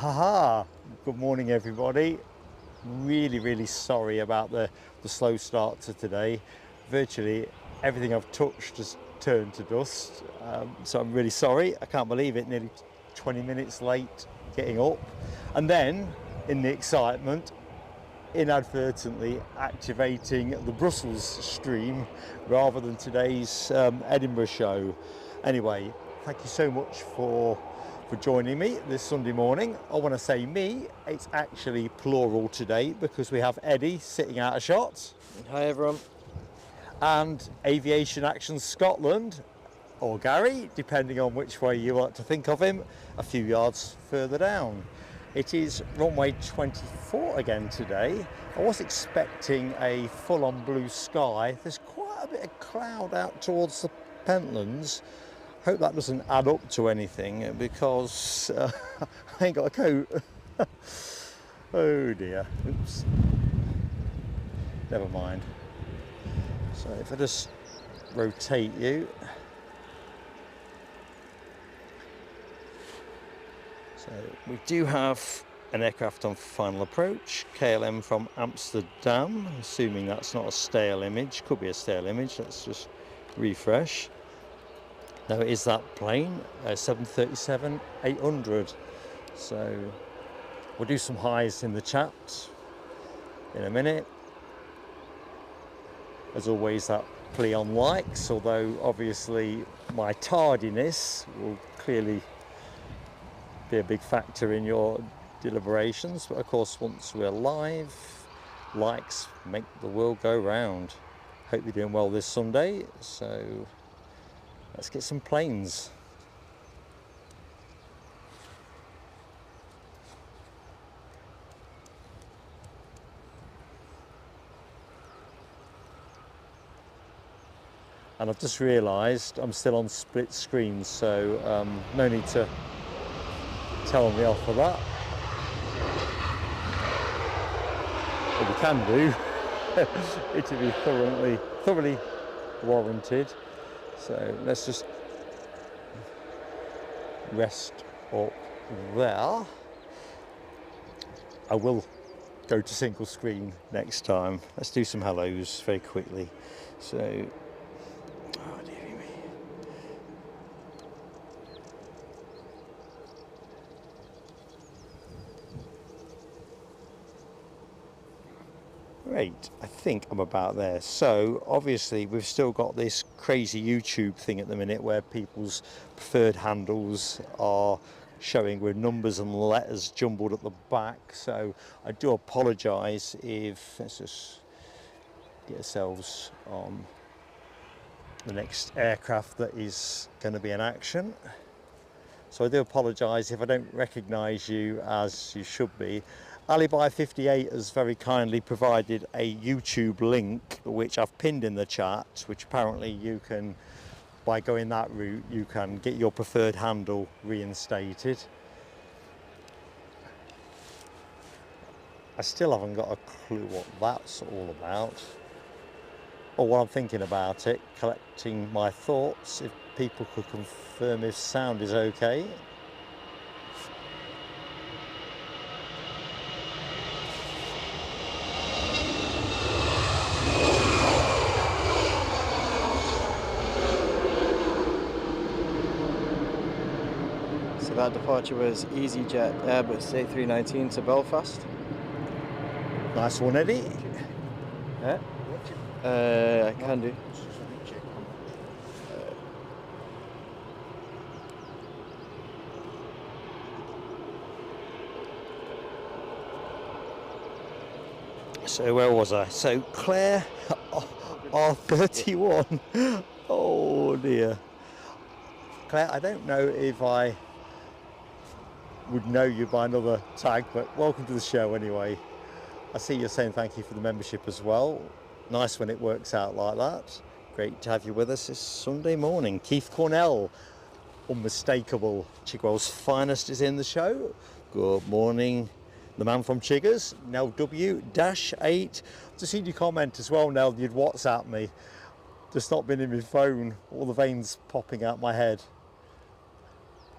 Haha, good morning everybody. Really sorry about the slow start to today. Virtually everything I've touched has turned to dust, so I'm really sorry. I can't believe it, nearly 20 minutes late getting up, and then in the excitement inadvertently activating the Brussels stream rather than today's Edinburgh show. Anyway, thank you so much for joining me this Sunday morning. I want to say me, it's actually plural today because we have Eddie sitting out of shot. Hi everyone. And Aviation Action Scotland, or Gary, depending on which way you like to think of him, a few yards further down. It is runway 24 again today. I was expecting a full-on blue sky. There's quite a bit of cloud out towards the Pentlands. Hope that doesn't add up to anything because I ain't got a coat. Oh dear. Oops. Never mind. So if I just rotate you. So we do have an aircraft on final approach, KLM from Amsterdam, assuming that's not a stale image. Could be a stale image. Let's just refresh. No, it is that plane, 737-800. So we'll do some highs in the chat in a minute. As always, that plea on likes, although obviously my tardiness will clearly be a big factor in your deliberations. But of course, once we're live, likes make the world go round. Hope you're doing well this Sunday. So let's get some planes. And I've just realised I'm still on split screen, so no need to tell me off for that. But we can do. It'll be thoroughly warranted. So let's just rest up there. I will go to single screen next time. Let's do some hellos very quickly. So, oh dearie me. Great, I think I'm about there. So obviously we've still got this crazy YouTube thing at the minute where people's preferred handles are showing with numbers and letters jumbled at the back. So I do apologise if, let's just get ourselves on the next aircraft that is going to be in action. So I do apologise if I don't recognise you as you should be. Alibi58 has very kindly provided a YouTube link which I've pinned in the chat, which apparently you can, by going that route, you can get your preferred handle reinstated. I still haven't got a clue what that's all about, or what I'm thinking about it, collecting my thoughts. If people could confirm if sound is okay. So that departure was EasyJet Airbus A319 to Belfast. Nice one, Eddie. Yeah. I can do. So where was I? So Claire, R31. Oh dear. Claire, I don't know if I would know you by another tag, but welcome to the show anyway. I see you're saying thank you for the membership as well. Nice when it works out like that. Great to have you with us this Sunday morning. Keith Cornell, unmistakable Chigwell's finest, is in the show. Good morning. The man from Chiggers, Nell W-8. Just seen your comment as well, Nell. You'd WhatsApp me. Just not been in my phone. All the veins popping out my head,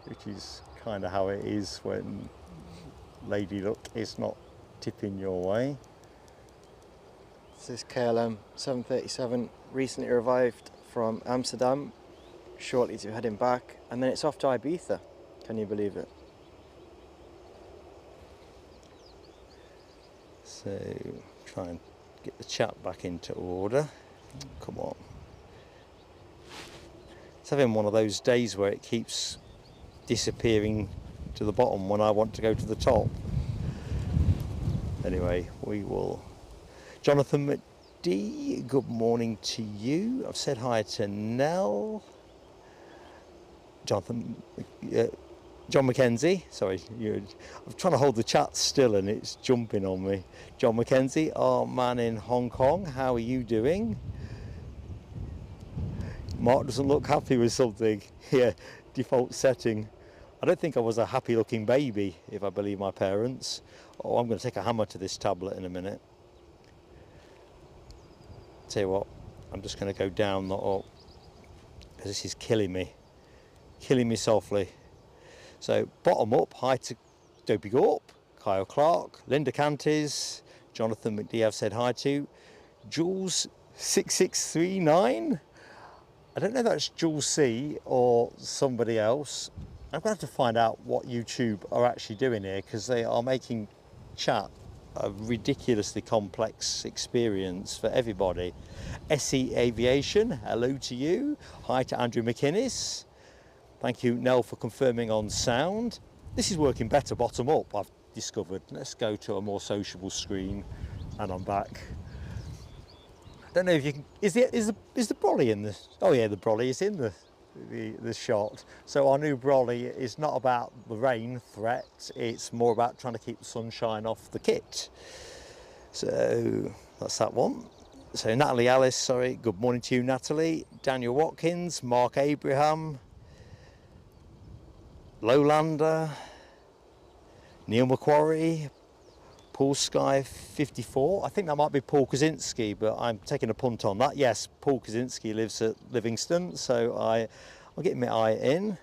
which is kind of how it is when Lady Luck is not tipping your way. This is KLM 737, recently arrived from Amsterdam, shortly to be heading back, and then it's off to Ibiza. Can you believe it? So try and get the chat back into order. Come on. It's having one of those days where it keeps disappearing to the bottom when I want to go to the top. Anyway, we will. Jonathan McD, good morning to you. I've said hi to Nell. Jonathan, John Mackenzie, sorry, I'm trying to hold the chat still and it's jumping on me. John Mackenzie, our man in Hong Kong, how are you doing? Mark doesn't look happy with something. Yeah, default setting. I don't think I was a happy looking baby, if I believe my parents. Oh, I'm going to take a hammer to this tablet in a minute. Tell you what, I'm just going to go down, not up, because this is killing me softly. So bottom up, hi to Dopey Gorp, Kyle Clark, Linda Cantis, Jonathan McD I've said hi to, Jules 6639. I don't know if that's Jules C or somebody else. I'm going to have to find out what YouTube are actually doing here, because they are making chat a ridiculously complex experience for everybody. SE Aviation, hello to you. Hi to Andrew McInnes. Thank you, Nell, for confirming on sound. This is working better bottom up, I've discovered. Let's go to a more sociable screen, and I'm back. I don't know if you can. Is the brolly in this? Oh yeah, the brolly is in the shot. So our new brolly is not about the rain threat. It's more about trying to keep the sunshine off the kit. So that's that one. So Natalie Alice, sorry. Good morning to you, Natalie. Daniel Watkins, Mark Abraham, Lowlander, Neil Macquarie, Paul Sky 54. I think that might be Paul Kaczynski, but I'm taking a punt on that. Yes, Paul Kaczynski lives at Livingston, so I'll get my eye in.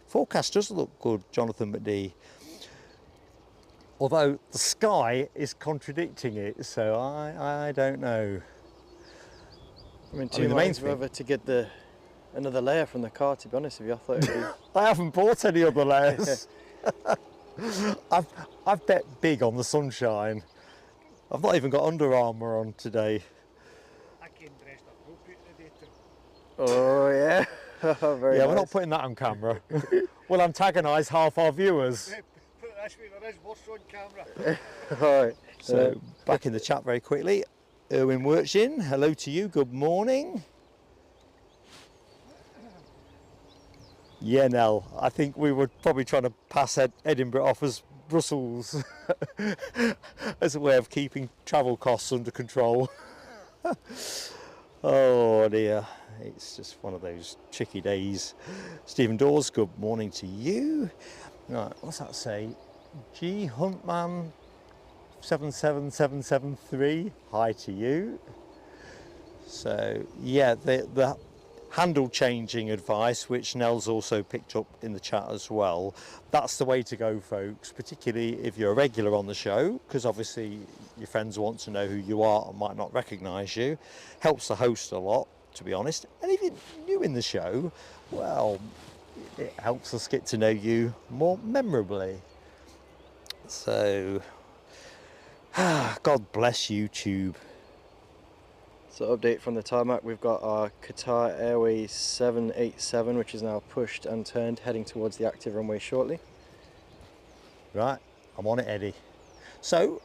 Forecast does look good, Jonathan McD. Although the sky is contradicting it, so I don't know. I mean, two minds whether to get another layer from the car, to be honest with you. I thought it'd be... I haven't bought any other layers. I've bet big on the sunshine. I've not even got Under Armour on today. I came dressed appropriately today. Oh yeah, very Yeah, nice. we're not putting that on camera. We'll antagonise half our viewers. Put it this way, there is worse on camera. Alright. So back in the chat very quickly. Erwin Wirchin, hello to you, good morning. Yeah, Nell, I think we were probably trying to pass Edinburgh off as Brussels as a way of keeping travel costs under control. Oh dear, it's just one of those tricky days. Stephen Dawes, good morning to you. Right, what's that say? G Huntman 77773, hi to you. So yeah, the handle changing advice, which Nell's also picked up in the chat as well, that's the way to go, folks, particularly if you're a regular on the show, because obviously your friends want to know who you are and might not recognise you. Helps the host a lot, to be honest. And if you're new in the show, well, it helps us get to know you more memorably. So God bless YouTube. So update from the tarmac, we've got our Qatar Airways 787, which is now pushed and turned, heading towards the active runway shortly. Right, I'm on it, Eddie. So,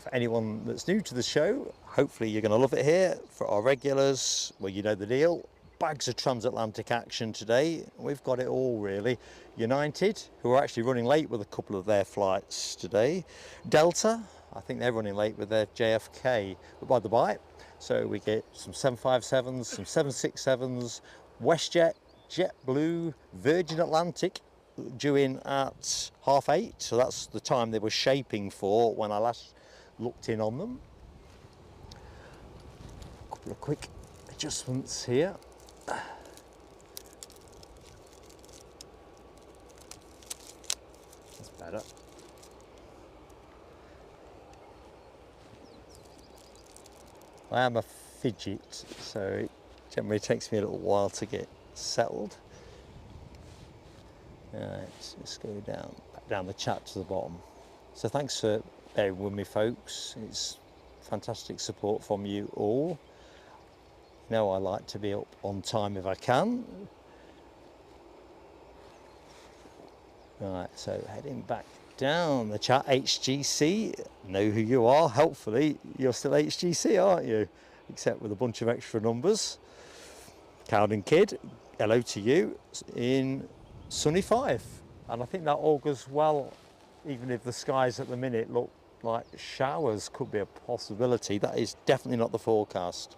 for anyone that's new to the show, hopefully you're going to love it here. For our regulars, well, you know the deal. Bags of transatlantic action today. We've got it all, really. United, who are actually running late with a couple of their flights today. Delta, I think they're running late with their JFK, but by the by. So we get some 757s, some 767s, WestJet, JetBlue, Virgin Atlantic, due in at 8:30. So that's the time they were shaping for when I last looked in on them. A couple of quick adjustments here. That's I am a fidget, so it generally takes me a little while to get settled. Right, let's go down the chat to the bottom. So thanks for bearing with me, folks. It's fantastic support from you all. You know I like to be up on time if I can. Right, so heading back down the chat, HGC, know who you are. Hopefully you're still HGC, aren't you? Except with a bunch of extra numbers. Cowden Kid, hello to you in sunny Fife. And I think that augurs well, even if the skies at the minute look like showers could be a possibility. That is definitely not the forecast.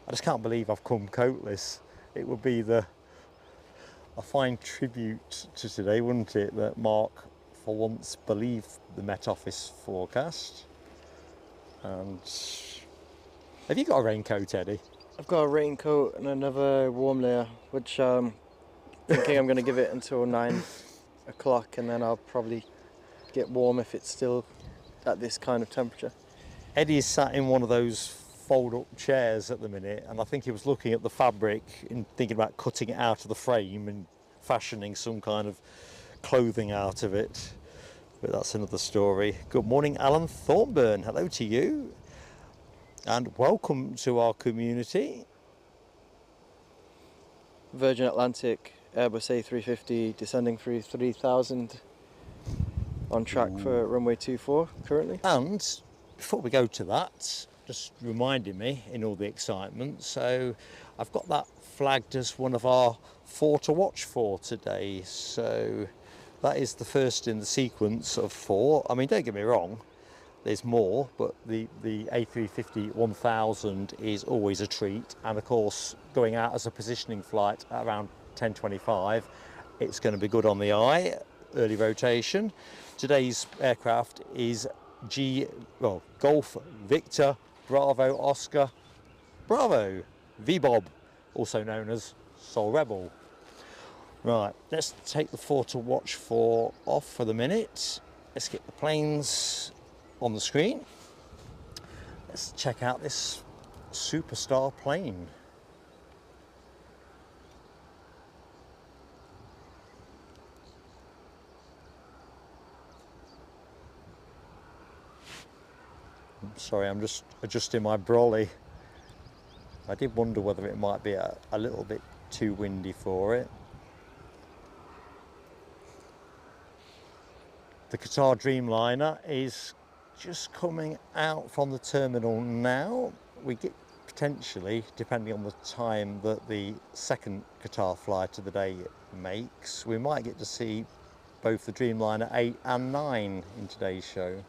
I just can't believe I've come coatless. It would be a fine tribute to today, wouldn't it, that Mark for once believed the Met Office forecast. And have you got a raincoat, Eddie? I've got a raincoat and another warm layer, which thinking I'm going to give it until 9 o'clock, and then I'll probably get warm if it's still at this kind of temperature. Eddie is sat in one of those fold-up chairs at the minute, and I think he was looking at the fabric and thinking about cutting it out of the frame and fashioning some kind of clothing out of it. But that's another story. Good morning, Alan Thornburn. Hello to you, and welcome to our community. Virgin Atlantic Airbus A350 descending through 3000, on track for runway 24 currently. And before we go to that, just reminding me in all the excitement, so I've got that flagged as one of our 4 to watch for today. So that is the first in the sequence of 4. I mean, don't get me wrong, there's more, but the A350 1000 is always a treat. And of course, going out as a positioning flight at around 10:25, it's going to be good on the eye, early rotation. Today's aircraft is Golf Victor Bravo Oscar Bravo VBOB, also known as Sol Rebel. Right, let's take the 4 to watch for off for the minute. Let's get the planes on the screen. Let's check out this superstar plane. Sorry, I'm just adjusting my brolly. I did wonder whether it might be a little bit too windy for it. The Qatar Dreamliner is just coming out from the terminal now. We get potentially, depending on the time that the second Qatar flight of the day makes, we might get to see both the Dreamliner 8 and 9 in today's show.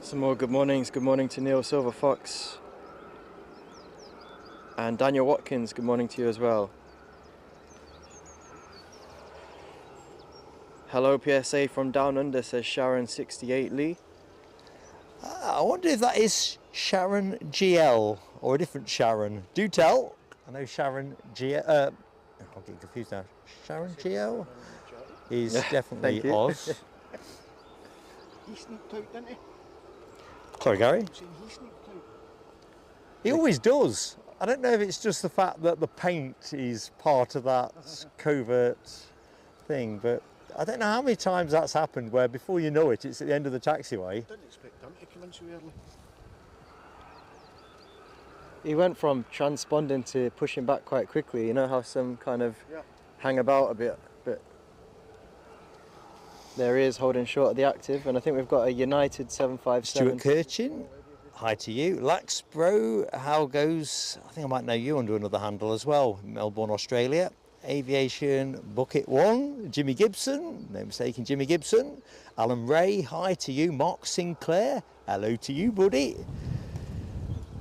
Some more good mornings. Good morning to Neil Silverfox. And Daniel Watkins, good morning to you as well. Hello PSA from Down Under, says Sharon 68 Lee. I wonder if that is Sharon GL or a different Sharon. Do tell. I know Sharon GL. I'm getting confused now. Sharon GL is definitely Oz. He sneaked out, didn't he? Sorry, Gary. He sneaked out. He always does. I don't know if it's just the fact that the paint is part of that covert thing, but I don't know how many times that's happened where before you know it, it's at the end of the taxiway. Didn't expect them to come in so early. He went from transponding to pushing back quite quickly. You know how some kind of hang about a bit, but there he is holding short of the active, and I think we've got a United 757. Stuart Kirchin, hi to you. Laxbro, how goes? I think I might know you under another handle as well. Melbourne, Australia. Aviation, Bucket One, Jimmy Gibson, no mistaking Jimmy Gibson. Alan Ray, hi to you. Mark Sinclair, hello to you, buddy.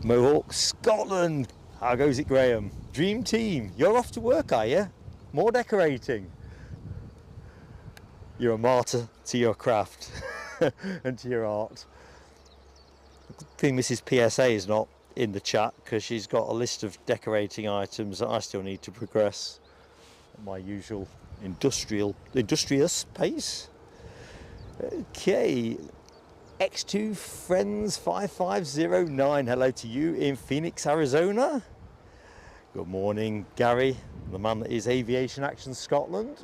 Mohawk, Scotland, how goes it, Graham? Dream Team, you're off to work, are you? More decorating. You're a martyr to your craft and to your art. Good thing Mrs. PSA is not in the chat because she's got a list of decorating items that I still need to progress at my usual industrious pace. Okay, X2 Friends 5509, hello to you in Phoenix, Arizona. Good morning, Gary, the man that is Aviation Action Scotland.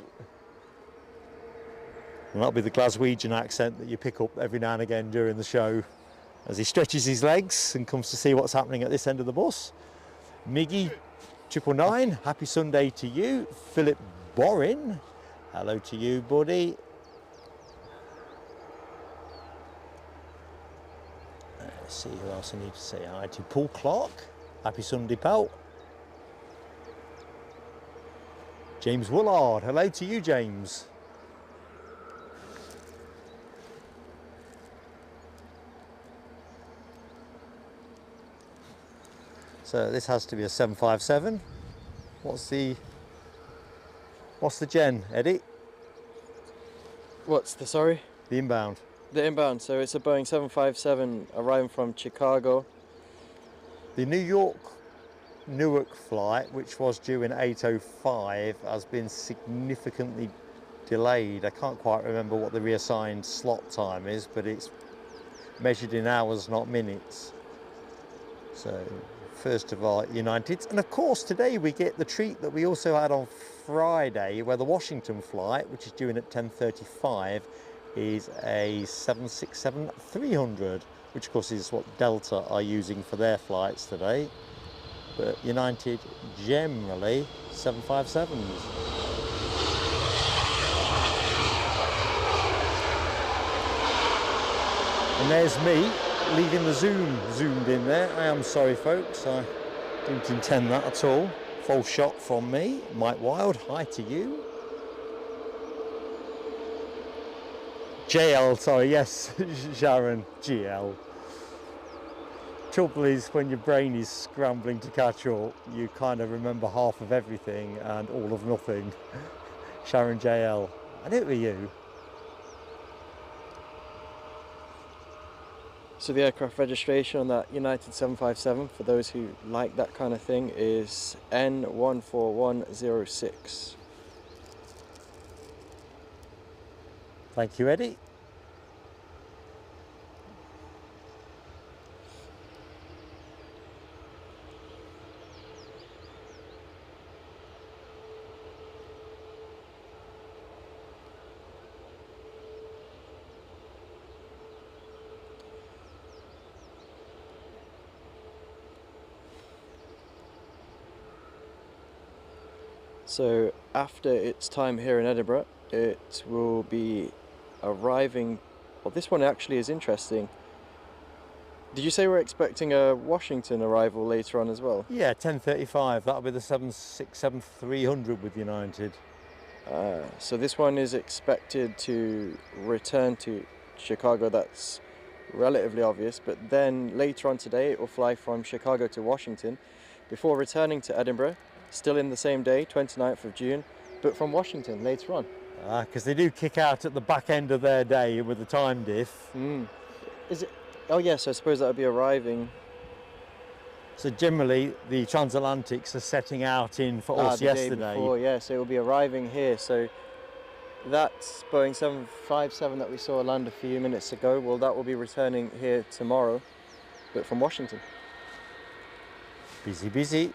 And that'll be the Glaswegian accent that you pick up every now and again during the show as he stretches his legs and comes to see what's happening at this end of the bus. Miggy 999, happy Sunday to you. Philip Borin, hello to you, buddy. Let's see who else I need to say hi to. Paul Clark, happy Sunday, pal. James Woolard, hello to you, James. So this has to be a 757. What's the gen, Eddie? What's the, sorry? The inbound. The inbound, so it's a Boeing 757 arriving from Chicago. The New York Newark flight, which was due in 8:05, has been significantly delayed. I can't quite remember what the reassigned slot time is, but it's measured in hours, not minutes. So, first of all, United. And of course, today we get the treat that we also had on Friday, where the Washington flight, which is due in at 10:35, is a 767-300, which of course is what Delta are using for their flights today. But United generally 757s. And there's me leaving the Zoom zoomed in there. I am sorry, folks, I didn't intend that at all. False shot from me. Mike Wild, hi to you. JL, sorry, yes, Sharon, GL. Trouble is, when your brain is scrambling to catch up, you kind of remember half of everything and all of nothing. Sharon JL, I knew it were you. So the aircraft registration on that United 757, for those who like that kind of thing, is N14106. Thank you, Eddie. So after its time here in Edinburgh, it will be arriving. Well, this one actually is interesting. Did you say we're expecting a Washington arrival later on as well? Yeah, 10:35. That'll be the 767-300 with United. So this one is expected to return to Chicago. That's relatively obvious. But then later on today, it will fly from Chicago to Washington before returning to Edinburgh, still in the same day, 29th of June, but from Washington later on. Because they do kick out at the back end of their day with the time diff. Is it? Oh yes, I suppose that would be arriving. So generally, the Transatlantics are setting out in for us the day yesterday. before, yeah, so it will be arriving here. So that's Boeing 757 that we saw land a few minutes ago. Well, that will be returning here tomorrow, but from Washington. Busy, busy.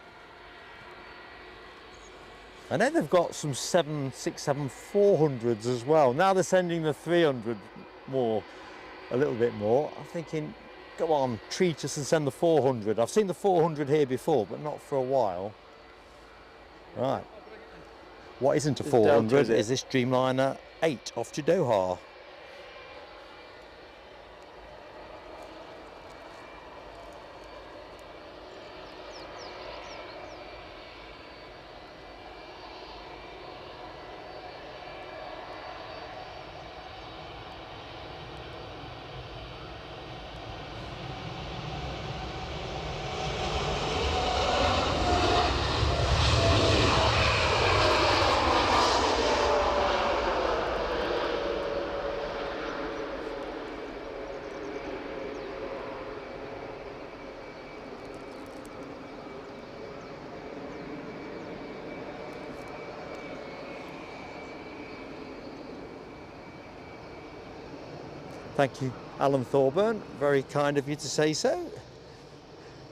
I know they've got some 400s as well. Now they're sending the 300 more, a little bit more. I'm thinking, go on, treat us and send the 400. I've seen the 400 here before, but not for a while. Right. What isn't a 400 is this Dreamliner 8 off to Doha. Thank you, Alan Thorburn. Very kind of you to say so.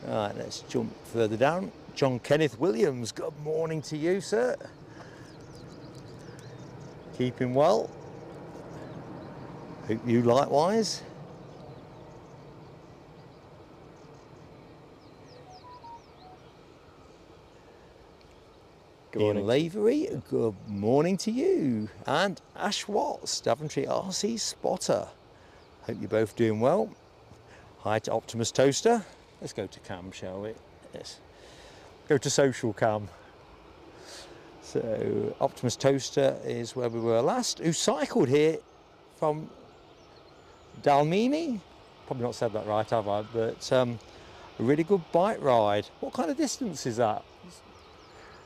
All right, let's jump further down. John Kenneth Williams, good morning to you, sir. Keeping well. Hope you likewise. Good morning. Ian Lavery, good morning to you. And Ash Watts, Daventry RC Spotter. Hope you're both doing well. Hi to Optimus Toaster. Let's go to Cam, shall we? Yes. Go to social Cam. So Optimus Toaster is where we were last. Who cycled here from Dalmini? Probably not said that right, have I? But a really good bike ride. What kind of distance is that?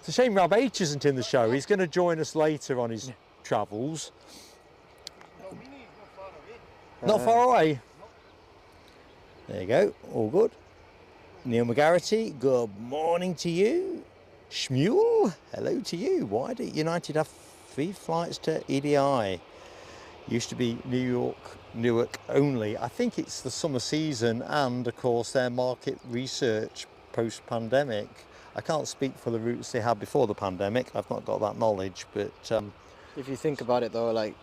It's a shame Rob H isn't in the show. He's going to join us later on his travels. Not far away. There you go, all good. Neil McGarrity, good morning to you. Shmuel, hello to you. Why did United have 3 flights to EDI? Used to be New York, Newark only. I think it's the summer season and, of course, their market research post-pandemic. I can't speak for the routes they had before the pandemic. I've not got that knowledge, but... If you think about it, though, like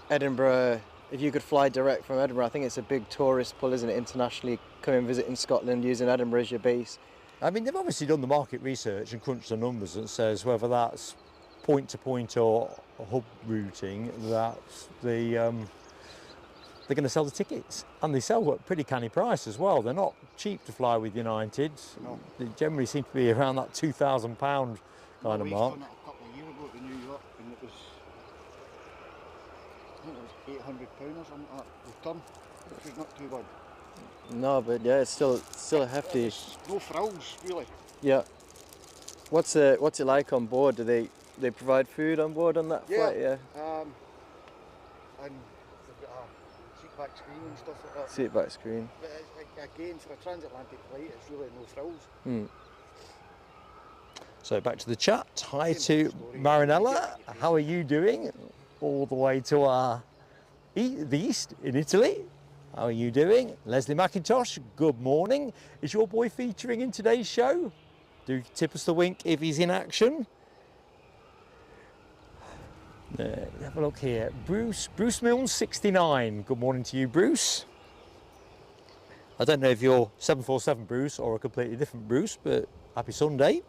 Edinburgh... If you could fly direct from Edinburgh, I think it's a big tourist pull, isn't it, internationally, coming visiting Scotland, using Edinburgh as your base. I mean, they've obviously done the market research and crunched the numbers that says whether that's point-to-point or hub routing, that they're going to sell the tickets. And they sell at a pretty canny price as well. They're not cheap to fly with United. No. They generally seem to be around that £2,000 kind of mark. We've done it a couple of years ago to New York, and it was, I think it was £800 or something like that, return, which is not too bad. No, but yeah, it's still a hefty. It's no frills, really. Yeah. What's it like on board? Do they provide food on board on that flight? Yeah. And they've got a seat back screen and stuff like that. Seat back screen. But again, for a transatlantic flight, it's really no frills. So back to the chat. Hi to Marinella. How are you doing? All the way to the east in Italy. How are you doing? Leslie McIntosh, good morning. Is your boy featuring in today's show? Do tip us the wink if he's in action. Have a look here. Bruce Milne 69. Good morning to you, Bruce. I don't know if you're 747 Bruce or a completely different Bruce, but happy Sunday.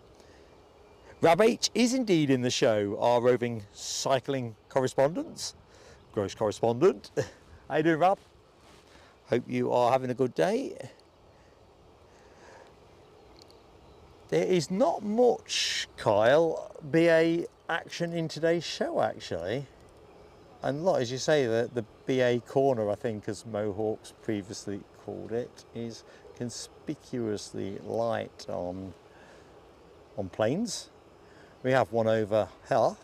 Rab H is indeed in the show, our roving cycling correspondent, gross correspondent. How you doing, Rab? Hope you are having a good day. There is not much, Kyle, BA action in today's show, actually. And lot, as you say, the BA corner, I think, as Mohawks previously called it, is conspicuously light on planes. We have one over here.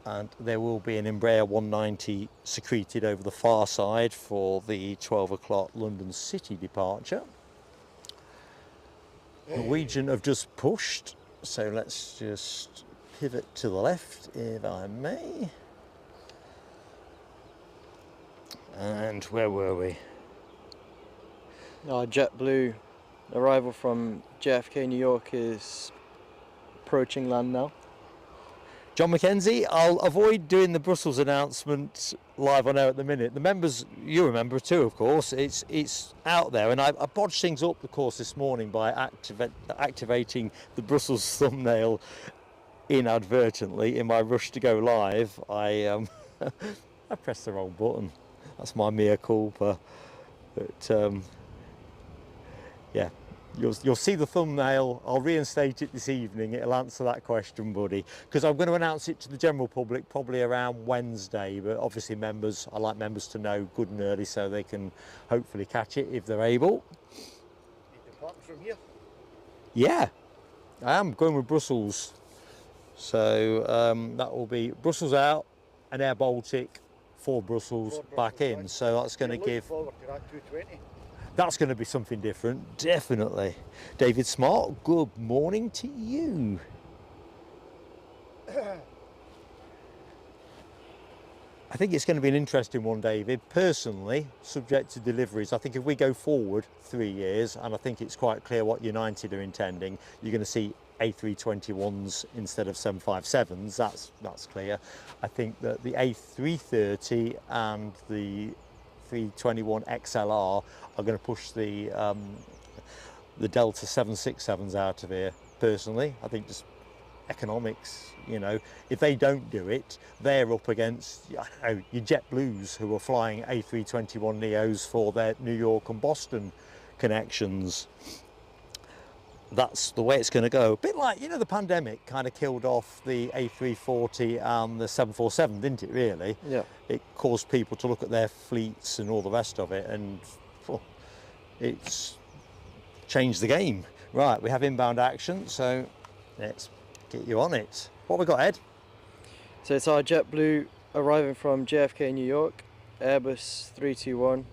And there will be an Embraer 190 secreted over the far side for the 12 o'clock London City departure. Norwegian have just pushed, so let's just pivot to the left, if I may. And where were we? JetBlue arrival from JFK New York is approaching land now. John Mackenzie, I'll avoid doing the Brussels announcement live on air at the minute. The members, you remember too, of course, it's out there, and I bodged things up, of course, this morning by activating the Brussels thumbnail inadvertently in my rush to go live. I pressed the wrong button. That's my mea culpa. But yeah. You'll see the thumbnail. I'll reinstate it this evening. It'll answer that question, buddy. Because I'm going to announce it to the general public probably around Wednesday. But obviously members, I like members to know good and early so they can hopefully catch it if they're able. You depart from here. Yeah, I am going with Brussels. So that will be Brussels out and Air Baltic for Brussels back in. Right. So that's going to You're give... looking forward to that 220. That's going to be something different, definitely. David Smart, good morning to you. I think it's going to be an interesting one, David. Personally, subject to deliveries, I think if we go forward 3 years, and I think it's quite clear what United are intending, you're going to see A321s instead of 757s, that's clear. I think that the A330 and the 321 XLR are going to push the Delta 767s out of here. Personally, I think just economics, you know, if they don't do it, they're up against, you know, your JetBlues who are flying A321 Neos for their New York and Boston connections. That's the way it's going to go. A bit like, you know, the pandemic kind of killed off the A340 and the 747, didn't it, really? Yeah. It caused people to look at their fleets and all the rest of it, and it's changed the game. Right, we have inbound action, so let's get you on it. What have we got, Ed? So it's our JetBlue arriving from JFK, New York, Airbus 321,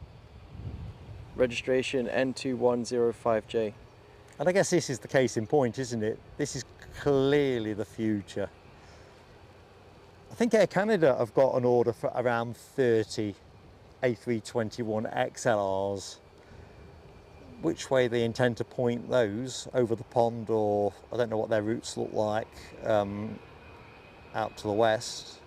registration N2105J. And I guess this is the case in point, isn't it? This is clearly the future. I think Air Canada have got an order for around 30 A321 XLRs. Which way they intend to point those, over the pond, or I don't know what their routes look like out to the west.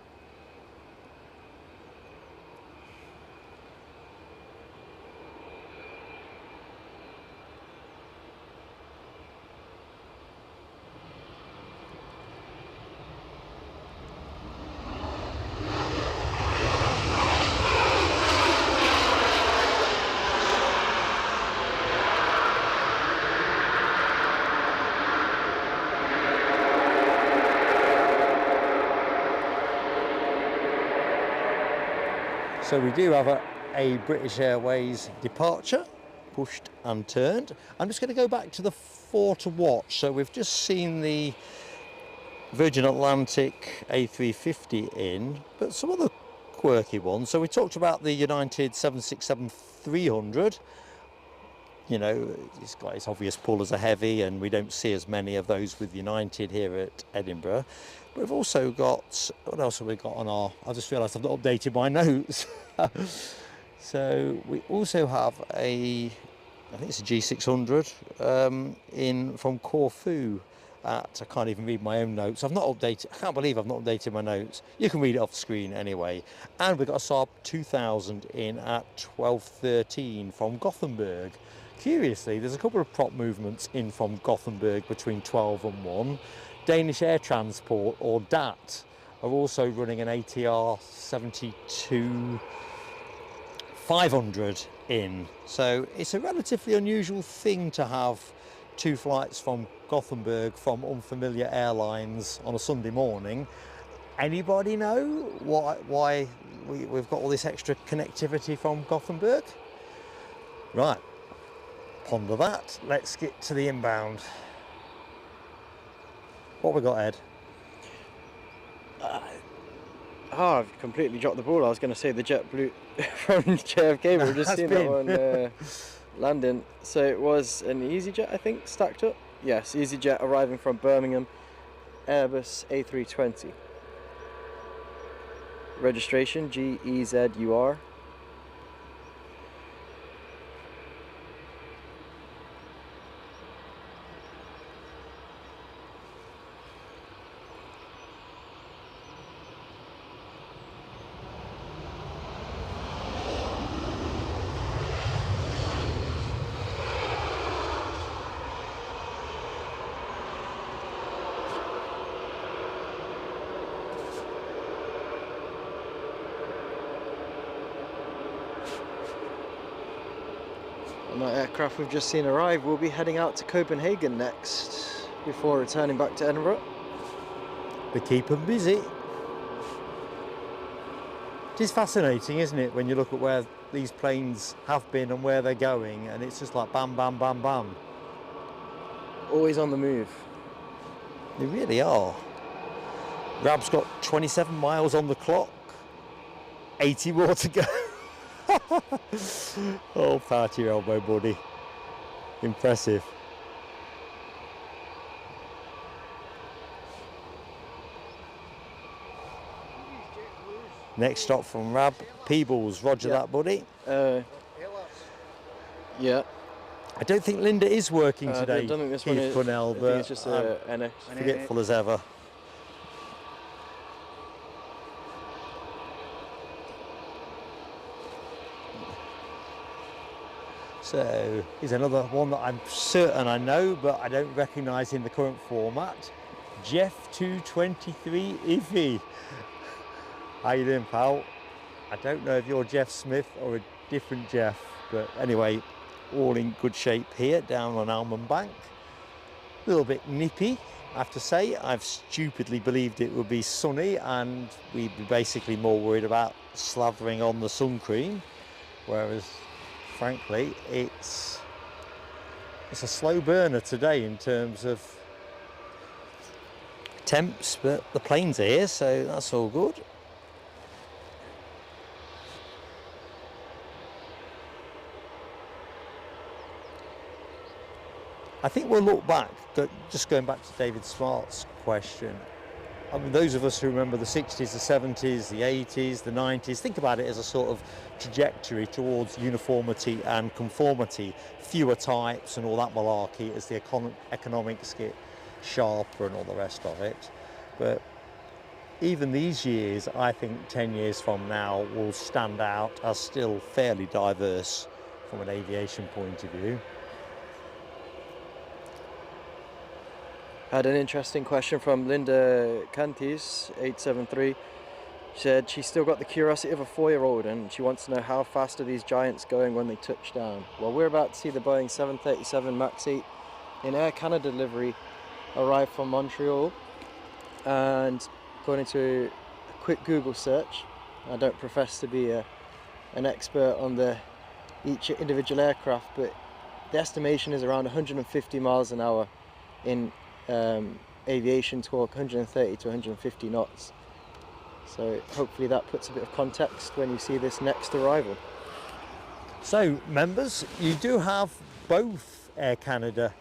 So we do have a British Airways departure, pushed and turned. I'm just going to go back to the 4 to watch. So we've just seen the Virgin Atlantic A350 in, but some other quirky ones. So we talked about the United 767-300. You know, it's got its obvious pull as a heavy, and we don't see as many of those with United here at Edinburgh. But we've also got, what else have we got on our, I just realised I've not updated my notes. So we also have I think it's a G600 in from Corfu. I can't even read my own notes. I've not updated, I can't believe I've not updated my notes. You can read it off the screen anyway. And we've got a Saab 2000 in at 12:13 from Gothenburg. Curiously, there's a couple of prop movements in from Gothenburg between 12 and 1. Danish Air Transport, or DAT, are also running an ATR 72 500 in. So it's a relatively unusual thing to have two flights from Gothenburg from unfamiliar airlines on a Sunday morning. Anybody know why we've got all this extra connectivity from Gothenburg? Right, ponder that. Let's get to the inbound. What have we got, Ed? I've completely dropped the ball. I was going to say the JetBlue from JFK, but we've just seen that one landing. So it was an EasyJet, I think, stacked up. Yes, EasyJet arriving from Birmingham, Airbus A320. Registration GEZUR. And that aircraft we've just seen arrive will be heading out to Copenhagen next before returning back to Edinburgh. They keep them busy. It is fascinating, isn't it, when you look at where these planes have been and where they're going, and it's just like bam, bam, bam, bam. Always on the move. They really are. Rab's got 27 miles on the clock, 80 more to go. Oh, pat your elbow, buddy. Impressive. Next stop from Rab, Peebles. Roger that, buddy. Yeah. I don't think Linda is working today. I don't think this Keith one is. Cornell, I but think it's just a NX. forgetful as ever. So here's another one that I'm certain I know, but I don't recognise in the current format. Jeff 223 Iffy. How you doing, pal? I don't know if you're Jeff Smith or a different Jeff, but anyway, all in good shape here down on Almond Bank. A little bit nippy, I have to say. I've stupidly believed it would be sunny and we'd be basically more worried about slathering on the sun cream, whereas frankly it's a slow burner today in terms of temps, but the planes are here, so that's all good. I think we'll look back, just going back to David Smart's question. I mean, those of us who remember the 60s, the 70s, the 80s, the 90s, think about it as a sort of trajectory towards uniformity and conformity, fewer types and all that malarkey as the economics get sharper and all the rest of it. But even these years, I think 10 years from now will stand out as still fairly diverse from an aviation point of view. Had an interesting question from Linda Cantis, 873. She said she's still got the curiosity of a 4-year-old and she wants to know how fast are these giants going when they touch down. Well, we're about to see the Boeing 737 MAX 8 in Air Canada livery arrive from Montreal, and according to a quick Google search, I don't profess to be an expert on each individual aircraft, but the estimation is around 150 miles an hour in aviation talk, 130 to 150 knots. So hopefully that puts a bit of context when you see this next arrival. So members, you do have both Air Canada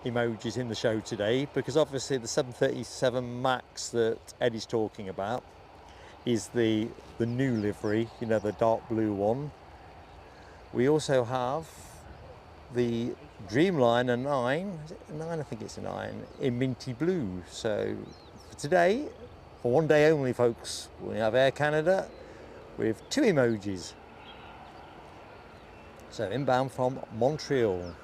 emojis in the show today, because obviously the 737 MAX that Eddie's talking about is the new livery, you know, the dark blue one. We also have the Dreamliner 9, is it a 9? I think it's a 9, in minty blue. So for today, for one day only, folks, we have Air Canada with 2 emojis. So inbound from Montreal.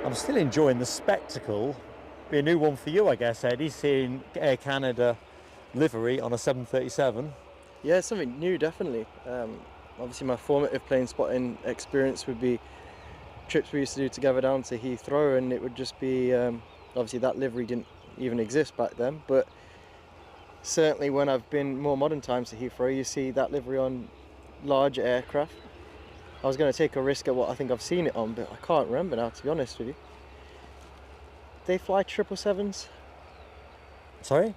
I'm still enjoying the spectacle. Be a new one for you, I guess, Eddie, seeing Air Canada livery on a 737. Yeah, it's something new, definitely. Obviously my formative plane spotting experience would be trips we used to do together down to Heathrow, and it would just be, obviously that livery didn't even exist back then, but certainly when I've been more modern times to Heathrow, you see that livery on larger aircraft. I was going to take a risk at what I think I've seen it on, but I can't remember now, to be honest with you. They fly 777s? Sorry?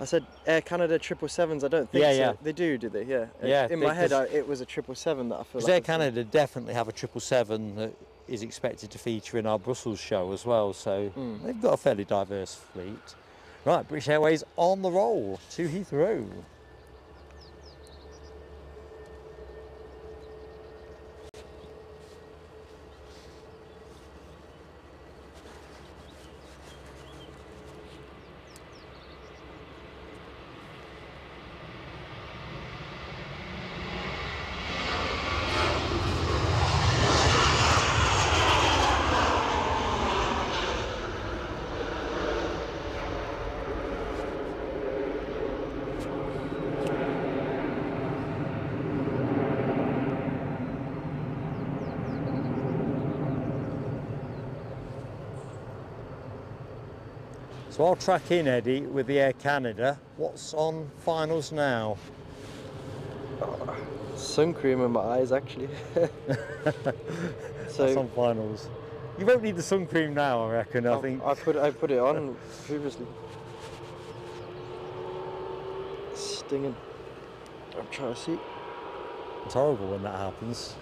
I said Air Canada 777s. I don't think so. Yeah. They do they? Yeah. Yeah. In my head, it was a 777 that I feel like. Air Canada definitely have a 777 that is expected to feature in our Brussels show as well, so they've got a fairly diverse fleet. Right, British Airways on the roll to Heathrow. So I'll track in, Eddie, with the Air Canada. What's on finals now? Sun cream in my eyes, actually. That's on finals. You won't need the sun cream now, I reckon. I think I put it on previously. Stinging. I'm trying to see. it's horrible when that happens.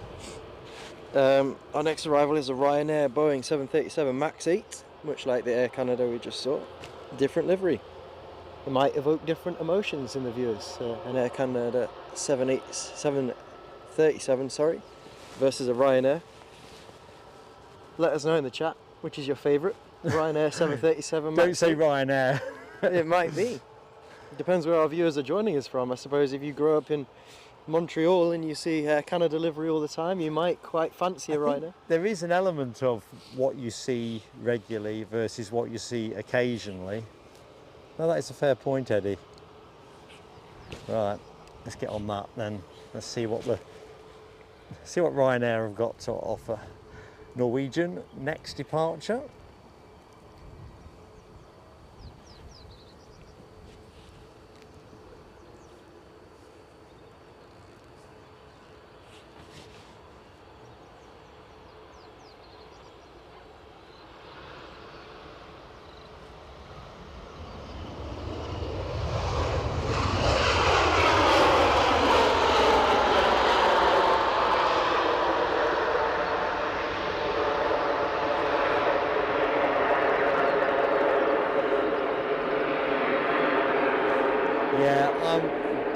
Our next arrival is a Ryanair Boeing 737 MAX 8, much like the Air Canada we just saw. Different livery. It might evoke different emotions in the viewers. An Air Canada 737, sorry, versus a Ryanair. Let us know in the chat which is your favourite. Ryanair 737 MAX. Don't say Ryanair. It might be. Depends where our viewers are joining us from. I suppose if you grow up in Montreal and you see Air Canada livery all the time, you might quite fancy a Ryanair. There is an element of what you see regularly versus what you see occasionally. No, that is a fair point, Eddie. Right, let's get on that then. Let's see what Ryanair have got to offer. Norwegian, next departure.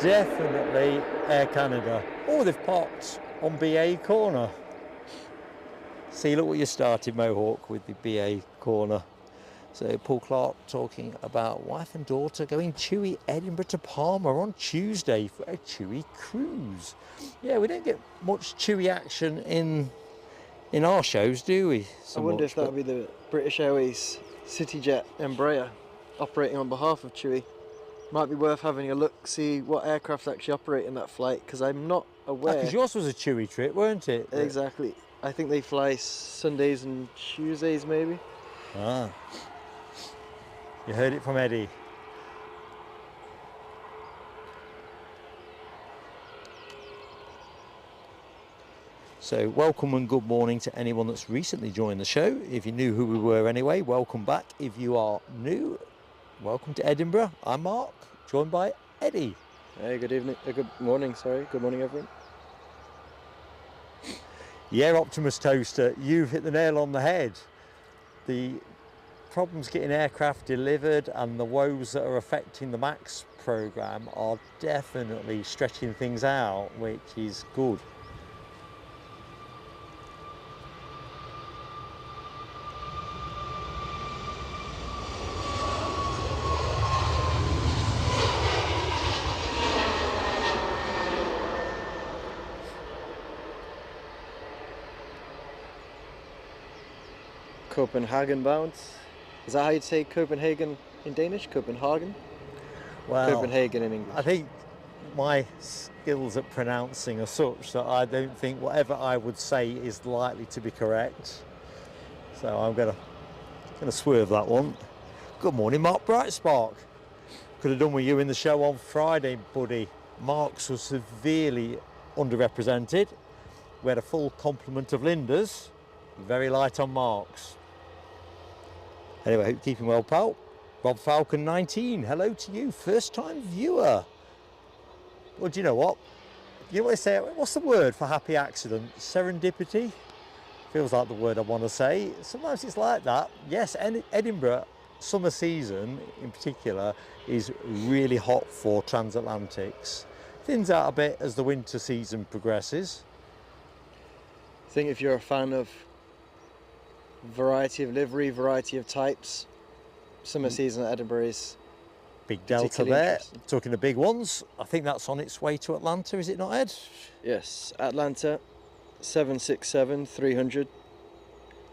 Definitely Air Canada. Oh, they've parked on BA corner. See, look what you started, Mohawk, with the BA corner. So Paul Clark talking about wife and daughter going Chewy Edinburgh to Palma on Tuesday for a Chewy cruise. Yeah, we don't get much Chewy action in our shows, do we? I wonder if that would be the British Airways CityJet Embraer operating on behalf of Chewy. Might be worth having a look, see what aircraft actually operate in that flight, because I'm not aware. Because yours was a Chewy trip, weren't it? Exactly. I think they fly Sundays and Tuesdays, maybe. Ah. You heard it from Eddie. So welcome and good morning to anyone that's recently joined the show. If you knew who we were anyway, welcome back. If you are new, welcome to Edinburgh. I'm Mark, joined by Eddie. Hey, good evening. Good morning, sorry. Good morning, everyone. Yeah, Optimus Toaster, you've hit the nail on the head. The problems getting aircraft delivered and the woes that are affecting the MAX programme are definitely stretching things out, which is good. Copenhagen bound. Is that how you'd say Copenhagen in Danish? Copenhagen? Well, Copenhagen in English. I think my skills at pronouncing are such that I don't think whatever I would say is likely to be correct. So I'm gonna swerve that one. Good morning, Mark Brightspark. Could have done with you in the show on Friday, buddy. Mark's was severely underrepresented. We had a full complement of Lindas, very light on Mark's. Anyway, hope you're keeping well, pal. Rob Falcon 19, hello to you, first time viewer. Well, do you know what? You know what they say, what's the word for happy accident? Serendipity? Feels like the word I want to say. Sometimes it's like that. Yes, Edinburgh summer season in particular is really hot for transatlantics. Thins out a bit as the winter season progresses. I think if you're a fan of variety of livery, variety of types, summer season at Edinburgh is big delta there. Talking the big ones, I think that's on its way to Atlanta, is it not, Ed? Yes, Atlanta 767-300,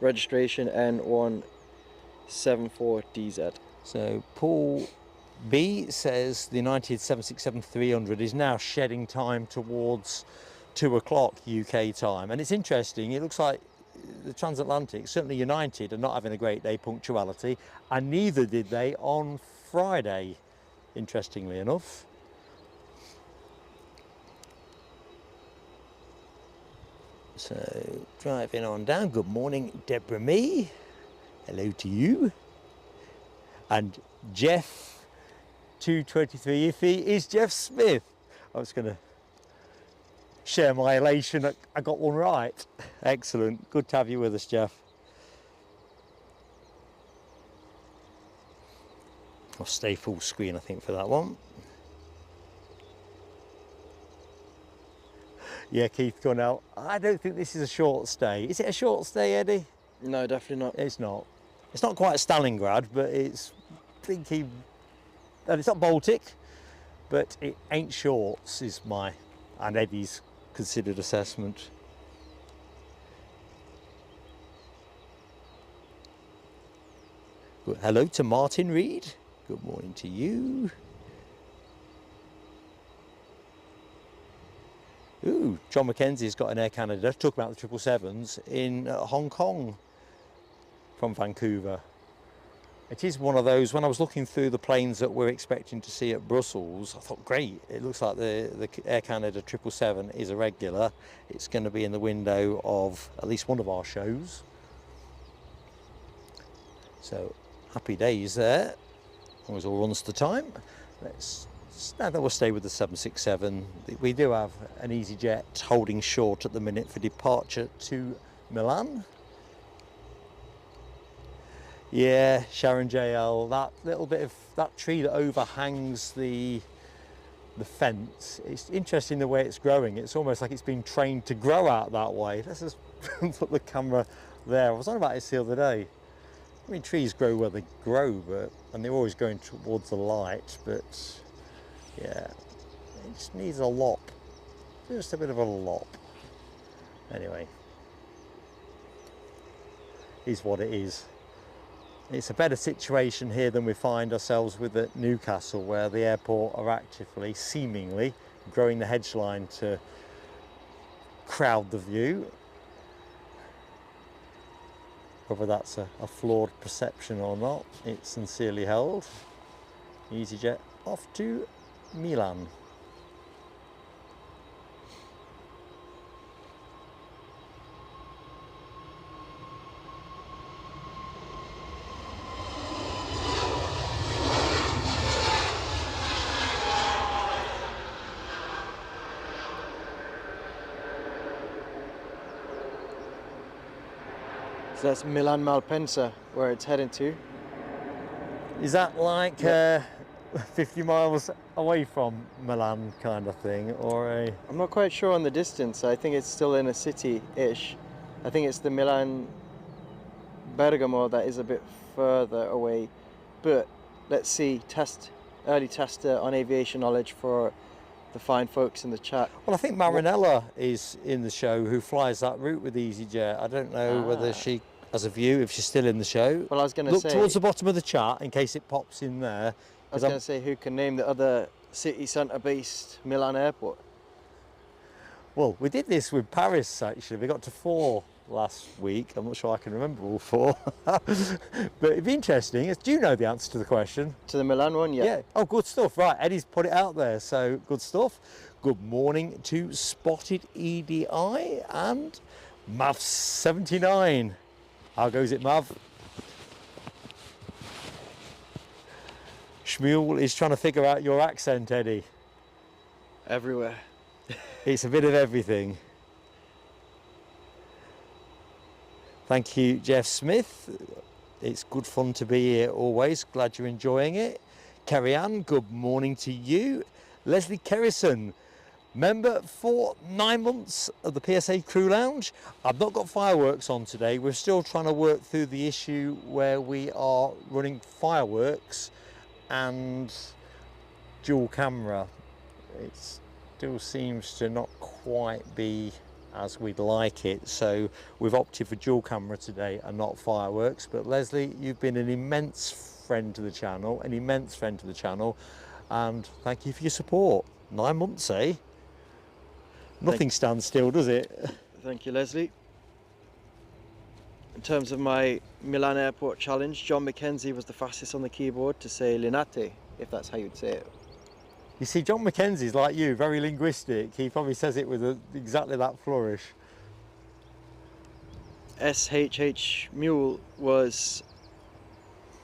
registration N174DZ. So Paul B says the United 767-300 is now shedding time towards 2 o'clock UK time, and it's interesting. It looks like the Transatlantic, certainly United, are not having a great day punctuality, and neither did they on Friday, interestingly enough. So driving on down. Good morning, Deborah Me. Hello to you. And Jeff 223 Iffy is Jeff Smith. I was going to share my elation that I got one right. Excellent. Good to have you with us, Jeff. I'll stay full screen, I think, for that one. Yeah, Keith Gunnell. I don't think this is a short stay. Is it a short stay, Eddie? No, definitely not. It's not. It's not quite Stalingrad, but it's thinking. And it's not Baltic, but it ain't shorts, is my and Eddie's considered assessment. Good. Hello to Martin Reed. Good morning to you. Ooh, John Mackenzie's got an Air Canada, talk about the 777s, in Hong Kong from Vancouver. It is one of those, when I was looking through the planes that we're expecting to see at Brussels, I thought, great, it looks like the Air Canada 777 is a regular. It's going to be in the window of at least one of our shows. So, happy days there, as long as it all runs to time. Now that we'll stay with the 767, we do have an EasyJet holding short at the minute for departure to Milan. Yeah, Sharon JL, that little bit of that tree that overhangs the fence, it's interesting the way it's growing. It's almost like it's been trained to grow out that way. Let's just put the camera there. I was on about this the other day. I mean, trees grow where they grow, and they're always going towards the light, but yeah, it just needs a lop, just a bit of a lop. Anyway, is what it is. It's a better situation here than we find ourselves with at Newcastle, where the airport are actively, seemingly, growing the hedge line to crowd the view. Whether that's a flawed perception or not, it's sincerely held. EasyJet off to Milan. So that's Milan Malpensa, where it's heading to. Is that like 50 miles away from Milan kind of thing, or a... I'm not quite sure on the distance. I think it's still in a city-ish. I think it's the Milan Bergamo that is a bit further away. But let's see, early test on aviation knowledge for the fine folks in the chat. Well, I think Marinella is in the show, who flies that route with EasyJet. I don't know whether she has a view, if she's still in the show. Well, I was going to say... Look towards the bottom of the chart in case it pops in there. I was going to say, who can name the other city centre-based Milan airport? Well, we did this with Paris, actually. We got to 4 last week. I'm not sure I can remember all 4. But it'd be interesting. Do you know the answer to the question? To the Milan one, yeah. Yeah. Oh, good stuff. Right, Eddie's put it out there, so good stuff. Good morning to Spotted EDI and Mav79. How goes it, Mav? Shmuel is trying to figure out your accent, Eddie. Everywhere. It's a bit of everything. Thank you, Jeff Smith. It's good fun to be here always. Glad you're enjoying it. Kerry Ann, good morning to you. Leslie Kerrison, member for 9 months of the PSA Crew Lounge. I've not got fireworks on today. We're still trying to work through the issue where we are running fireworks and dual camera. It still seems to not quite be as we'd like it, so we've opted for dual camera today and not fireworks. But Leslie, you've been an immense friend to the channel, and thank you for your support. 9 months, eh? Nothing stands still, does it? Thank you, Leslie. in terms of my Milan Airport challenge, John McKenzie was the fastest on the keyboard to say Linate, if that's how you'd say it. You see, John McKenzie's like you, very linguistic. He probably says it with exactly that flourish. SHH Mule was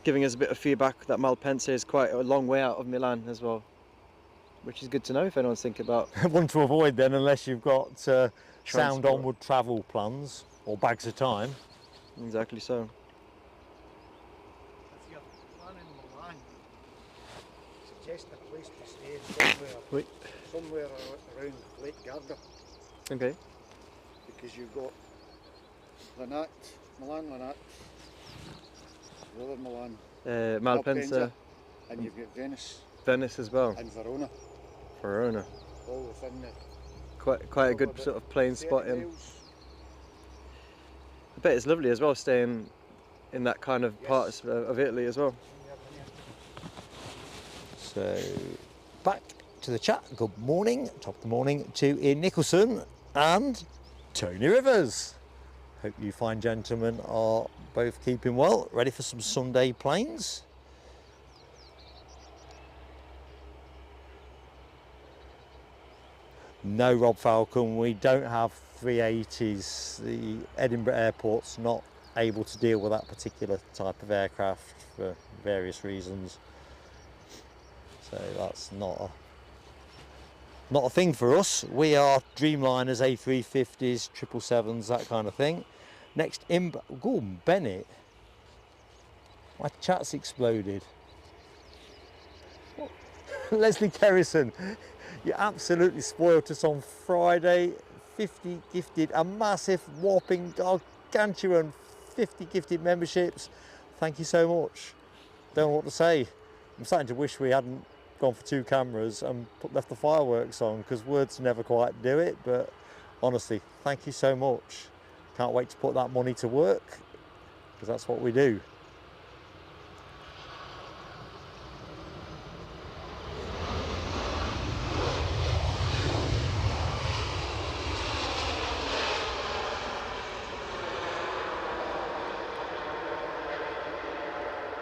giving us a bit of feedback that Malpensa is quite a long way out of Milan as well, which is good to know if anyone's thinking about. One to avoid then, unless you've got sound Transport. onward travel plans or bags of time. Exactly so. If you're planning Milan, suggest a place to stay somewhere around Lake Garda, Okay. because you've got Milan, Lanat, the other Milan, Malpensa, and you've got Venice Venice as well. and Verona, Verona. all within the Quite a good about sort of plane 30 spot in. miles. I bet it's lovely as well staying in that kind of part of Italy as well. So, back to the chat. Good morning, top of the morning to Ian Nicholson and Tony Rivers. Hope you fine gentlemen are both keeping well, ready for some Sunday planes. No, Rob Falcon, we don't have 380s. The Edinburgh Airport's not able to deal with that particular type of aircraft for various reasons. So that's not a thing for us. We are Dreamliners, A350s, 777s, that kind of thing. Next, Gordon Bennett. My chat's exploded. What? Leslie Kerrison, you absolutely spoilt us on Friday. 50 gifted, a massive, whopping, gargantuan 50 gifted memberships. Thank you so much. Don't know what to say. I'm starting to wish we hadn't gone for 2 cameras and left the fireworks on, because words never quite do it. But honestly, thank you so much. Can't wait to put that money to work, because that's what we do.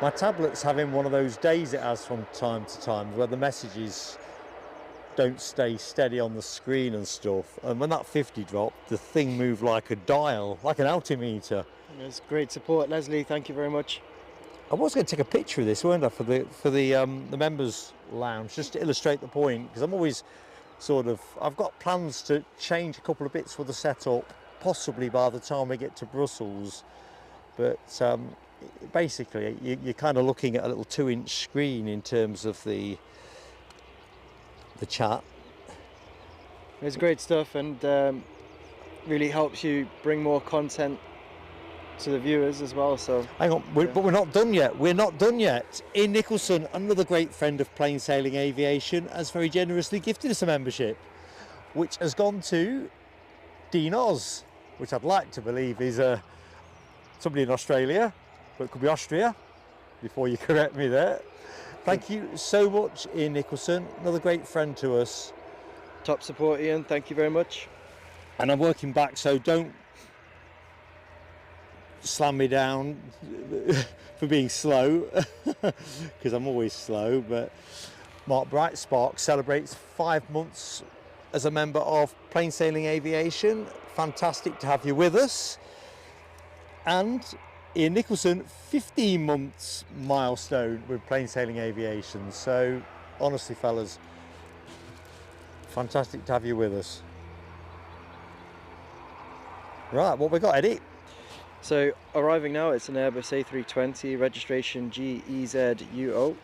My tablet's having one of those days it has from time to time where the messages don't stay steady on the screen and stuff. And when that 50 dropped, the thing moved like a dial, like an altimeter. It's great support, Leslie. Thank you very much. I was going to take a picture of this, weren't I, for the members' lounge, just to illustrate the point, because I'm always I've got plans to change a couple of bits for the setup, possibly by the time we get to Brussels. But basically, you're kind of looking at a little 2-inch screen in terms of the chat. It's great stuff, and really helps you bring more content to the viewers as well. So hang on, but we're not done yet. We're not done yet. Ian Nicholson, another great friend of Plain Sailing Aviation, has very generously gifted us a membership, which has gone to Dean Oz, which I'd like to believe is somebody in Australia, but it could be Austria, before you correct me there. Thank you so much, Ian Nicholson, another great friend to us. Top support, Ian. Thank you very much. And I'm working back, so don't slam me down for being slow, because I'm always slow. But Mark Brightspark celebrates 5 months as a member of Plain Sailing Aviation. Fantastic to have you with us. And Ian Nicholson, 15 months milestone with Plain Sailing Aviation. So honestly, fellas, fantastic to have you with us. Right, what we got, Eddie? So arriving now, it's an Airbus A320, registration GEZUO.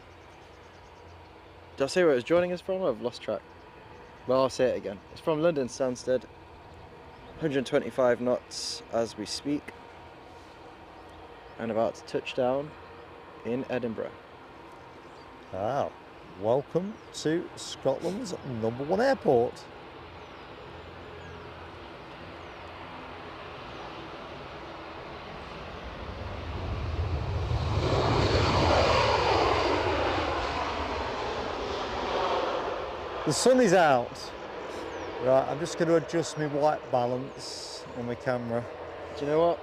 Did I say where it was joining us from? I've lost track. Well, I'll say it again. It's from London Stansted, 125 knots as we speak, and about to touch down in Edinburgh. Wow, welcome to Scotland's #1 airport. The sun is out. Right, I'm just going to adjust my white balance on my camera. Do you know what?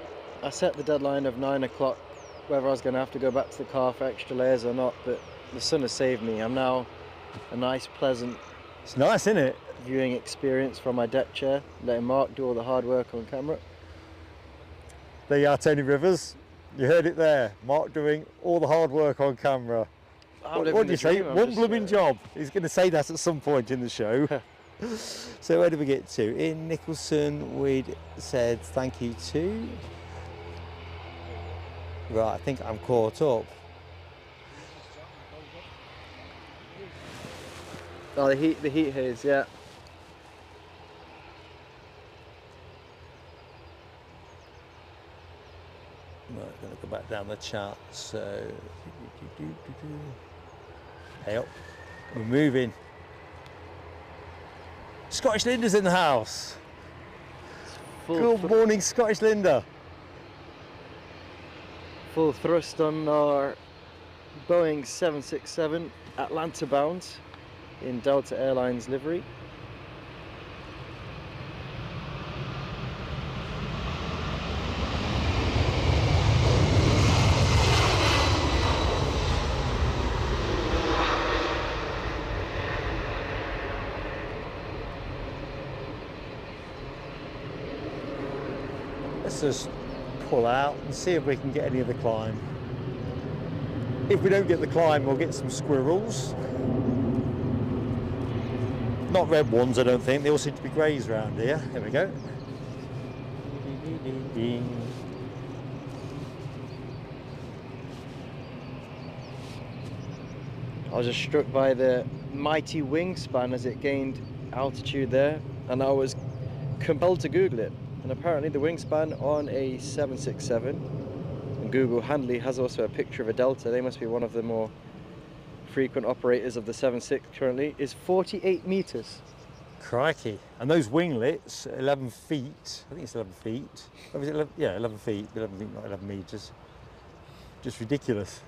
I set the deadline of 9 o'clock, whether I was going to have to go back to the car for extra layers or not, but the sun has saved me. I'm now a nice, pleasant... It's nice, isn't it? ...viewing experience from my deck chair, letting Mark do all the hard work on camera. There you are, Tony Rivers. You heard it there. Mark doing all the hard work on camera. What did you say? One blooming job. He's going to say that at some point in the show. So where did we get to? In Nicholson, we'd said thank you to... Right, I think I'm caught up. Oh, the heat haze, yeah. Right, going to go back down the chart. So, hey up, we're moving. Scottish Linda's in the house. Good morning, Scottish Linda. Full thrust on our Boeing 767 Atlanta bound in Delta Airlines livery. Let's just pull out and see if we can get any of the climb. If we don't get the climb, we'll get some squirrels. Not red ones, I don't think. They all seem to be greys around here. Here we go. I was just struck by the mighty wingspan as it gained altitude there, and I was compelled to Google it. And apparently the wingspan on a 767, and Google handily has also a picture of a Delta, they must be one of the more frequent operators of the 76 currently, is 48 meters. Crikey. And those winglets, 11 feet, I think it's 11 feet. Oh, is it 11? Yeah, 11 feet, 11 feet, not 11 meters. Just ridiculous.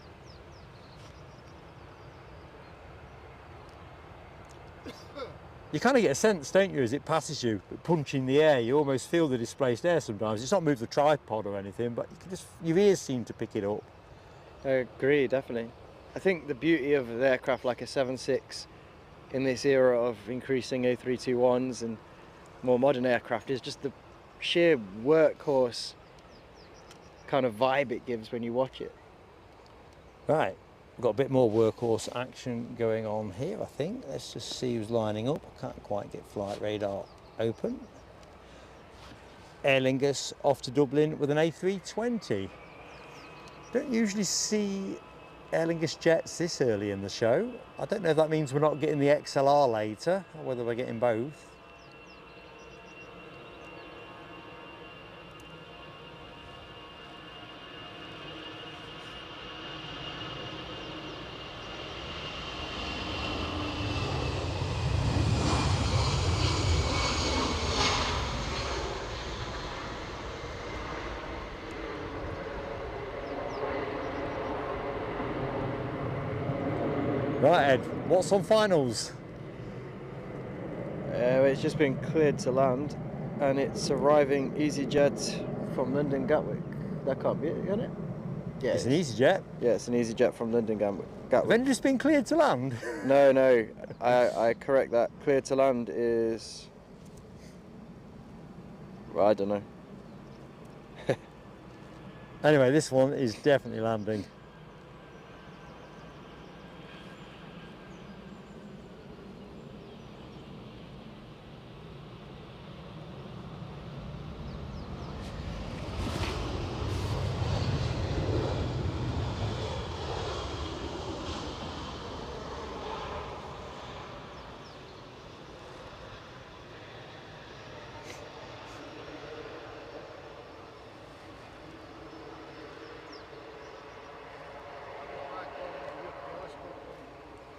You kind of get a sense, don't you, as it passes you, punching the air, you almost feel the displaced air sometimes. It's not moved the tripod or anything, but you can just, your ears seem to pick it up. I agree, definitely. I think the beauty of an aircraft like a 76 in this era of increasing A321s and more modern aircraft is just the sheer workhorse kind of vibe it gives when you watch it. Right. We've got a bit more workhorse action going on here, I think. Let's just see who's lining up. I can't quite get flight radar open. Aer Lingus off to Dublin with an A320. Don't usually see Aer Lingus jets this early in the show. I don't know if that means we're not getting the XLR later, or whether we're getting both. Right, Ed, what's on finals? It's just been cleared to land, and it's arriving EasyJet from London Gatwick. That can't be it, can it? Yeah, It's an EasyJet. Yeah, it's an EasyJet from London Gatwick. Have just been cleared to land? No, I correct that. Cleared to land is... well, I don't know. Anyway, this one is definitely landing.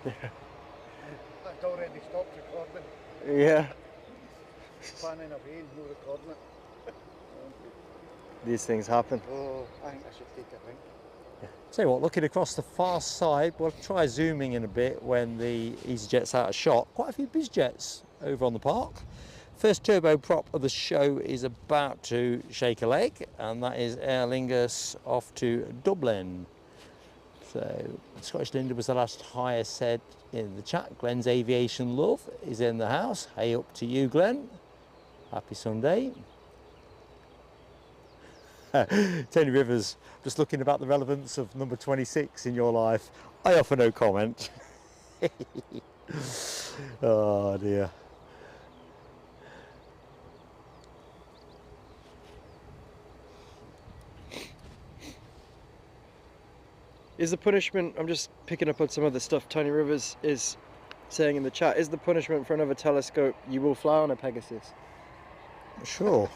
I've already stopped recording. Yeah. Planning a vein, no recording it. These things happen. Oh, I think I should take a drink. Tell you what, looking across the far side, we'll try zooming in a bit when the EasyJet's out of shot. Quite a few BizJets over on the park. First turboprop of the show is about to shake a leg, and that is Aer Lingus off to Dublin. So Scottish Linda was the last hire said in the chat. Glenn's Aviation Love is in the house. Hey up to you, Glenn. Happy Sunday. Tony Rivers, just looking about the relevance of number 26 in your life. I offer no comment. Oh dear. Is the punishment, I'm just picking up on some of the stuff Tony Rivers is saying in the chat, is the punishment for another telescope you will fly on a Pegasus? Sure.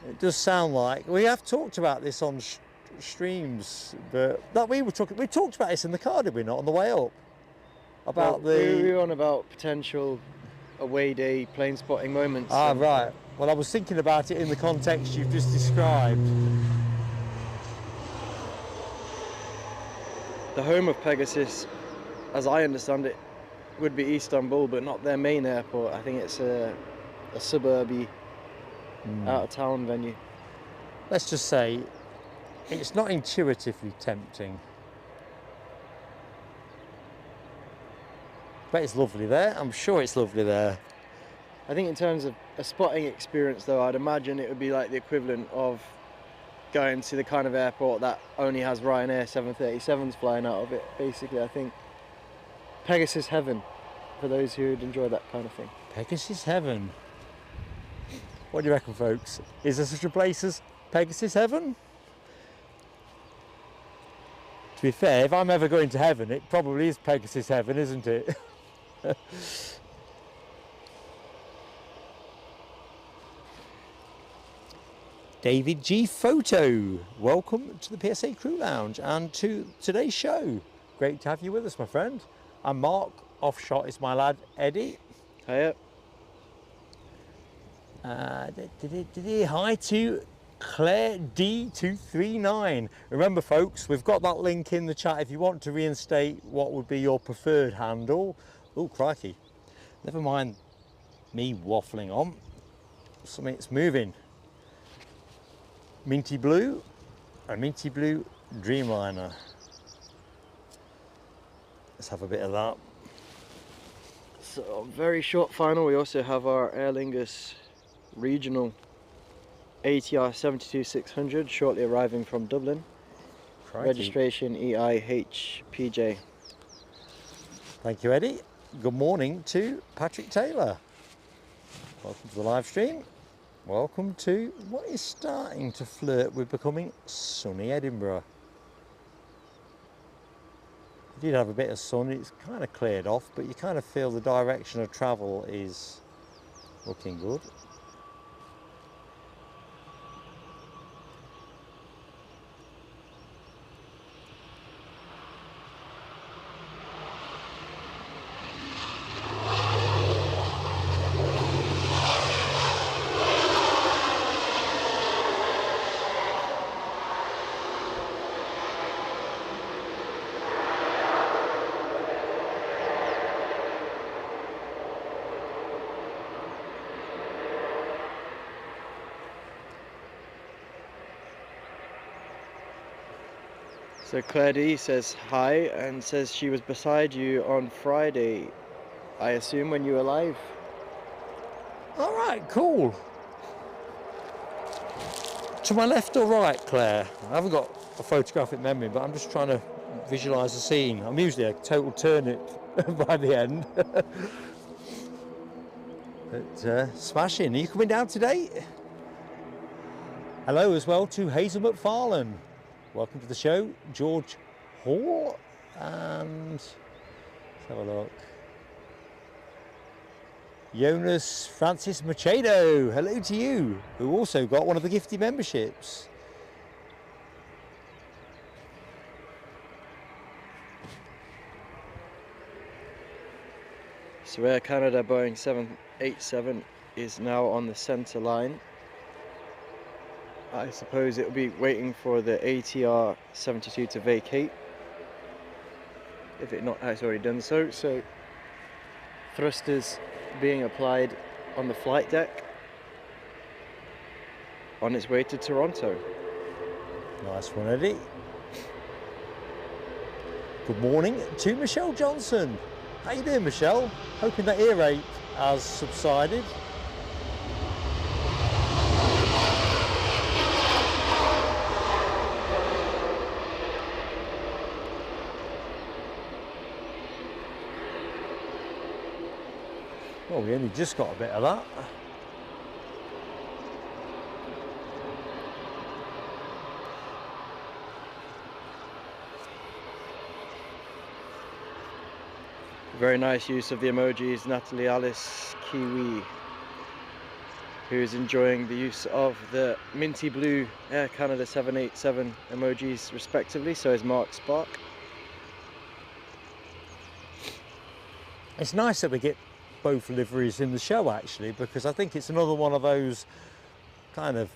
It does sound like, we have talked about this on streams, but that we talked about this in the car, did we not, on the way up? About we were on about potential away day plane spotting moments. Ah, right. Well, I was thinking about it in the context you've just described. The home of Pegasus, as I understand it, would be Istanbul, but not their main airport. I think it's a suburby, out-of-town venue. Let's just say it's not intuitively tempting. But it's lovely there. I'm sure it's lovely there. I think in terms of a spotting experience, though, I'd imagine it would be like the equivalent of going to the kind of airport that only has Ryanair 737s flying out of it. Basically, I think Pegasus heaven for those who would enjoy that kind of thing. Pegasus heaven. What do you reckon, folks? Is there such a place as Pegasus heaven? To be fair, if I'm ever going to heaven, it probably is Pegasus heaven, isn't it? David G. Photo, welcome to the PSA Crew Lounge and to today's show. Great to have you with us, my friend. And Mark, offshot is my lad, Eddie. Hiya. Hi to Claire D239. Remember, folks, we've got that link in the chat if you want to reinstate what would be your preferred handle. Oh, crikey. Never mind me waffling on. Something's moving. Minty Blue, a Minty Blue Dreamliner. Let's have a bit of that. So, very short final, we also have our Aer Lingus regional ATR 72600 shortly arriving from Dublin. Crikey. Registration EIHPJ. Thank you, Eddie. Good morning to Patrick Taylor. Welcome to the live stream. Welcome to what is starting to flirt with becoming sunny Edinburgh. We did have a bit of sun, it's kind of cleared off, but you kind of feel the direction of travel is looking good. So Claire D says hi and says she was beside you on Friday, I assume when you were live. All right, cool. To my left or right, Claire? I haven't got a photographic memory, but I'm just trying to visualise the scene. I'm usually a total turnip by the end. But smashing. Are you coming down today? Hello as well to Hazel McFarlane. Welcome to the show, George Hall, and let's have a look. Jonas Francis Machado, hello to you, who also got one of the gifted memberships. So Air Canada Boeing 787 is now on the centre line. I suppose it will be waiting for the ATR 72 to vacate, if it not has already done so. So thrusters being applied on the flight deck on its way to Toronto. Nice one, Eddie. Good morning to Michelle Johnson. How you doing, Michelle? Hoping that earache has subsided. Well, we only just got a bit of that. Very nice use of the emojis, Natalie Alice Kiwi, who's enjoying the use of the minty blue Air Canada 787 emojis respectively, so is Mark Spark. It's nice that we get both liveries in the show, actually, because I think it's another one of those kind of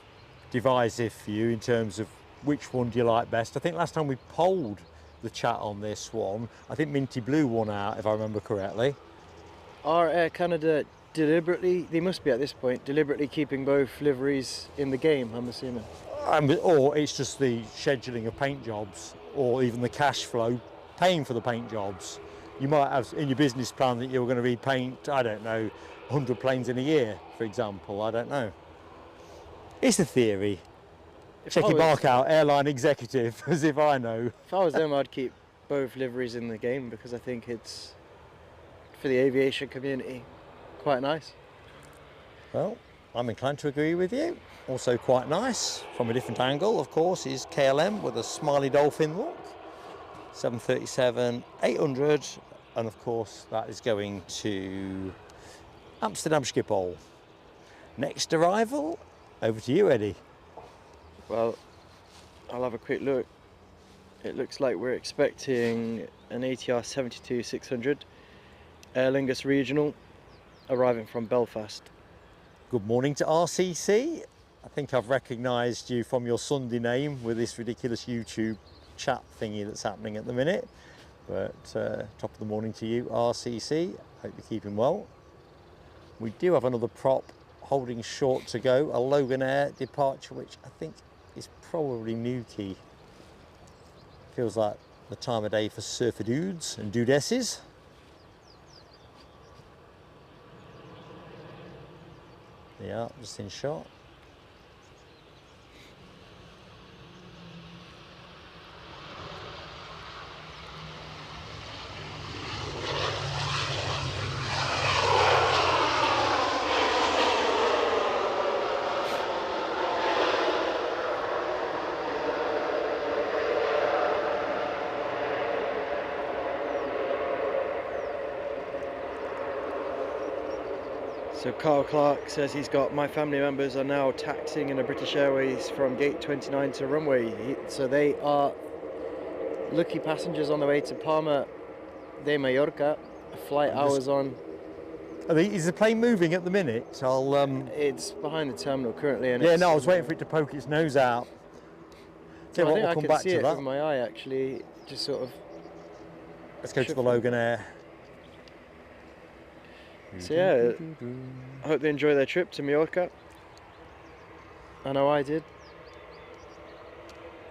divisive for you in terms of which one do you like best. I think last time we polled the chat on this one, I think minty blue won out, if I remember correctly. Are Air Canada deliberately, they must be at this point, deliberately keeping both liveries in the game, I'm assuming? Or it's just the scheduling of paint jobs, or even the cash flow paying for the paint jobs. You might have in your business plan that you're going to repaint, I don't know, 100 planes in a year, for example. I don't know. It's a theory. Check your mark out, airline executive, as if I know. If I was them, I'd keep both liveries in the game because I think it's, for the aviation community, quite nice. Well, I'm inclined to agree with you. Also quite nice, from a different angle, of course, is KLM with a smiley dolphin look. 737-800, and of course that is going to Amsterdam Schiphol. Next arrival, over to you, Eddie. Well, I'll have a quick look. It looks like we're expecting an ATR 72-600 Aer Lingus Regional arriving from Belfast. Good morning to RCC. I think I've recognised you from your Sunday name with this ridiculous YouTube chat thingy that's happening at the minute. But top of the morning to you, RCC. Hope you're keeping well. We do have another prop holding short to go, a Loganair departure, which I think is probably Newquay. Feels like the time of day for surfer dudes and dudesses. Yeah, just in shot. So Carl Clark says he's got, my family members are now taxiing in a British Airways from gate 29 to runway. So they are lucky passengers on the way to Palma de Mallorca. Flight hours on. Is the plane moving at the minute? It's behind the terminal currently. And yeah, no, I was waiting for it to poke its nose out. I think I can see it with my eye actually, just sort of. Let's go to the Loganair. So yeah, I hope they enjoy their trip to Mallorca. I know I did.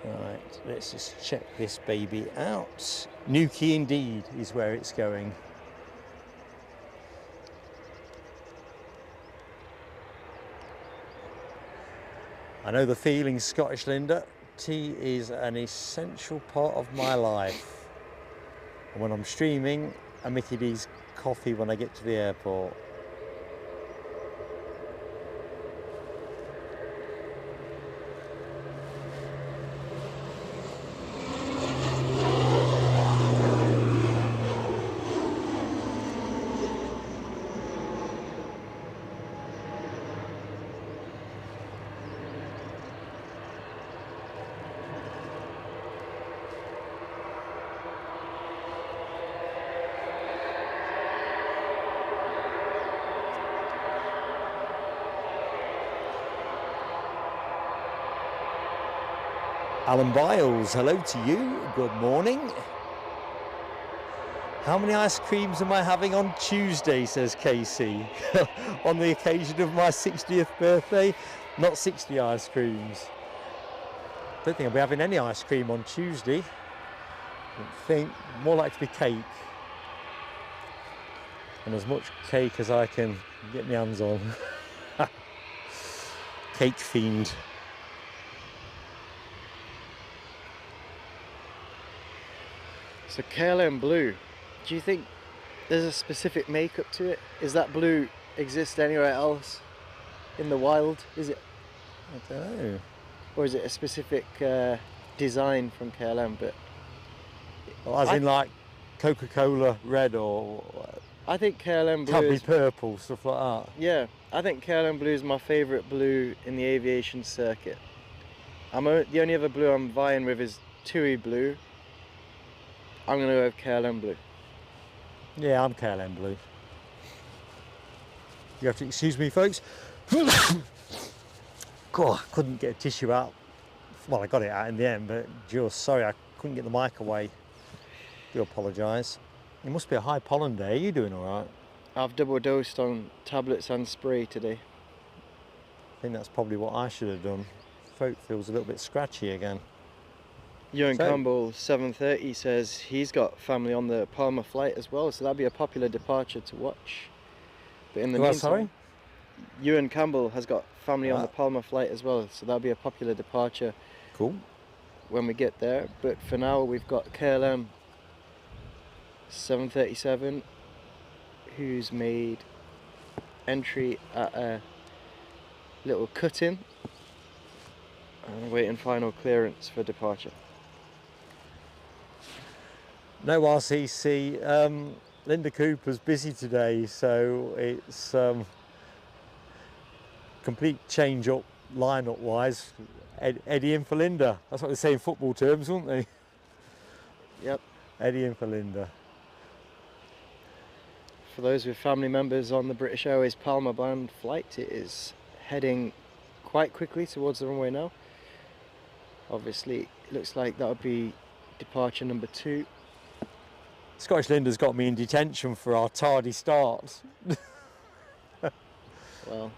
Right, let's just check this baby out. Newquay indeed is where it's going. I know the feeling, Scottish Linda. Tea is an essential part of my life. And when I'm streaming, a Mickey D's coffee when I get to the airport. Alan Biles, hello to you, good morning. How many ice creams am I having on Tuesday, says Casey, on the occasion of my 60th birthday? Not 60 ice creams. Don't think I'll be having any ice cream on Tuesday. I think more likely to be cake. And as much cake as I can get my hands on. Cake fiend. So KLM blue, do you think there's a specific makeup to it? Is that blue exist anywhere else in the wild? Is it? I don't know. Or is it a specific design from KLM? But Well, as in like Coca-Cola red or I think KLM blue Cadbury is, purple, stuff like that. yeah, I think KLM blue is my favourite blue in the aviation circuit. The only other blue I'm vying with is TUI blue. I'm going to go with KLM blue. Yeah, I'm KLM blue. You have to excuse me, folks. God, I couldn't get a tissue out. Well, I got it out in the end, but just sorry, I couldn't get the mic away. Do apologise. It must be a high pollen day. Are you doing all right? I've double dosed on tablets and spray today. I think that's probably what I should have done. Throat feels a little bit scratchy again. Ewan So- Campbell 7:30 says he's got family on the Palma flight as well, so that'd be a popular departure to watch. But in the Well, meantime, sorry? Ewan Campbell has got family on the Ah. Palma flight as well, so that'd be a popular departure Cool. when we get there. But for now, we've got KLM 737, who's made entry at a little cut-in and waiting final clearance for departure. No RCC. Linda Cooper's busy today, so it's complete change up lineup wise. Eddie in for Linda. That's what they say in football terms, wouldn't they? Yep. Eddie in for Linda. For those with family members on the British Airways Palma bound flight, it is heading quite quickly towards the runway now. Obviously, it looks like that would be departure number 2. Scottish Linda's got me in detention for our tardy start. Well,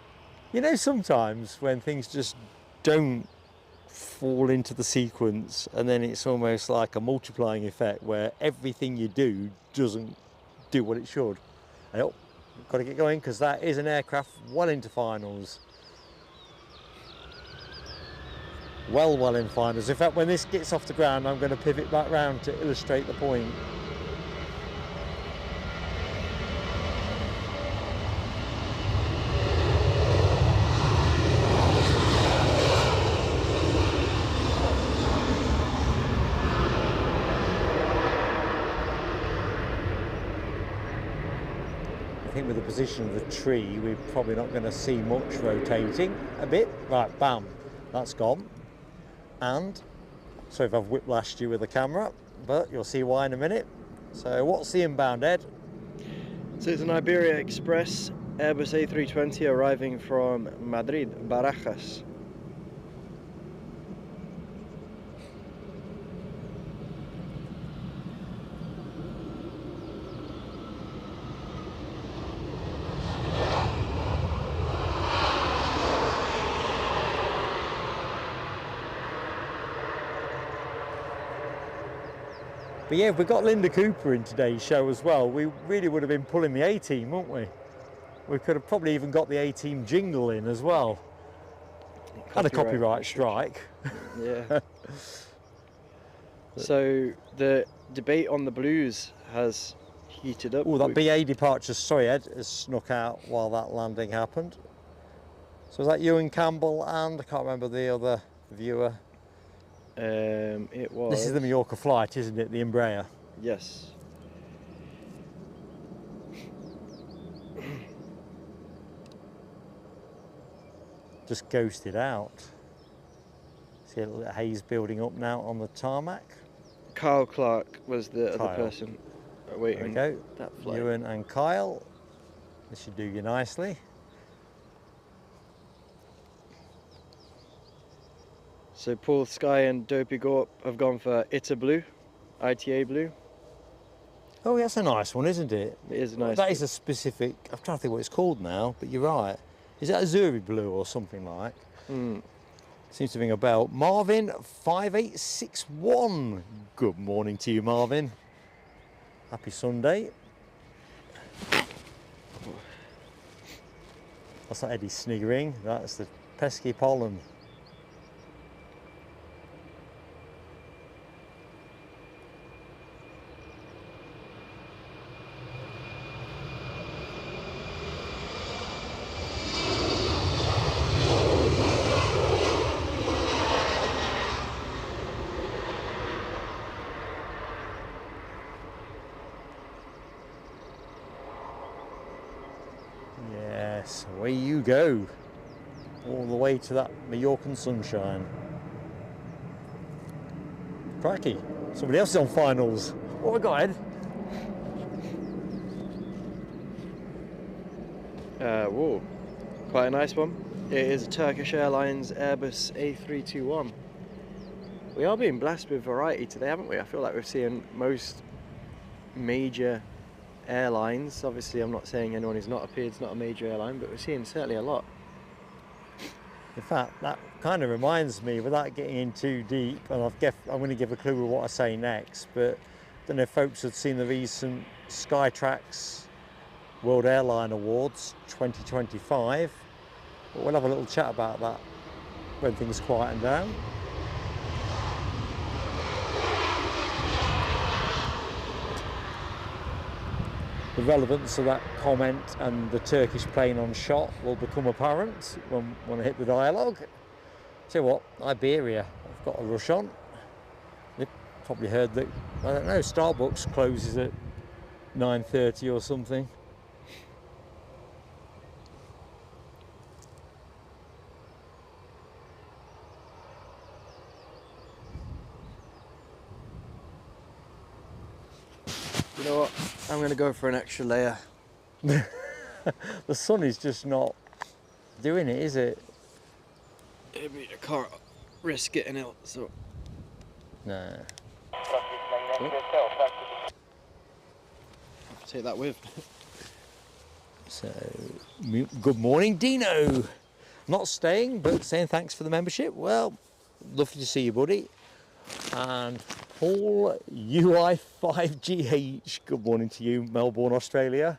You know, sometimes when things just don't fall into the sequence, and then it's almost like a multiplying effect where everything you do doesn't do what it should. And we've got to get going because that is an aircraft well into finals. Well in finals. In fact, when this gets off the ground, I'm going to pivot back round to illustrate the point. I think with the position of the tree, we're probably not going to see much rotating. A bit. Right, bam, that's gone. And, sorry if I've whiplashed you with the camera, but you'll see why in a minute. So what's the inbound, Ed? so it's an Iberia Express Airbus A320 arriving from Madrid, Barajas. But yeah, if we got Linda Cooper in today's show as well, we really would have been pulling the A-team, wouldn't we? We could have probably even got the A-team jingle in as well. And a copyright strike. Yeah. So the debate on the blues has heated up. Oh, that BA departure, sorry Ed, has snuck out while that landing happened. So was that Ewan Campbell and I can't remember the other viewer. It was. This is the Mallorca flight, isn't it? The Embraer. Yes. Just ghosted out. See a little haze building up now on the tarmac. Kyle Clark was the other Kyle. person There waiting we go. that flight. Ewan and Kyle. This should do you nicely. So Paul Sky and Dopey Gorp have gone for ITA Blue. Oh, that's a nice one, isn't it? It is a nice. That is a specific. I'm trying to think what it's called now, but you're right. Is that Azuri blue or something like? Seems to ring a bell. Marvin 5861. Good morning to you, Marvin. Happy Sunday. That's not Eddie sniggering. That's the pesky pollen. Yes, away you go. All the way to that Mallorcan sunshine. Crikey, somebody else is on finals. What have we got, Ed? Whoa, quite a nice one. It is a Turkish Airlines Airbus A321. We are being blessed with variety today, haven't we? I feel like we're seeing most major airlines. Obviously, I'm not saying anyone who's not appeared is not a major airline, but we're seeing certainly a lot. In fact, that kind of reminds me, without getting in too deep, and I'm going to give a clue with what I say next, but I don't know if folks have seen the recent Skytrax World Airline Awards 2025, but we'll have a little chat about that when things quieten down. The relevance of that comment and the Turkish plane on shot will become apparent when I hit the dialogue. Tell you what, Iberia, I've got a rush on. You've probably heard that, I don't know, Starbucks closes at 9:30 or something. You know what? I'm going to go for an extra layer. The sun is just not doing it, is it? I can't risk getting out, so. No. I'll take that with. So, good morning, Dino. Not staying, but saying thanks for the membership. Well, lovely to see you, buddy. And Paul UI5GH, good morning to you, Melbourne, Australia.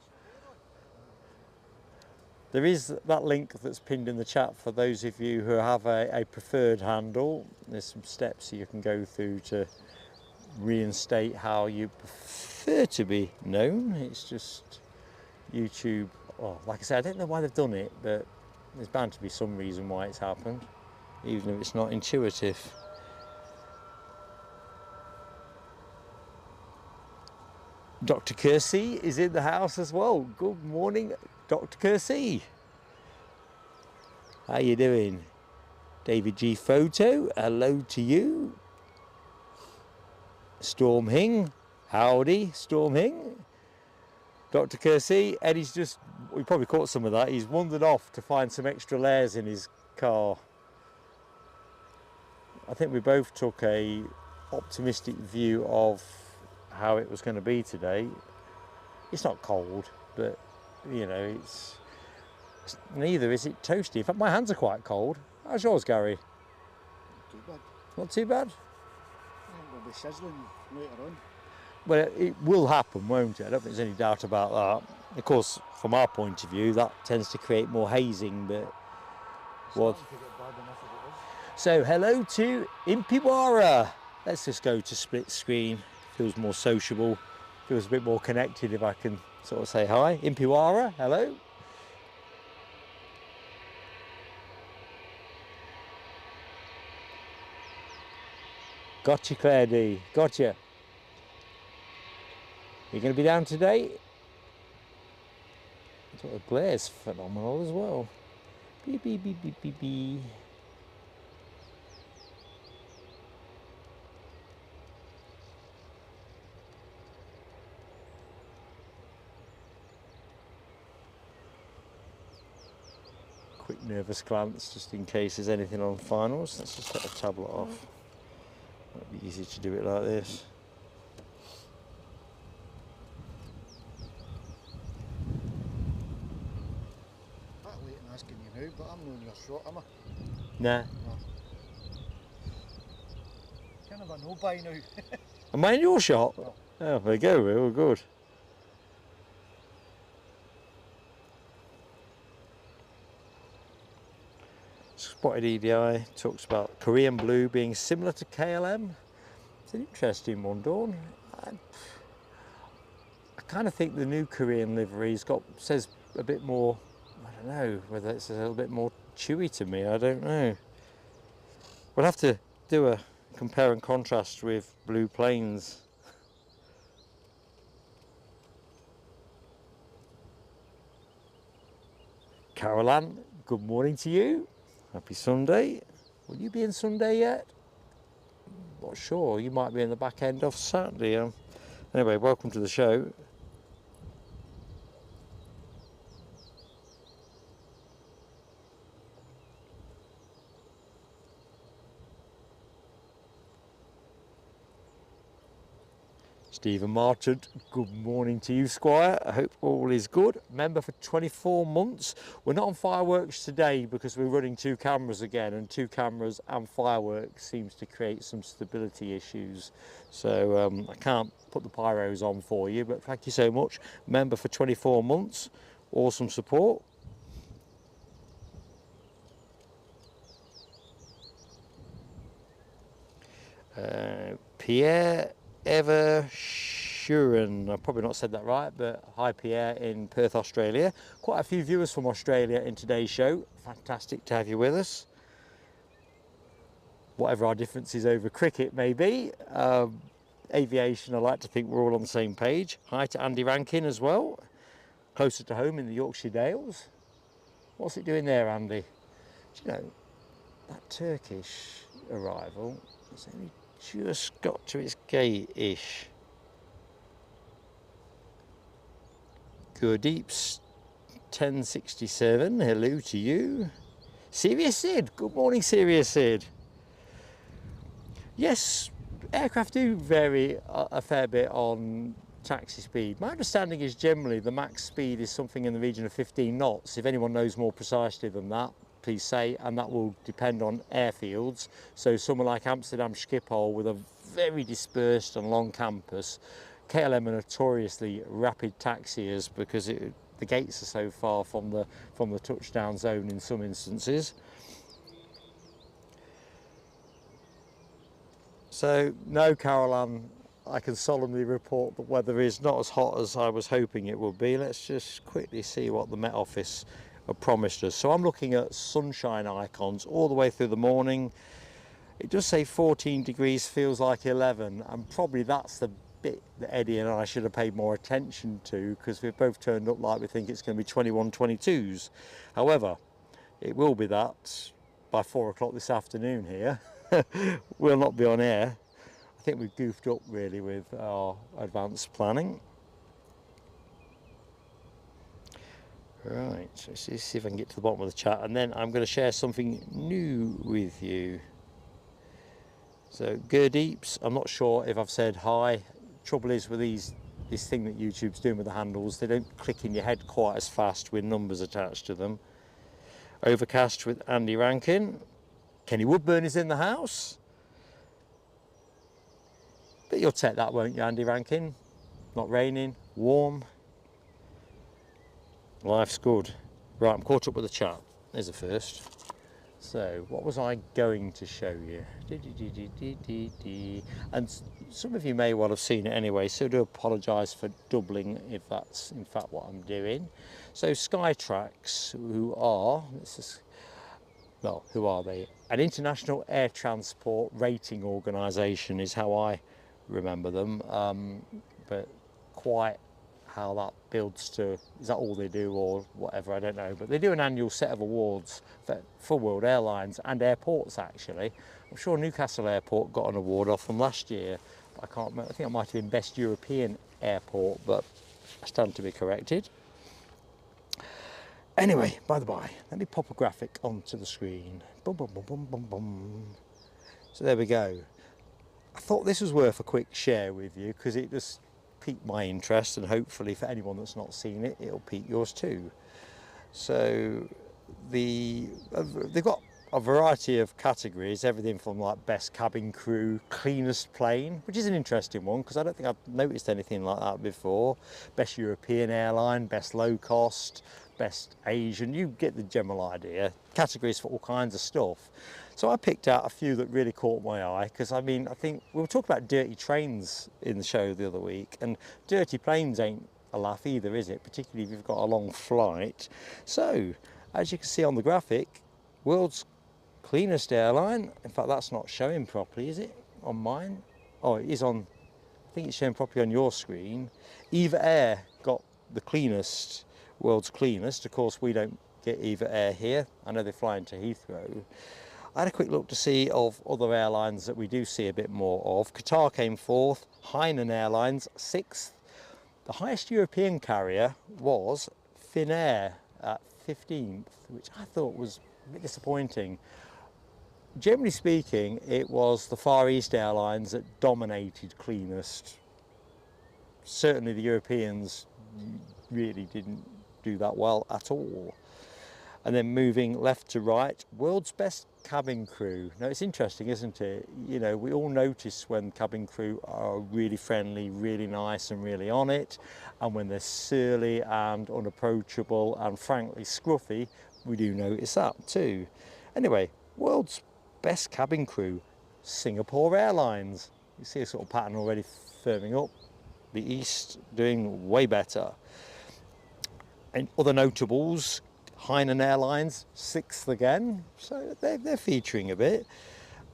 There is that link that's pinned in the chat for those of you who have a preferred handle. There's some steps you can go through to reinstate how you prefer to be known. It's just YouTube. Oh, like I said, I don't know why they've done it, but there's bound to be some reason why it's happened, even if it's not intuitive. Dr. Kersey is in the house as well. Good morning, Dr. Kersey. How you doing? David G. Photo, hello to you. Storm Hing, howdy, Storm Hing. Dr. Kersey, Eddie's just, we probably caught some of that, he's wandered off to find some extra layers in his car. I think we both took a optimistic view of how it was going to be today. It's not cold, but you know, it's neither is it toasty. In fact, my hands are quite cold. How's yours, Gary? Not too bad. Not too bad? We'll be sizzling later on. Well, it will happen, won't it? I don't think there's any doubt about that. Of course, from our point of view, that tends to create more hazing, but what? So, hello to Impiwara. Let's just go to split screen. Feels more sociable, feels a bit more connected if I can sort of say hi. Impiwara, hello. Gotcha, Claire D, gotcha. You're going to be down today? I thought the glare's phenomenal as well. Beep, beep, beep, beep, beep, beep. Quick nervous glance just in case there's anything on finals. Let's just take the tablet off. Might be easy to do it like this. asking you now, but I'm not in your shot, am I? Nah. No. Kind of a no buy now. Am I in your shot? No. Oh, there you go, we're all good. Spotted EDI talks about Korean blue being similar to KLM. It's an interesting one, Dawn. I kind of think the new Korean livery's says a bit more, I don't know, whether it's a little bit more chewy to me, I don't know. We'll have to do a compare and contrast with blue planes. Caroline, good morning to you. Happy Sunday. Will you be in Sunday yet? Not sure. You might be in the back end of Saturday. Anyway, welcome to the show. Stephen Martin, good morning to you, Squire. I hope all is good. Member for 24 months. We're not on fireworks today because we're running 2 cameras again, and 2 cameras and fireworks seems to create some stability issues. So I can't put the pyros on for you, but thank you so much. Member for 24 months. Awesome support. Pierre Evershuren, I've probably not said that right, but hi Pierre in Perth, Australia. Quite a few viewers from Australia in today's show. Fantastic to have you with us. Whatever our differences over cricket may be. Aviation, I like to think we're all on the same page. Hi to Andy Rankin as well. Closer to home in the Yorkshire Dales. What's it doing there, Andy? Do you know, that Turkish arrival is only just got to its gate-ish. Gurdeep's 1067, hello to you. Serious Sid, good morning Serious Sid. Yes, aircraft do vary a fair bit on taxi speed. My understanding is generally the max speed is something in the region of 15 knots. If anyone knows more precisely than that, please say, and that will depend on airfields. So somewhere like Amsterdam Schiphol with a very dispersed and long campus, KLM are notoriously rapid taxiers because the gates are so far from the touchdown zone in some instances. So no, Caroline, I can solemnly report the weather is not as hot as I was hoping it would be. Let's just quickly see what the Met Office have promised us. So I'm looking at sunshine icons all the way through the morning. It does say 14 degrees, feels like 11, and probably that's the bit that Eddie and I should have paid more attention to, because we've both turned up like we think it's going to be 21, 22s. However, it will be that by 4 o'clock this afternoon here. We'll not be on air. I think we've goofed up really with our advanced planning. Right, so let's see if I can get to the bottom of the chat, and then I'm going to share something new with you. So Gurdeeps, I'm not sure if I've said hi. Trouble is with this thing that YouTube's doing with the handles, they don't click in your head quite as fast with numbers attached to them. Overcast with Andy Rankin. Kenny Woodburn is in the house. But you'll take that, won't you, Andy Rankin? Not raining, warm. Life's good. Right, I'm caught up with the chat. There's a first. So, what was I going to show you? And some of you may well have seen it anyway, so I do apologise for doubling if that's in fact what I'm doing. So, Skytrax, who are they? An international air transport rating organisation is how I remember them, but quite how that builds to, is that all they do or whatever, I don't know, but they do an annual set of awards for world airlines and airports actually. I'm sure Newcastle Airport got an award off them last year, but I can't remember, I think it might have been Best European Airport, but I stand to be corrected. Anyway, by the by, let me pop a graphic onto the screen. Boom, boom, boom, boom, boom, boom. So there we go. I thought this was worth a quick share with you because it just piqued my interest, and hopefully for anyone that's not seen it, it'll pique yours too. So they've got a variety of categories, everything from like best cabin crew, cleanest plane, which is an interesting one because I don't think I've noticed anything like that before, best European airline, best low cost, best Asian, you get the general idea, categories for all kinds of stuff. So I picked out a few that really caught my eye because I mean, I think we were talking about dirty trains in the show the other week, and dirty planes ain't a laugh either, is it? Particularly if you've got a long flight. So, as you can see on the graphic, world's cleanest airline. In fact, that's not showing properly, is it? On mine? Oh, it is on, I think it's showing properly on your screen. Eva Air got the cleanest, world's cleanest. Of course, we don't get Eva Air here. I know they fly into Heathrow. I had a quick look to see of other airlines that we do see a bit more of. Qatar came fourth, Hainan Airlines sixth. The highest European carrier was Finnair at 15th, which I thought was a bit disappointing. Generally speaking, it was the Far East airlines that dominated cleanest. Certainly the Europeans really didn't do that well at all. And then moving left to right, world's best cabin crew. Now it's interesting, isn't it? You know, we all notice when cabin crew are really friendly, really nice and really on it, and when they're surly and unapproachable and frankly scruffy, we do notice that too. Anyway, world's best cabin crew, Singapore Airlines. You see a sort of pattern already firming up. The East doing way better. And other notables, Hainan Airlines, 6th again, so they're featuring a bit.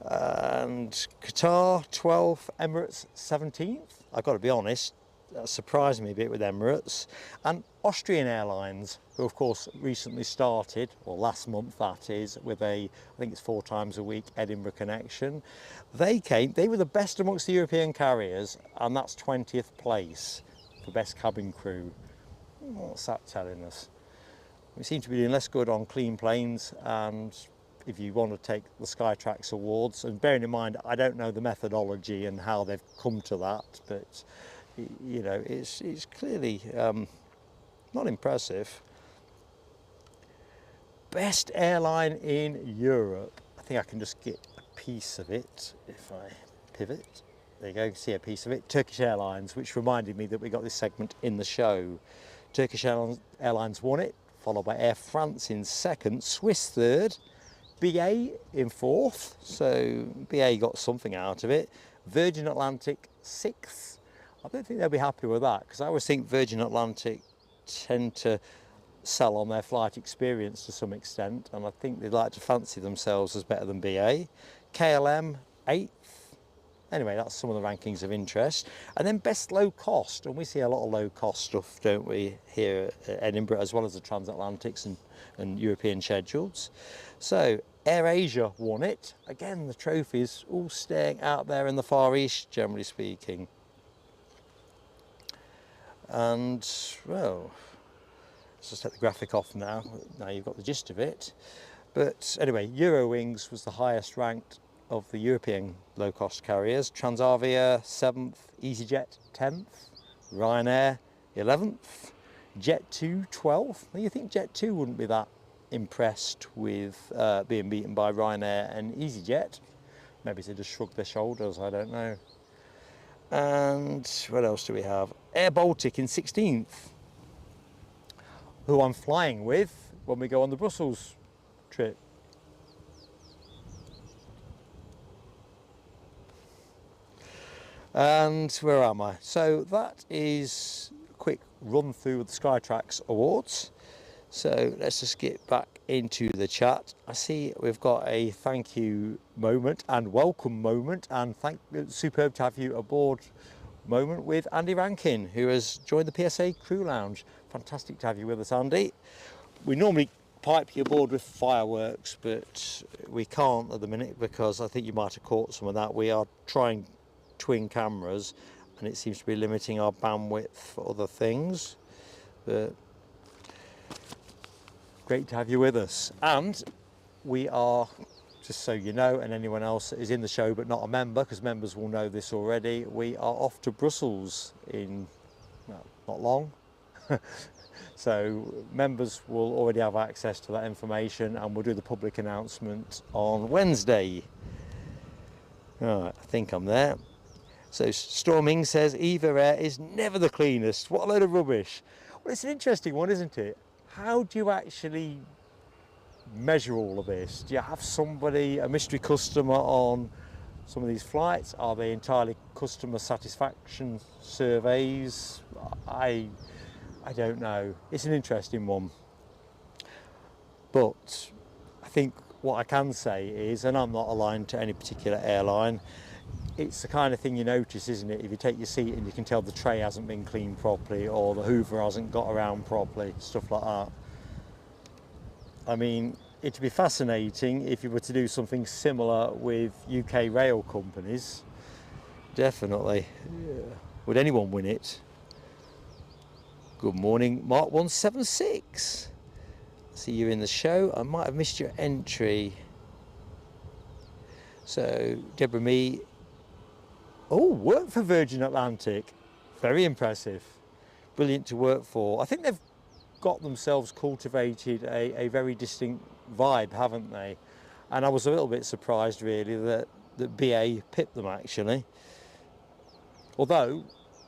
And Qatar, 12th, Emirates, 17th. I've got to be honest, that surprised me a bit with Emirates. And Austrian Airlines, who of course recently started, or last month that is, with I think it's 4 times a week Edinburgh connection. They were the best amongst the European carriers, and that's 20th place for best cabin crew. What's that telling us? We seem to be doing less good on clean planes, and if you want to take the Skytrax awards, and bearing in mind I don't know the methodology and how they've come to that, but you know, it's clearly not impressive. Best airline in Europe. I think I can just get a piece of it if I pivot. There you go, see a piece of it. Turkish Airlines, which reminded me that we got this segment in the show. Turkish Airlines won it, followed by Air France in 2nd, Swiss 3rd, BA in 4th, so BA got something out of it. Virgin Atlantic 6th. I don't think they'll be happy with that, because I always think Virgin Atlantic tend to sell on their flight experience to some extent, and I think they'd like to fancy themselves as better than BA. KLM 8th. Anyway, that's some of the rankings of interest. And then best low cost, and we see a lot of low cost stuff, don't we, here at Edinburgh, as well as the Transatlantics and European schedules. So AirAsia won it. Again, the trophies all staying out there in the Far East, generally speaking. And, well, let's just take the graphic off now. Now you've got the gist of it. But anyway, Eurowings was the highest ranked of the European low-cost carriers. Transavia 7th, EasyJet 10th, Ryanair 11th, Jet2 12th. Now you think Jet2 wouldn't be that impressed with being beaten by Ryanair and EasyJet. Maybe they just shrugged their shoulders, I don't know. And what else do we have? Air Baltic in 16th, who I'm flying with when we go on the Brussels trip. And where am I? So that is a quick run through of the Skytrax awards. So let's just get back into the chat. I see we've got a thank you moment and welcome moment and superb to have you aboard moment with Andy Rankin, who has joined the PSA Crew Lounge. Fantastic to have you with us, Andy. We normally pipe you aboard with fireworks, but we can't at the minute because I think you might have caught some of that. We are trying twin cameras and it seems to be limiting our bandwidth for other things, but great to have you with us. And we are, just so you know, and anyone else that is in the show but not a member, because members will know this already, we are off to Brussels in, well, not long. So members will already have access to that information, and we'll do the public announcement on Wednesday. Right, I think I'm there. So Storming says Eva Air is never the cleanest. What a load of rubbish. Well, it's an interesting one, isn't it? How do you actually measure all of this? Do you have somebody, a mystery customer on some of these flights? Are they entirely customer satisfaction surveys? I don't know. It's an interesting one. But I think what I can say is, and I'm not aligned to any particular airline, it's the kind of thing you notice, isn't it? If you take your seat and you can tell the tray hasn't been cleaned properly, or the hoover hasn't got around properly, stuff like that. I mean, it'd be fascinating if you were to do something similar with UK rail companies. Definitely. Yeah. Would anyone win it? Good morning, Mark 176. See you in the show. I might have missed your entry. So, Deborah Me. Oh, work for Virgin Atlantic. Very impressive. Brilliant to work for. I think they've got themselves cultivated a very distinct vibe, haven't they? And I was a little bit surprised, really, that BA pipped them, actually. Although,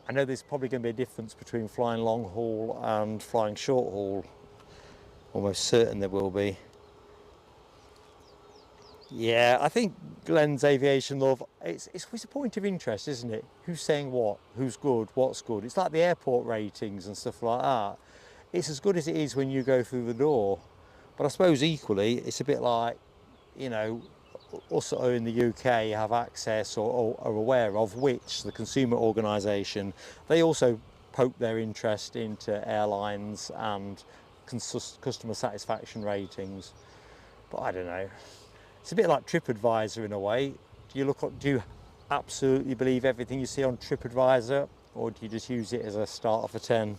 I know there's probably going to be a difference between flying long haul and flying short haul. Almost certain there will be. Yeah, I think Glenn's Aviation Love, it's always a point of interest, isn't it? Who's saying what? Who's good? What's good? It's like the airport ratings and stuff like that. It's as good as it is when you go through the door. But I suppose equally, it's a bit like, you know, us that are in the UK have access or are aware of which, the consumer organisation, they also poke their interest into airlines and customer satisfaction ratings. But I don't know. It's a bit like TripAdvisor in a way. Do you absolutely believe everything you see on TripAdvisor, or do you just use it as a starter for 10?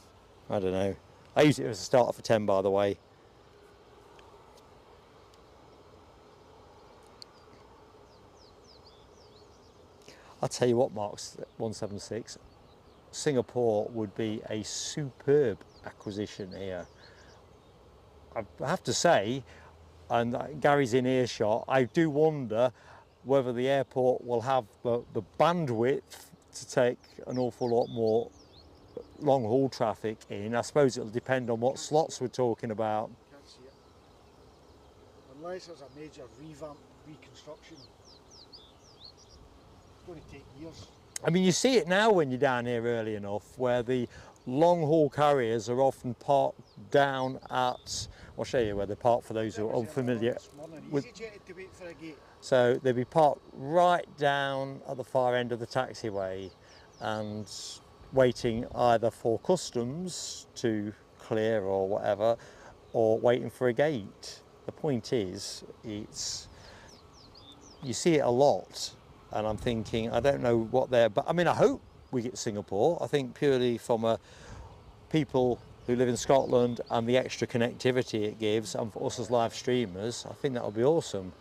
I don't know. I use it as a starter for 10, by the way. I'll tell you what, Mark's 176, Singapore would be a superb acquisition here. I have to say, and Gary's in earshot, I do wonder whether the airport will have the bandwidth to take an awful lot more long haul traffic in. I suppose it'll depend on what slots we're talking about. Can't see it. Unless there's a major revamp, reconstruction. It's going to take years. I mean, you see it now when you're down here early enough, where the long haul carriers are often parked down at, I'll show you where they're parked for those who are unfamiliar with. EasyJet to wait for a gate. So they'll be parked right down at the far end of the taxiway and waiting either for customs to clear or whatever, or waiting for a gate. The point is, you see it a lot, and I'm thinking, I don't know what they're, but I mean, I hope we get Singapore. I think purely from people who live in Scotland and the extra connectivity it gives, and for us as live streamers, I think that'll be awesome.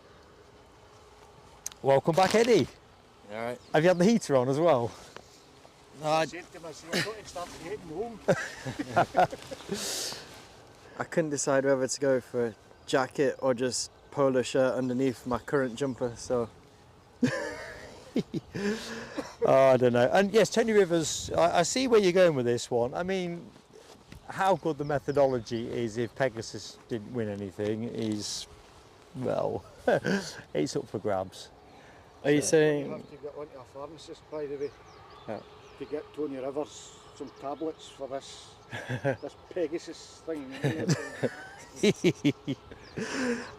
Welcome back, Eddie. All right. Have you had the heater on as well? No, I said to myself, I've got to start heading home. I couldn't decide whether to go for a jacket or just polo shirt underneath my current jumper, so. Oh, I don't know. And yes, Tony Rivers, I see where you're going with this one. I mean, how good the methodology is if Pegasus didn't win anything is, well, it's up for grabs. Are you You saying? have to get onto a pharmacist, by the way, Yeah. to get Tony Rivers some tablets for this Pegasus thing.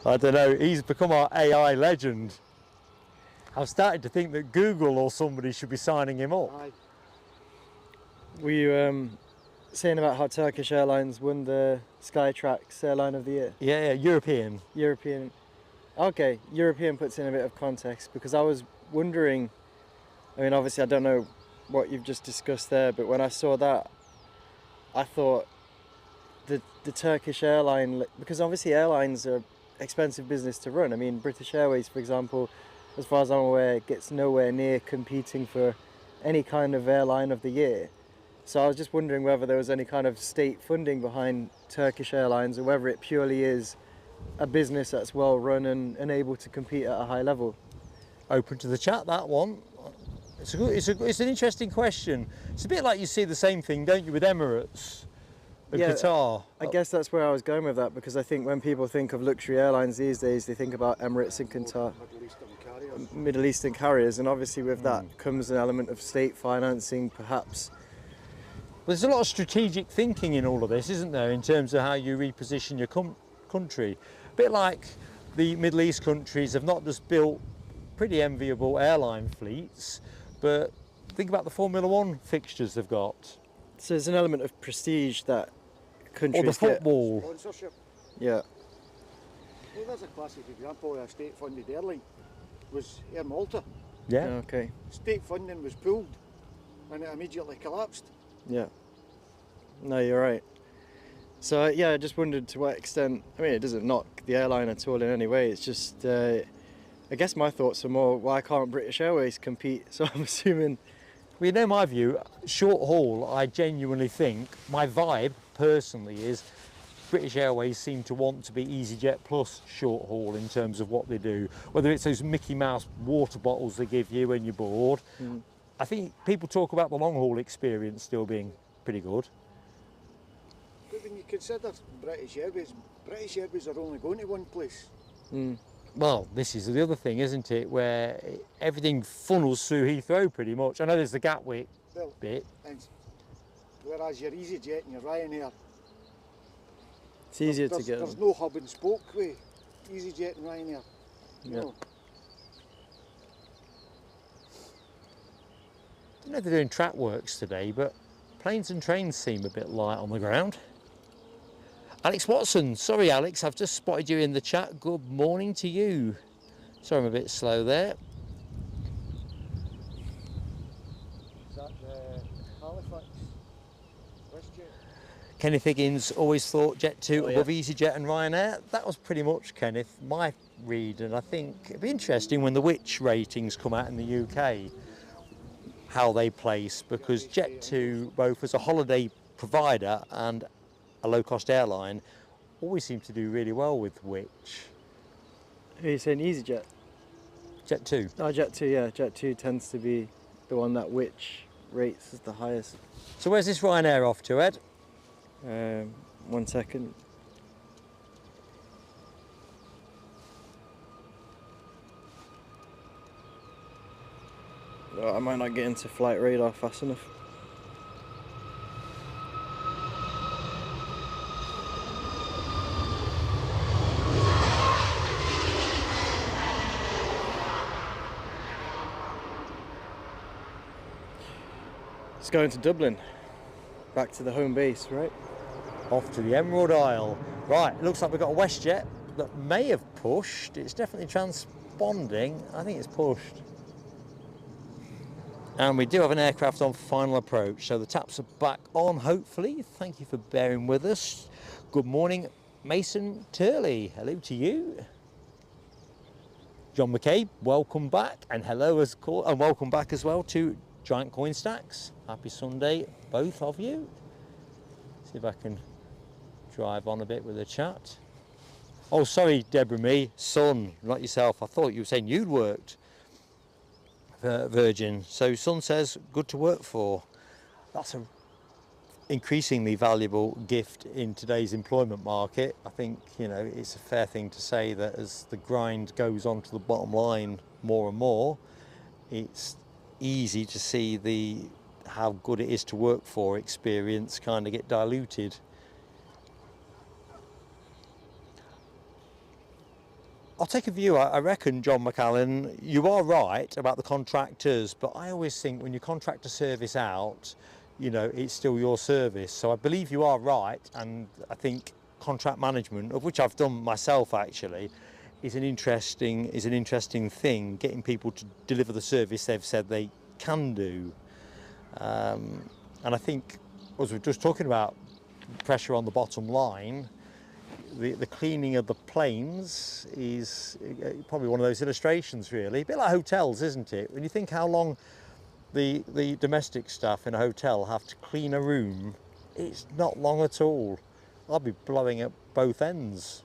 I don't know, he's become our AI legend. I've started to think that Google or somebody should be signing him up. Aye. Were you saying about how Turkish Airlines won the Skytrax Airline of the Year? Yeah, European. European. Okay, European puts in a bit of context, because I was wondering, I mean, obviously I don't know what you've just discussed there, but when I saw that, I thought the Turkish airline, because obviously airlines are expensive business to run. I mean, British Airways, for example, as far as I'm aware, gets nowhere near competing for any kind of airline of the year. So I was just wondering whether there was any kind of state funding behind Turkish Airlines, or whether it purely is a business that's well run and able to compete at a high level. Open to the chat, that one. It's an interesting question. It's a bit like you see the same thing, don't you, with Emirates and Qatar? I guess that's where I was going with that, because I think when people think of luxury airlines these days, they think about Emirates and Qatar, Middle Eastern carriers, and obviously with that comes an element of state financing, perhaps. There's a lot of strategic thinking in all of this, isn't there, in terms of how you reposition your country. A bit like the Middle East countries have not just built pretty enviable airline fleets, but think about the Formula One fixtures they've got. So there's an element of prestige that countries or the football. Sponsorship. Yeah. Well, there's a classic example of a state-funded airline, was Air Malta. Yeah. Okay. State funding was pulled and it immediately collapsed. Yeah. No, you're right. So yeah, I just wondered to what extent, I mean, it doesn't knock the airline at all in any way, it's just, I guess my thoughts are more, why can't British Airways compete? So I'm assuming... Well, you know my view, short haul, I genuinely think, my vibe personally is British Airways seem to want to be EasyJet plus short haul in terms of what they do. Whether it's those Mickey Mouse water bottles they give you when you're bored. I think people talk about the long haul experience still being pretty good. But when you consider British Airways are only going to one place. Well, this is the other thing, isn't it, where everything funnels through Heathrow pretty much. I know there's the Gatwick bit. And whereas your EasyJet and your Ryanair, it's easier to get. There's no hub and spoke with EasyJet and Ryanair. Yeah. No. I don't know if they're doing track works today, but planes and trains seem a bit light on the ground. Alex Watson, sorry Alex, I've just spotted you in the chat. Good morning to you. Sorry I'm a bit slow there. Is that the Halifax WestJet? Kenneth Higgins always thought Jet2 above EasyJet and Ryanair. That was pretty much, Kenneth, my read, and I think it'd be interesting when the Which ratings come out in the UK, how they place, because Jet2, both as a holiday provider and a low-cost airline, always seem to do really well with Which. Are you saying EasyJet? Jet2. Oh, Jet2, yeah. Jet2 tends to be the one that Which rates as the highest. So where's this Ryanair off to, Ed? 1 second. Oh, I might not get into flight radar fast enough. It's going to Dublin, back to the home base, right? Off to the Emerald Isle. Right, it looks like we've got a WestJet that may have pushed. It's definitely transponding. I think it's pushed. And we do have an aircraft on final approach, so the taps are back on, hopefully. Thank you for bearing with us. Good morning, Mason Turley. Hello to you. John McCabe, welcome back, and hello and welcome back as well to Giant Coin Stacks. Happy Sunday, both of you. See if I can drive on a bit with the chat. Oh, sorry, Deborah, me, son, not yourself. I thought you were saying you'd worked for Virgin. So son says, good to work for. That's an increasingly valuable gift in today's employment market. I think, you know, it's a fair thing to say that as the grind goes on to the bottom line more and more, it's easy to see how good it is to work for experience kind of get diluted. I'll take a view. I reckon, John McAllen, you are right about the contractors, but I always think when you contract a service out, you know, it's still your service. So I believe you are right, and I think contract management, of which I've done myself actually, is an interesting thing, getting people to deliver the service they've said they can do. And I think, as we're just talking about pressure on the bottom line, the cleaning of the planes is probably one of those illustrations really. A bit like hotels, isn't it? When you think how long the domestic staff in a hotel have to clean a room, it's not long at all. I'll be blowing at both ends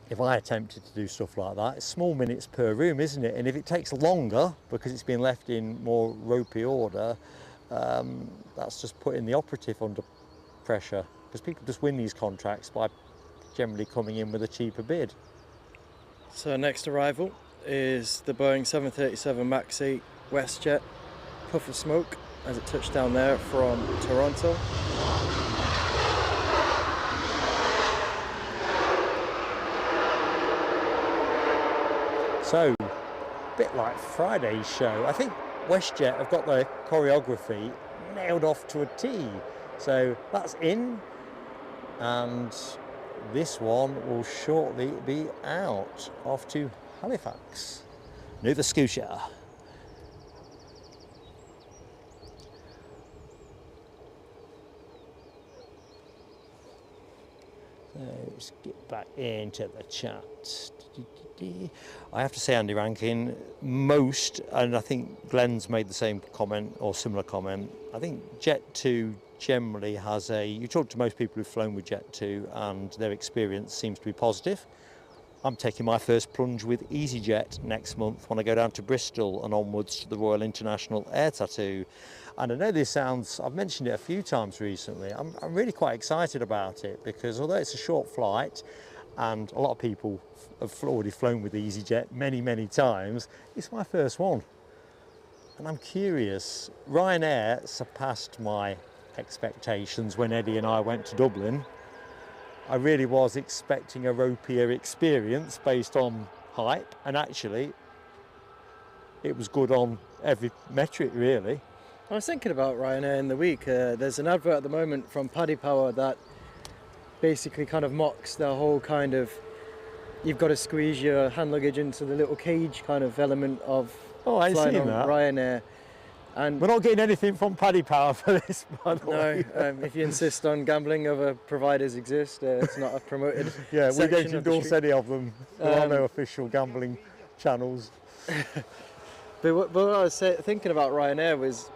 if I attempted to do stuff like that. It's small minutes per room, isn't it? And if it takes longer because it's been left in more ropey order, that's just putting the operative under pressure, because people just win these contracts by generally coming in with a cheaper bid. So next arrival is the Boeing 737 MAX 8 WestJet, puff of smoke as it touched down there from Toronto. So, a bit like Friday's show, I think WestJet have got their choreography nailed off to a T. So that's in, and this one will shortly be out, off to Halifax, Nova Scotia. So let's get back into the chat. I have to say, Andy Rankin, most, and I think Glenn's made the same comment or similar comment, I think Jet2 generally has you talk to most people who've flown with Jet2 and their experience seems to be positive. I'm taking my first plunge with EasyJet next month when I go down to Bristol and onwards to the Royal International Air Tattoo. And I know this sounds, I've mentioned it a few times recently, I'm really quite excited about it, because although it's a short flight and a lot of people have already flown with EasyJet many times, it's my first one. And I'm curious, Ryanair surpassed my expectations when Eddie and I went to Dublin. I really was expecting a ropier experience based on hype, and actually it was good on every metric really. I was thinking about Ryanair in the week. There's an advert at the moment from Paddy Power that basically kind of mocks the whole kind of, you've got to squeeze your hand luggage into the little cage kind of element of flying on Ryanair. And we're not getting anything from Paddy Power for this, by the way. No, if you insist on gambling, other providers exist. It's not a promoted yeah, we don't section endorse any of them. There are no official gambling channels. But what I was thinking about Ryanair was,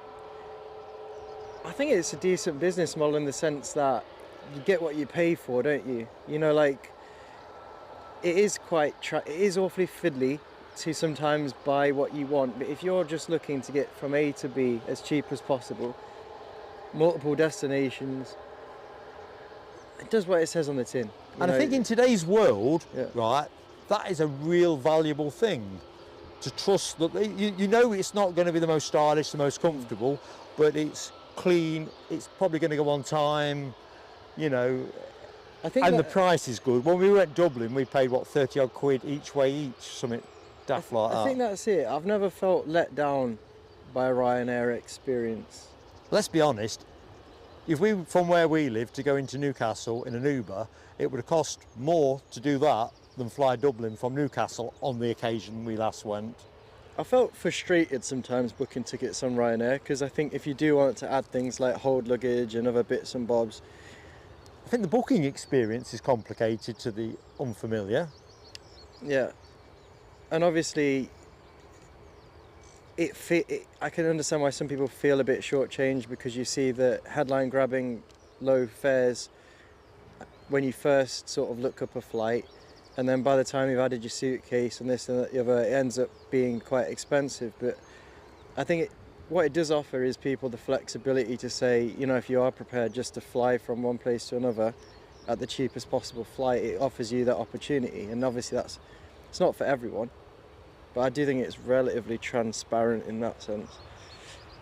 I think it's a decent business model in the sense that you get what you pay for, don't you? You know, like, it is it is awfully fiddly to sometimes buy what you want, but if you're just looking to get from A to B as cheap as possible, multiple destinations, it does what it says on the tin. And I think in today's world, right, that is a real valuable thing, to trust that you know it's not going to be the most stylish, the most comfortable, but it's clean, it's probably going to go on time, you know, and the price is good. When we went to Dublin, we paid, what, 30 odd quid each way, something daft like that. I think that's it. I've never felt let down by a Ryanair experience. Let's be honest, if we, from where we live, to go into Newcastle in an Uber, it would have cost more to do that than fly Dublin from Newcastle on the occasion we last went. I felt frustrated sometimes booking tickets on Ryanair, because I think if you do want to add things like hold luggage and other bits and bobs, I think the booking experience is complicated to the unfamiliar. Yeah, and obviously I can understand why some people feel a bit shortchanged, because you see the headline grabbing low fares when you first sort of look up a flight, and then by the time you've added your suitcase and this and that, the other, it ends up being quite expensive. But I think what it does offer is people the flexibility to say, you know, if you are prepared just to fly from one place to another at the cheapest possible flight, it offers you that opportunity. And obviously it's not for everyone, but I do think it's relatively transparent in that sense.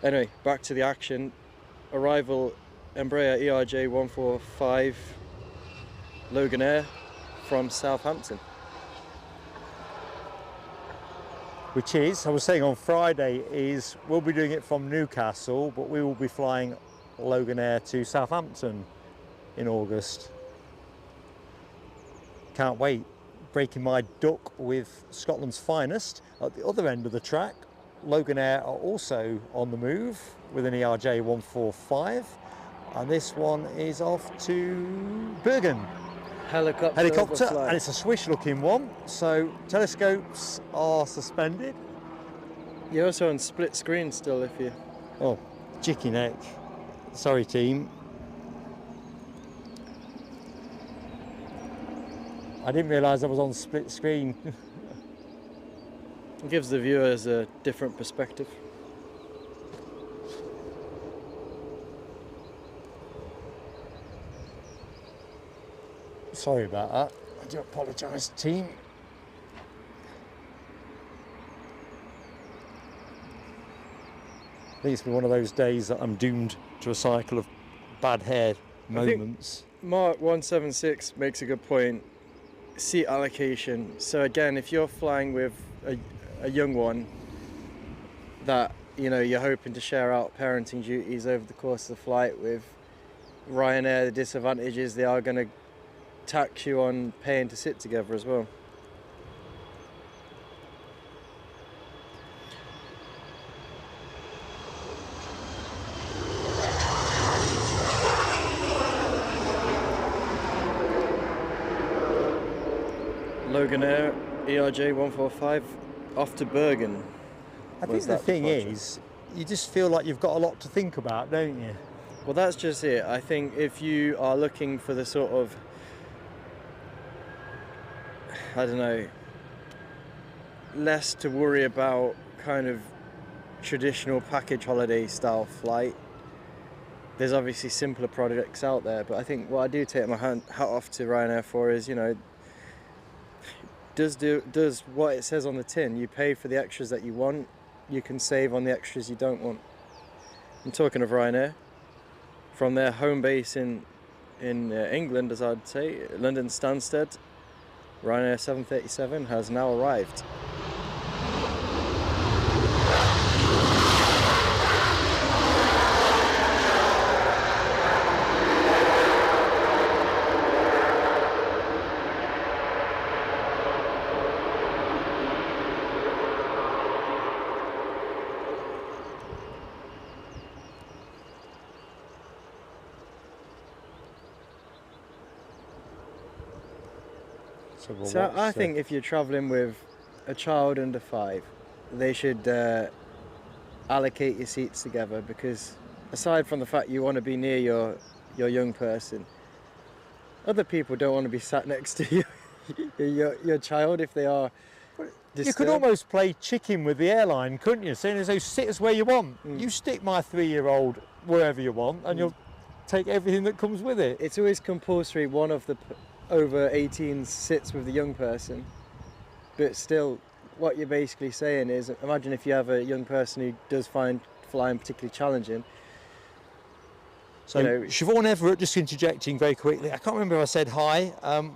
Anyway, back to the action. Arrival, Embraer ERJ 145 Loganair from Southampton. Which is, I was saying on Friday, is we'll be doing it from Newcastle, but we will be flying Loganair to Southampton in August. Can't wait. Breaking my duck with Scotland's finest. At the other end of the track, Loganair are also on the move with an ERJ 145, and this one is off to Bergen. Helicopter, and it's a swish looking one, so telescopes are suspended. You're also on split screen still if you... Oh, chicken neck. Sorry, team. I didn't realise I was on split screen. It gives the viewers a different perspective. Sorry about that. I do apologise, team. I think it's been one of those days that I'm doomed to a cycle of bad hair moments. Mark 176 makes a good point. Seat allocation. So again, if you're flying with a young one that, you know, you're hoping to share out parenting duties over the course of the flight with, Ryanair, the disadvantage is they are going to tax you on paying to sit together as well. Loganair, ERJ 145, off to Bergen. I think the thing is, you just feel like you've got a lot to think about, don't you? Well, that's just it. I think if you are looking for the sort of, I don't know, less to worry about kind of traditional package holiday style flight, there's obviously simpler products out there. But I think what I do take my hat off to Ryanair for is, you know, does what it says on the tin. You pay for the extras that you want, you can save on the extras you don't want. I'm talking of Ryanair, from their home base in England, as I'd say, London Stansted, Ryanair 737 has now arrived. So I think if you're travelling with a child under 5, they should allocate your seats together, because aside from the fact you want to be near your young person, other people don't want to be sat next to your child if they are disturbed. You could almost play chicken with the airline, couldn't you? Saying as though, sit us where you want. You stick my 3-year-old wherever you want and you'll take everything that comes with it. It's always compulsory one of the over 18 sits with the young person, but still what you're basically saying is, imagine if you have a young person who does find flying particularly challenging. So, you know, Siobhan Everett, just interjecting very quickly, I can't remember if I said hi. Are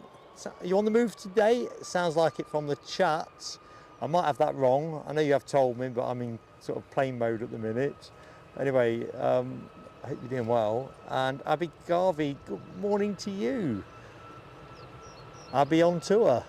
you on the move today? It sounds like it from the chat. I might have that wrong. I know you have told me, but I'm in sort of plane mode at the minute. Anyway, I hope you're doing well. And Abby Garvey, good morning to you. I'll be on tour.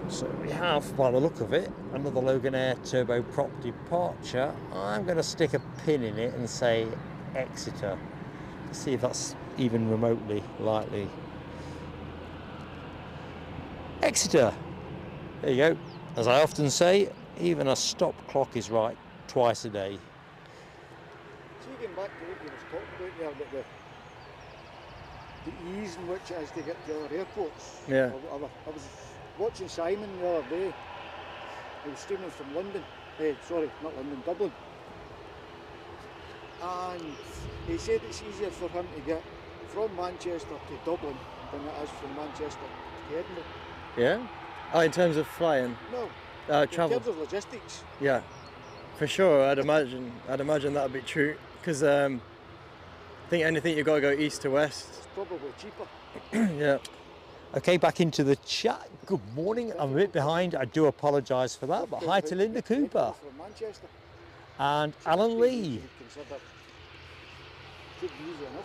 So we have, by the look of it, another Loganair turboprop departure. I'm going to stick a pin in it and say Exeter. Let's see if that's even remotely likely. Exeter! There you go. As I often say, even a stop clock is right twice a day. So getting back to what you were talking about there, about the ease in which it is to get to other airports. Yeah. I was watching Simon the other day. He was streaming from London. Sorry, not London, Dublin. And he said it's easier for him to get from Manchester to Dublin than it is from Manchester to Edinburgh. Yeah? Oh, in terms of flying? No. Travel. In terms of logistics. Yeah, for sure. I'd imagine that would be true, because I think anything you've got to go east to west. It's probably cheaper. Yeah. Okay, back into the chat. Good morning. I'm a bit behind. I do apologise for that. But hi to Linda Cooper. From Manchester. And Alan Lee. Consider it easy enough.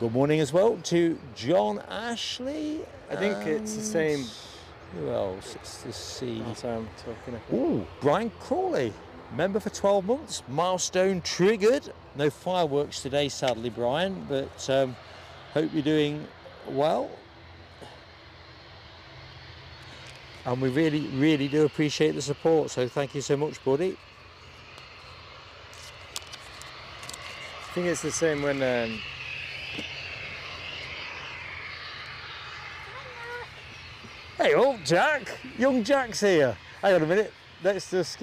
Good morning as well to John Ashley. I think it's the same. Who else? It's the C. Oh, sorry, I'm talking. Ooh, Brian Crawley, member for 12 months, milestone triggered. No fireworks today, sadly, Brian, but hope you're doing well. And we really, really do appreciate the support, so thank you so much, buddy. I think it's the same when Hey, oh, Jack! Young Jack's here. Hang on a minute. Let's just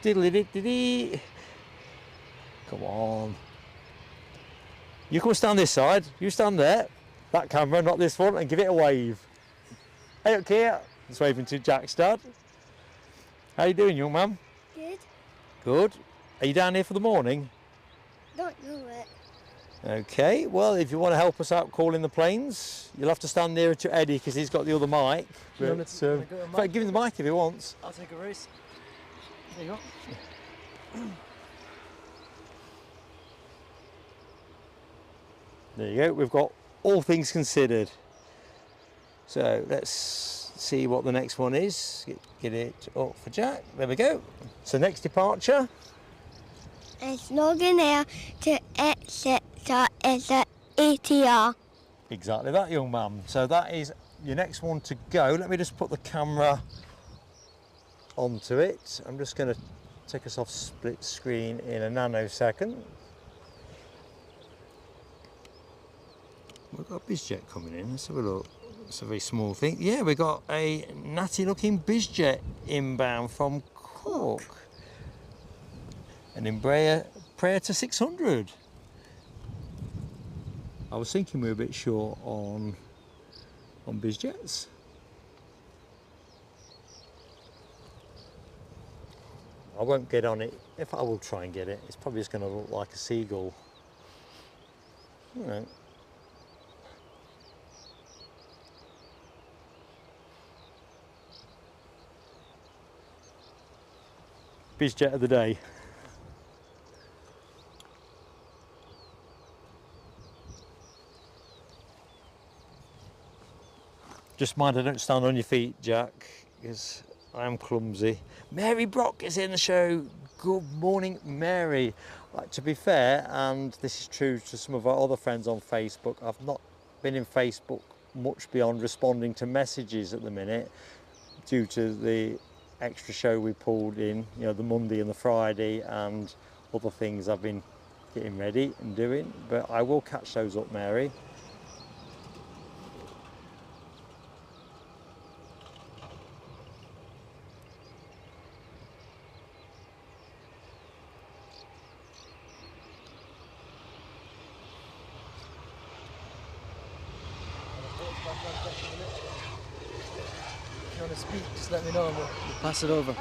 diddly-dee. Come on. You come stand this side. You stand there. That camera, not this one, and give it a wave. Hey, look here. Just waving to Jack's dad. How you doing, young man? Good. Good. Are you down here for the morning? Don't know it. Okay, well, if you want to help us out calling the planes, you'll have to stand nearer to Eddie because he's got the other mic. You But, want to in fact, give him the mic if he wants. I'll take a race. There you go. There you go. We've got all things considered. So let's see what the next one is. Get it up for Jack. There we go. So next departure. It's Loganair to Exeter is at ATR. Exactly that, young man. So that is your next one to go. Let me just put the camera onto it. I'm just going to take us off split screen in a nanosecond. We've got a BizJet coming in. Let's have a look. It's a very small thing. Yeah, we've got a natty looking BizJet inbound from Cork. An Embraer Prayer to 600. I was thinking we were a bit short on BizJets. I won't get on it. If I will try and get it, it's probably just going to look like a seagull. You know. BizJet of the day. Just mind I don't stand on your feet, Jack, because I am clumsy. Mary Brock is in the show. Good morning, Mary. Like, to be fair, and this is true to some of our other friends on Facebook, I've not been in Facebook much beyond responding to messages at the minute due to the extra show we pulled in, you know, the Monday and the Friday and other things I've been getting ready and doing, but I will catch those up, Mary. If you want to speak, just let me know and we'll pass it over.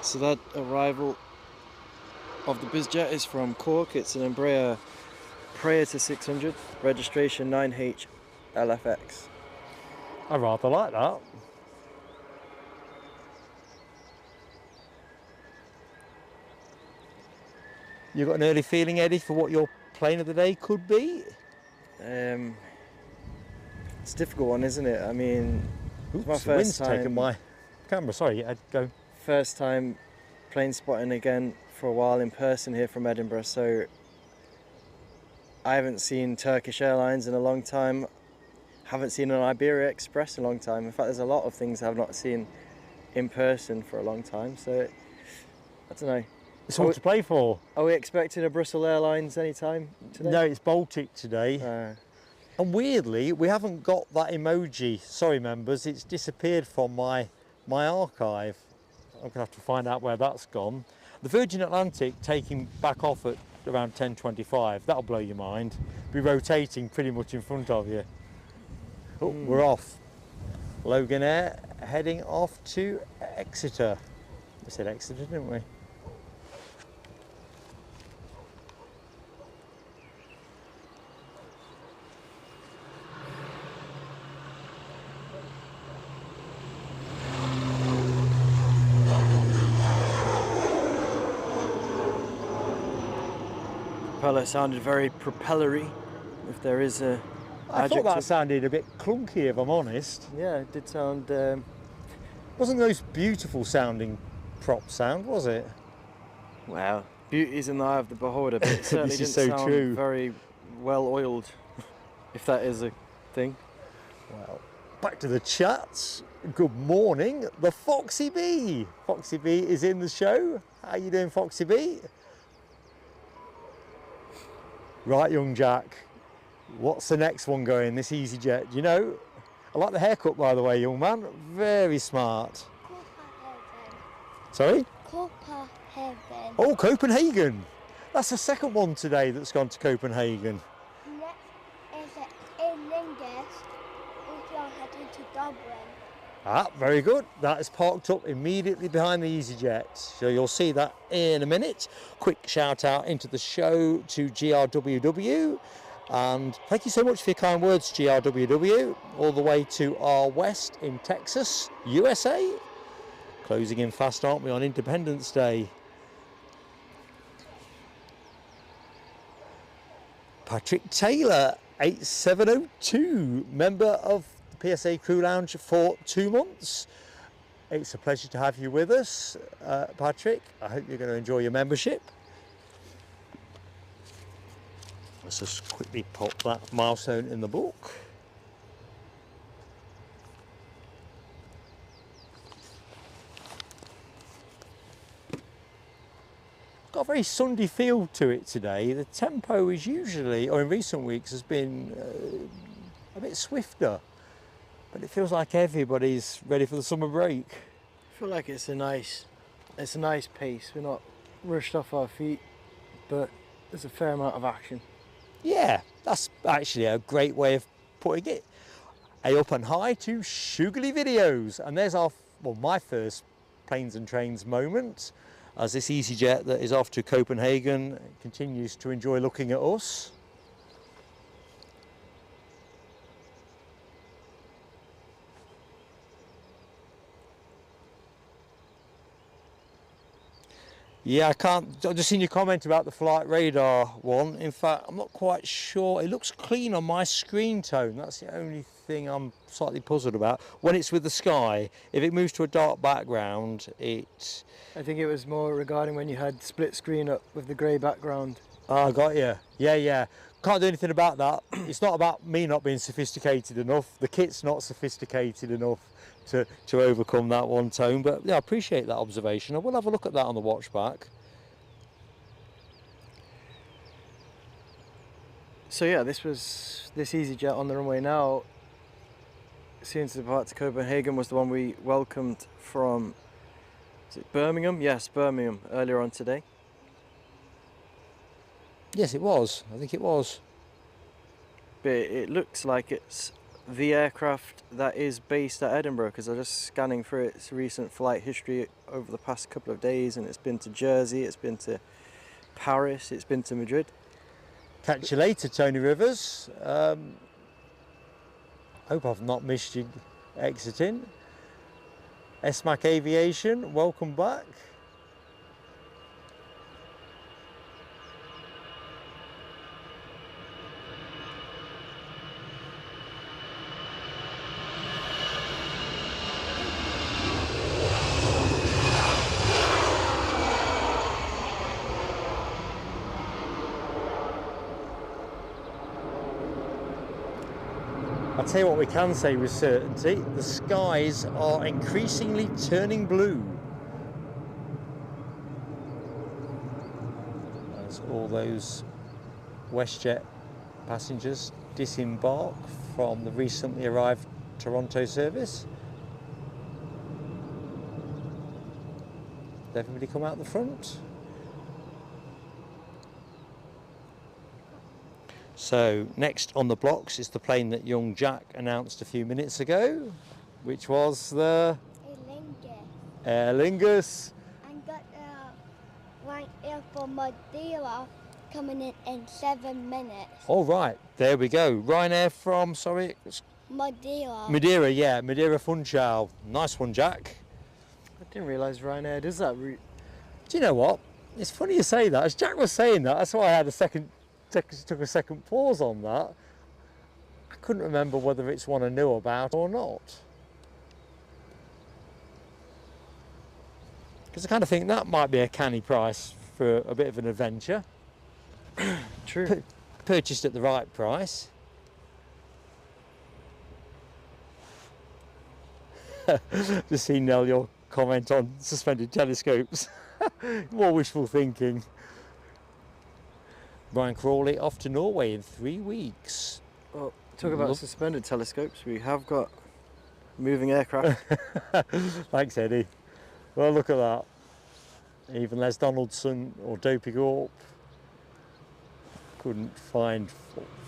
So that arrival of the BizJet is from Cork. It's an Embraer Prayer to 600, registration 9HLFX. I rather like that. You got an early feeling, Eddie, for what your plane of the day could be? It's a difficult one, isn't it? I mean, Oops, my the first wind's time. taken my camera. Sorry, I'd go. First time plane spotting again for a while in person here from Edinburgh, so I haven't seen Turkish Airlines in a long time, haven't seen an Iberia Express in a long time. In fact, there's a lot of things I've not seen in person for a long time, so I don't know. It's all to play for. Are we expecting a Brussels Airlines anytime today? No, it's Baltic today. And weirdly, we haven't got that emoji. Sorry, members, it's disappeared from my archive. I'm going to have to find out where that's gone. The Virgin Atlantic taking back off at around 10:25. That'll blow your mind. Be rotating pretty much in front of you. Oh, we're off. Loganair heading off to Exeter. We said Exeter, didn't we? propeller sounded very propellery, if there is a I thought that adjective. sounded a bit clunky, if I'm honest. Yeah, it did sound... Wasn't the most beautiful sounding prop sound, was it? wow. Beauty's in the eye of the beholder, but it certainly This is didn't so sound true. very well oiled, if that is a thing. Well, back to the chats. Good morning, the Foxy Bee. Foxy Bee is in the show. How you doing, Foxy Bee? Right, young Jack. What's the next one going? This EasyJet. You know, I like the haircut, by the way, young man. Very smart. Sorry? Copenhagen. Oh, Copenhagen. That's the second one today that's gone to Copenhagen. Next is Aer Lingus, which are heading to Dublin. Ah, very good. That is parked up immediately behind the EasyJet. So you'll see that in a minute. Quick shout out into the show to GRWW. And thank you so much for your kind words, GRWW. All the way to our west in Texas, USA. Closing in fast, aren't we, on Independence Day? Patrick Taylor, 8702, member of the PSA Crew Lounge for 2 months. It's a pleasure to have you with us, Patrick. I hope you're going to enjoy your membership. Let's just quickly pop that milestone in the book. Got a very Sunday feel to it today. The tempo is usually, or in recent weeks, has been a bit swifter, but it feels like everybody's ready for the summer break. I feel like it's a nice pace. We're not rushed off our feet, but there's a fair amount of action. Yeah, that's actually a great way of putting it. A up and high to sugary videos, and there's my first planes and trains moment, as this EasyJet that is off to Copenhagen continues to enjoy looking at us. Yeah, I've just seen your comment about the flight radar one. In fact, I'm not quite sure. It looks clean on my screen tone. That's the only thing I'm slightly puzzled about. When it's with the sky, if it moves to a dark background, it... I think it was more regarding when you had split screen up with the grey background. Ah, got you. Yeah. Can't do anything about that. It's not about me not being sophisticated enough. The kit's not sophisticated enough to overcome that one tone. But yeah, I appreciate that observation. I will have a look at that on the watch back. So yeah, this EasyJet on the runway now, soon to depart to Copenhagen, was the one we welcomed from, is it Birmingham? Yes, Birmingham, earlier on today. Yes, it was. I think it was. But it looks like it's the aircraft that is based at Edinburgh, because I'm just scanning through its recent flight history over the past couple of days, and it's been to Jersey, it's been to Paris, it's been to Madrid. Catch you later, Tony Rivers. Hope I've not missed you exiting. SMAC Aviation, welcome back. I'll tell you what we can say with certainty, the skies are increasingly turning blue. As all those WestJet passengers disembark from the recently arrived Toronto service. Did everybody come out the front? So next on the blocks is the plane that young Jack announced a few minutes ago, which was the Aer Lingus. And got Ryanair for Madeira coming in 7 minutes. All right, there we go. Ryanair from, sorry, Madeira. Madeira, yeah, Madeira Funchal. Nice one, Jack. I didn't realise Ryanair does that route. Do you know what? It's funny you say that. As Jack was saying that, that's why I had a second took a second pause on that. I couldn't remember whether it's one I knew about or not. Because I kind of think that might be a canny price for a bit of an adventure. True. Purchased at the right price. Just seen Nell your comment on suspended telescopes. More wishful thinking. Brian Crawley off to Norway in 3 weeks. Well, talk about suspended telescopes. We have got moving aircraft. Thanks, Eddie. Well, look at that. Even Les Donaldson or Dopey Gorp couldn't find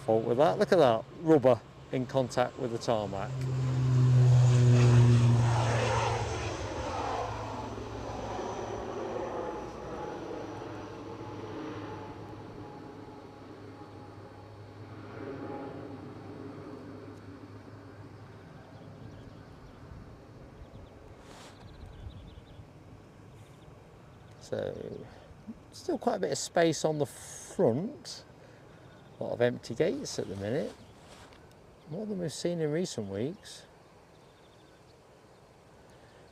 fault with that. Look at that. Rubber in contact with the tarmac. So, still quite a bit of space on the front. A lot of empty gates at the minute. More than we've seen in recent weeks.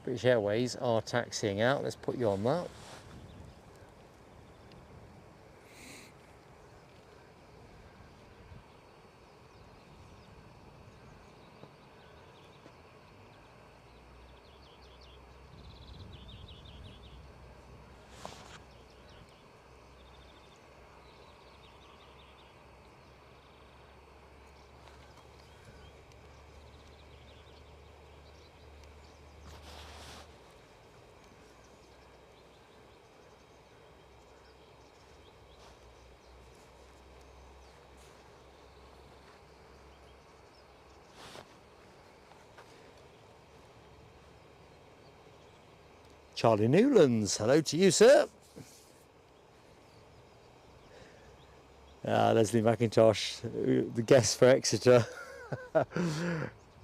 British Airways are taxiing out. Let's put you on that. Charlie Newlands, hello to you, sir. Leslie McIntosh, the guest for Exeter.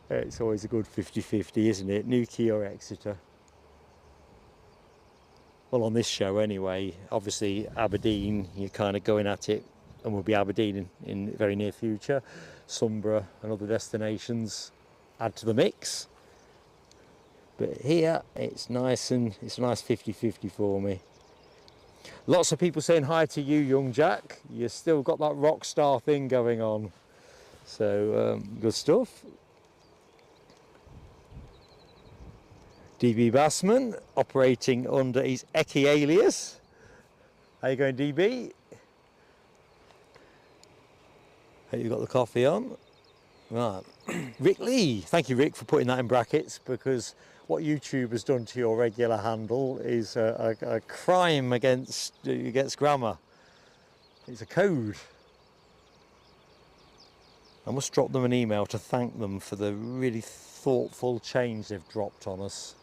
It's always a good 50-50, isn't it? Newquay or Exeter? Well, on this show anyway, obviously Aberdeen, you're kind of going at it, and we'll be Aberdeen in the very near future. Sunborough and other destinations add to the mix. But here, it's nice 50-50 for me. Lots of people saying hi to you, young Jack. You've still got that rock star thing going on. So, good stuff. DB Bassman, operating under his Eki alias. How you going, DB? Hope you got the coffee on. Right. Rick Lee, thank you, Rick, for putting that in brackets, because what YouTube has done to your regular handle is a crime against grammar. It's a code. I must drop them an email to thank them for the really thoughtful change they've dropped on us.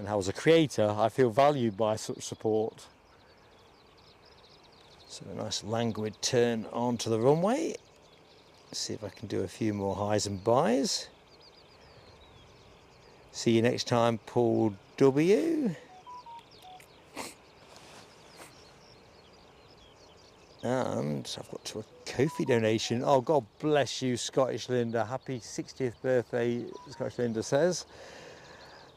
And how, as a creator, I feel valued by such support. So a nice languid turn onto the runway. See if I can do a few more highs and byes. See you next time, Paul W. And I've got to a Ko-fi donation. Oh, God bless you, Scottish Linda. Happy 60th birthday, Scottish Linda says,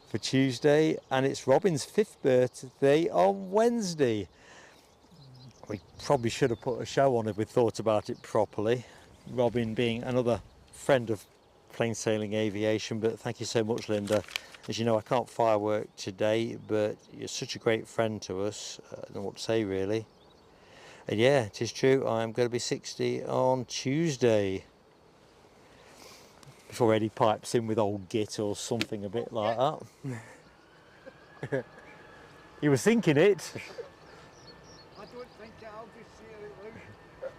for Tuesday. And it's Robin's 5th birthday on Wednesday. We probably should have put a show on if we'd thought about it properly. Robin being another friend of plain sailing aviation, but thank you so much, Linda. As you know, I can't firework today, but you're such a great friend to us. I don't know what to say, really. And yeah, it is true, I'm going to be 60 on Tuesday. Before Eddie pipes in with old git or something a bit like that. He was thinking it. I don't think I'll just say it loud.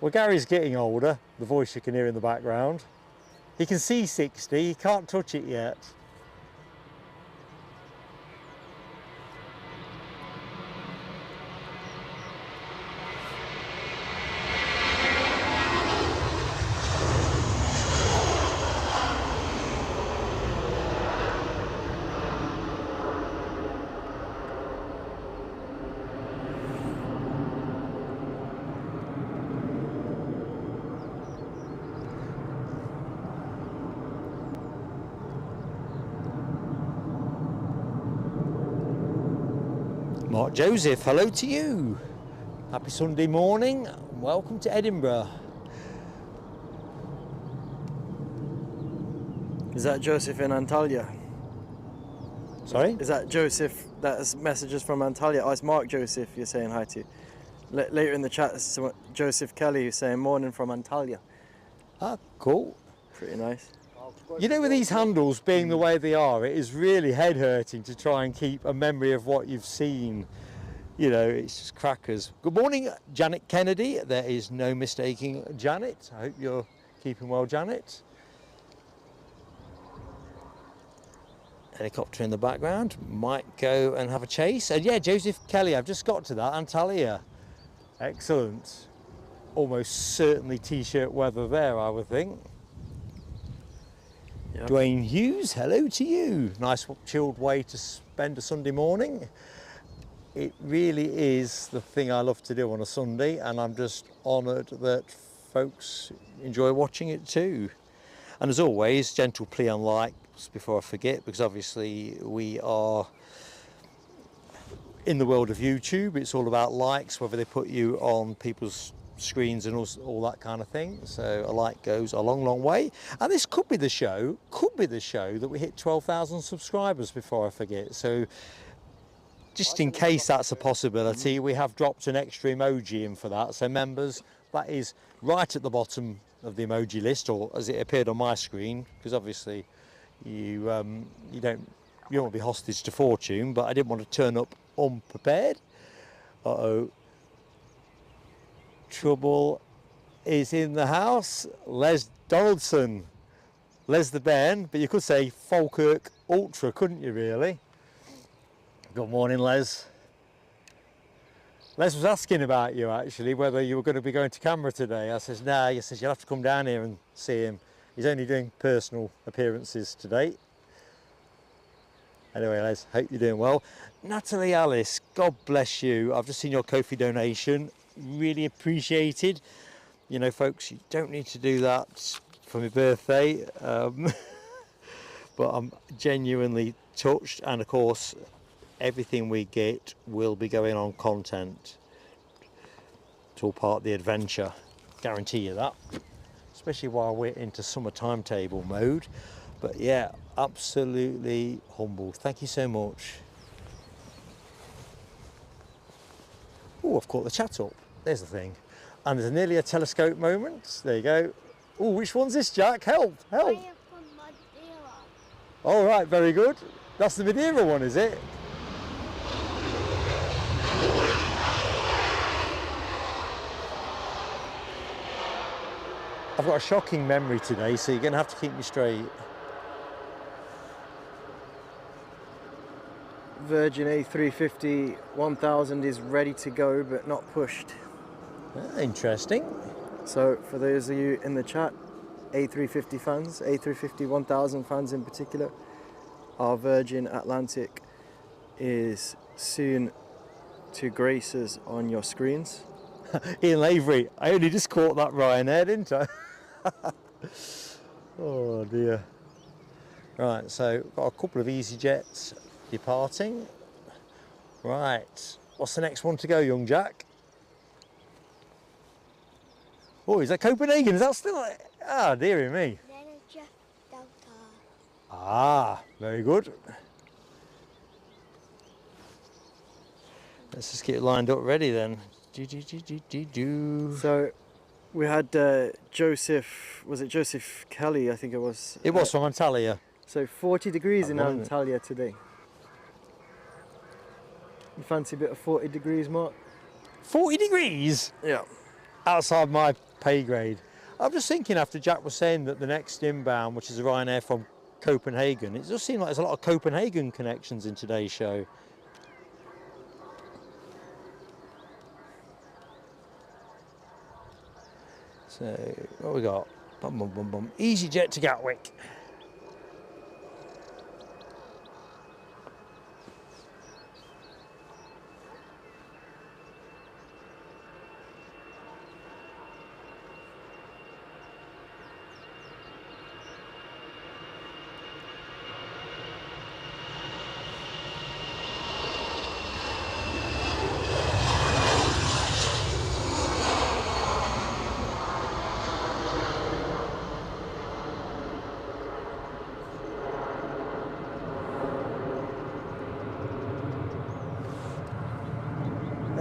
Well, Gary's getting older, the voice you can hear in the background. He can see 60, he can't touch it yet. Mark Joseph, hello to you. Happy Sunday morning. Welcome to Edinburgh. Is that Joseph in Antalya? Sorry? Is that Joseph? That's messages from Antalya. Oh, it's Mark Joseph you're saying hi to. Later in the chat, Joseph Kelly who's saying morning from Antalya. Ah, cool. Pretty nice. You know, with these handles being the way they are, it is really head hurting to try and keep a memory of what you've seen. You know, it's just crackers. Good morning, Janet Kennedy. There is no mistaking Janet. I hope you're keeping well, Janet. Helicopter in the background. Might go and have a chase. And yeah, Joseph Kelly, I've just got to that. Antalya. Excellent. Almost certainly t-shirt weather there, I would think. Yep. Dwayne Hughes, hello to you. Nice chilled way to spend a Sunday morning. It really is the thing I love to do on a Sunday, and I'm just honoured that folks enjoy watching it too. And as always, gentle plea on likes before I forget, because obviously we are in the world of YouTube. It's all about likes, whether they put you on people's screens and all that kind of thing. So a like goes a long, long way. And this could be the show that we hit 12,000 subscribers before I forget. So just in case that's a possibility, we have dropped an extra emoji in for that. So members, that is right at the bottom of the emoji list, or as it appeared on my screen, because obviously you don't want to be hostage to fortune, but I didn't want to turn up unprepared. Uh-oh. Trouble is in the house. Les Donaldson, Les the Ben, but you could say Falkirk Ultra, couldn't you really? Good morning, Les. Les was asking about you actually, whether you were going to be going to camera today. I says, nah, he says, you'll have to come down here and see him. He's only doing personal appearances today. Anyway, Les, hope you're doing well. Natalie Alice, God bless you. I've just seen your Ko-fi donation. Really appreciated. You know, folks, you don't need to do that for my birthday, but I'm genuinely touched, and of course everything we get will be going on content. It's all part of the adventure, guarantee you that, especially while we're into summer timetable mode. But yeah, absolutely humbled. Thank you so much. Oh, I've caught the chat up. There's the thing. And there's nearly a telescope moment. There you go. Oh, which one's this, Jack? Help, help. I am from Madeira. All right, very good. That's the Madeira one, is it? I've got a shocking memory today, so you're going to have to keep me straight. Virgin A350 1000 is ready to go, but not pushed. Interesting. So for those of you in the chat, A350 fans, A350 1000 fans in particular, our Virgin Atlantic is soon to grace us on your screens. Ian Lavery, I only just caught that Ryanair, didn't I? Oh dear. Right, so got a couple of EasyJets departing. Right, what's the next one to go, young Jack? Oh, is that Copenhagen? Is that still? Ah, dearie me. Then it's just Delta. Ah, very good. Let's just get it lined up ready then. So we had Joseph, was it Joseph Kelly, I think it was? It was from Antalya. So 40 degrees in Wasn't it? Antalya today. You fancy a bit of 40 degrees, Mark? 40 degrees? Yeah. Outside my pay grade. I'm just thinking, after Jack was saying that the next inbound, which is a Ryanair from Copenhagen, it does seem like there's a lot of Copenhagen connections in today's show. So, what we got? Bum, bum, bum, bum. EasyJet to Gatwick.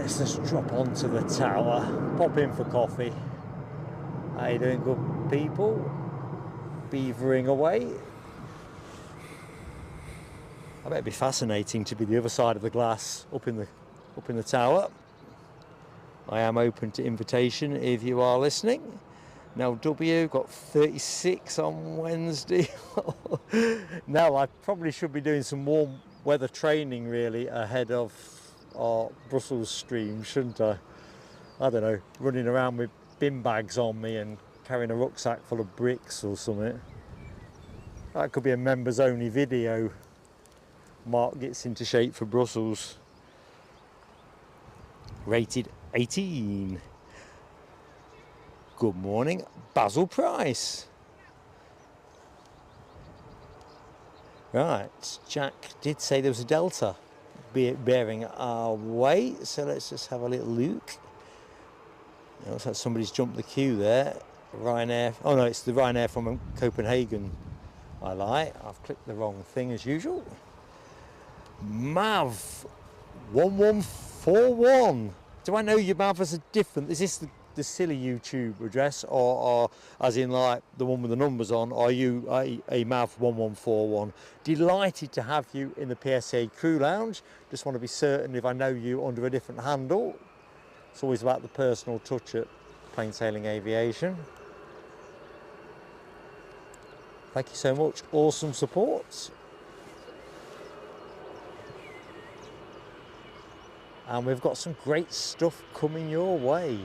Let's just drop onto the tower, pop in for coffee. How you doing, good people? Beavering away. I bet it'd be fascinating to be the other side of the glass up in the tower. I am open to invitation if you are listening. Now W got 36 on Wednesday. Now I probably should be doing some warm weather training really ahead of our Brussels stream, shouldn't I? I don't know, running around with bin bags on me and carrying a rucksack full of bricks or something. That could be a members only video. Mark gets into shape for Brussels. Rated 18. Good morning, Basil Price. Right, Jack did say there was a Delta bearing our way, so let's just have a little look. It looks like somebody's jumped the queue there. Ryanair, oh no, it's the Ryanair from Copenhagen. I lie, I've clicked the wrong thing as usual. MAV 1141. Do I know your MAV as a different? Is this the silly YouTube address, or as in like the one with the numbers on? Are you a MAV 1141? Delighted to have you in the PSA crew lounge. Just want to be certain if I know you under a different handle. It's always about the personal touch at plain sailing aviation. Thank you so much. Awesome support. And we've got some great stuff coming your way.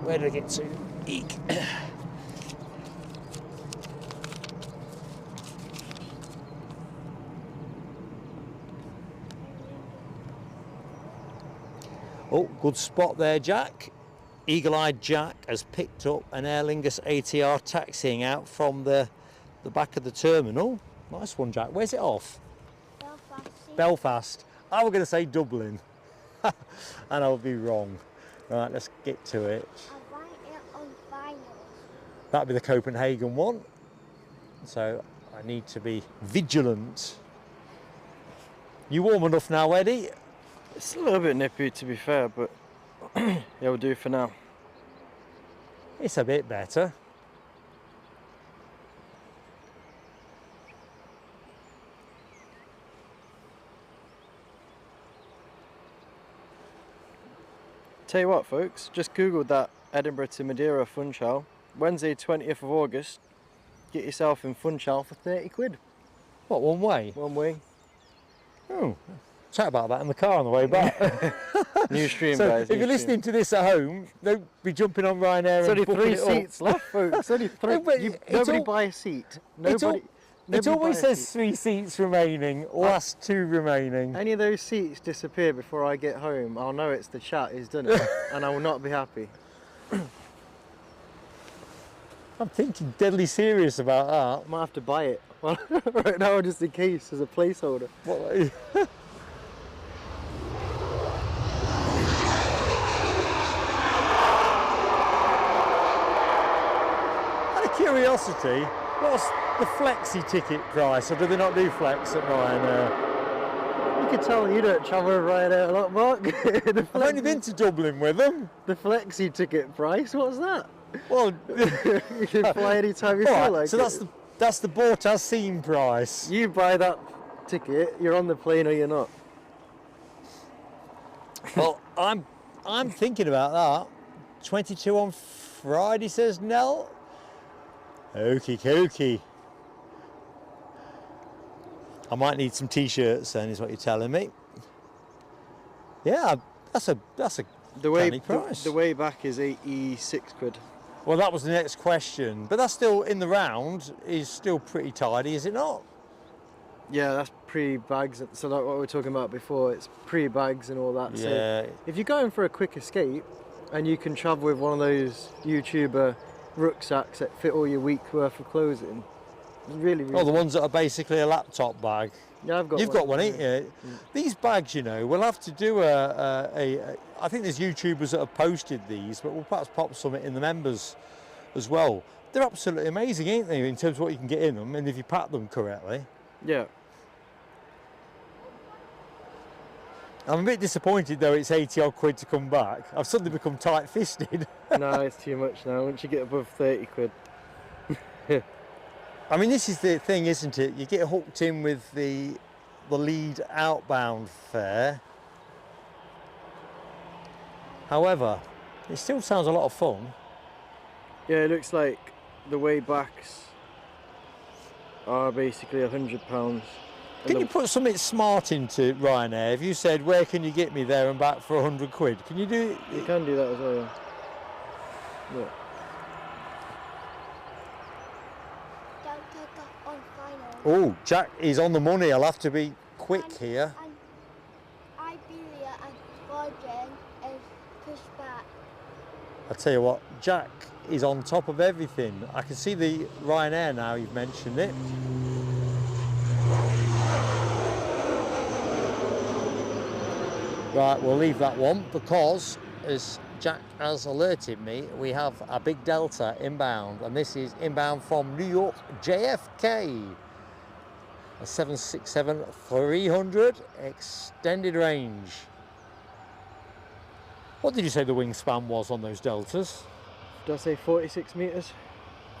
Where did I get to? Eek. Oh, good spot there, Jack. Eagle-eyed Jack has picked up an Aer Lingus ATR taxiing out from the back of the terminal. Nice one, Jack. Where's it off? Belfast. Belfast. I was going to say Dublin. And I'll be wrong. Right, let's get to it. I want it on finals. That'll be the Copenhagen one. So I need to be vigilant. You warm enough now, Eddie? It's a little bit nippy to be fair, but yeah, we'll do for now. It's a bit better. Tell you what, folks, just googled that Edinburgh to Madeira Funchal. Wednesday 20th of August, get yourself in Funchal for 30 quid. What, one way? One way. Oh, chat about that in the car on the way back. New stream, So guys. if you're listening to this at home, don't be jumping on Ryanair There's and only booking 3 it up. seats left, folks. Only 3. No, but Nobody all- buy a seat. It's all- Nobody. It nobody always buy a says seat. 3 seats remaining, last 2 remaining. Any of those seats disappear before I get home, I'll know it's the chat who's done it, and I will not be happy. I'm thinking deadly serious about I might have to buy it well, right now, just in case, as a placeholder. that. What, out of curiosity, what's the flexi ticket price, or do they not do flex at Ryanair? You can tell you don't travel with Ryanair a lot, Mark. I've only been to Dublin with them. The flexi ticket price, what's that? Well, You can fly anytime you feel alright, like so it. that's the bought as seen price. You buy that ticket, you're on the plane or you're not. Well, I'm thinking about that. 22 on Friday, says Nell. Okie dokie. I might need some t-shirts then, is what you're telling me. Yeah, that's a canny price. The way back is 86 quid. Well, that was the next question, but that's still in the round is still pretty tidy, is it not? Yeah, that's pre-bags. So like what we were talking about before, it's pre-bags and all that. Yeah. So if you're going for a quick escape and you can travel with one of those YouTuber rucksacks that fit all your week's worth of clothes in, it's really, really Oh, the ones that are basically a laptop bag. Yeah, I've got You've one. got one, ain't you? These bags, you know, we'll have to do I think there's YouTubers that have posted these, but we'll perhaps pop some in the members as well. They're absolutely amazing, ain't they, in terms of what you can get in them, and if you pack them correctly. Yeah. I'm a bit disappointed though it's 80 odd quid to come back. I've suddenly become tight-fisted. No, it's too much now. Once you get above 30 quid. I mean, this is the thing, isn't it? You get hooked in with the lead outbound fare. However, it still sounds a lot of fun. Yeah, it looks like the way backs are basically £100. Can you put something smart into Ryanair? If you said, where can you get me there and back for 100 quid? Can you do it? You can do that as well, yeah. Yeah. Don't take off on final. Oh, Jack is on the money. I'll have to be quick here. And Iberia and Virgin is pushed back. I'll tell you what, Jack is on top of everything. I can see the Ryanair now, you've mentioned it. Right, we'll leave that one because, as Jack has alerted me, we have a big Delta inbound, and this is inbound from New York JFK. A 767-300 extended range. What did you say the wingspan was on those Deltas? Did I say 46 metres?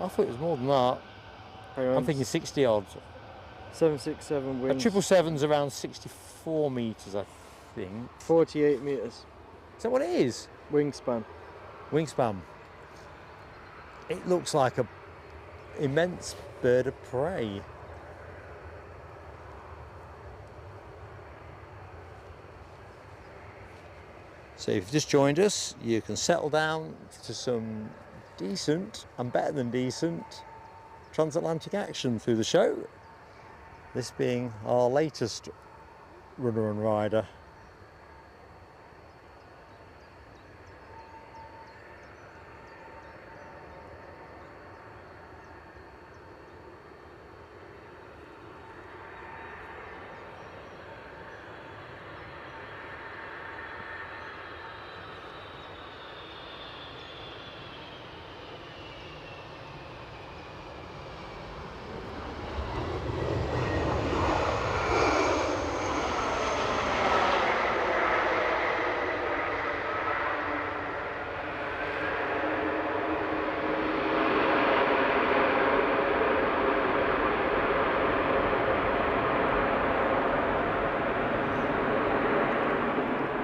I thought it was more than that. Hang on. I'm thinking 60 odd. 767 A wings. 777's around 64 metres, I think. 48 metres. Is that what it is? Wingspan. Wingspan. It looks like a immense bird of prey. So if you've just joined us, you can settle down to some decent and better than decent transatlantic action through the show. This being our latest runner and rider.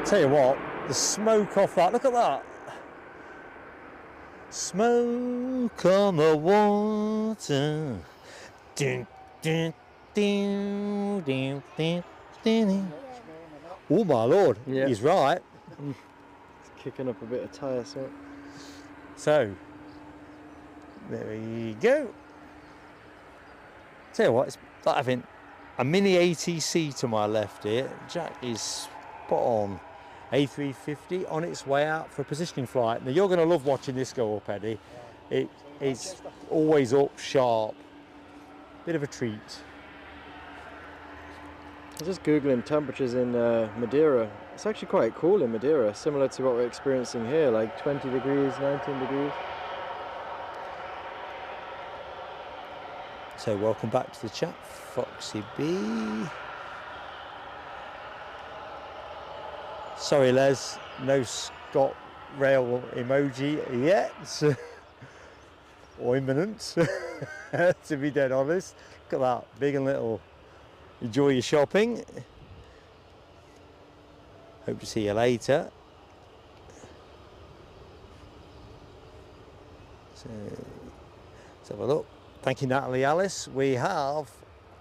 Tell you what, the smoke off that, look at that. Smoke on the water. Dun, dun, dun, dun, dun, dun. Oh my lord, Yeah. he's right. It's kicking up a bit of tyre, so. So, there we go. Tell you what, it's like having a mini ATC to my left here. Jack is spot on. A350 on its way out for a positioning flight. Now you're going to love watching this go up, Eddie. It's always up sharp. Bit of a treat. I was just googling temperatures in Madeira. It's actually quite cool in Madeira, similar to what we're experiencing here, like 20 degrees, 19 degrees. So welcome back to the chat, Foxy B. Sorry, Les, no Scott Rail emoji yet, or imminent, to be dead honest. Look at that, big and little. Enjoy your shopping. Hope to see you later. So, let's have a look. Thank you, Natalie Alice. We have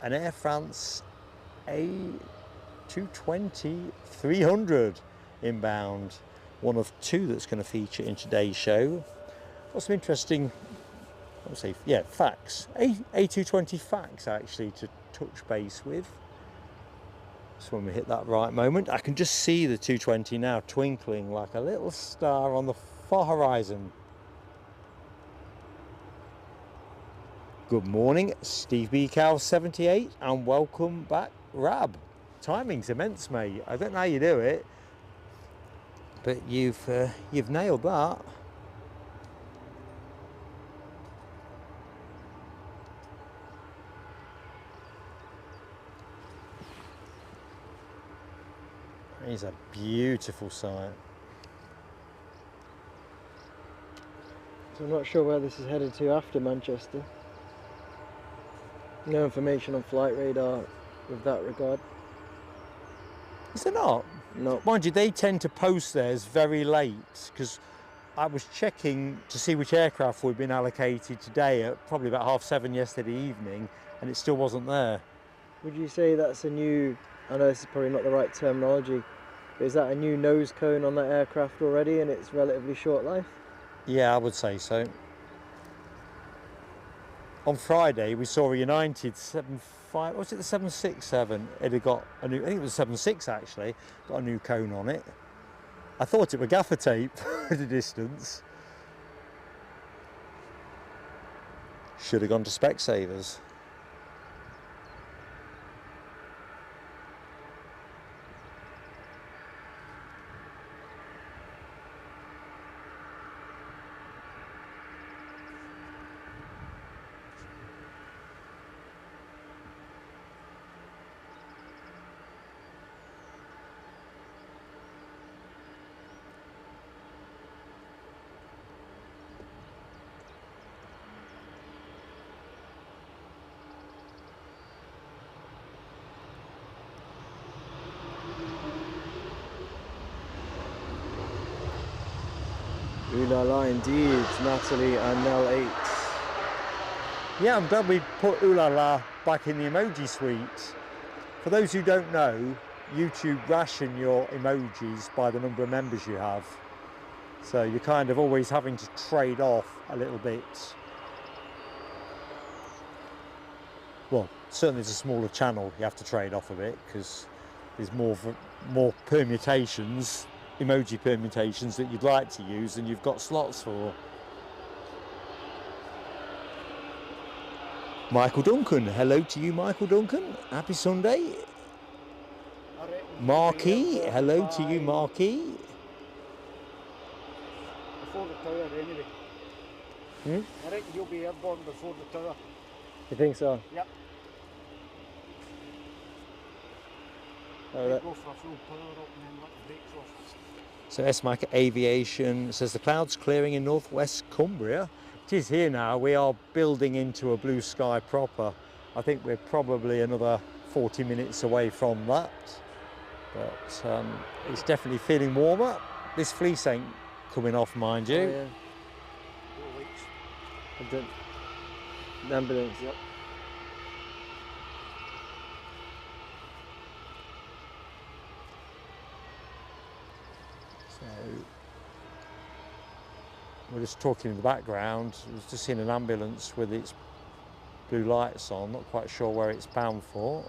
an Air France A220-300 inbound, one of two that's going to feature in today's show. Got some interesting, facts. A220 facts actually to touch base with. So when we hit that right moment, I can just see the 220 now twinkling like a little star on the far horizon. Good morning, Steve B. Cow 78, and welcome back, Rab. Timing's immense, mate. I don't know how you do it, but you've nailed that. It's a beautiful sight. So I'm not sure where this is headed to after Manchester. No information on flight radar with that regard. Is there not? No. Mind you, they tend to post theirs very late, because I was checking to see which aircraft we'd been allocated today at probably about 7:30 yesterday evening, and it still wasn't there. Would you say that's a new, I know this is probably not the right terminology, but is that a new nose cone on that aircraft already and it's relatively short life? Yeah, I would say so. On Friday, we saw a United 75, was it the 767? It had got a new, I think it was 76 actually, got a new cone on it. I thought it were gaffer tape at a distance. Should have gone to Specsavers. Ooh la la indeed, Natalie and Nell 8. Yeah, I'm glad we put ooh la la back in the emoji suite. For those who don't know, YouTube ration your emojis by the number of members you have. So you're kind of always having to trade off a little bit. Well, certainly as a smaller channel, you have to trade off a bit because there's more permutations, emoji permutations that you'd like to use than you've got slots for. Michael Duncan, hello to you, Michael Duncan. Happy Sunday. Marquis, hello to you, Marquis. Before the tower anyway. I reckon you'll be airborne before the tower. You think so? Yep. Oh, that. Go for a full power up and then let the brakes off. So SMAC Aviation says the clouds clearing in northwest Cumbria. It is here now. We are building into a blue sky proper. I think we're probably another 40 minutes away from that. But it's definitely feeling warmer. This fleece ain't coming off, mind you. Oh, yeah. 4 weeks. I did. The ambulance. Yep. So we're just talking in the background. We've just seen an ambulance with its blue lights on. Not quite sure where it's bound for.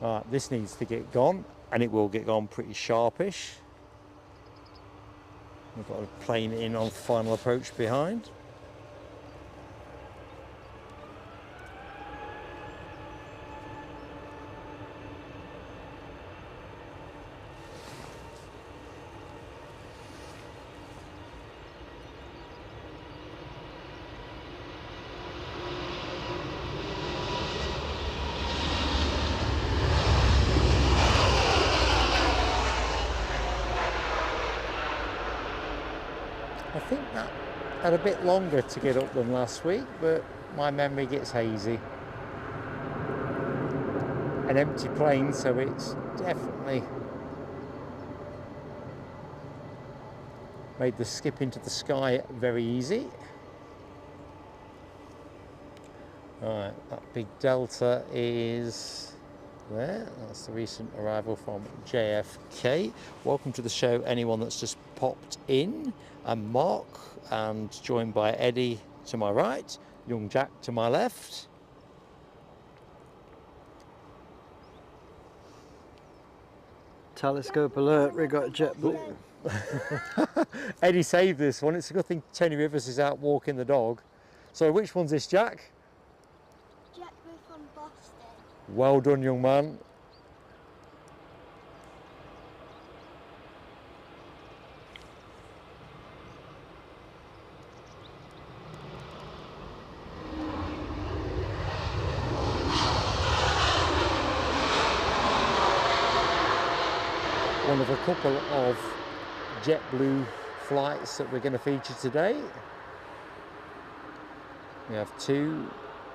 Right, this needs to get gone, and it will get gone pretty sharpish. We've got a plane in on final approach behind. I think that had a bit longer to get up than last week, but my memory gets hazy. An empty plane, so it's definitely made the skip into the sky very easy. Alright, that big Delta is there. That's the recent arrival from JFK. Welcome to the show, anyone that's just popped in. I'm Mark, and joined by Eddie to my right, young Jack to my left. Telescope alert, we got JetBlue. Eddie saved this one. It's a good thing Tony Rivers is out walking the dog. So which one's this, Jack? JetBlue from Boston. Well done, young man. One of a couple of JetBlue flights that we're going to feature today. We have two,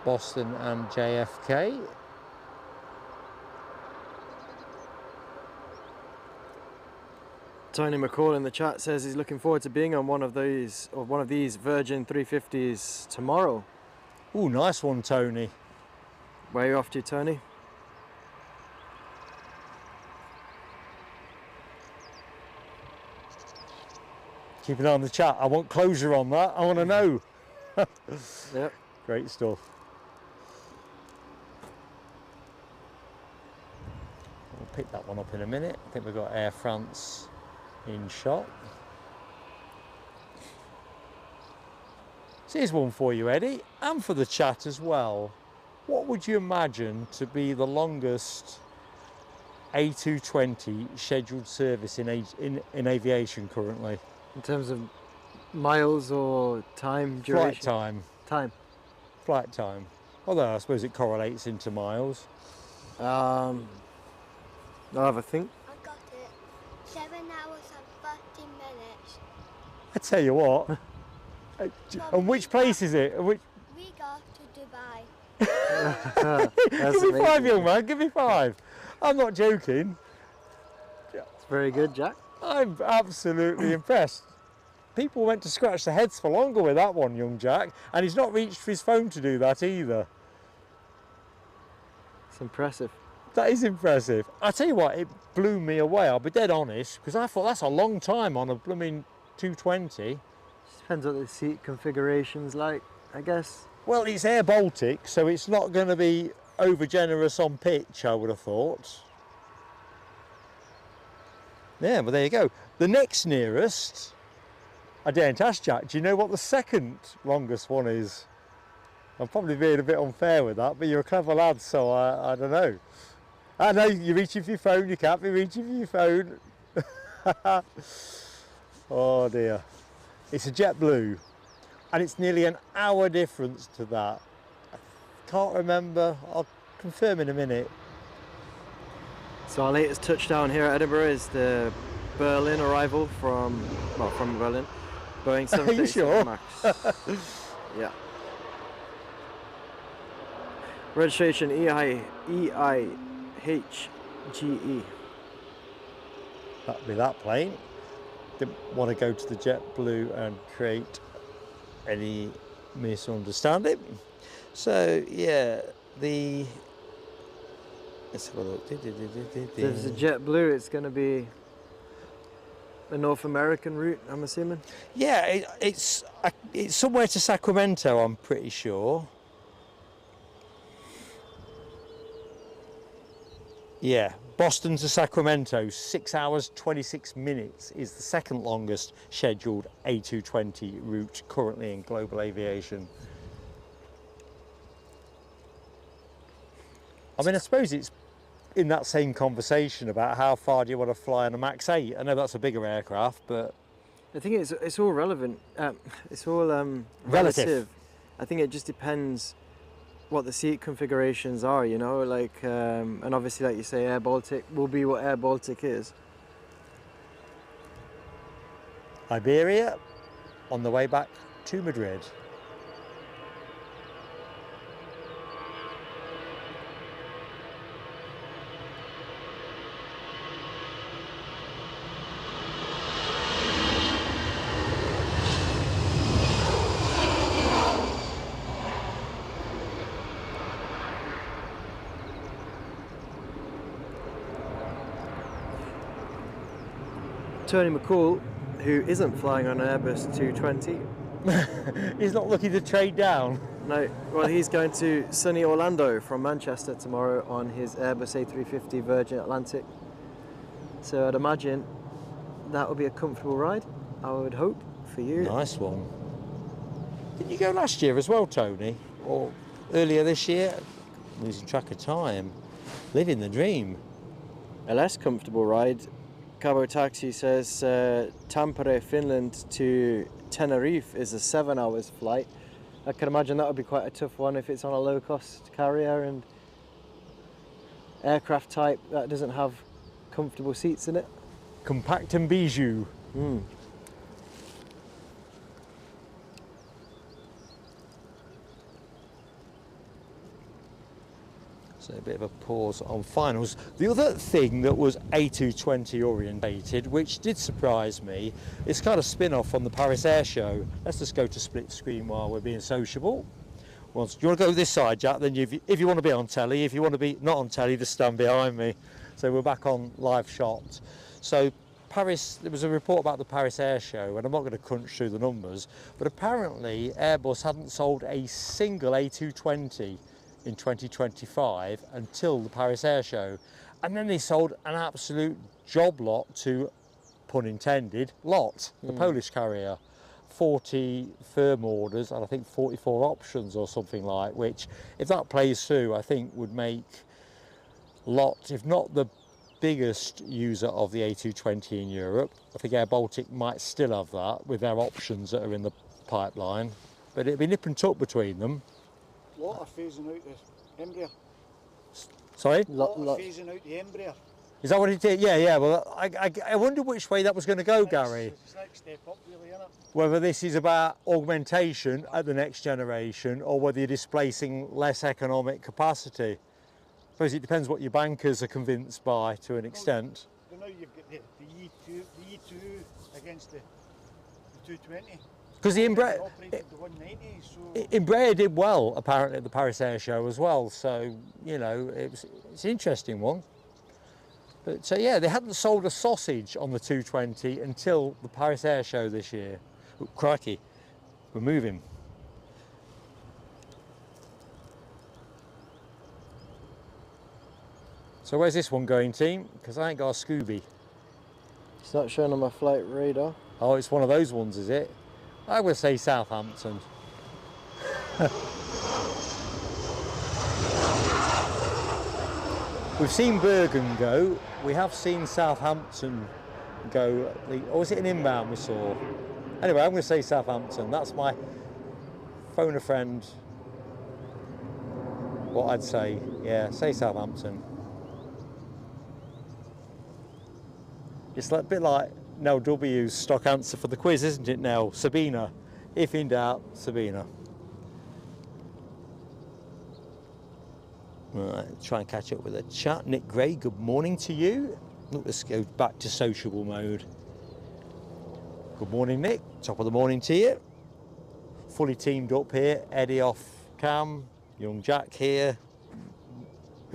Boston and JFK. Tony McCall in the chat says he's looking forward to being on one of these Virgin 350s tomorrow. Ooh, nice one, Tony. Where are you off to, Tony? Keep an eye on the chat. I want closure on that. I want to know. Yep. Great stuff. We'll pick that one up in a minute. I think we've got Air France in shot. So here's one for you, Eddie, and for the chat as well. What would you imagine to be the longest A220 scheduled service in aviation currently? In terms of miles or time duration? Flight time. Time. Flight time. Although I suppose it correlates into miles. I'll have a think. I got it. 7 hours and 30 minutes. I tell you what. And which place is it? We go to Dubai. Give me 5, young man. Give me 5. I'm not joking. It's very good, Jack. I'm absolutely impressed. People went to scratch their heads for longer with that one, young Jack, and he's not reached for his phone to do that either. It's impressive. That is impressive. I tell you what, it blew me away. I'll be dead honest, because I thought that's a long time on a blooming 220. Depends what the seat configuration's like, I guess. Well, it's Air Baltic, so it's not going to be over generous on pitch, I would have thought. Yeah, well, there you go. The next nearest, I daren't ask Jack, do you know what the second longest one is? I'm probably being a bit unfair with that, but you're a clever lad, so I don't know. I know you're reaching for your phone, you can't be reaching for your phone. Oh dear. It's a JetBlue, and it's nearly an hour difference to that. I can't remember, I'll confirm in a minute. So our latest touchdown here at Edinburgh is the Berlin arrival from Berlin, Boeing 737 Are you sure? Max. Yeah. Registration EIHGE. That'd be that plane. Didn't want to go to the JetBlue and create any misunderstanding. So yeah, let's have a look. If there's a JetBlue, it's going to be a North American route, I'm assuming. Yeah, it's somewhere to Sacramento, I'm pretty sure. Yeah, Boston to Sacramento, 6 hours 26 minutes is the second longest scheduled A220 route currently in global aviation. I mean, I suppose it's in that same conversation about how far do you want to fly on a Max 8. I know that's a bigger aircraft, but I think it's all relevant. It's all relative. I think it just depends what the seat configurations are, you know, like, and obviously, like you say, Air Baltic will be what Air Baltic is. Iberia on the way back to Madrid. Tony McCall, who isn't flying on an Airbus 220. He's not looking to trade down. No, well, he's going to sunny Orlando from Manchester tomorrow on his Airbus A350 Virgin Atlantic. So I'd imagine that would be a comfortable ride, I would hope, for you. Nice one. Didn't you go last year as well, Tony? Or earlier this year? I'm losing track of time. Living the dream. A less comfortable ride, Cabo Taxi says Tampere, Finland to Tenerife is a 7 hours flight. I can imagine that would be quite a tough one if it's on a low-cost carrier and aircraft type that doesn't have comfortable seats in it. Compact and bijou. So a bit of a pause on finals. The other thing that was A220 orientated, which did surprise me, is kind of spin-off from the Paris Air Show. Let's just go to split screen while we're being sociable. Once, do you want to go this side, Jack? Then if you want to be on telly, if you want to be not on telly, just stand behind me. So we're back on live shot. So Paris, there was a report about the Paris Air Show, and I'm not going to crunch through the numbers, but apparently Airbus hadn't sold a single A220 in 2025 until the Paris Air Show, and then they sold an absolute job lot to, pun intended, LOT, the Polish carrier. 40 firm orders and I think 44 options or something like, which if that plays through I think would make LOT, if not the biggest user of the A220 in Europe. I think Air Baltic might still have that with their options that are in the pipeline, but it'd be nip and tuck between them. Lot are phasing out the Embraer. Sorry? Lot are phasing out the Embraer. Is that what it did? Yeah. Well, I wonder which way that was going to go, Gary. It's next step up, really, isn't it? Whether this is about augmentation at the next generation or whether you're displacing less economic capacity. I suppose it depends what your bankers are convinced by to an extent. So now you've got the E2 against the 220. Because the Embraer, Operated the 190, so Embraer did well apparently at the Paris Air Show as well, so you know it's an interesting one. But so yeah, they hadn't sold a sausage on the 220 until the Paris Air Show this year. Oh, crikey, we're moving. So where's this one going, team? Because I ain't got a Scooby. It's not showing on my flight radar. Oh, it's one of those ones, is it? I would say Southampton. We've seen Bergen go. We have seen Southampton go. Or was it an inbound we saw? Anyway, I'm going to say Southampton. That's my phone a friend. What I'd say. Yeah, say Southampton. It's a bit like Nell W's stock answer for the quiz, isn't it, Nell? Sabina. If in doubt, Sabina. Right, try and catch up with the chat. Nick Gray, good morning to you. Look, let's go back to sociable mode. Good morning, Nick. Top of the morning to you. Fully teamed up here. Eddie off cam. Young Jack here.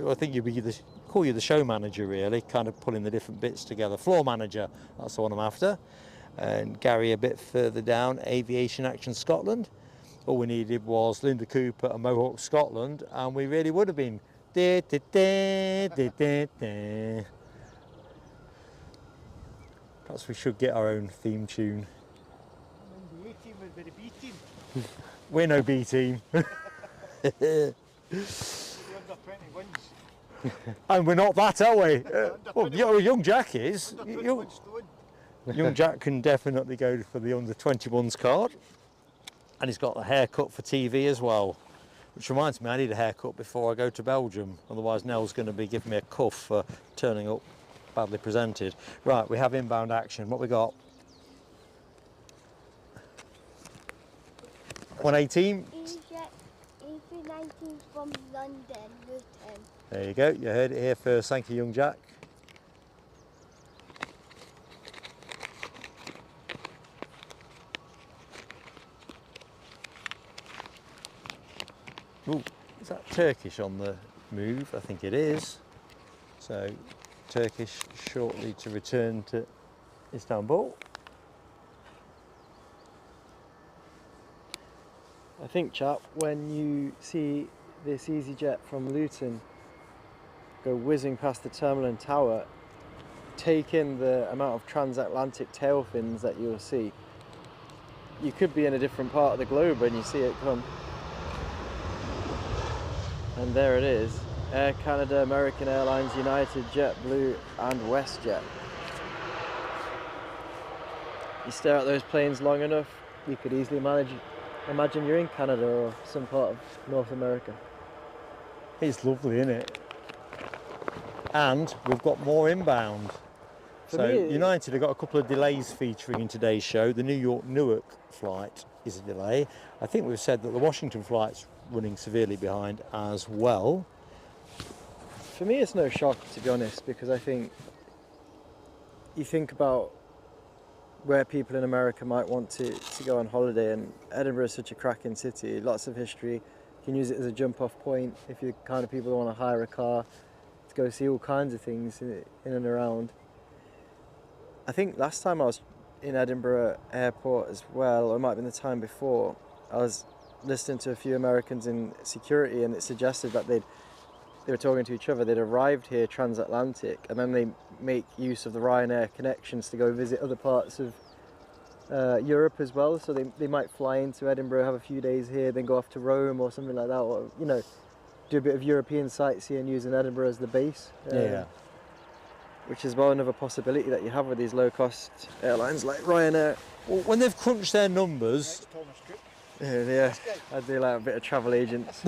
I think you'd be call you the show manager, really, kind of pulling the different bits together. Floor manager, that's the one I'm after. And Gary a bit further down, Aviation Action Scotland. All we needed was Linda Cooper and Mohawk Scotland, and we really would have been. Perhaps we should get our own theme tune. and the A team would be the B team. We're no B team. The under 21s. And we're not that, are we? Well, young Jack is. Under 21 stone. Young Jack can definitely go for the under 21s card. And he's got a haircut for TV as well. Which reminds me, I need a haircut before I go to Belgium. Otherwise, Nell's going to be giving me a cuff for turning up badly presented. Right, we have inbound action. What we got? 118. EasyJet A319 from London, Luton. There you go. You heard it here first. Thank you, young Jack. Ooh, is that Turkish on the move? I think it is. So, Turkish shortly to return to Istanbul. I think, chap, when you see this EasyJet from Luton go whizzing past the terminal and tower, take in the amount of transatlantic tail fins that you'll see, you could be in a different part of the globe when you see it come. And there it is. Air Canada, American Airlines, United, JetBlue and WestJet. You stare at those planes long enough, you could easily imagine you're in Canada or some part of North America. It's lovely, isn't it? And we've got more inbound. So United have got a couple of delays featuring in today's show. The New York-Newark flight is a delay. I think we've said that the Washington flight's running severely behind as well. For me, it's no shock, to be honest, because I think you think about where people in America might want to go on holiday, and Edinburgh is such a cracking city, lots of history. You can use it as a jump-off point if you're the kind of people who want to hire a car to go see all kinds of things in and around. I think last time I was in Edinburgh Airport as well, or it might have been the time before, I was listening to a few Americans in security, and it suggested that they were talking to each other. They'd arrived here Transatlantic, and then they make use of the Ryanair connections to go visit other parts of Europe as well. So they might fly into Edinburgh, have a few days here, then go off to Rome or something like that, or do a bit of European sightseeing using Edinburgh as the base. Which is well another possibility that you have with these low-cost airlines like Ryanair. Well, when they've crunched their numbers, yeah, I do like a bit of travel agents.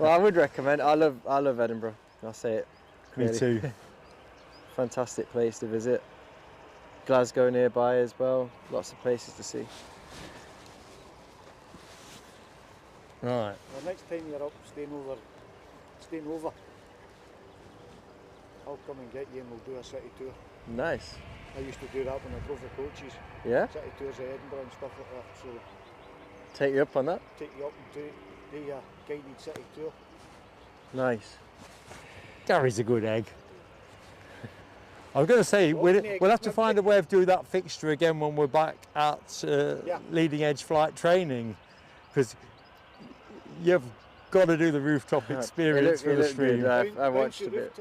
Well, I would recommend. I love Edinburgh. I'll say it. Me too. Fantastic place to visit. Glasgow nearby as well. Lots of places to see. Right. The next time you're up, staying over. I'll come and get you and we'll do a city tour. Nice. I used to do that when I drove the coaches. Yeah? City tours of Edinburgh and stuff like that. So take you up on that? Take you up and do a guided city tour. Nice. Gary's a good egg. I was going to say, we'll have to find a way of doing that fixture again when we're back at leading edge flight training, because you've got to do the rooftop experience for the stream. I watched a bit.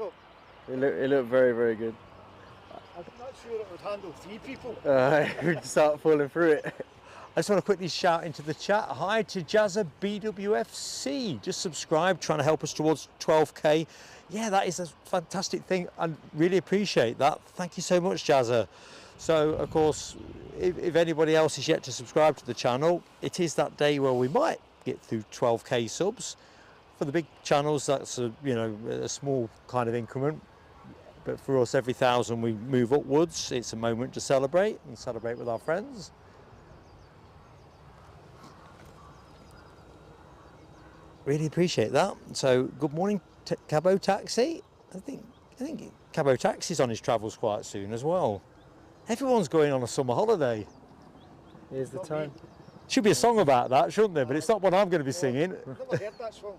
It looked very, very good. I'm not sure it would handle 3 people. We'd start falling through it. I just want to quickly shout into the chat. Hi to Jazza BWFC. Just subscribe, trying to help us towards 12k. Yeah, that is a fantastic thing. I really appreciate that. Thank you so much, Jazza. So, of course, if anybody else is yet to subscribe to the channel, it is that day where we might get through 12k subs. For the big channels, that's a small kind of increment. But for us, every 1,000 we move upwards, it's a moment to celebrate and celebrate with our friends. Really appreciate that. So, good morning, Cabo Taxi. I think Cabo Taxi's on his travels quite soon as well. Everyone's going on a summer holiday. Here's the time. Should be a song about that, shouldn't there? But it's not what I'm going to be singing. I've never heard that song.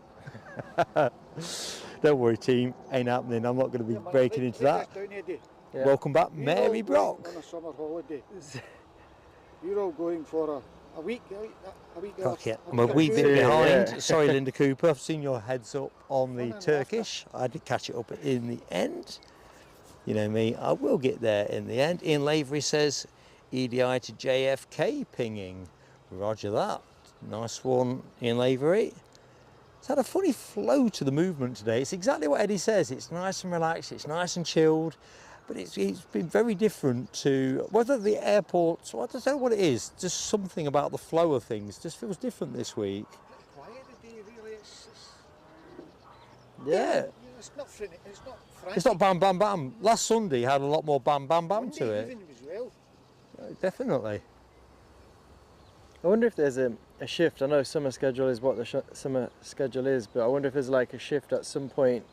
Don't worry, team. Ain't happening. I'm not going to be breaking into that. Yeah. Welcome back, Mary Brock. On a summer holiday. You're all going for a week. I'm a wee bit behind. Yeah. Sorry, Linda Cooper. I've seen your heads up on the Turkish. I did catch it up in the end. You know me, I will get there in the end. Ian Lavery says, EDI to JFK pinging. Roger that. Nice one, Ian Lavery. It's had a funny flow to the movement today. It's exactly what Eddie says. It's nice and relaxed, it's nice and chilled, but it's been very different to whether the airports, I don't know what it is, just something about the flow of things just feels different this week. Quiet today, really. Yeah. It's not frantic. It's not bam, bam, bam. Last Sunday had a lot more bam, bam, bam to it. Even as well. Definitely. I wonder if there's a shift. I know summer schedule is what the summer schedule is, but I wonder if there's like a shift at some point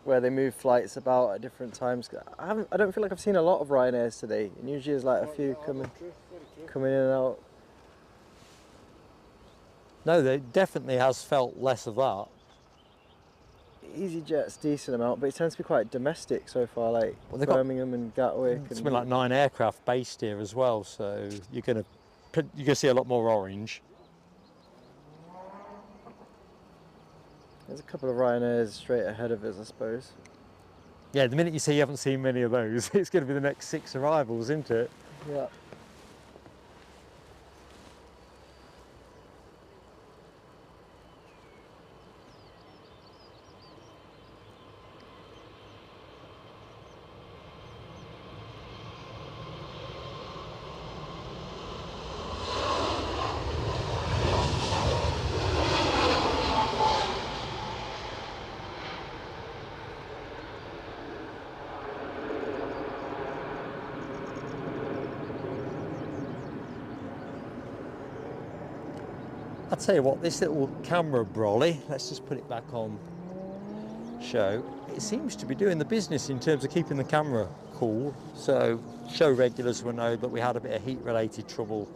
where they move flights about at different times. I don't feel like I've seen a lot of Ryanairs today, and usually there's like a few coming in and out. No, there definitely has felt less of that. EasyJet's decent amount, but it tends to be quite domestic so far, like Birmingham and Gatwick. It's been like 9 aircraft based here as well, so you're gonna see a lot more orange. There's a couple of Ryanairs straight ahead of us, I suppose. Yeah, the minute you say you haven't seen many of those, it's going to be the next 6 arrivals, isn't it? Yeah. I'll tell you what, this little camera brolly, let's just put it back on show, it seems to be doing the business in terms of keeping the camera cool. So show regulars will know that we had a bit of heat related trouble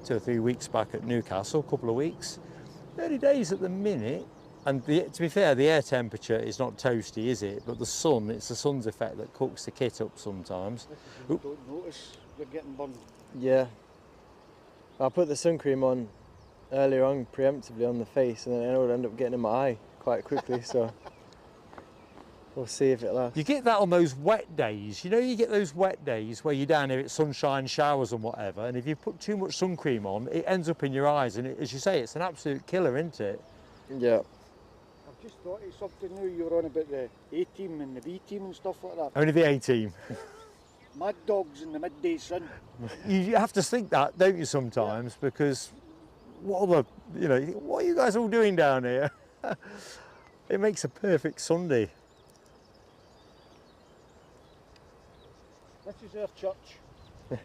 2 or 3 weeks back at Newcastle, a couple of weeks. Early days at the minute, and to be fair, the air temperature is not toasty, is it? But the sun, it's the sun's effect that cooks the kit up sometimes. You don't notice you're getting burned. Yeah. I put the sun cream on earlier on preemptively on the face, and then it would end up getting in my eye quite quickly, so we'll see if it lasts. You get that on those wet days. You know, you get those wet days where you're down here, it's sunshine, showers and whatever, and if you put too much sun cream on, it ends up in your eyes, and as you say, it's an absolute killer, isn't it? Yeah. I've just thought of something new. You were on about the A team and the B team and stuff like that. Only the A team. Mad dogs in the midday sun. You have to think that, don't you, sometimes, because what are you guys all doing down here? It makes a perfect Sunday. This is our church.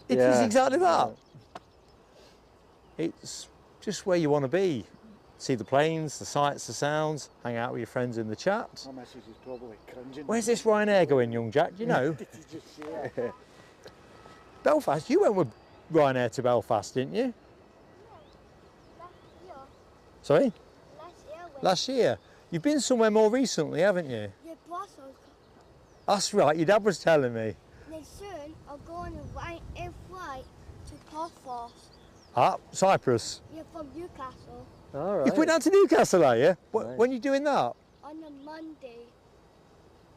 It is exactly that. It's just where you want to be. See the planes, the sights, the sounds, hang out with your friends in the chat. My missus is probably cringing. Where's this Ryanair going, young Jack? Do you know? Did you just say that? Belfast, you went with Ryanair to Belfast, didn't you? Last year. Sorry? Last year. Last year. You've been somewhere more recently, haven't you? Yeah, Brussels. That's right, your dad was telling me. They soon are going to Ryanair flight to Portsmouth. Ah, Cyprus. You're from Newcastle. All right. You've been down to Newcastle, are you? Right. When are you doing that? On a Monday.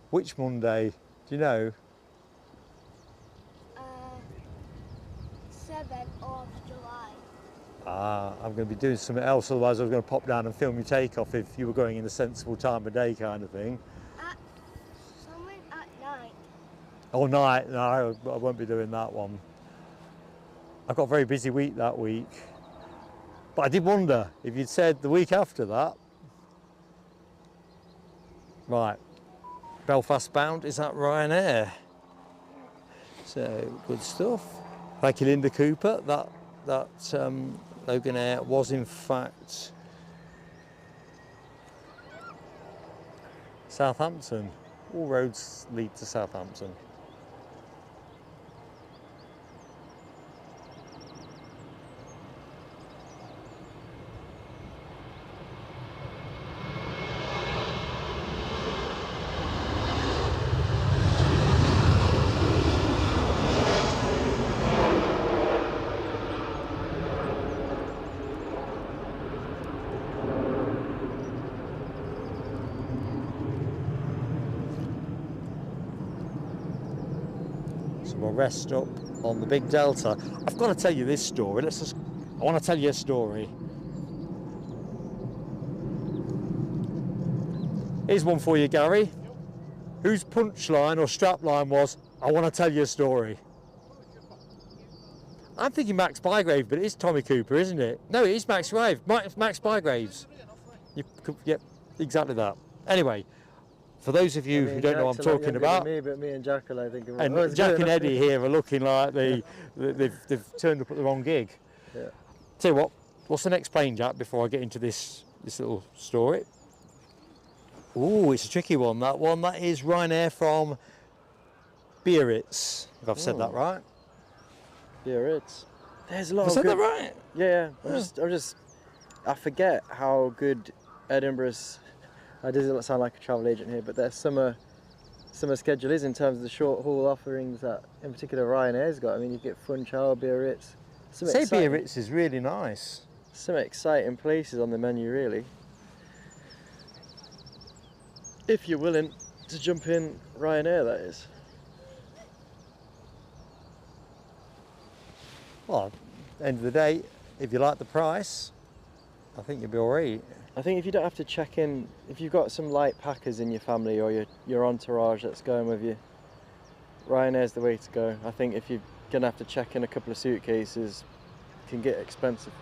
Which Monday? Do you know? 7th of July. Ah, I'm going to be doing something else, otherwise I was going to pop down and film your takeoff if you were going in a sensible time of day kind of thing. Somewhere at night. Oh, night? No, I won't be doing that one. I've got a very busy week that week. But I did wonder if you'd said the week after that. Right, Belfast bound, is that Ryanair? So, good stuff. Thank you, Linda Cooper. That Loganair was in fact Southampton. All roads lead to Southampton. We'll rest up on the big Delta. I've got to tell you this story. I want to tell you a story. Here's one for you, Gary. Whose punchline or strapline was, I want to tell you a story? I'm thinking Max Bygrave, but it is Tommy Cooper, isn't it? No, it is Max Bygraves. Yep, exactly that. Anyway, for those of you who don't know what I'm talking about, me and Jack are like thinking, and Jack and Eddie here are looking like they've turned up at the wrong gig. Yeah. Tell you what, what's the next plane, Jack, before I get into this little story? Oh, it's a tricky one, that one. That is Ryanair from Biarritz, if I've said that right. Biarritz. There's a lot Have I of said good... that right? Yeah. I forget how good Edinburgh's... I doesn't sound like a travel agent here, but their summer schedule is in terms of the short haul offerings that, in particular, Ryanair's got. I mean, you get Funchal, Biarritz. Biarritz is really nice. Some exciting places on the menu, really. If you're willing. to jump in Ryanair, that is. Well, end of the day, if you like the price, I think you'll be alright. I think if you don't have to check in, if you've got some light packers in your family or your entourage that's going with you, Ryanair's the way to go. I think if you're going to have to check in a couple of suitcases, it can get expensive.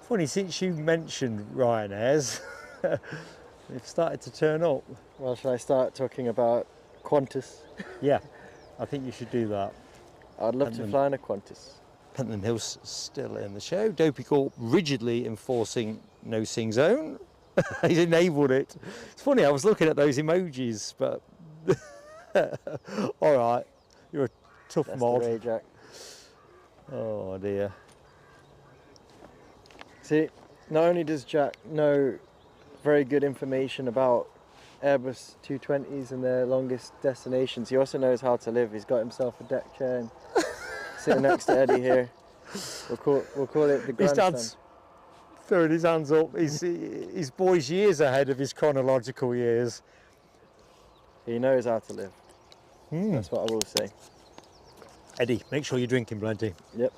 Funny, since you mentioned Ryanair's, they've started to turn up. Well, shall I start talking about Qantas? Yeah, I think you should do that. I'd love to fly in a Qantas. Pentland Hills still in the show. Dopey Corp rigidly enforcing no sing zone. He's enabled it. It's funny, I was looking at those emojis, but all right, you're a tough That's mod. the way, Jack. Oh dear. See, not only does Jack know very good information about Airbus 220s and their longest destinations, he also knows how to live. He's got himself a deck chair and sitting next to Eddie here. We'll call it the His grandstand. dad's throwing his hands up. His boy's years ahead of his chronological years. He knows how to live. That's what I will say. Eddie, make sure you're drinking plenty. Yep.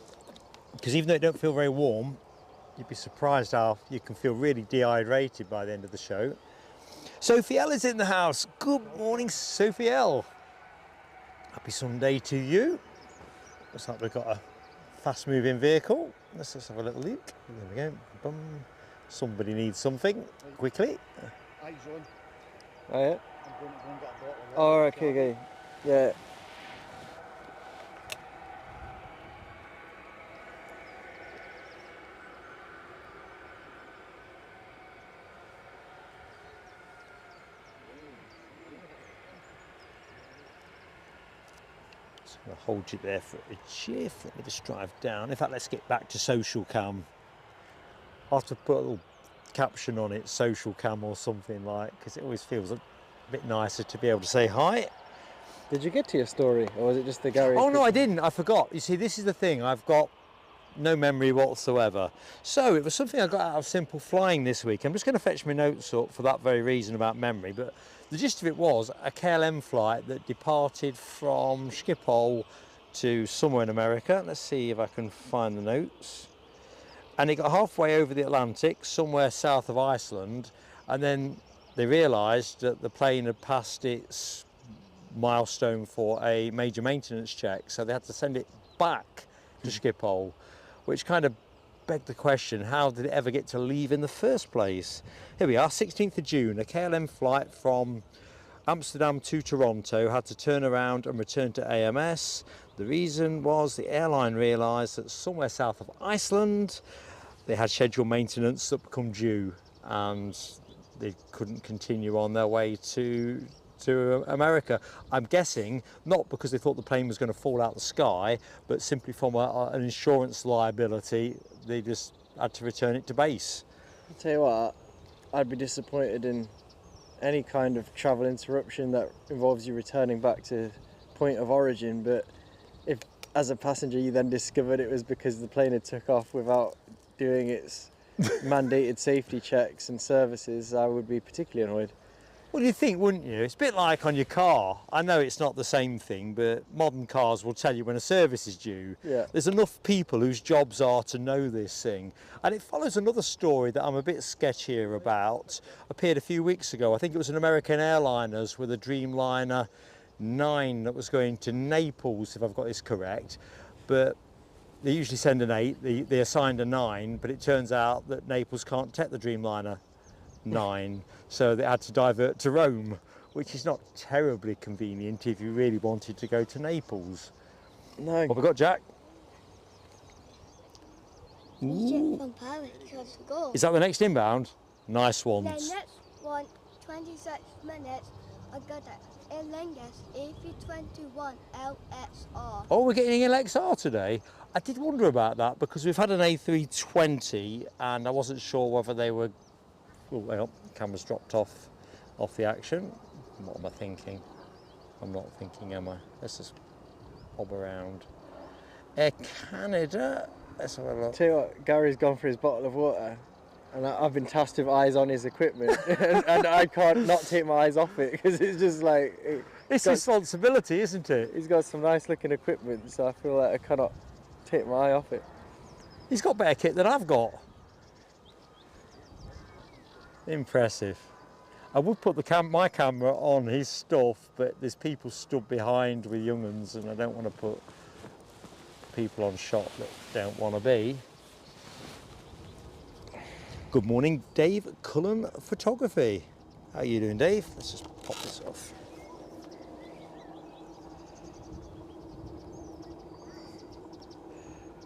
Because even though it don't feel very warm, you'd be surprised how you can feel really dehydrated by the end of the show. Sophie L is in the house. Good morning, Sophie L. Happy Sunday to you. Looks like we've got a fast-moving vehicle. Let's just have a little look. There we go. Bum. Somebody needs something quickly. Eyes on. Oh, yeah? I'm going to go and get a bottle of Oh, water. okay. Yeah. I'll hold you there for a jiff. Let me just drive down. In fact, let's get back to social cam. I'll have to put a little caption on it, social cam or something like, because it always feels a bit nicer to be able to say hi. Did you get to your story, or was it just the Gary? Oh no, I didn't. I forgot. You see, this is the thing. I've got no memory whatsoever. So it was something I got out of simple flying this week. I'm just going to fetch my notes up for that very reason about memory. But the gist of it was a KLM flight that departed from Schiphol to somewhere in America. Let's see if I can find the notes. And it got halfway over the Atlantic, somewhere south of Iceland, and then they realised that the plane had passed its milestone for a major maintenance check, so they had to send it back to Schiphol, which kind of begged the question, how did it ever get to leave in the first place? Here we are, 16th of June, a KLM flight from Amsterdam to Toronto had to turn around and return to AMS. The reason was the airline realised that somewhere south of Iceland they had scheduled maintenance that become due, and they couldn't continue on their way to America. I'm guessing not because they thought the plane was going to fall out the sky, but simply from an insurance liability, they just had to return it to base. I'll tell you what, I'd be disappointed in any kind of travel interruption that involves you returning back to point of origin, but if as a passenger you then discovered it was because the plane had took off without doing its mandated safety checks and services, I would be particularly annoyed. Well, you'd think, wouldn't you? It's a bit like on your car. I know it's not the same thing, but modern cars will tell you when a service is due. Yeah. There's enough people whose jobs are to know this thing. And it follows another story that I'm a bit sketchier about. Appeared a few weeks ago. I think it was an American Airliners with a Dreamliner 9 that was going to Naples, if I've got this correct. But they usually send an 8, they assigned a 9, but it turns out that Naples can't take the Dreamliner 9, so they had to divert to Rome, which is not terribly convenient if you really wanted to go to Naples. No. What have we got, Jack? EasyJet from Paris comes to go. Is that the next inbound? Nice The ones. next one, 26 minutes, I got that Aer Lingus A321 LXR. Oh, we're getting an LXR today. I did wonder about that because we've had an A320 and I wasn't sure whether they were. Oh, well, camera's dropped off the action. What am I thinking? I'm not thinking, am I? Let's just bob around. Air Canada. Let's have a look. Tell you what, Gary's gone for his bottle of water, and I've been tasked with eyes on his equipment, and I can't not take my eyes off it because it's just like It's responsibility, isn't it? he's got some nice looking equipment, so I feel like I cannot take my eye off it. He's got better kit than I've got. Impressive. I would put my camera on his stuff, but there's people stood behind with young uns, and I don't want to put people on shot that don't want to be. Good morning, Dave Cullen Photography. How are you doing, Dave? Let's just pop this off.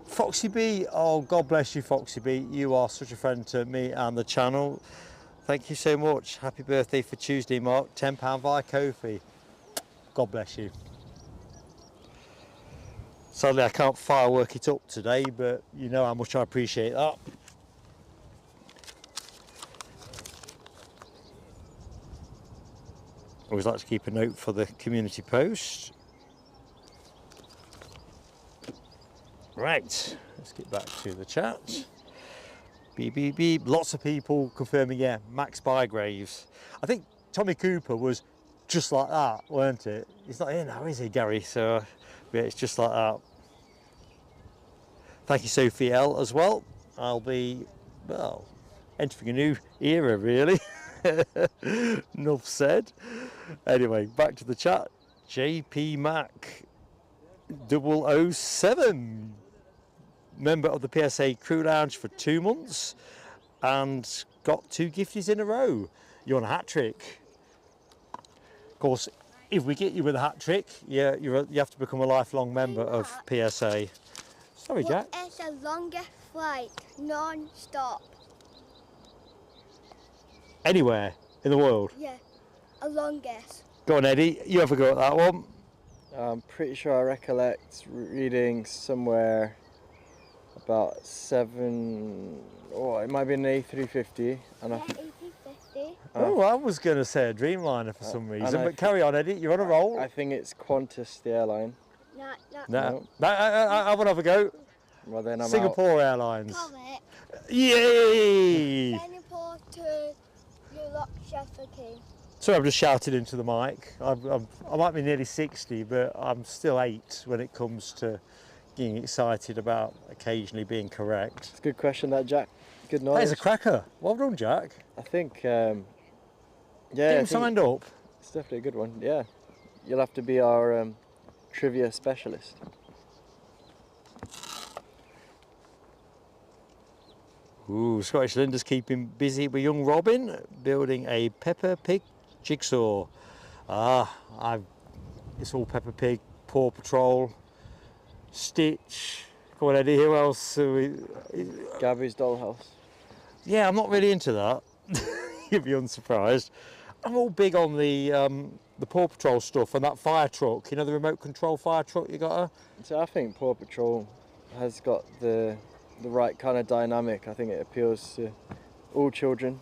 Foxy B, oh God bless you, Foxy B. You are such a friend to me and the channel. Thank you so much. Happy birthday for Tuesday, Mark. £10 via Ko-fi. God bless you. Sadly, I can't firework it up today, but you know how much I appreciate that. Always like to keep a note for the community post. Right, let's get back to the chat. Beep, beep, beep. Lots of people confirming, yeah, Max Bygraves. I think Tommy Cooper was just like that, weren't it? He's not here now, is he, Gary? So, yeah, it's just like that. Thank you, Sophie L, as well. I'll be, well, entering a new era, really. Enough said. Anyway, back to the chat. JP Mac 007. Member of the PSA Crew Lounge for 2 months and got 2 gifties in a row. You're on a hat trick. Of course, if we get you with a hat trick, yeah, you have to become a lifelong member of PSA. Sorry, Jack. What is the longest flight, non-stop? Anywhere in the world? Yeah, a longest. Go on, Eddie. You have a go at that one. I'm pretty sure I recollect reading somewhere about 7, or it might be an A350, and Yeah, 80-50. Oh, I was going to say a Dreamliner for some reason, but carry on, Eddie. You're on a roll. I think it's Qantas, the airline. No, I want to have a go. Well, then I'm Singapore Airlines. Correct. Yay! Singapore to Yorkshire for King. Sorry, I've just shouted into the mic. I might be nearly 60, but I'm still 8 when it comes to getting excited about occasionally being correct. It's a good question, that, Jack. Good knowledge. That is a cracker. Well done, Jack. I think, Yeah, yeah. signed up. It's definitely a good one, yeah. You'll have to be our trivia specialist. Ooh, Scottish Linda's keeping busy with young Robin, building a Peppa Pig jigsaw. It's all Peppa Pig, Paw Patrol, Stitch. Come on, Eddie, who else? Gabby's Dollhouse. Yeah, I'm not really into that. You'd be unsurprised. I'm all big on the Paw Patrol stuff and that fire truck. You know, the remote control fire truck you got? So I think Paw Patrol has got the right kind of dynamic. I think it appeals to all children.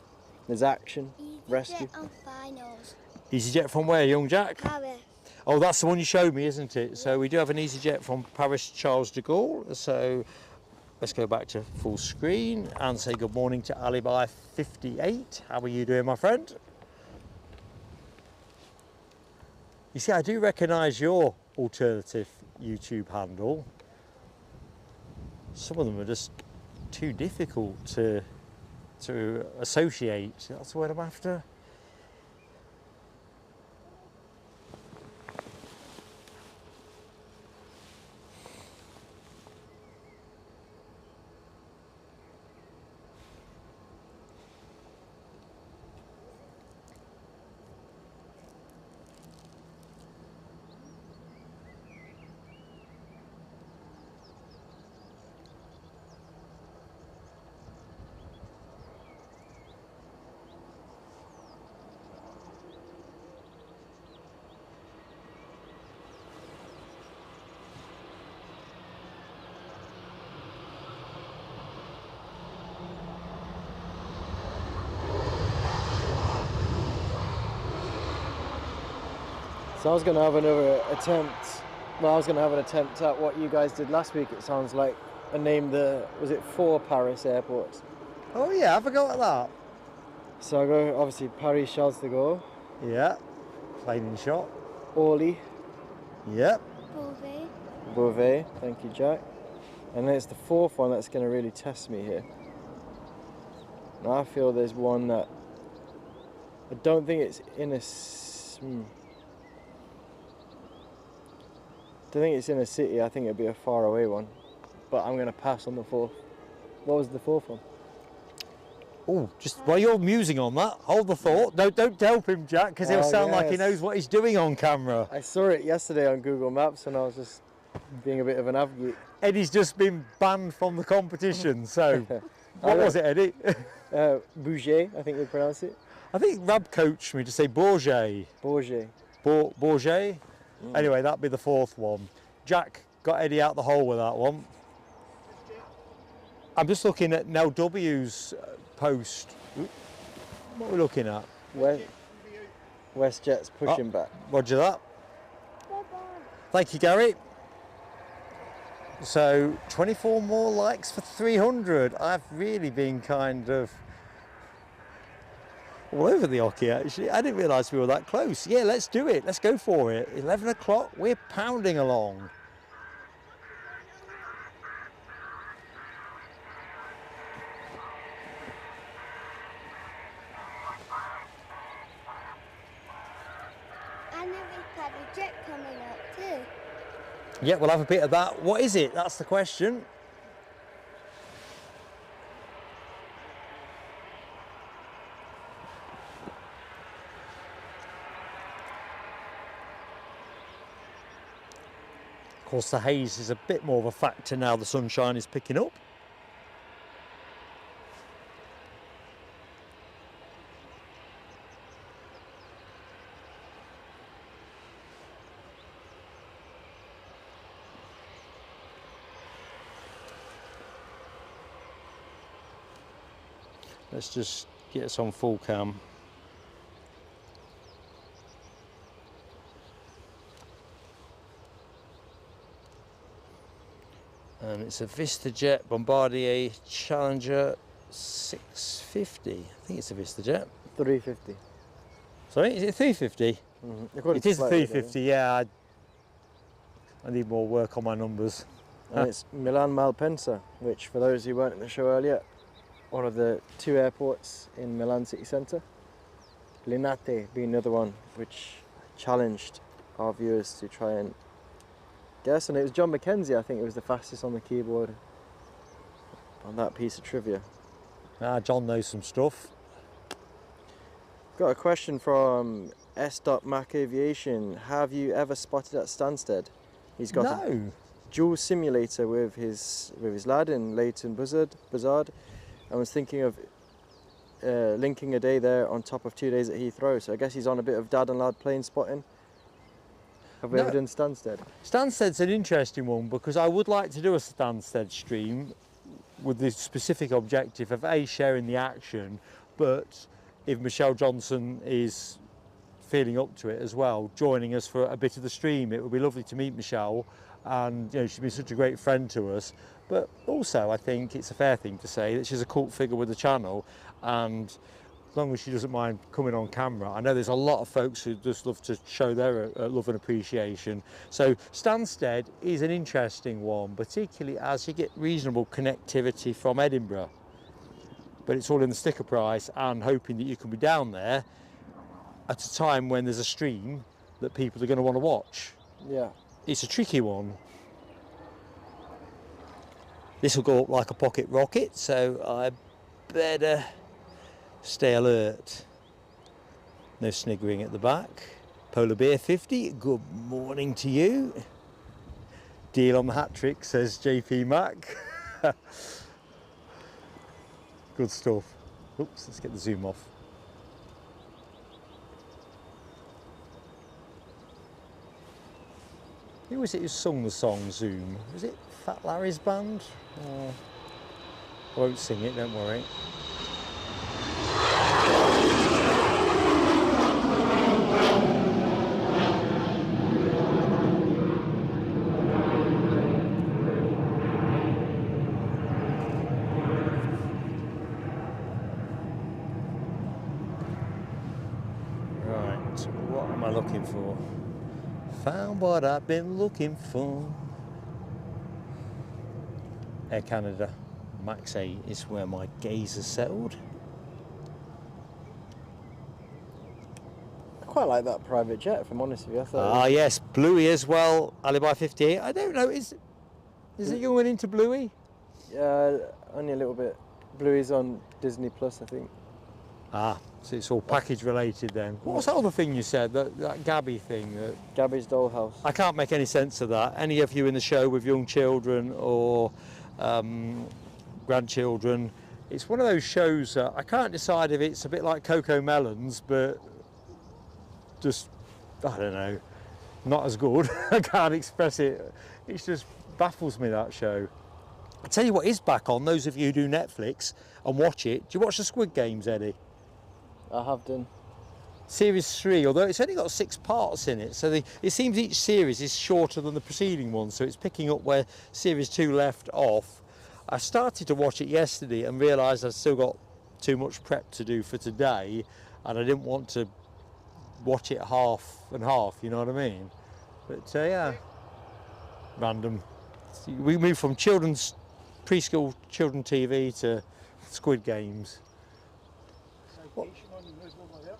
There's action, rescue. EasyJet on finals. EasyJet from where, young Jack? Paris. Oh, that's the one you showed me, isn't it? So we do have an EasyJet from Paris Charles de Gaulle. So let's go back to full screen and say good morning to Alibi 58. How are you doing, my friend? You see, I do recognise your alternative YouTube handle. Some of them are just too difficult to associate. That's the word I'm after. So I was going to have another attempt. Well, I was going to have an attempt at what you guys did last week. It sounds like a name was it 4 Paris airports? Oh yeah, I forgot that. So I go, obviously, Paris, Charles de Gaulle. Yeah, plane in shot. Orly. Yep. Beauvais. Beauvais, thank you, Jack. And then it's the 4th one that's going to really test me here. Now I feel there's one that I don't think it's in a. Don't think it's in a city. I think it'd be a far away one. But I'm going to pass on the 4th. What was the 4th one? Oh, just while you're musing on that, hold the thought. Don't help him, Jack, because he'll sound like he yes. knows what he's doing on camera. I saw it yesterday on Google Maps and I was just being a bit of an advocate. Eddie's just been banned from the competition, so what was it, Eddie? Bouget, I think you pronounce it. I think Rab coached me to say Bourget. Bourget. Bourget? Anyway, that'd be the 4th one. Jack got Eddie out the hole with that one. I'm just looking at Nell W's post. What are we looking at? WestJet's pushing back. Roger that. Bye-bye. Thank you, Gary. So 24 more likes for 300. I've really been kind of all over the hockey, actually. I didn't realise we were that close. Yeah, let's do it. Let's go for it. 11 o'clock, we're pounding along. And then we've had a jet coming up too. Yeah, we'll have a bit of that. What is it? That's the question. Of course, the haze is a bit more of a factor now the sunshine is picking up. Let's just get us on full cam. And it's a VistaJet Bombardier Challenger 650. I think it's a VistaJet. 350. Sorry, is it 350? Mm-hmm. It is a 350, yeah. I need more work on my numbers. And it's Milan Malpensa, which for those who weren't in the show earlier, one of the 2 airports in Milan city centre. Linate being another one, which challenged our viewers to try and guess. And it was John McKenzie, I think it was the fastest on the keyboard on that piece of trivia. Ah, John knows some stuff. Got a question from S.Mac Aviation. Have you ever spotted at Stansted? He's got a dual simulator with his lad in Leighton Buzzard, and was thinking of linking a day there on top of 2 days at Heathrow. So I guess he's on a bit of dad and lad plane spotting. Have we ever done Stansted? Stansted's an interesting one because I would like to do a Stansted stream with the specific objective of A, sharing the action, but if Michelle Johnson is feeling up to it as well, joining us for a bit of the stream. It would be lovely to meet Michelle, and you know, she's been such a great friend to us. But also, I think it's a fair thing to say that she's a cult figure with the channel, and as long as she doesn't mind coming on camera. I know there's a lot of folks who just love to show their love and appreciation. So Stansted is an interesting one, particularly as you get reasonable connectivity from Edinburgh. But it's all in the sticker price and hoping that you can be down there at a time when there's a stream that people are going to want to watch. Yeah. It's a tricky one. This will go up like a pocket rocket, so I better stay alert. No sniggering at the back. Polar Bear 50, good morning to you. Deal on the hat trick, says JP Mac. Good stuff. Oops, let's get the zoom off. Who was it who sung the song Zoom? Was it Fat Larry's band? I won't sing it, don't worry. looking for? Found what I've been looking for. Air Canada Max 8 is where my gaze is settled. I quite like that private jet, if I'm honest with you. I thought Ah, yes, Bluey as well. Alibi 58. I don't know, is it you went into Bluey? Yeah, only a little bit. Bluey's on Disney Plus, I think. Ah, so it's all package related then. What was that other thing you said, that Gabby thing? Gabby's Dollhouse. I can't make any sense of that. Any of you in the show with young children or grandchildren, it's one of those shows that I can't decide if it's a bit like Coco Melons, but just, I don't know, not as good. I can't express it. It just baffles me, that show. I tell you what is back on, those of you who do Netflix and watch it. Do you watch the Squid Games, Eddie? I have done. Series 3, although it's only got 6 parts in it, so it seems each series is shorter than the preceding one, so it's picking up where Series 2 left off. I started to watch it yesterday and realised I've still got too much prep to do for today, and I didn't want to watch it half and half, you know what I mean? But yeah, random. We moved from preschool children TV to Squid Games. Citation on the news over there.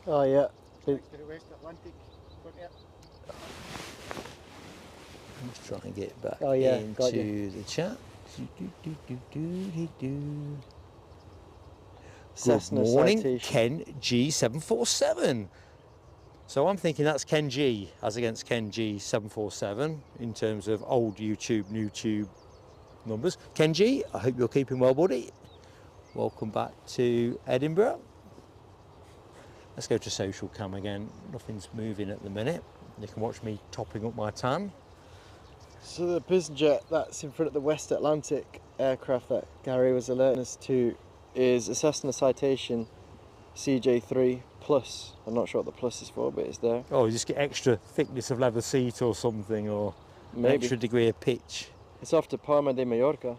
Oh, yeah. Back to the West Atlantic. Got there. Let's try and get back got into you. the chat. Cessna Good morning, citation. Ken G747. So I'm thinking that's Ken G as against Ken G747 in terms of old YouTube, new tube numbers. Ken G, I hope you're keeping well, buddy. Welcome back to Edinburgh. Let's go to social cam again. Nothing's moving at the minute. You can watch me topping up my tan. So the BizJet that's in front of the West Atlantic aircraft that Gary was alerting us to is a Cessna Citation CJ3 Plus. I'm not sure what the plus is for, but it's there. Oh, you just get extra thickness of leather seat or something, or an Maybe. extra degree of pitch. It's off to Palma de Mallorca.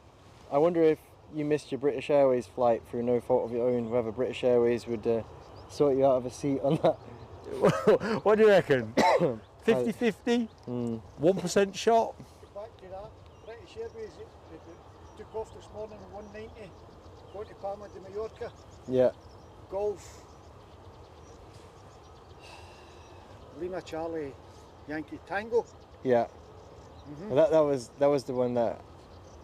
I wonder if you missed your British Airways flight through no fault of your own, whether British Airways would sort you out of a seat on that. What do you reckon? 50-50? 1% shot? Back to that. British Airways they took off this morning at 190. Going to Palma de Mallorca. Yeah. Golf. Lima Charlie Yankee Tango. Yeah. Well, that was the one that.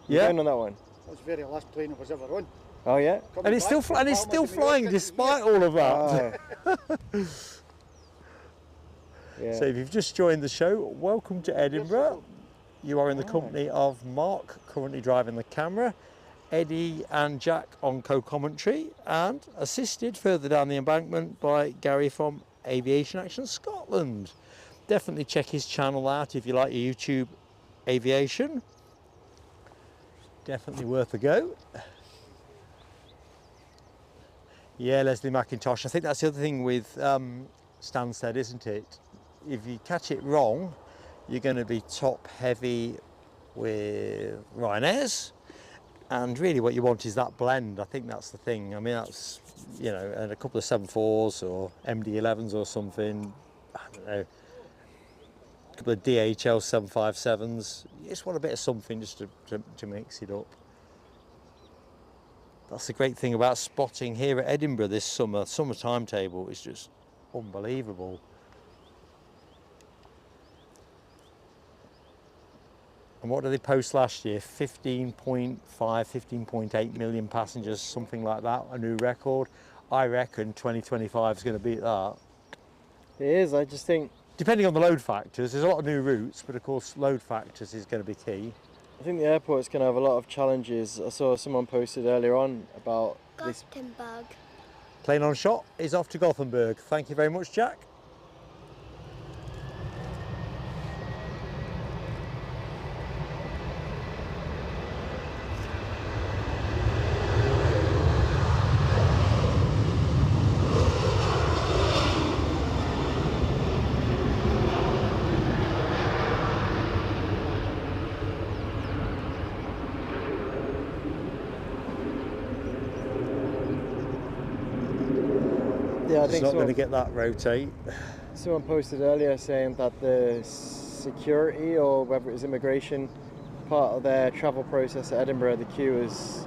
You Yeah. going on that one? That was the very last plane I was ever on. Oh yeah. Coming And it's back still from flying Palma de Mallorca despite to all of that. Oh. Yeah. So if you've just joined the show, welcome to Edinburgh. You are in the company of Mark, currently driving the camera, Eddie and Jack on co-commentary, and assisted further down the embankment by Gary from Aviation Action Scotland. Definitely check his channel out if you like your YouTube aviation. Definitely worth a go. Yeah, Leslie McIntosh. I think that's the other thing with Stansted, isn't it? If you catch it wrong, you're going to be top heavy with Ryanair's, and really what you want is that blend. I think that's the thing. I mean, that's, you know, and a couple of 7.4s or MD-11s or something. I don't know. A couple of DHL 757s. You just want a bit of something just to mix it up. That's the great thing about spotting here at Edinburgh this summer. Summer timetable is just unbelievable. And what did they post last year? 15.5, 15.8 million passengers, something like that, a new record. I reckon 2025 is going to beat that. It is. I just think. Depending on the load factors, there's a lot of new routes, but of course load factors is going to be key. I think the airport's going to have a lot of challenges. I saw someone posted earlier on about this. Gothenburg. Plane on shot is off to Gothenburg. Thank you very much, Jack. Yeah, I It's think not so. going to get that rotate. someone posted earlier saying that the security, or whether it was immigration, part of their travel process at Edinburgh, the queue is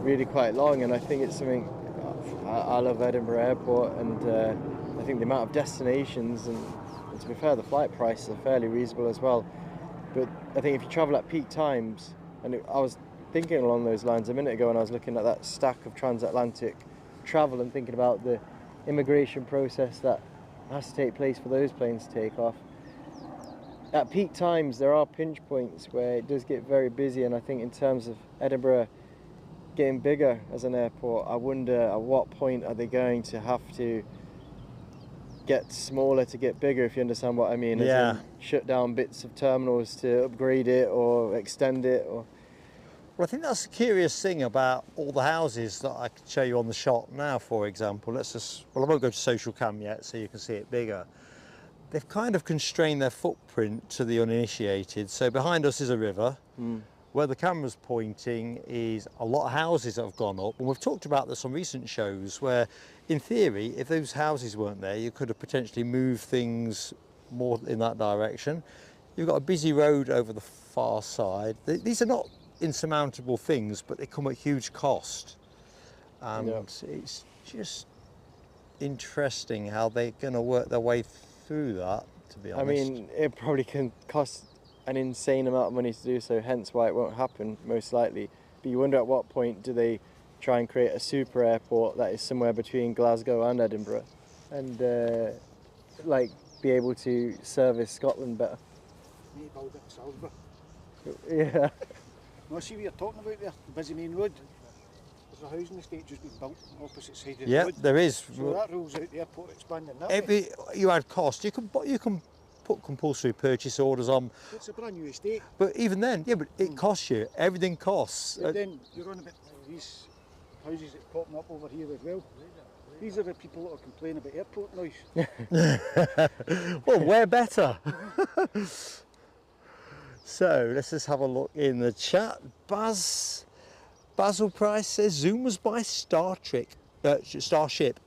really quite long, and I think it's something. I love Edinburgh Airport, and I think the amount of destinations, and to be fair, the flight prices are fairly reasonable as well. But I think if you travel at peak times, and I was thinking along those lines a minute ago, and I was looking at that stack of transatlantic travel and thinking about the immigration process that has to take place for those planes to take off. At peak times, there are pinch points where it does get very busy, and I think in terms of Edinburgh getting bigger as an airport, I wonder at what point are they going to have to get smaller to get bigger, if you understand what I mean. Yeah. As in shut down bits of terminals to upgrade it or extend it, or... Well, I think that's the curious thing about all the houses that I can show you on the shot now, for example. Let's just, well, I won't go to social cam yet so you can see it bigger. They've kind of constrained their footprint to the uninitiated. So behind us is a river. Where the camera's pointing is a lot of houses that have gone up. And we've talked about this on recent shows where, in theory, if those houses weren't there, you could have potentially moved things more in that direction. You've got a busy road over the far side. These are not insurmountable things, but they come at huge cost. And it's just interesting how they're going to work their way through that, to be honest. I mean, it probably can cost an insane amount of money to do so, hence why it won't happen, most likely. But you wonder at what point do they try and create a super airport that is somewhere between Glasgow and Edinburgh, and like be able to service Scotland better. Need to build it in Salisbury. Yeah. No, see what you're talking about there, the busy main road. There's a housing estate just been built on the opposite side of the road. Yeah, there is. So that rules out the airport expanding that way. You add cost, you can put compulsory purchase orders on. It's a brand new estate. But even then, yeah, but it costs you. Everything costs. But then you're on about these houses that are popping up over here as well. These are the people that are complaining about airport noise. Well, we're better. So let's just have a look in the chat. Basil Price says Zoom was by Starship. I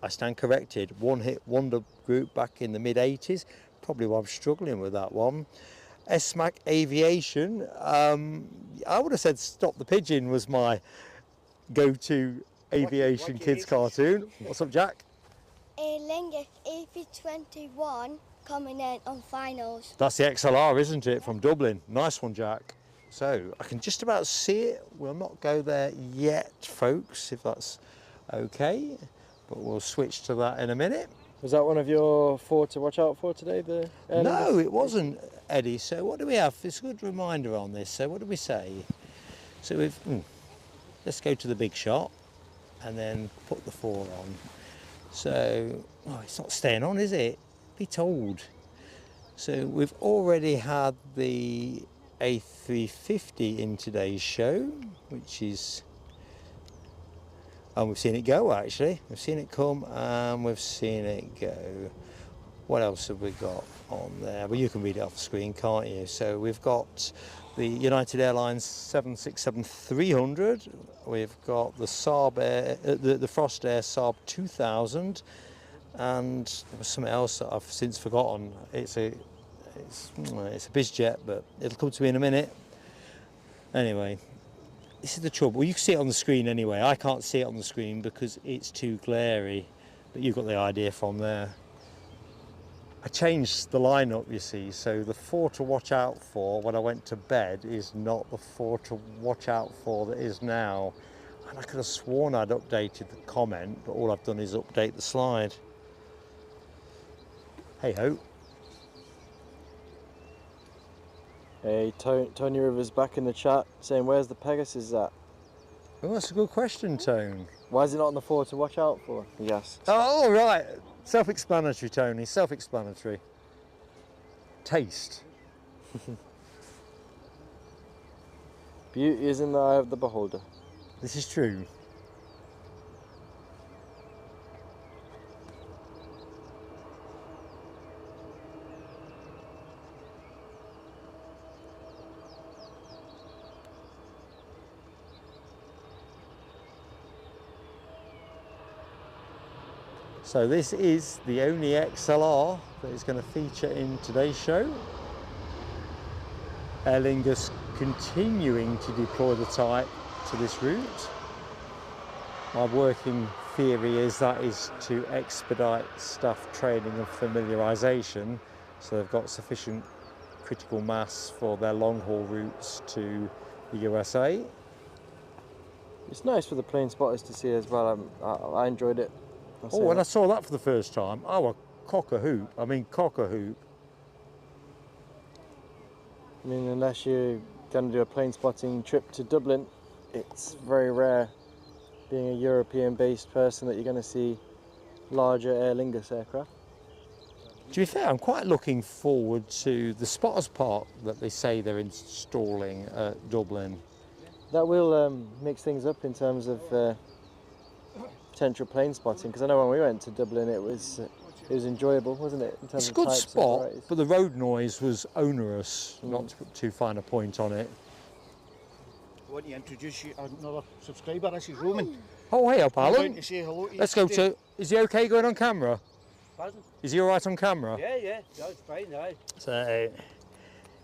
stand corrected. One hit wonder group back in the mid 80s. Probably why I'm struggling with that one. SMAC Aviation. I would have said Stop the Pigeon was my go-to aviation kids cartoon. What's up, Jack? Aer Lingus AP21 coming in on finals. That's the XLR, isn't it, from Dublin? Nice one, Jack. So I can just about see it. We'll not go there yet, folks, if that's okay. But we'll switch to that in a minute. Was that one of your 4 to watch out for today? The Aer No, Lingus? it wasn't, Eddie. So what do we have? It's a good reminder on this. So what do we say? So we've, let's go to the big shot and then put the 4 on. So, oh, it's not staying on, is it? Be told. So we've already had the A350 in today's show, which is, and we've seen it go actually. We've seen it come and we've seen it go. What else have we got on there? Well, you can read it off the screen, can't you? So we've got the United Airlines 767-300. We've got the Saab Air, the Frost Air Saab 2000, and there was something else that I've since forgotten. It's a BizJet, but it'll come to me in a minute. Anyway, this is the trouble. Well, you can see it on the screen anyway. I can't see it on the screen because it's too glary, but you've got the idea from there. I changed the lineup, you see, so the 4 to watch out for when I went to bed is not the 4 to watch out for that is now. And I could have sworn I'd updated the comment, but all I've done is update the slide. Hey ho. Hey, Tony Rivers back in the chat saying, where's the Pegasus at? Oh, that's a good question, Tone. Why is it not on the 4 to watch out for? Yes. Oh, right. Self-explanatory, Tony. Self-explanatory. Taste. Beauty is in the eye of the beholder. This is true. So this is the only XLR that is going to feature in today's show. Aer Lingus continuing to deploy the type to this route. My working theory is that is to expedite staff training and familiarisation, so they've got sufficient critical mass for their long haul routes to the USA. It's nice for the plane spotters to see as well. I enjoyed it. Oh, when I saw that for the first time, oh, a cock-a-hoop. I mean, cock-a-hoop. I mean, unless you're going to do a plane spotting trip to Dublin, it's very rare, being a European-based person, that you're going to see larger Aer Lingus aircraft. To be fair, I'm quite looking forward to the spotters park that they say they're installing at Dublin. That will mix things up in terms of potential plane spotting, because I know when we went to Dublin it was enjoyable, wasn't it? In terms It's a of good types spot, and varieties. but the road noise was onerous, not to put too fine a point on it. I want to introduce you to another subscriber. This is Roman. Oh, hey up, I'm going Alan. to say hello to you. Let's go today. to... Is he okay going on camera? Pardon? Is he all right on camera? Yeah, it's fine, aye. So,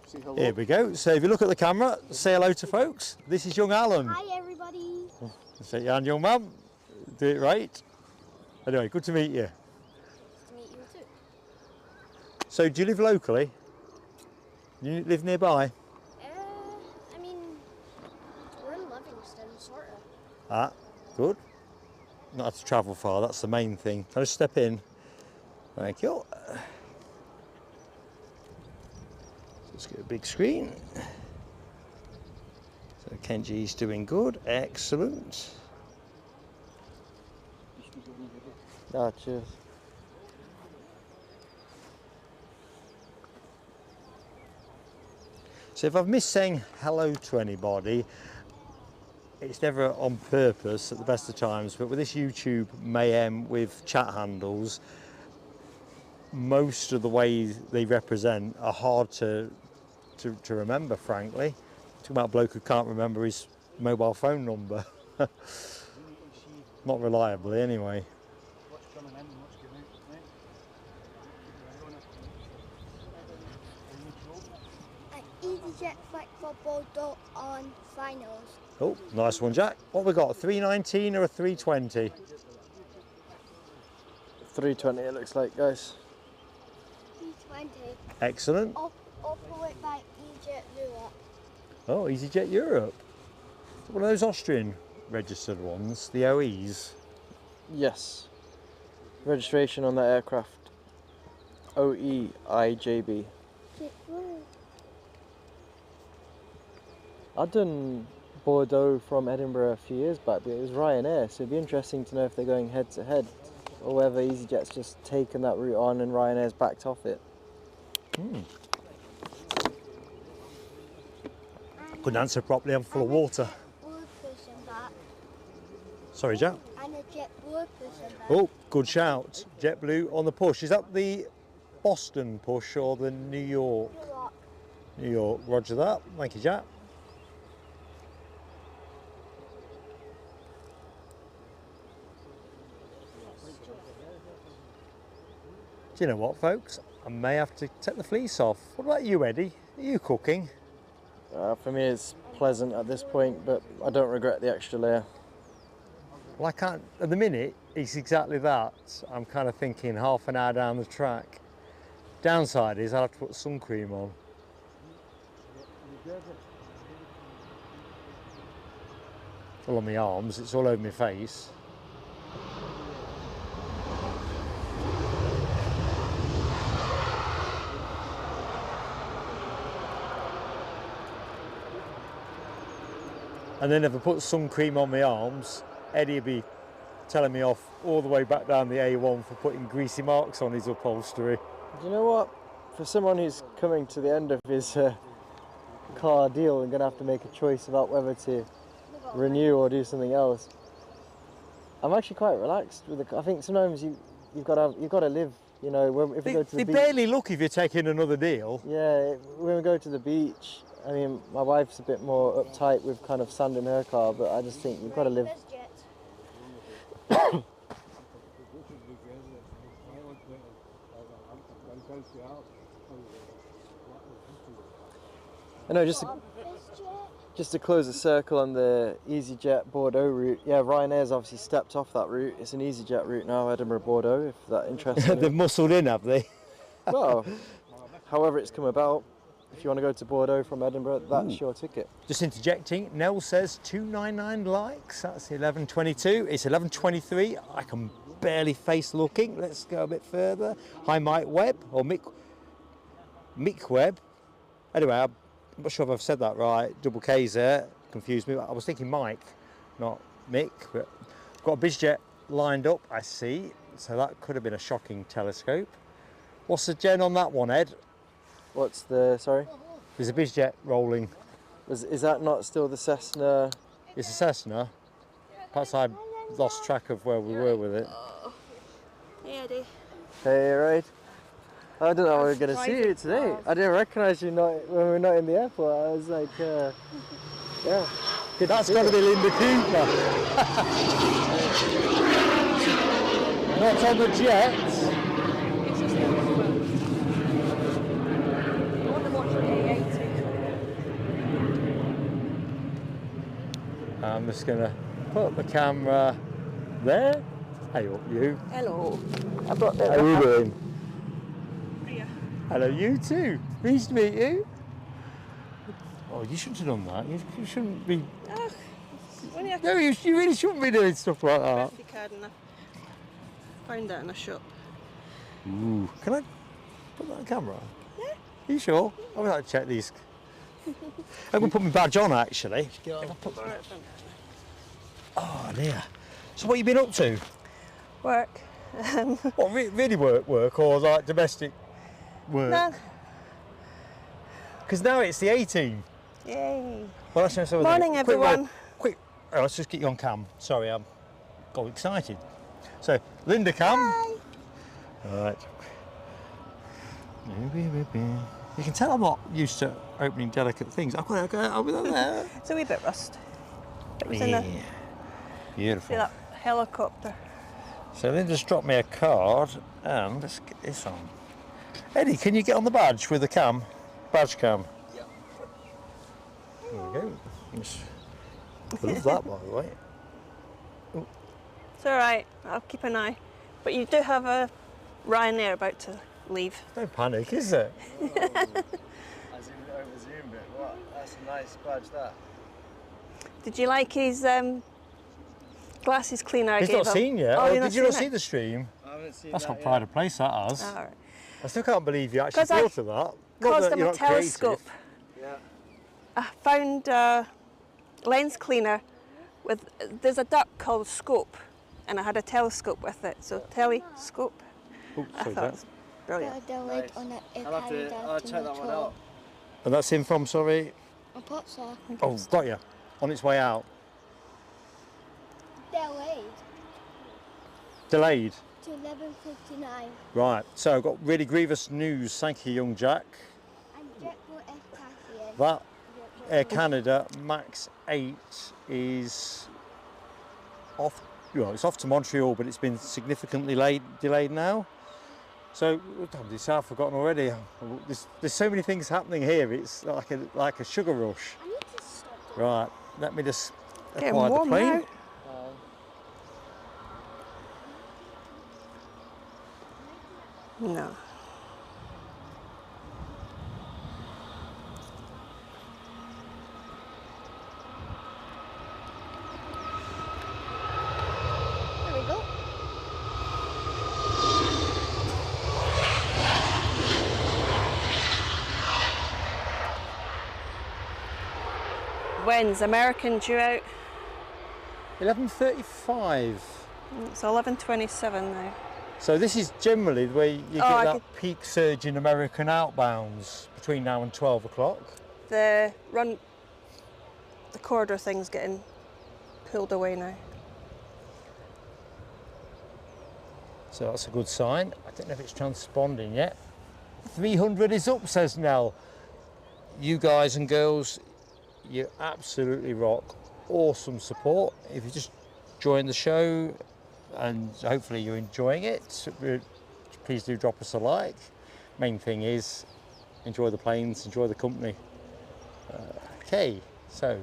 Say hello. here we go. So if you look at the camera, say hello to folks. This is young Alan. Hi everybody. Say and young mum. Do it right. Anyway, good to meet you. Nice to meet you too. So do you live locally? You live nearby? I mean, we're in Livingston, sort of. Ah, good. Not have to travel far, that's the main thing. Can I just step in? Thank you. Let's get a big screen. So Kenji's doing good, excellent. Ah, cheers. So if I've missed saying hello to anybody, it's never on purpose at the best of times, but with this YouTube mayhem with chat handles, most of the ways they represent are hard to remember, frankly. Talking about a bloke who can't remember his mobile phone number. Not reliably, anyway. What's coming in and what's going out, mate? An EasyJet flight for Bordeaux on finals. Oh, nice one, Jack. What have we got, a 319 or a 320? 320 it looks like, guys. 320. Excellent. Operated by EasyJet Europe. Oh, EasyJet Europe. One of those Austrian registered ones, the OEs. Yes. Registration on that aircraft. OEIJB. JetBlue. I'd done Bordeaux from Edinburgh a few years back, but it was Ryanair, so it'd be interesting to know if they're going head to head, or whether EasyJet's just taken that route on and Ryanair's backed off it. Couldn't answer properly, I'm full of water. JetBlue pushing back. Sorry, Jack. And a JetBlue pushing back. Oh, good shout. JetBlue on the push. Is that the Boston push or the New York? Europe. New York, roger that. Thank you, Jack. Do you know what, folks? I may have to take the fleece off. What about you, Eddie? Are you cooking? For me it's pleasant at this point, but I don't regret the extra layer. Well, I can't, at the minute, it's exactly that. I'm kind of thinking half an hour down the track. Downside is I'll have to put sun cream on. It's all on my arms, it's all over my face. And then if I put sun cream on my arms, Eddie will be telling me off all the way back down the A1 for putting greasy marks on his upholstery. Do you know what? For someone who's coming to the end of his car deal and going to have to make a choice about whether to renew or do something else, I'm actually quite relaxed with the. I think sometimes you've got to live. You know, if we go to the They beach. barely look if you're taking another deal. Yeah, when we go to the beach, I mean, my wife's a bit more uptight with kind of sand in her car, but I just think you've got to live. WestJet. I know, just to close the circle on the EasyJet Bordeaux route, yeah, Ryanair's obviously stepped off that route. It's an EasyJet route now, Edinburgh Bordeaux, if that interests you. They've muscled in, have they? Well, however it's come about, if you want to go to Bordeaux from Edinburgh, that's your ticket. Just interjecting, Nell says 299 likes, that's 11:22. It's 11:23, I can barely face looking. Let's go a bit further. Hi Mike Webb, or Mick Webb. Anyway, I'm not sure if I've said that right, double K's there, confused me. I was thinking Mike, not Mick, but I've got a BizJet lined up, I see, so that could have been a shocking telescope. What's the gen on that one, Ed? What's the, sorry? There's a BizJet rolling. Is that not still the Cessna? It's a Cessna. Perhaps I lost track of where we were with it. Hey Eddie. Hey, right. I don't know how we were going to see you today. I didn't recognise you when we were not in the airport. I was like, yeah. That's got to be Linda Cooper. Not on the jet. It's just I want to watch the A80. I'm just going to put the camera there. Hey up you. Hello. I've got the. How are you doing? Yeah. Hello, you too. Pleased to meet you. Oh, you shouldn't have done that. You shouldn't be. No, you really shouldn't be doing stuff like that. Birthday card and I found that in a shop. Ooh. Can I put that on camera? Yeah. Are you sure? I'm going to check these. I'm going to put my badge on actually. If I put that... Oh dear. So what have you been up to? Work. What, really work or like domestic work? No. Because now it's the 18. Yay. Well, that's nice. Morning, everyone. Quick, oh, let's just get you on cam. Sorry, I'm got excited. So, Linda cam. Hi. All right. You can tell I'm not used to opening delicate things. I'll be there. It's a wee bit rust. It was in Yeah. the, see Beautiful. that helicopter. So Linda's dropped me a card, and let's get this on. Eddie, can you get on the badge with the cam? Badge cam. Yeah. There we go. Yes. I love that, by the way. It's all right. I'll keep an eye. But you do have a Ryanair about to leave. No panic, is there? I zoomed it over Zoom bit. What? That's a nice badge, that. Did you like his glasses cleaner I He's gave not him? seen yet. Oh, Did you not seen see it? the stream? I haven't seen That's that got pride of place, that has. All right. I still can't believe you actually 'Cause I thought of that. Not Caused that him you're a not creative. telescope. Yeah. I found a lens cleaner with, there's a duck called Scope, and I had a telescope with it, so telescope. Oh, I sorry, thought it Jack. was brilliant. The lid on it, it I'll carried out check that one control. out. And that's in from, sorry? I thought so. Oh, got you. On its way out. Delayed Delayed. to 11:59. Right, so I've got really grievous news. Thank you, young Jack. And JetBlue F That Air Canada Max 8 is off. Well, it's off to Montreal, but it's been significantly delayed now. So, I've forgotten already. There's so many things happening here. It's like a sugar rush. I need to stop. Right, let me just Getting acquire the warm plane. now. No. There we go. When's American due out? 11:35. It's 11:27 now. So this is generally the way you Oh, get I that peak surge in American outbounds between now and 12 o'clock. The corridor thing's getting pulled away now. So that's a good sign. I don't know if it's transponding yet. 300 is up, says Nell. You guys and girls, you absolutely rock. Awesome support. If you just join the show and hopefully you're enjoying it, please do drop us a like. Main thing is enjoy the planes, enjoy the company. Okay, so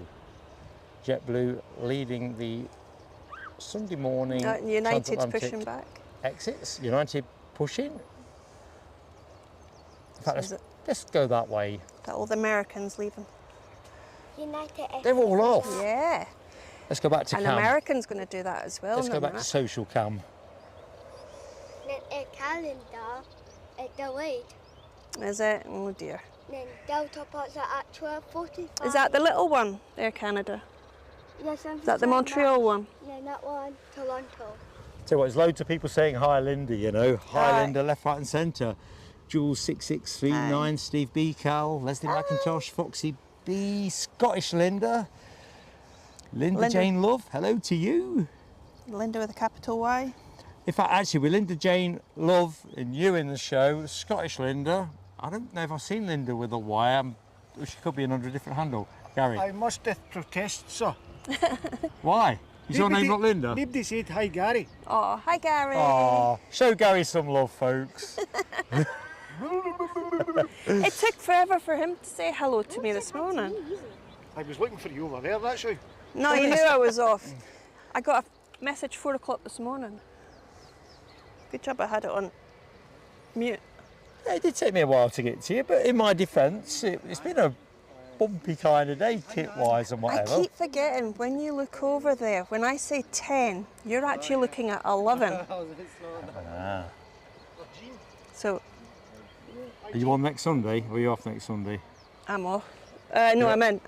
JetBlue leading the Sunday morning United's Transatlantic pushing back. exits. United pushing. In fact, So let's go that way. Got all the Americans leaving. United They're all off. Yeah. Let's go back to And Cam. American's going to do that as well. Let's in go a back to minute. social Cam. Then a calendar is delayed. Is it? Oh dear. Then Delta parts are at 12:45. Is that the little one, Air Canada? Yes, I'm Is that the Montreal one? No, that one, Toronto. Tell you what, there's loads of people saying hi, Linda, you know. Hi, Hi. Linda, left, right and centre. Jules 6639, Steve B. Cal, Leslie McIntosh, Foxy B, Scottish Linda. Linda Jane Love, hello to you. Linda with a capital Y. In fact, actually, with Linda Jane Love and you in the show, Scottish Linda, I don't know if I've seen Linda with a Y. She could be under a different handle. Gary, I must protest, sir. why? Is your name not Linda? Nobody said hi, Gary. Oh, hi Gary. Oh, show Gary some love, folks. It took forever for him to say hello to me this morning. I was looking for you over there, that's who. No, he knew I was off. I got a message 4 o'clock this morning. Good job I had it on mute. It did take me a while to get to you, but in my defence, it's been a bumpy kind of day, kit-wise and whatever. I keep forgetting, when you look over there, when I say 10, you're actually looking at 11. Ah. So, Are you on next Sunday, or are you off next Sunday? I'm off. No, I'm in.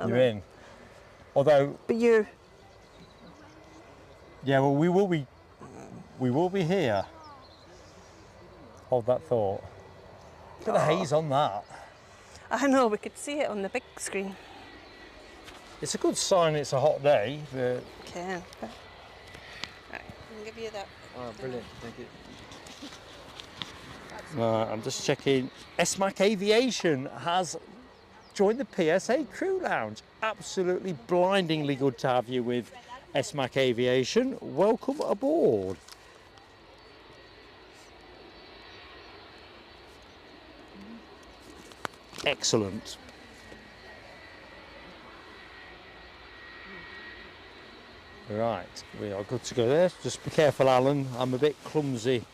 You're in. Although, But you, yeah, well, we will be here. Hold that thought. Look at the haze on that. I know, we could see it on the big screen. It's a good sign it's a hot day, but Okay. Right, I'll give you that. Oh, brilliant. Thank you. I'm just checking. SMAC Aviation has joined the PSA Crew Lounge. Absolutely blindingly good to have you with SMAC Aviation. Welcome aboard. Excellent. Right, we are good to go there. Just be careful, Alan. I'm a bit clumsy.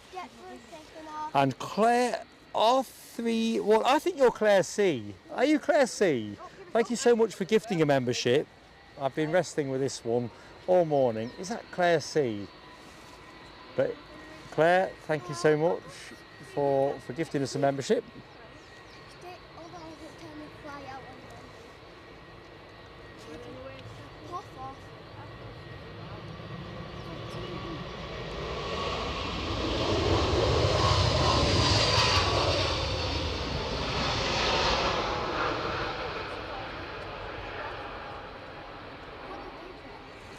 And Claire R3, well, I think you're Claire C. Are you Claire C? Thank you so much for gifting a membership. I've been wrestling with this one all morning. Is that Claire C? But Claire, thank you so much for gifting us a membership.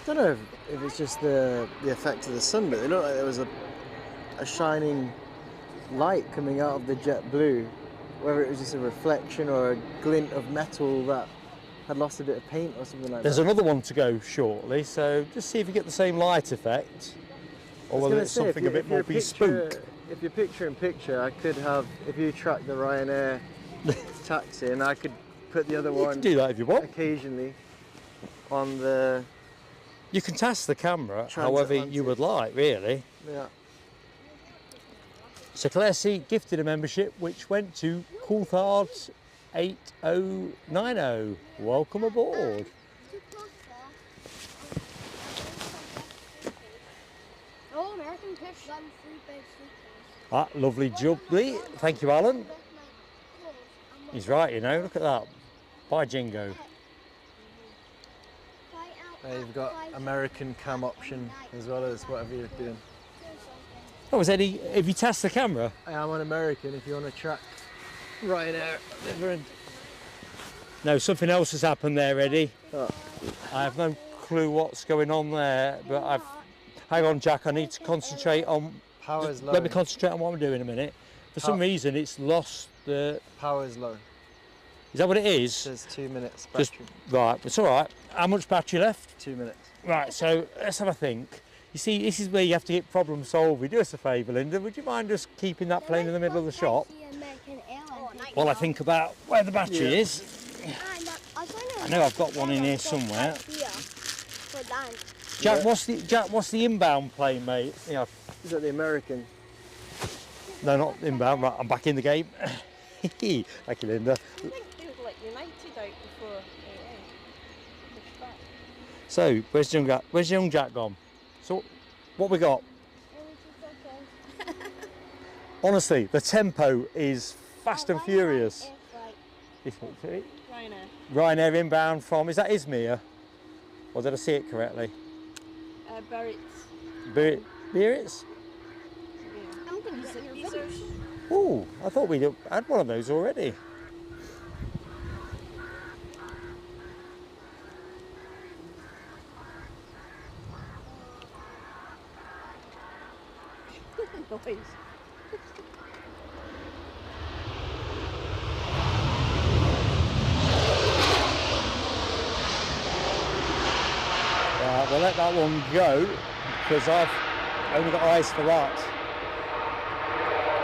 I don't know if it's just the effect of the sun, but it looked like there was a shining light coming out of the JetBlue, whether it was just a reflection or a glint of metal that had lost a bit of paint or something like There's that. another one to go shortly, so just see if you get the same light effect, or whether it's something a bit more bespoke. If you're picture in picture, I could have, if you track the Ryanair taxi, and I could put the other You one can do that if you want. occasionally on the, You can task the camera however you would like, really. yeah. So Claire C gifted a membership which went to Coulthard 8090. Welcome aboard. Oh, American pitch. Ah, lovely jubbly. Thank you, Alan. He's right, you know. Look at that. Bye, Jingo. You've got American cam option as well as whatever you're doing. Oh, was Eddie? Have you tasked the camera? I am on American if you want to track Ryanair. No, something else has happened there, Eddie. Oh. I have no clue what's going on there, but I've... Hang on, Jack, I need to concentrate on... Power's low. Let me concentrate on what I'm doing a minute. For some reason, it's lost the... Power's low. Is that what it is? Says 2 minutes Just battery. right, it's all right. How much battery left? 2 minutes. Right, so let's have a think. You see, this is where you have to get problem solving. Do us a favour, Linda. Would you mind just keeping that plane in the middle of the shop while I think about where the battery is? I know I've got one in here somewhere. Jack, what's the inbound plane, mate? Yeah. Is that the American? No, not inbound. Right, I'm back in the game. Thank you, Linda. I think they would let United out before pushed back. So, where's young Jack gone? So, what we got? Honestly, the tempo is fast and furious. Ryanair. Ryanair inbound from, is that Izmir? Or did I see it correctly? Biarritz. Biarritz? I'm going to use your videos. Oh, I thought we'd had one of those already. Noise. Right, we'll let that one go because I've only got eyes for that.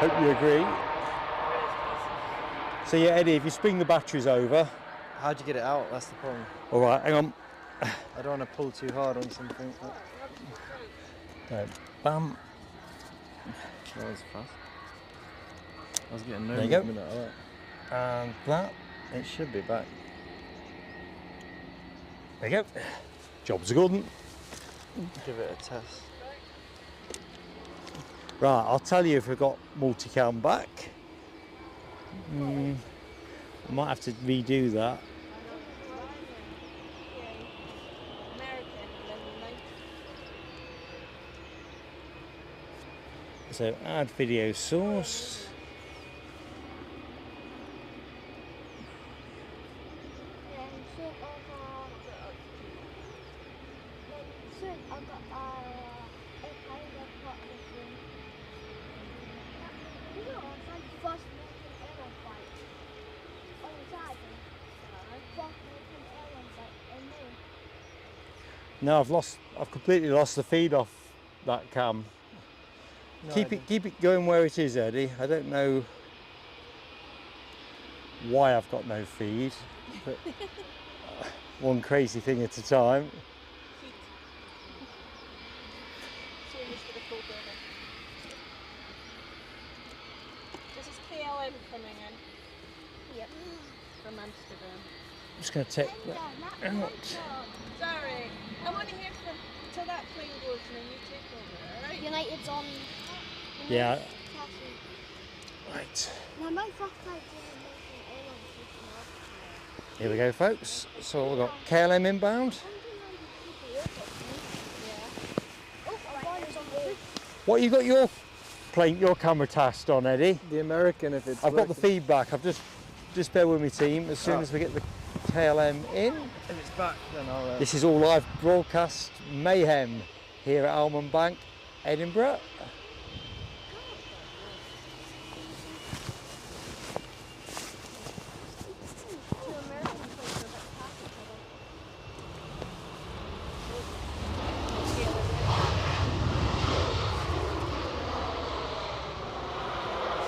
Hope you agree. So yeah, Eddie, if you spring the batteries over. How'd you get it out? That's the problem. All right, hang on. I don't want to pull too hard on something. Right, bam. That was fast. I was getting no There you go. movement out of that. And that. It should be back. There you go. Jobs are good. Give it a test. Right, I'll tell you if we've got multicam back. I might have to redo that. So add video source. No, I've completely lost the feed off that cam. No, Keep it going where it is, Eddie. I don't know why I've got no feed, but one crazy thing at a time. This is KLM coming in. Yep. From Amsterdam. I'm just going to take that out. Sorry, I want to hear from till that plane goes and then you take over, alright? United's on. Yeah. Right. Now my first time Here we go, folks. So we've got KLM inbound. What you got your camera tasked on, Eddie? The American, if it's I've got the working. feedback. I've just bear with me, team. As soon as we get the KLM in. If it's back, then I'll... This is all live broadcast mayhem here at Almond Bank, Edinburgh.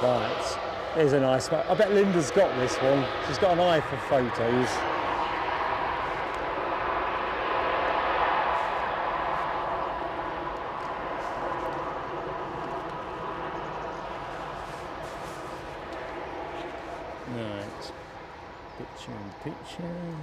Right, there's a nice one. I bet Linda's got this one. She's got an eye for photos. Right, picture in picture.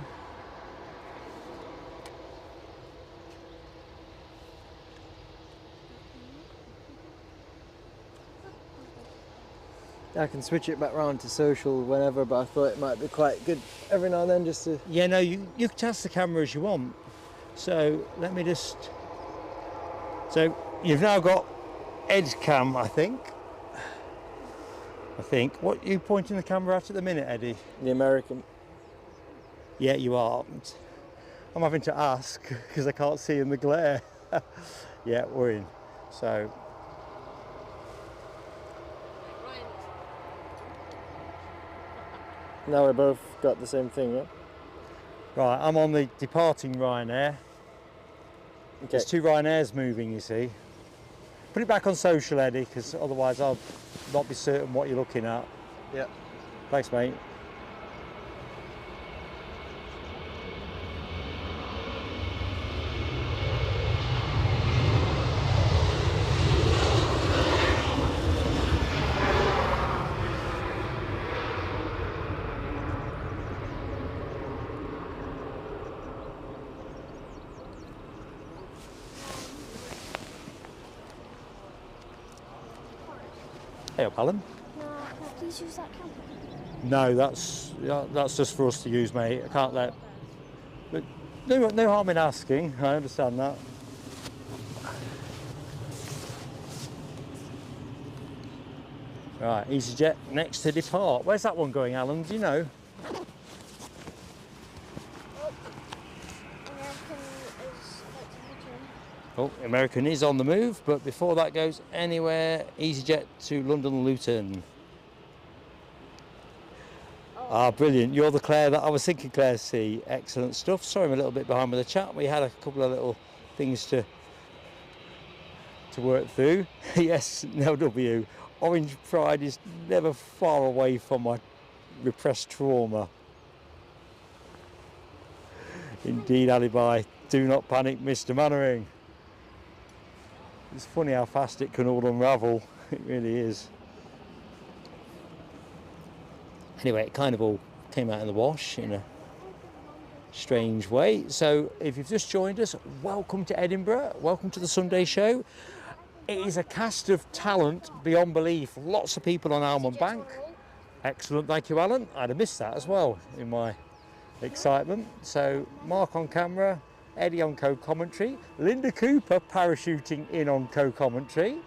I can switch it back round to social whenever, but I thought it might be quite good every now and then just to... Yeah, no, you can test the camera as you want. So let me just... So you've now got Ed's cam, I think. What are you pointing the camera at the minute, Eddie? The American. Yeah, you are. I'm having to ask because I can't see in the glare. Yeah, we're in. So... Now we both got the same thing, yeah? Right, I'm on the departing Ryanair. There's 2 Ryanairs moving, you see. Put it back on social, Eddie, because otherwise I'll not be certain what you're looking at. Yeah. Thanks, mate. Hey up, Alan. No, can I please use that camera? No, that's just for us to use, mate. I can't let. But no harm in asking. I understand that. Right, EasyJet next to depart. Where's that one going, Alan? Do you know? Oh, American is on the move, but before that goes anywhere, EasyJet to London Luton. Ah, brilliant. You're the Claire that I was thinking, Claire C. Excellent stuff. Sorry I'm a little bit behind with the chat. We had a couple of little things to work through. Yes, no W. Orange pride is never far away from my repressed trauma. Indeed, alibi. Do not panic, Mr. Mannering. It's funny how fast it can all unravel. It really is. Anyway, it kind of all came out in the wash in a strange way. So if you've just joined us, welcome to Edinburgh. Welcome to the Sunday show. It is a cast of talent beyond belief. Lots of people on Almond Bank. Excellent, thank you, Alan. I'd have missed that as well in my excitement. So Mark on camera, Eddie on co-commentary, Linda Cooper parachuting in on co-commentary,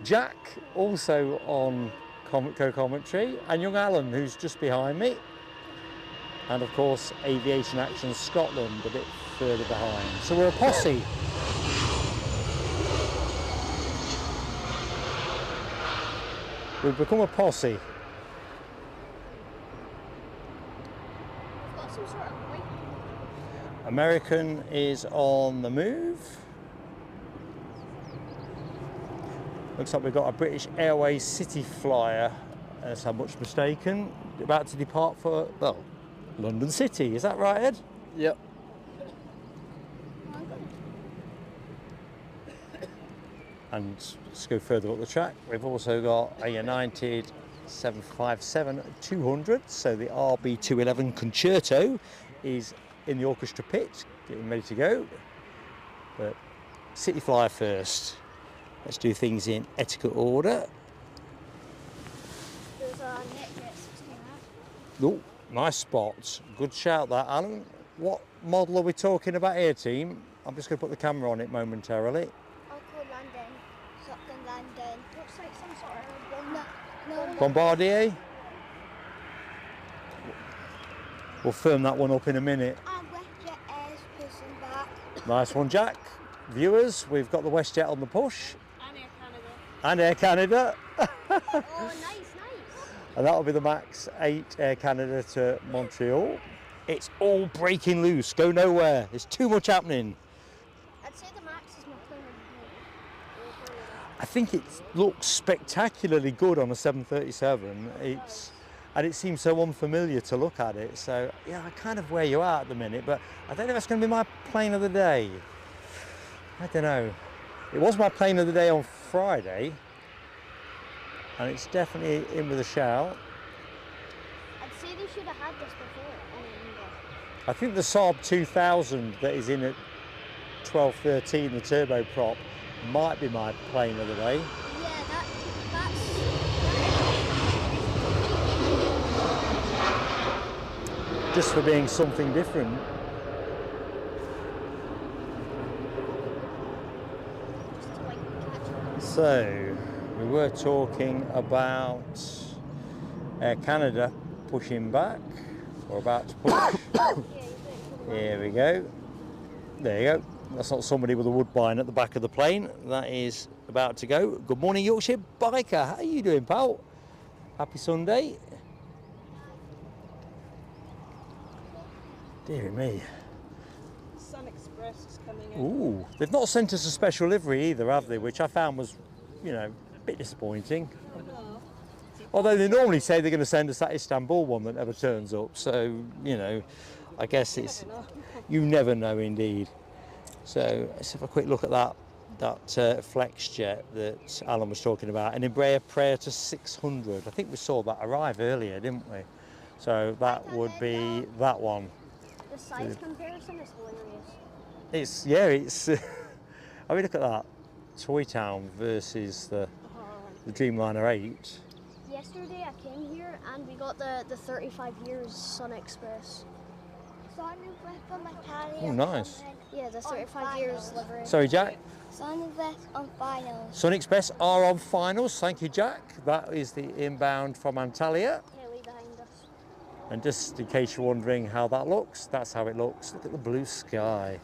Jack also on co-commentary, and young Alan, who's just behind me, and of course Aviation Action Scotland a bit further behind. So we're a posse. We've become a posse. American is on the move. Looks like we've got a British Airways City Flyer, unless I'm much mistaken, about to depart for, well, London City. Is that right, Ed? Yep. And let's go further up the track. We've also got a United 757-200, so the RB211 Concerto is in the orchestra pit, getting ready to go. But City Flyer first. Let's do things in etiquette order. There's a net sitting Oh, nice spot. Good shout that, Alan. What model are we talking about here, team? I'm just going to put the camera on it momentarily. Uncle London, Shotgun London. Looks like some sort of Bombardier. We'll firm that one up in a minute. And WestJet Air's pushing back. Nice one, Jack. Viewers, we've got the WestJet on the push. And Air Canada. And Air Canada. Oh, nice. And that'll be the MAX 8 Air Canada to Montreal. It's all breaking loose. Go nowhere. There's too much happening. I'd say the Max is my favorite. I think it looks spectacularly good on a 737. And it seems so unfamiliar to look at it. So yeah, I kind of where you are at the minute, but I don't know if it's going to be my plane of the day. I don't know. It was my plane of the day on Friday, and it's definitely in with a shout. I'd say they should have had this before. I think the Saab 2000 that is in at 1213, the turboprop, might be my plane of the day. Yeah, Just for being something different. So, we were talking about Air Canada pushing back, or about to push. Here we go. There you go. That's not somebody with a woodbine at the back of the plane. That is about to go. Good morning, Yorkshire Biker. How are you doing, pal? Happy Sunday. Dear me. Sun Express tourists coming in. Ooh, they've not sent us a special livery either, have they? Which I found was, you know, a bit disappointing. No. Although they normally say they're going to send us that Istanbul one that never turns up. So, you know, I guess it's, you never know indeed. So let's have a quick look at that flex jet that Alan was talking about, an Embraer Praetor 600. I think we saw that arrive earlier, didn't we? So that would be that one. The size comparison is hilarious. It's I mean, look at that. Toy Town versus the Dreamliner 8. Yesterday I came here and we got the 35 years Sun Express. Oh, nice. Yeah, the 35 years livery. Sorry, Jack? Sun Express on finals. Sun Express are on finals. Thank you, Jack. That is the inbound from Antalya. Haley behind us. And just in case you're wondering how that looks, that's how it looks. Look at the blue sky.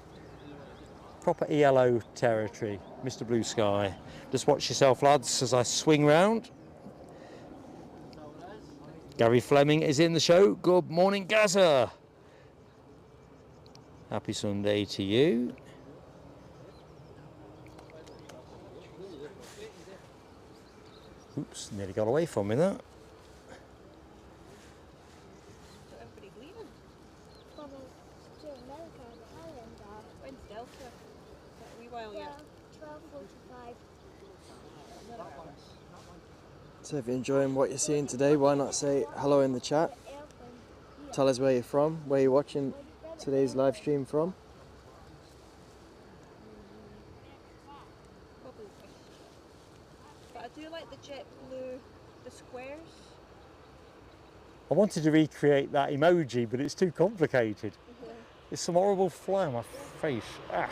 Proper ELO territory, Mr. Blue Sky. Just watch yourself, lads, as I swing round. Gary Fleming is in the show. Good morning, Gaza. Happy Sunday to you. Oops, nearly got away from me that. Everybody leaving. Probably to America and Ireland are. When's Delta? Is that a wee while yet? 12:45. So if you're enjoying what you're seeing today, why not say hello in the chat? Tell us where you're from, where you're watching today's live stream from. Probably. But I do like the JetBlue, the squares. I wanted to recreate that emoji, but it's too complicated. There's some horrible fly on my face. Ah.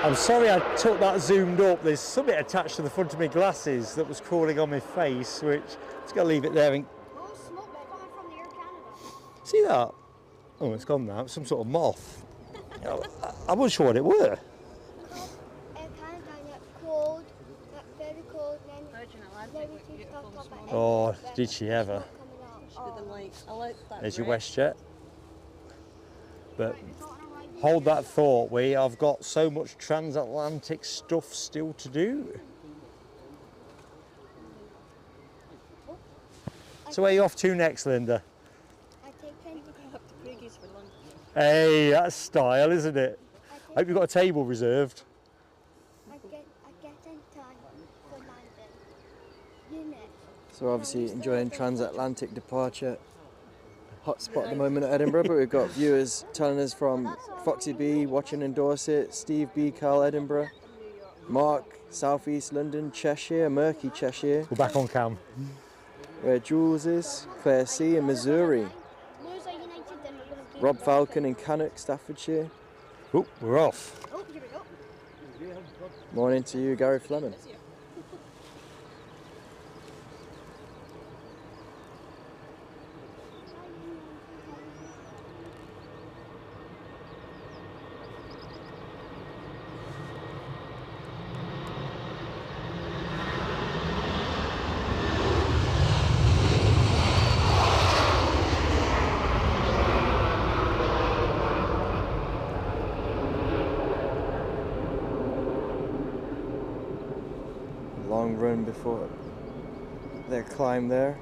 I'm sorry I took that zoomed up. There's something attached to the front of my glasses that was crawling on my face, which I'm just going to leave it there. And Oh, smoke coming from the Air Canada. see that? Oh, it's gone now. It's some sort of moth. You know, I wasn't sure what it were. Air Canada, cold, very cold, then Virgin very Atlantic, too beautiful tough smoke. Oh, did she ever? With the lights. I like that. There's your red. WestJet. But hold that thought, I've got so much transatlantic stuff still to do. So where are you off to next, Linda? I take them. Up to Craigies for lunch. Hey, that's style, isn't it? I hope you've got a table reserved. I get in time for London. Unit. So obviously enjoying transatlantic departure. Hot spot at the moment at Edinburgh, but we've got viewers telling us from Foxy B, watching in Dorset, Steve B, Carl Edinburgh, Mark, South East London, Cheshire, Murky Cheshire, We're back on cam. where Jules is, Claire C in Missouri, Lose United, then we're going to Rob Falcon in Cannock, Staffordshire. Oh, we're off. Oh, here we go. Morning to you, Gary Fleming. Long run before their climb there.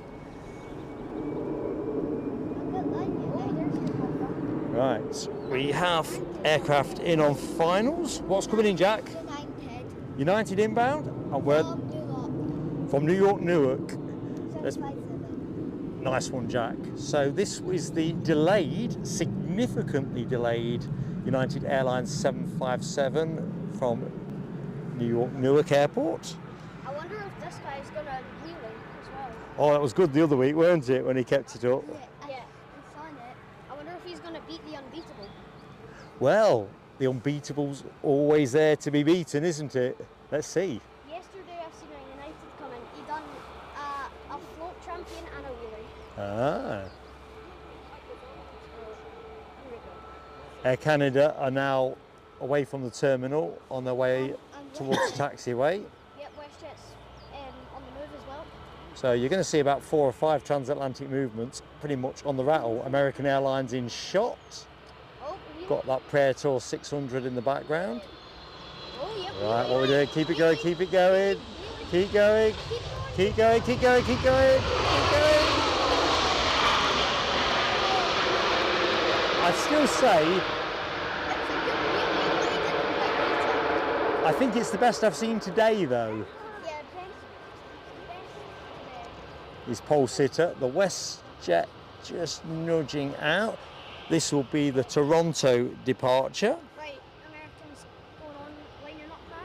Right, we have aircraft in on finals. What's coming in, Jack? United. United inbound? And where? From New York, Newark. Let's- 757. Nice one, Jack. So this is the delayed, significantly delayed United Airlines 757 from New York, Newark Airport. I wonder if this guy is going to wheel it as well. Oh, that was good the other week, weren't it, when he kept it up? Yeah. I saw it. I wonder if he's going to beat the unbeatable. Well, the unbeatable's always there to be beaten, isn't it? Let's see. Yesterday I've seen a United coming. He done a float champion and a wheelie. Ah. Air Canada are now away from the terminal on their way And towards the taxiway. Yep, WestJet's on the move as well. So you're going to see about 4 or 5 transatlantic movements pretty much on the rattle. American Airlines in shot. Oh, Got that Praetor 600 in the background. oh, yeah. Right, what we're doing, keep it going, keep it going. Keep going, keep going, keep going, keep going, keep going. I'd still say, I think it's the best I've seen today though. Yeah, Is pole sitter, the WestJet just nudging out. This will be the Toronto departure. right, Americans going on, lining up now.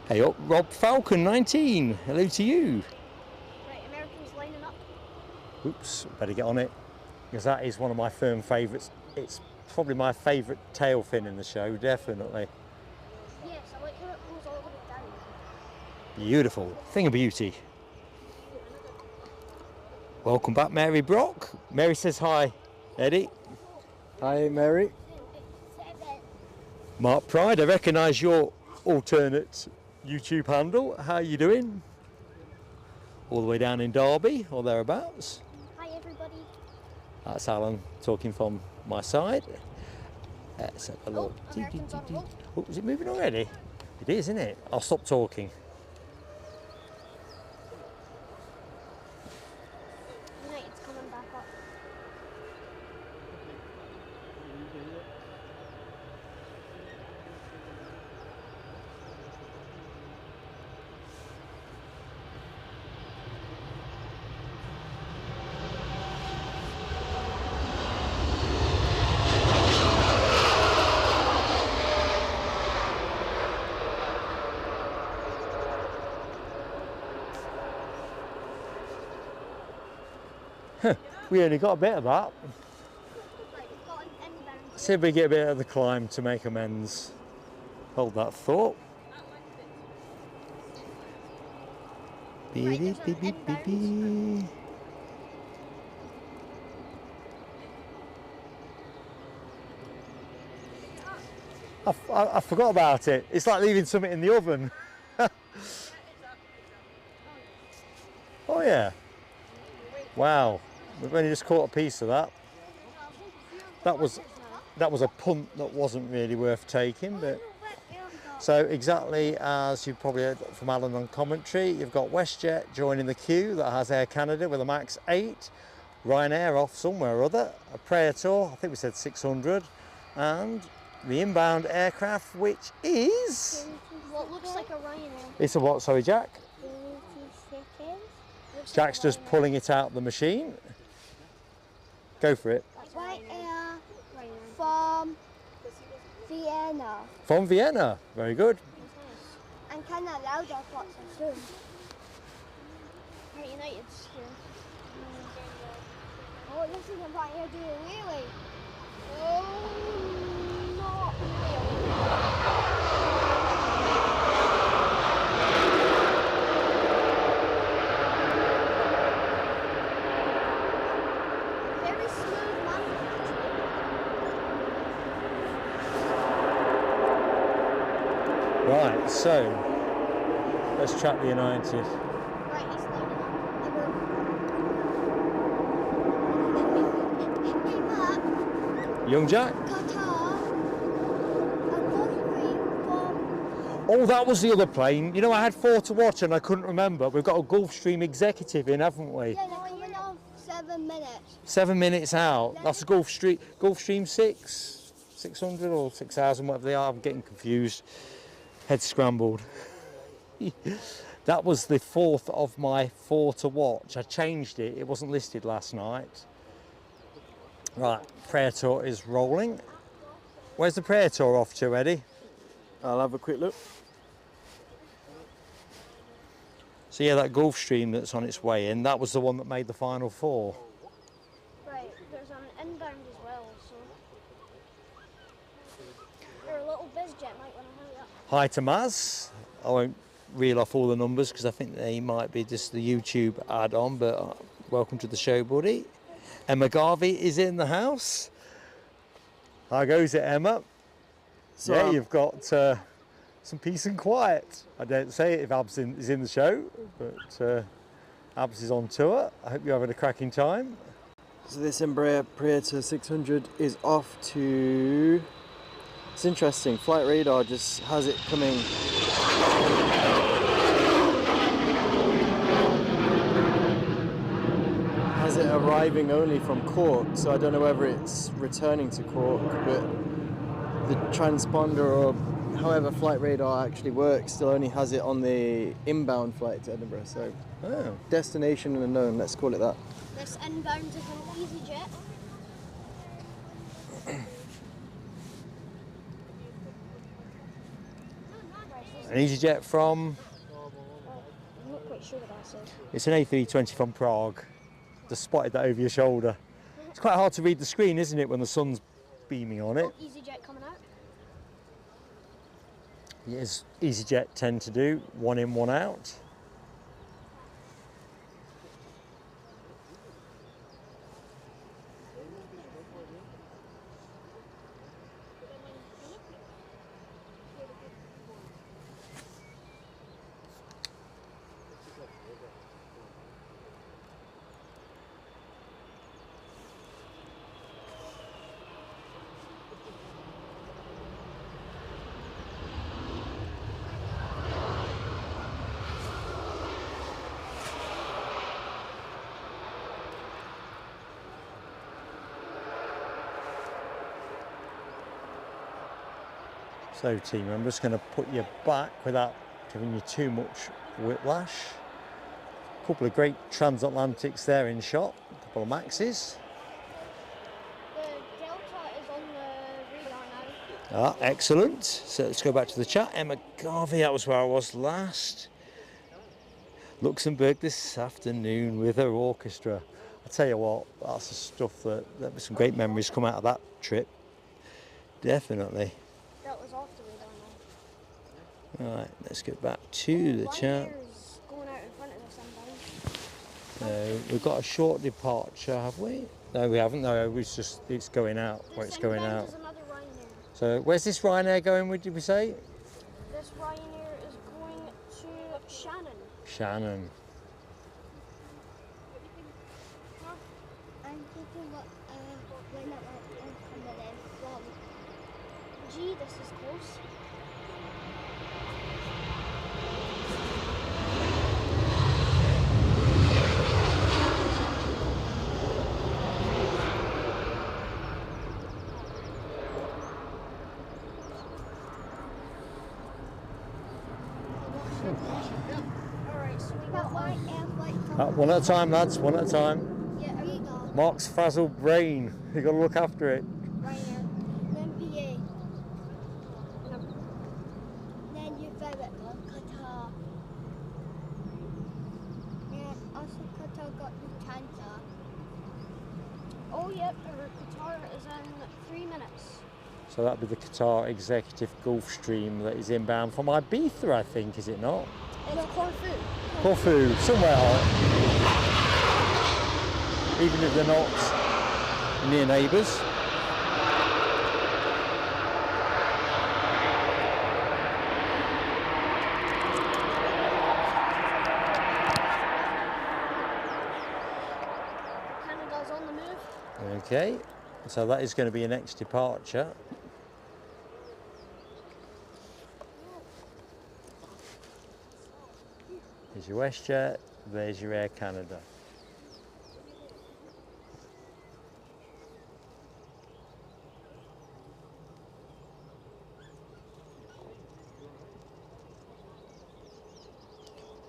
Hey up, Rob Falcon 19, hello to you. Right, Americans lining up. Oops, better get on it, because that is one of my firm favourites. It's probably my favourite tail fin in the show, definitely. Yes, I like how it goes all the way down. Beautiful, thing of beauty. Welcome back, Mary Brock. Mary says hi, Eddie. Hi, Mary. Mark Pride, I recognise your alternate YouTube handle. How are you doing? All the way down in Derby, or thereabouts. Hi, everybody. That's Alan talking from my side. Let's have a look. Americans on roll. Oh, is it moving already? It is, isn't it? I'll stop talking. United's coming back up. We only got a bit of that. Right, we've got an inbound. See if we get a bit of the climb to make amends. Hold that thought. Right, there's an inbound. I forgot about it. It's like leaving something in the oven. Oh yeah. Wow. We've only just caught a piece of that. That was a punt that wasn't really worth taking, but so exactly as you probably heard from Alan on commentary, you've got WestJet joining the queue that has Air Canada with a max 8, Ryanair off somewhere or other, a Praetor, I think we said 600, and the inbound aircraft, which is What looks like a Ryanair. it's a what? Sorry, Jack. 30 seconds. Looks Jack's like a just pulling it out of the machine. Go for it. Ryanair from Vienna. From Vienna. Very good. And kind of loud airports, I assume. Right, United's here. Oh, this is a Ryanair doing a wheelie. Oh, not very smooth landing, actually. Right, so let's track the United. Right, he's loading up. Hey, Mark, Young Jack. Qatar, a Gulfstream from... Oh, that was the other plane. You know, I had 4 to watch and I couldn't remember. We've got a Gulfstream executive in, haven't we? Yeah, they're coming off 7 minutes. 7 minutes out. That's a Gulfstream 6, 600 or 6,000, whatever they are. I'm getting confused. Head scrambled. That was the 4th of my 4 to watch. I changed it. It wasn't listed last night. Right, Praetor is rolling. Where's the Praetor off to, Eddie? I'll have a quick look. So yeah, that Gulfstream that's on its way in, that was the one that made the final 4. Right, there's an inbound as well, so... Or a little BizJet might want to hurry up. Hi to Maz. I won't reel off all the numbers because I think they might be just the YouTube add-on, but welcome to the show, buddy. Emma Garvey is in the house. How goes it, Emma? So yeah, you've got some peace and quiet. I don't say it if Abs is in the show, but Abs is on tour. I hope you're having a cracking time. So this Embraer Praetor 600 is off to... It's interesting, Flight Radar just has it coming. Has it arriving only from Cork, so I don't know whether it's returning to Cork, but the transponder or however Flight Radar actually works still only has it on the inbound flight to Edinburgh, so destination unknown, let's call it that. This inbound is an EasyJet. An EasyJet from... I'm not quite sure what that says. It's an A320 from Prague. Just spotted that over your shoulder. It's quite hard to read the screen, isn't it, when the sun's beaming on it? Oh, EasyJet coming out. Yes, EasyJet tend to do, one in, one out. So team, I'm just going to put you back without giving you too much whiplash. A couple of great transatlantics there in shot, a couple of Maxes. The Delta is on the radar now. Ah, excellent. So let's go back to the chat. Emma Garvey, that was where I was last. Luxembourg this afternoon with her orchestra. I tell you what, that's the stuff that was some great memories come out of that trip. Definitely. That was off the radar now. Right, let's get back to the chat. Ryanair's going out in front of us inbound. So we've got a short departure, have we? No, we haven't. No, it's going out. Where it's going out. There's another Ryanair. So where's this Ryanair going? What did we say? This Ryanair is going to Shannon. Shannon. I'm thinking what when that I'm coming in from. Gee, this is close. Alright, so we got one air flight from One at a time, lads. One at a time. yeah, there you go. Mark's frazzled brain. You got to look after it. Ryanair. Then PA. Then you have it Qatar. And also Qatar got Lufthansa. Oh yep, Qatar is in 3 minutes. So that'd be the Qatar Executive Gulfstream that is inbound from Ibiza, I think, is it not? It's Corfu. Corfu, somewhere hot. Even if they're not near neighbours. Canada's on the move. Okay, so that is going to be your next departure. There's your WestJet, there's your Air Canada.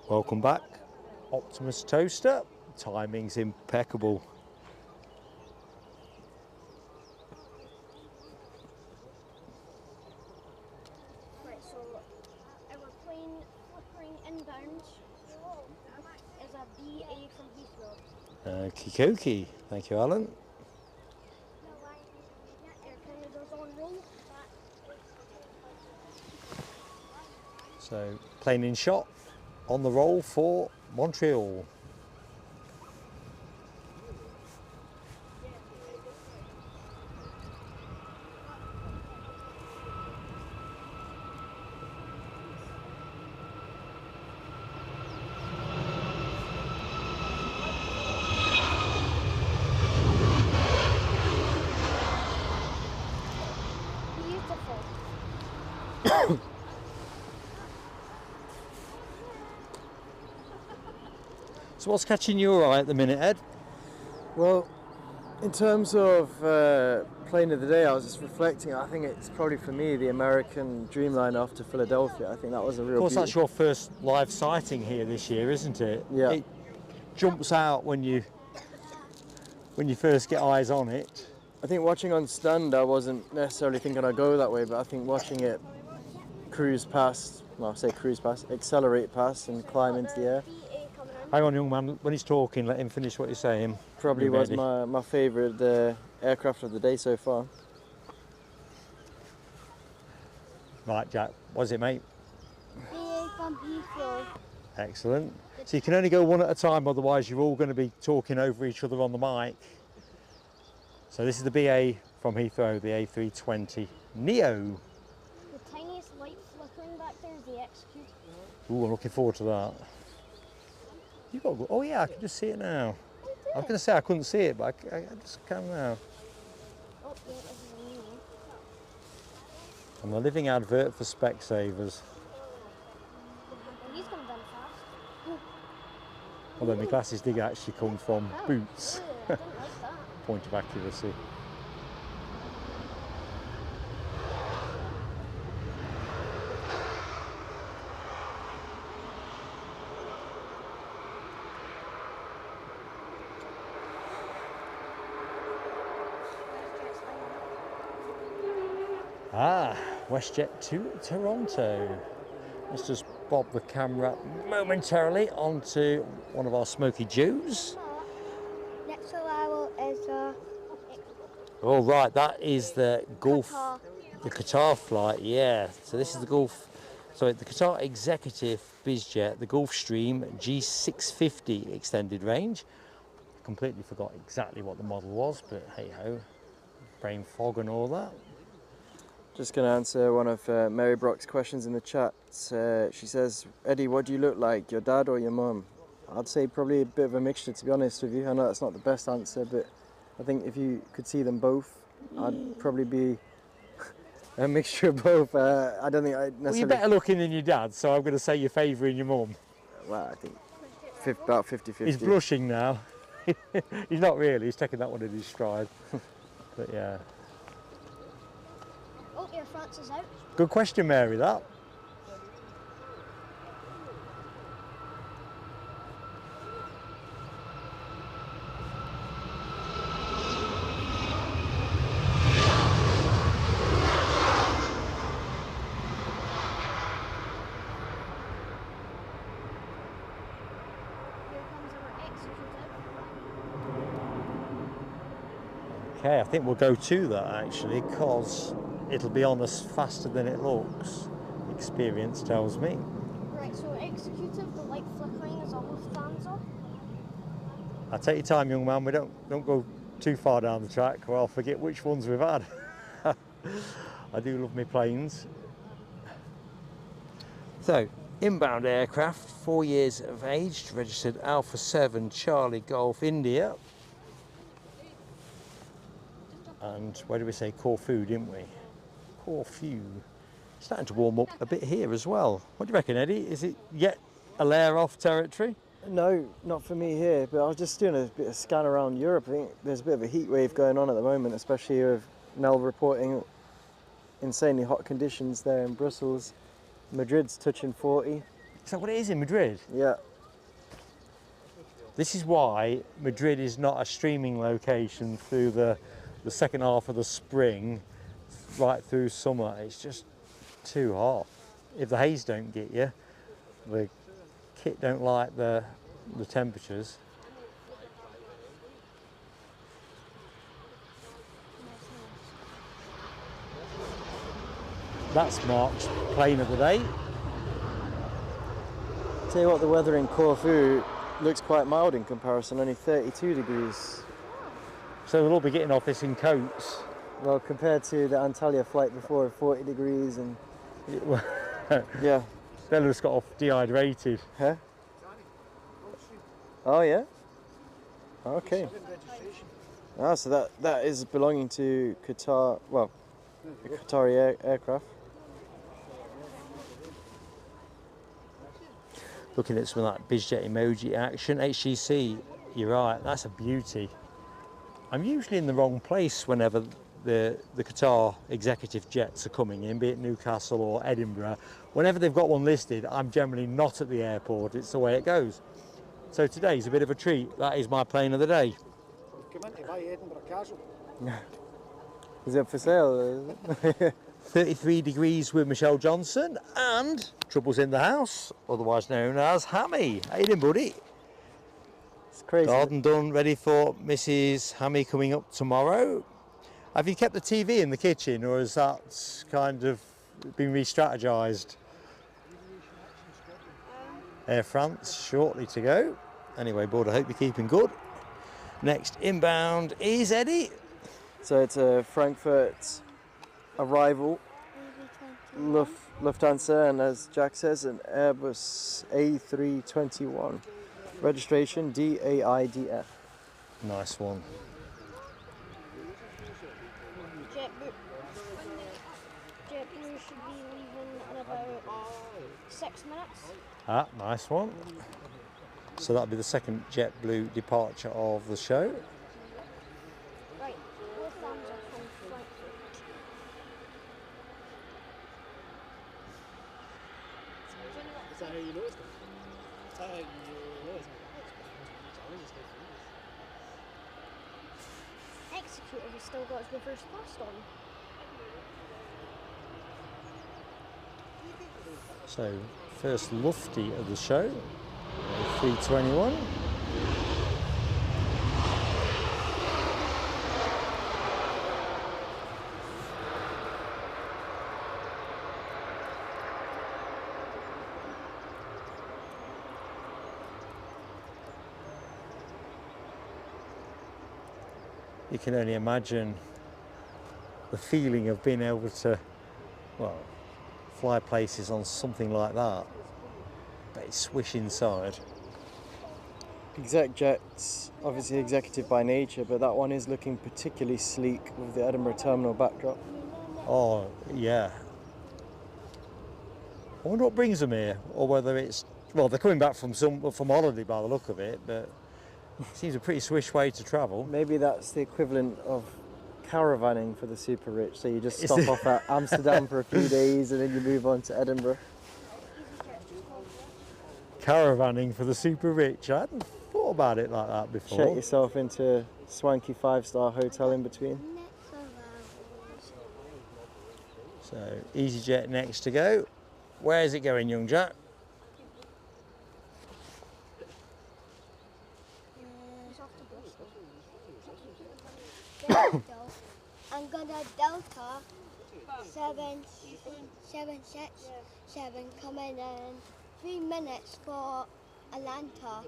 Welcome back, Optimus Toaster. Timing's impeccable. Right, so our plane flickering inbound is a BA from Heathrow. Kikoki, thank you, Alan. Air Canada's on roll. So, plane in shot, on the roll for Montreal. So what's catching your eye at the minute, Ed? Well, in terms of plane of the day, I was just reflecting. I think it's probably for me the American Dreamliner off to Philadelphia. I think that was a real. Of course, beauty. that's your first live sighting here this year, isn't it? Yeah. It jumps out when you first get eyes on it. I think watching on stand, I wasn't necessarily thinking I'd go that way, but I think watching it cruise past, well, I say cruise past, accelerate past and climb into the air, Hang on, young man, when he's talking, let him finish what he's saying. probably You was ready? my favourite aircraft of the day so far. Right, Jack, what is it, mate? BA from Heathrow. Excellent. So you can only go one at a time, otherwise you're all going to be talking over each other on the mic. So this is the BA from Heathrow, the A320 Neo. The tiniest light flickering back there is the execute. Ooh, I'm looking forward to that. You got? Oh yeah, I can just see it now. I was going to say I couldn't see it, but I just can now. Oh, yeah, this is a new one. I'm a living advert for Specsavers. Oh, he's coming down fast. Although my glasses did actually come from Oh, Boots. I didn't like that. Point of accuracy. Ah, WestJet to Toronto. Let's just bob the camera momentarily onto one of our Smoky Joes. Next arrival is Oh right, that is the Gulf, Qatar. the Qatar flight, yeah. So this is the Gulf, sorry, the Qatar Executive BizJet, the Gulfstream G650 extended range. Completely forgot exactly what the model was, but hey ho, brain fog and all that. Just going to answer one of Mary Brock's questions in the chat. She says, Eddie, what do you look like, your dad or your mum? I'd say probably a bit of a mixture, to be honest with you. I know that's not the best answer, but I think if you could see them both, I'd probably be a mixture of both. I don't think I necessarily... Well, you're better looking than your dad, so I'm going to say you're favouring your mum. Well, I think about 50-50. He's blushing now. He's not really, he's taking that one in his stride. But yeah. Oh, Air France is out. Good question, Mary, that. Here comes our executive. Okay, I think we'll go to that actually, because it'll be on us faster than it looks. Experience tells me. Right, so executive, the light flickering is almost fans off. I'll take your time, young man. We don't go too far down the track, or I'll forget which ones we've had. I do love my planes. So, inbound aircraft, 4 years of age, registered Alpha 7 Charlie Golf India. And where did we say Corfu, didn't we? Corfu. Starting to warm up a bit here as well. What do you reckon, Eddie? Is it yet a layer off territory? No, not for me here, but I was just doing a bit of scan around Europe. I think there's a bit of a heat wave going on at the moment, especially with Nell reporting insanely hot conditions there in Brussels. Madrid's touching 40. Is that what it is in Madrid? Yeah. This is why Madrid is not a streaming location through the second half of the spring, right through summer. It's just too hot. If the haze don't get you, the kit don't like the temperatures. That's Mark's plane of the day. Tell you what, the weather in Corfu looks quite mild in comparison, only 32 degrees. So we'll all be getting off this in coats. Well, compared to the Antalya flight before, 40 degrees and... yeah. Bella's got off dehydrated. Huh? Oh, yeah? Okay. Ah, so that is belonging to Qatar, well, the Qatari aircraft. Looking at some of that BizJet emoji action. HGC, you're right, that's a beauty. I'm usually in the wrong place whenever the Qatar executive jets are coming in, be it Newcastle or Edinburgh. Whenever they've got one listed, I'm generally not at the airport. It's the way it goes. So today's a bit of a treat. That is my plane of the day. Come in to buy Edinburgh Castle. Is it for sale? 33 degrees with Michelle Johnson and Troubles in the House, otherwise known as Hammy. How you doing, buddy? It's crazy. Garden done, ready for Mrs. Hammy coming up tomorrow. Have you kept the TV in the kitchen, or has that kind of been re-strategized? Air France shortly to go. Anyway, bud, I hope you're keeping good. Next inbound is Eddie. So it's a Frankfurt arrival, Lufthansa, and as Jack says, an Airbus A321. Registration DAIDF. Nice one. JetBlue should be leaving in about 6 minutes. Ah, nice one. So that'll be the second JetBlue departure of the show. Right, Lufthansa from Frankfurt. Is that how you noticed it? Is that how you noticed it? Executive has still got his reverse thrust on. So, first lufty of the show, 321. You can only imagine the feeling of being able to, well, fly places on something like that. But it's swish inside. ExecJet's obviously executive by nature, but that one is looking particularly sleek with the Edinburgh terminal backdrop. Oh, yeah. I wonder what brings them here, or whether it's, well, they're coming back from holiday by the look of it, but it seems a pretty swish way to travel. Maybe that's the equivalent of caravanning for the super rich. So you just stop off at Amsterdam for a few days and then you move on to Edinburgh. Caravanning for the super rich. I hadn't thought about it like that before. Check yourself into a swanky 5-star hotel in between. So EasyJet next to go. Where's it going, young Jack? I'm gonna Delta 767 coming in 3 minutes for Atlanta.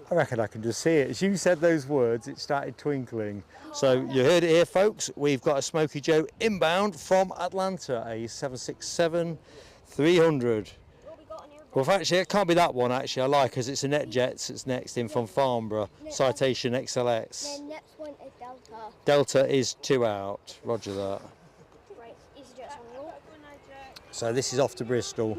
I reckon I can just see it. As you said those words, it started twinkling. So you heard it here, folks. We've got a Smokey Joe inbound from Atlanta, a 767-300. Well, actually, it can't be that one, actually. I like, because it's a NetJets. It's next in from Farnborough, Citation XLX. The next one is Delta. Delta is 2 out. Roger that. Right, EasyJet's on roll. So this is off to Bristol.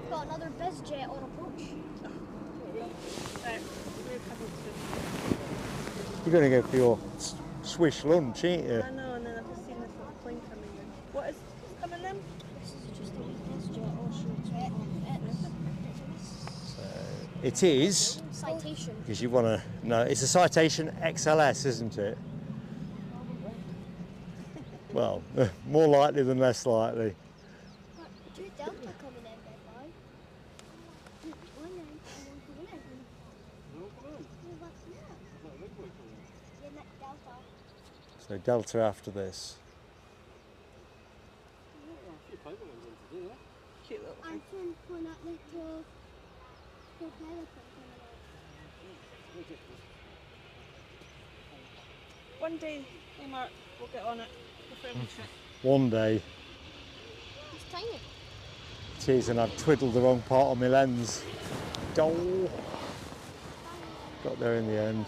Got another BizJet on approach. You're going to go for your swish lunch, ain't you? I know, and then I've just seen this little plane coming in. What is coming in? This is just a BizJet or It is, Citation. because you want to know, it's a Citation XLS, isn't it? Well, more likely than less likely. Two Delta coming in, big boy. One in and one coming in. What's that? Yeah, next Delta. So Delta after this. Cute Your pilot One day, hey Mark, we'll get on it. We'll film a trip. One day. It's tiny. Cheers, and I've twiddled the wrong part of my lens. Dole. Got there in the end.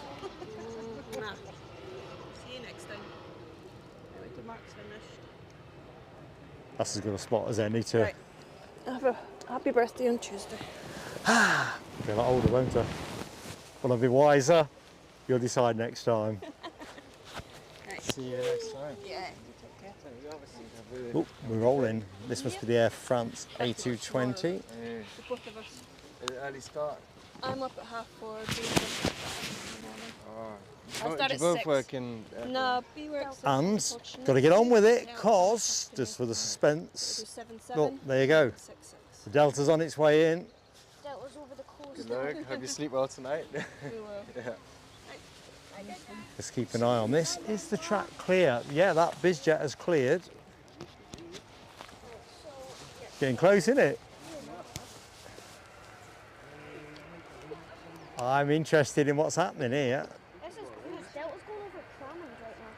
Nah. See you next time. Maybe Mark's finished. That's as good a spot as any to. Right. Have a happy birthday on Tuesday. I'll be a lot older, won't I? Will I be wiser? You'll decide next time. See you next time. Yeah, you take care. Oh, we're rolling. This must be the Air France A220. The both of us. Early start. I'm up at 4:30. Oh. I start You at both 6. work in. No, B works. And got to get on with it, cause just for the suspense. 7-7. Oh, there you go. 6-6. The Delta's on its way in. That was over the coast. Good luck. Hope you sleep well tonight. We will. Yeah. Let's keep an eye on this. Is the track clear? Yeah, that BizJet has cleared. Getting close, isn't it? I'm interested in what's happening here. This is cool. Delta's going over Cramond right now.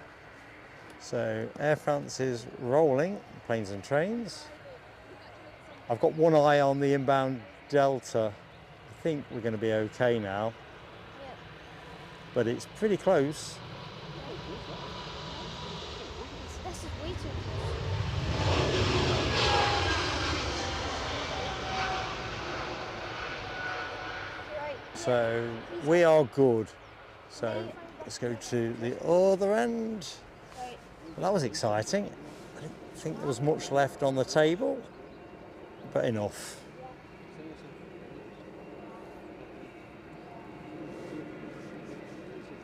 So Air France is rolling, planes and trains. I've got one eye on the inbound Delta. I think we're going to be okay now. Yep. But it's pretty close. This is way too close. Right. So we are good. So let's go to the other end. Right. Well, that was exciting. I didn't think there was much left on the table, but enough.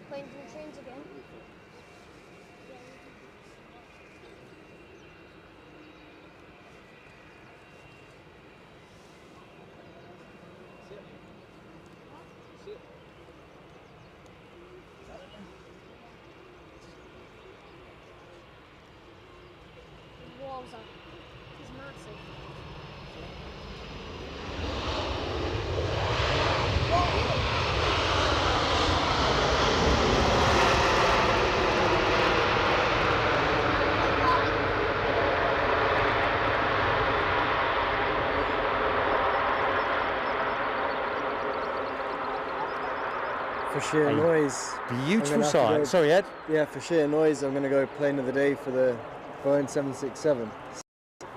Planes and trains again. Walls up. It's massive. For sheer Hey, noise. Beautiful have to sight. go- Sorry, Ed. Yeah, for sheer noise, I'm going to go plane of the day for the Boeing 767.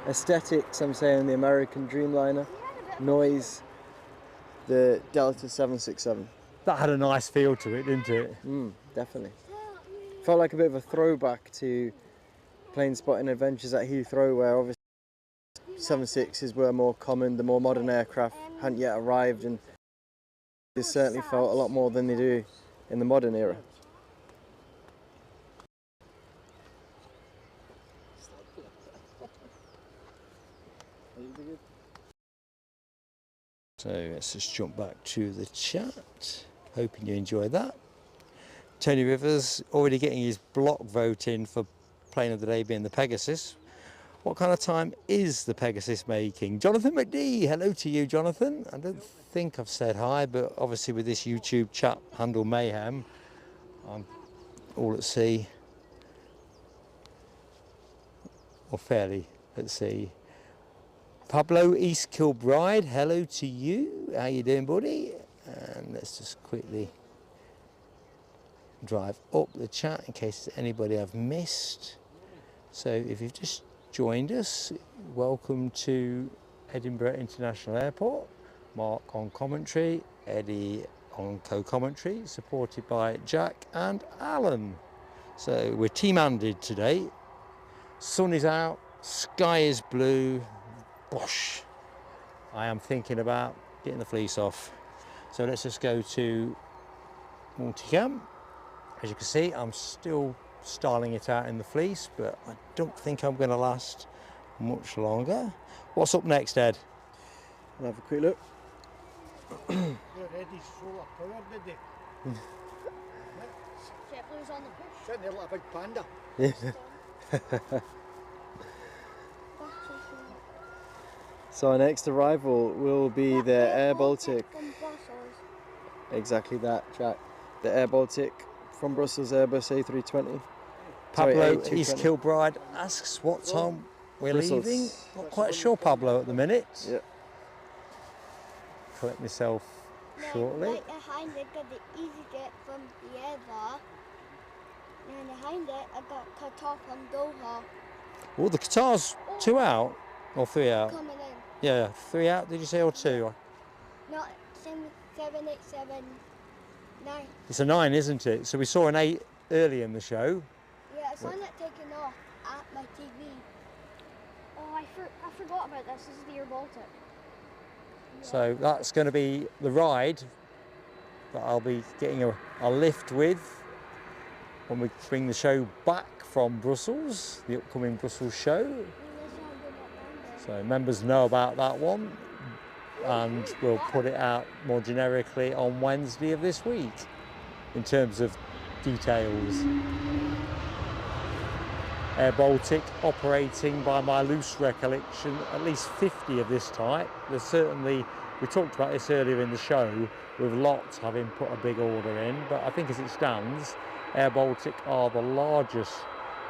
Aesthetics, I'm saying the American Dreamliner. Noise, the Delta 767. That had a nice feel to it, didn't it? Definitely. Felt like a bit of a throwback to plane spotting adventures at Heathrow, where obviously 76s were more common, the more modern aircraft hadn't yet arrived, and it certainly felt a lot more than they do in the modern era. So let's just jump back to the chat. Hoping you enjoyed that. Tony Rivers already getting his block vote in for plane of the day being the Pegasus. What kind of time is the Pegasus making? Jonathan McD, hello to you, Jonathan. I don't think I've said hi, but obviously with this YouTube chat handle Mayhem, I'm all at sea, or fairly at sea. Pablo East Kilbride, hello to you. How you doing, buddy? And let's just quickly drive up the chat in case there's anybody I've missed. So if you've just joined us, welcome to Edinburgh International Airport. Mark on commentary, Eddie on co-commentary, supported by Jack and Alan. So we're team-handed today. Sun is out, sky is blue. Bosh. I am thinking about getting the fleece off. So let's just go to multicam. As you can see, I'm still styling it out in the fleece, but I don't think I'm going to last much longer. What's up next, Ed? I'll have a quick look. They're ready solar powered, did they? JetBlue's on the push. Sitting there like a big panda. So our next arrival will be the Air Baltic Exactly that, Jack. The Air Baltic from Brussels Airbus A320. Pablo Sorry, East A220. Kilbride asks what time we're Brussels. leaving. Not quite sure, Pablo, at the minute. Yeah. Collect myself shortly. Right behind it, got the EasyJet from Vienna. And behind it, I got Qatar from Doha Oh, the Qatar's 2 out or 3 out? coming in. Yeah, 3 out. Did you say or 2? Not 787 9. It's a 9, isn't it? So we saw an 8 early in the show. Yeah, I saw that taking off at my TV. Oh, I forgot about this. This is the Air Baltic. So that's going to be the ride that I'll be getting a lift with when we bring the show back from Brussels, the upcoming Brussels show. So members know about that one, and we'll put it out more generically on Wednesday of this week in terms of details. Air Baltic operating, by my loose recollection, at least 50 of this type. There's certainly, we talked about this earlier in the show, with lots having put a big order in, but I think as it stands, Air Baltic are the largest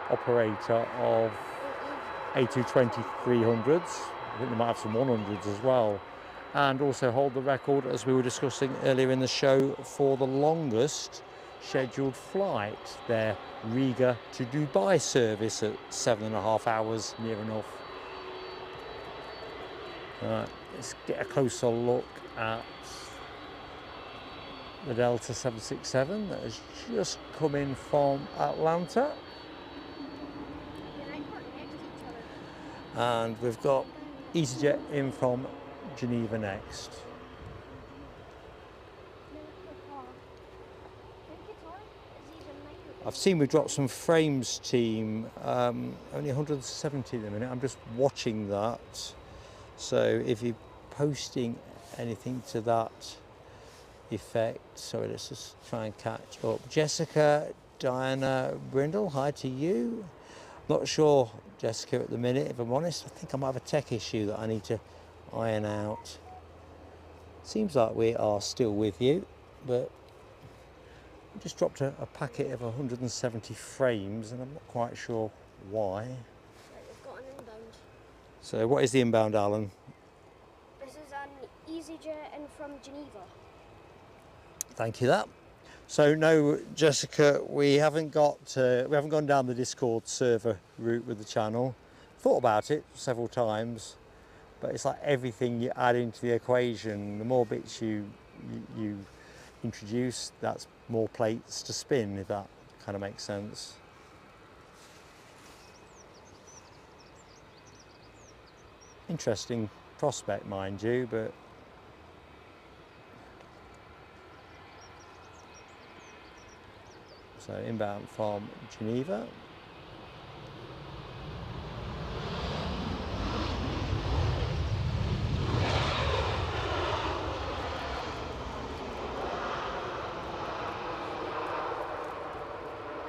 operator of A220-300s. I think they might have some 100s as well, and also hold the record, as we were discussing earlier in the show, for the longest scheduled flight, their Riga to Dubai service at 7.5 hours, near enough. Let's get a closer look at the Delta 767 that has just come in from Atlanta. And we've got EasyJet in from Geneva next. I've seen we dropped some frames, team, only 170 at the minute. I'm just watching that. So if you're posting anything to that effect, sorry, let's just try and catch up. Jessica, Diana Brindle, hi to you. Not sure, Jessica, at the minute, if I'm honest. I think I might have a tech issue that I need to iron out. Seems like we are still with you, but I just dropped a packet of 170 frames and I'm not quite sure why. Right, we've got an inbound. So what is the inbound, Alan? This is an EasyJet in from Geneva. Thank you, that. So no, Jessica, we haven't gone down the Discord server route with the channel. Thought about it several times, but it's like everything you add into the equation, the more bits you introduce, that's more plates to spin, if that kind of makes sense. Interesting prospect, mind you, but so inbound from Geneva.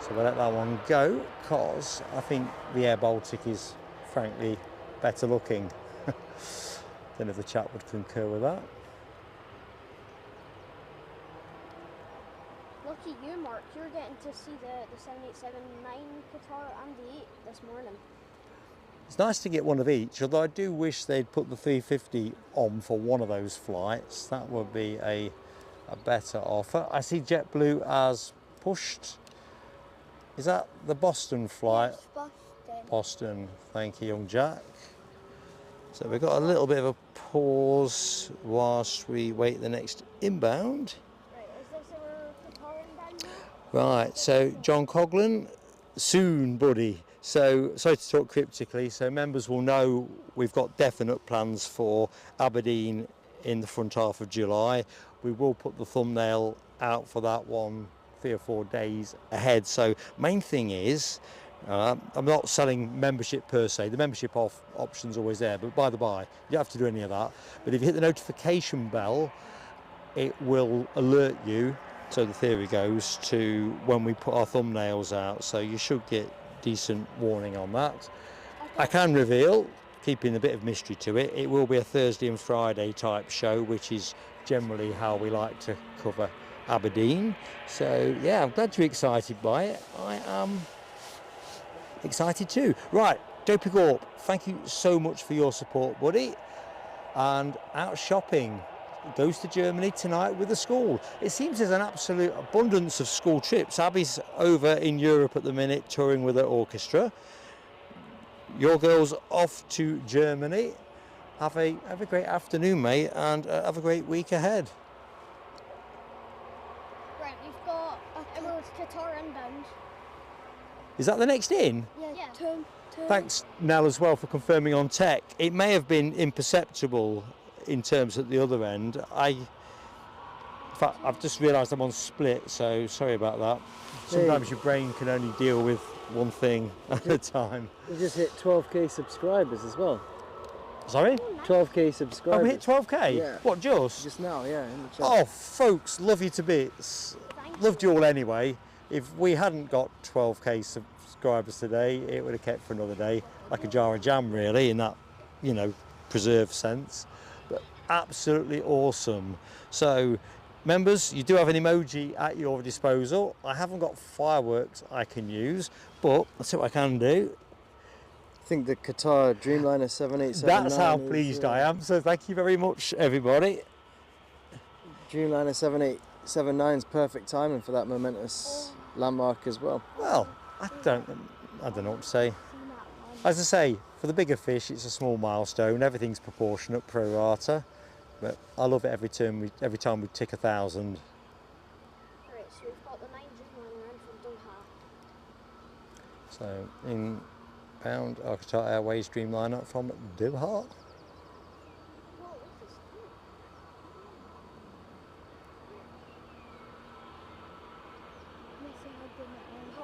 So we'll let that one go, because I think the Air Baltic is frankly better looking. Don't know if the chat would concur with that. Lucky you, Mark. You're getting to see the 787-9 Qatar and the 8 this morning. It's nice to get one of each, although I do wish they'd put the 350 on for one of those flights. That would be a better offer. I see JetBlue as pushed. Is that the Boston flight? Yes, Boston. Boston, thank you, young Jack. So we've got a little bit of a pause whilst we wait the next inbound. Right, is this our Qatar inbound? Right, so John Coughlin, soon, buddy. So, sorry to talk cryptically, so members will know we've got definite plans for Aberdeen in the front half of July. We will put the thumbnail out for that one 3 or 4 days ahead. So main thing is, I'm not selling membership per se, the membership option's always there, but by the by, you don't have to do any of that. But if you hit the notification bell, it will alert you, so the theory goes, to when we put our thumbnails out, so you should get decent warning on that. I can reveal, keeping a bit of mystery to it, it will be a Thursday and Friday type show, which is generally how we like to cover Aberdeen. So yeah, I'm glad you're excited by it. I am excited too. Right, Dopey Gorp, thank you so much for your support, buddy. And out shopping, goes to Germany tonight with the school. It seems there's an absolute abundance of school trips. Abby's over in Europe at the minute touring with her orchestra. Your girl's off to Germany. Have a great afternoon, mate, and have a great week ahead. Right, we've got Emirates Qatar inbound. Is that the next in? Yeah. Turn. Thanks, Nell, as well for confirming on tech. It may have been imperceptible in terms at the other end. In fact, I've just realised I'm on split, so sorry about that. Sometimes your brain can only deal with one thing at a time. We just hit 12k subscribers as well. Sorry? 12k subscribers. Oh, we hit 12k? Yeah. What, just? Just now, yeah, in the chat. Oh, folks, love you to bits. Loved you all anyway. If we hadn't got 12k subscribers today, it would have kept for another day, like a jar of jam, really, in that, preserved sense. But absolutely awesome. So, members, you do have an emoji at your disposal. I haven't got fireworks I can use, but I'll see what I can do. I think the Qatar Dreamliner 7879. That's how pleased I am. So thank you very much, everybody. Dreamliner 7879 is perfect timing for that momentous landmark as well. Well, I don't know what to say. As I say, for the bigger fish, it's a small milestone. Everything's proportionate, pro rata. But I love it every time we tick 1,000. Right, so we've got the 9 Dreamliner in from Doha. So inbound, Qatar Airways Dreamliner from Doha.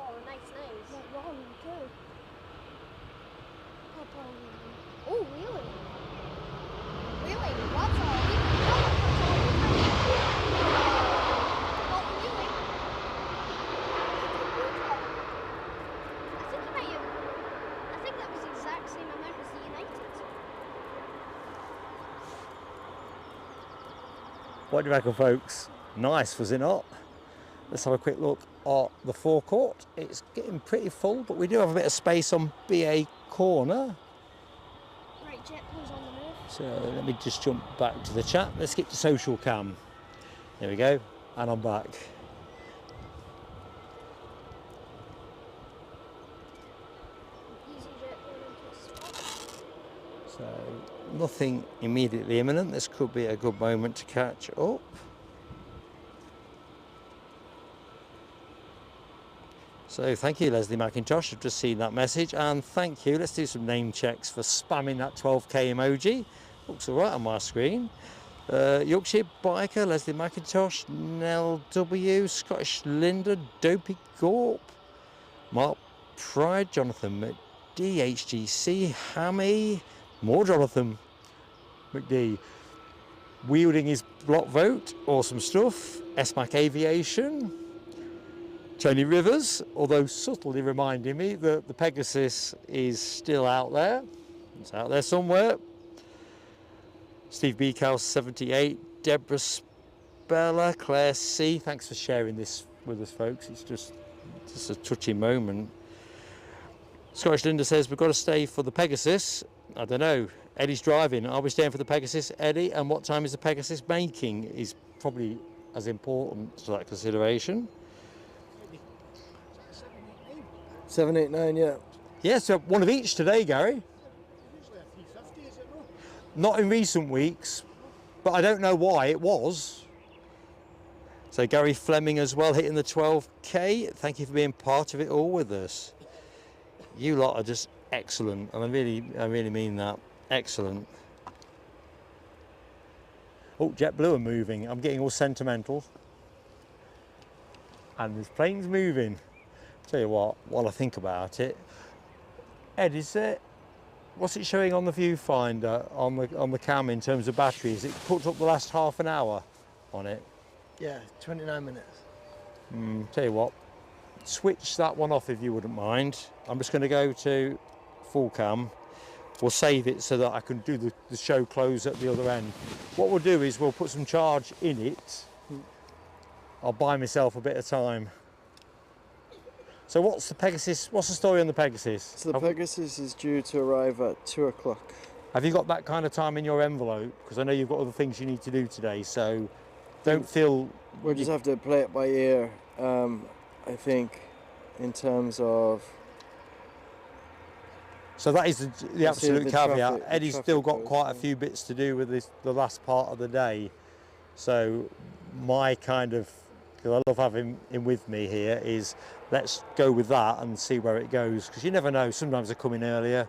Oh, nice. Oh, really? Really? What's all? Oh, really? I think that was the exact same amount as the United. What do you reckon, folks? Nice, was it not? Let's have a quick look at the forecourt. It's getting pretty full, but we do have a bit of space on BA corner. Right, JetBlue's on the move. So let me just jump back to the chat. Let's get to social cam. There we go, and I'm back. EasyJet going into a spot. So nothing immediately imminent. This could be a good moment to catch up. So thank you, Leslie McIntosh. I've just seen that message, and thank you. Let's do some name checks for spamming that 12k emoji. Looks all right on my screen. Yorkshire Biker, Leslie McIntosh, Nell W, Scottish Linda, Dopey Gorp, Mark Pride, Jonathan McD, HGC, Hammy, more Jonathan McD, wielding his block vote, awesome stuff. SMAC Aviation, Tony Rivers, although subtly reminding me that the Pegasus is still out there. It's out there somewhere. Steve Beekhouse 78, Deborah Speller, Claire C. Thanks for sharing this with us, folks. It's just a touching moment. Scottish Linda says we've got to stay for the Pegasus. I don't know. Eddie's driving. Are we staying for the Pegasus, Eddie? And what time is the Pegasus making is probably as important to that consideration. 789, yeah. Yeah, so one of each today, Gary. Usually a 350, is it not? Not in recent weeks, but I don't know why it was. So Gary Fleming as well, hitting the 12k. Thank you for being part of it all with us. You lot are just excellent, and I really mean that. Excellent. Oh, JetBlue are moving. I'm getting all sentimental. And there's planes moving. Tell you what, while I think about it, Ed, what's it showing on the viewfinder on the cam in terms of battery? Is it put up the last half an hour on it? Yeah, 29 minutes. Tell you what, switch that one off if you wouldn't mind. I'm just going to go to full cam. we'll save it so that I can do the show close at the other end. What we'll do is we'll put some charge in it. I'll buy myself a bit of time. So what's the Pegasus? What's the story on the Pegasus? So the Pegasus is due to arrive at 2 o'clock. Have you got that kind of time in your envelope? Because I know you've got other things you need to do today, so don't feel... We'll just have to play it by ear, I think, in terms of... So that is the absolute the caveat. traffic- the Eddie's still traffic got goes, quite a yeah. few bits to do with the last part of the day. So my kind of, because I love having him with me here, is let's go with that and see where it goes. Because you never know, sometimes they come in earlier.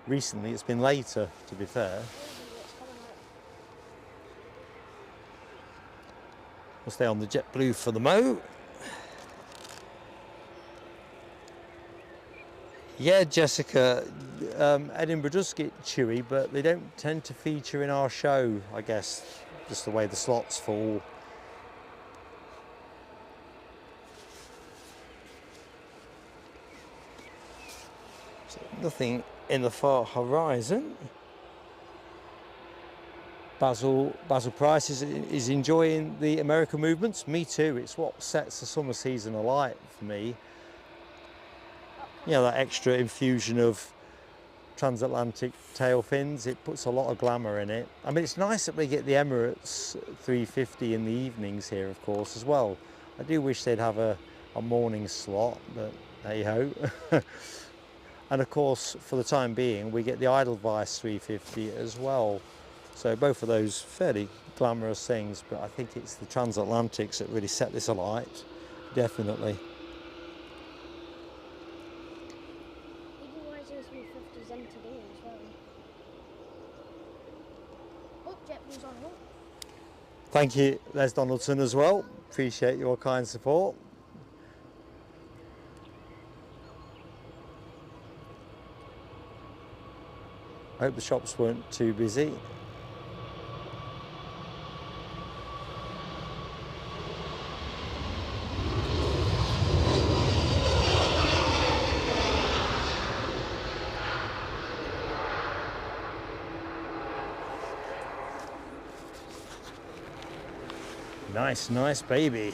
Recently it's been later, to be fair. We'll stay on the JetBlue for the mo. Yeah, Jessica, Edinburgh does get chewy, but they don't tend to feature in our show, I guess, just the way the slots fall. So nothing in the far horizon. Basil Price is enjoying the American movements. Me too. It's what sets the summer season alight for me. You know, that extra infusion of transatlantic tail fins, it puts a lot of glamour in it. I mean, it's nice that we get the Emirates 350 in the evenings here, of course, as well. I do wish they'd have a morning slot, but hey ho. And of course, for the time being, we get the Edelweiss 350 as well. So both of those fairly glamorous things, but I think it's the transatlantics that really set this alight, definitely. Thank you, Les Donaldson, as well. Appreciate your kind support. I hope the shops weren't too busy. Nice baby.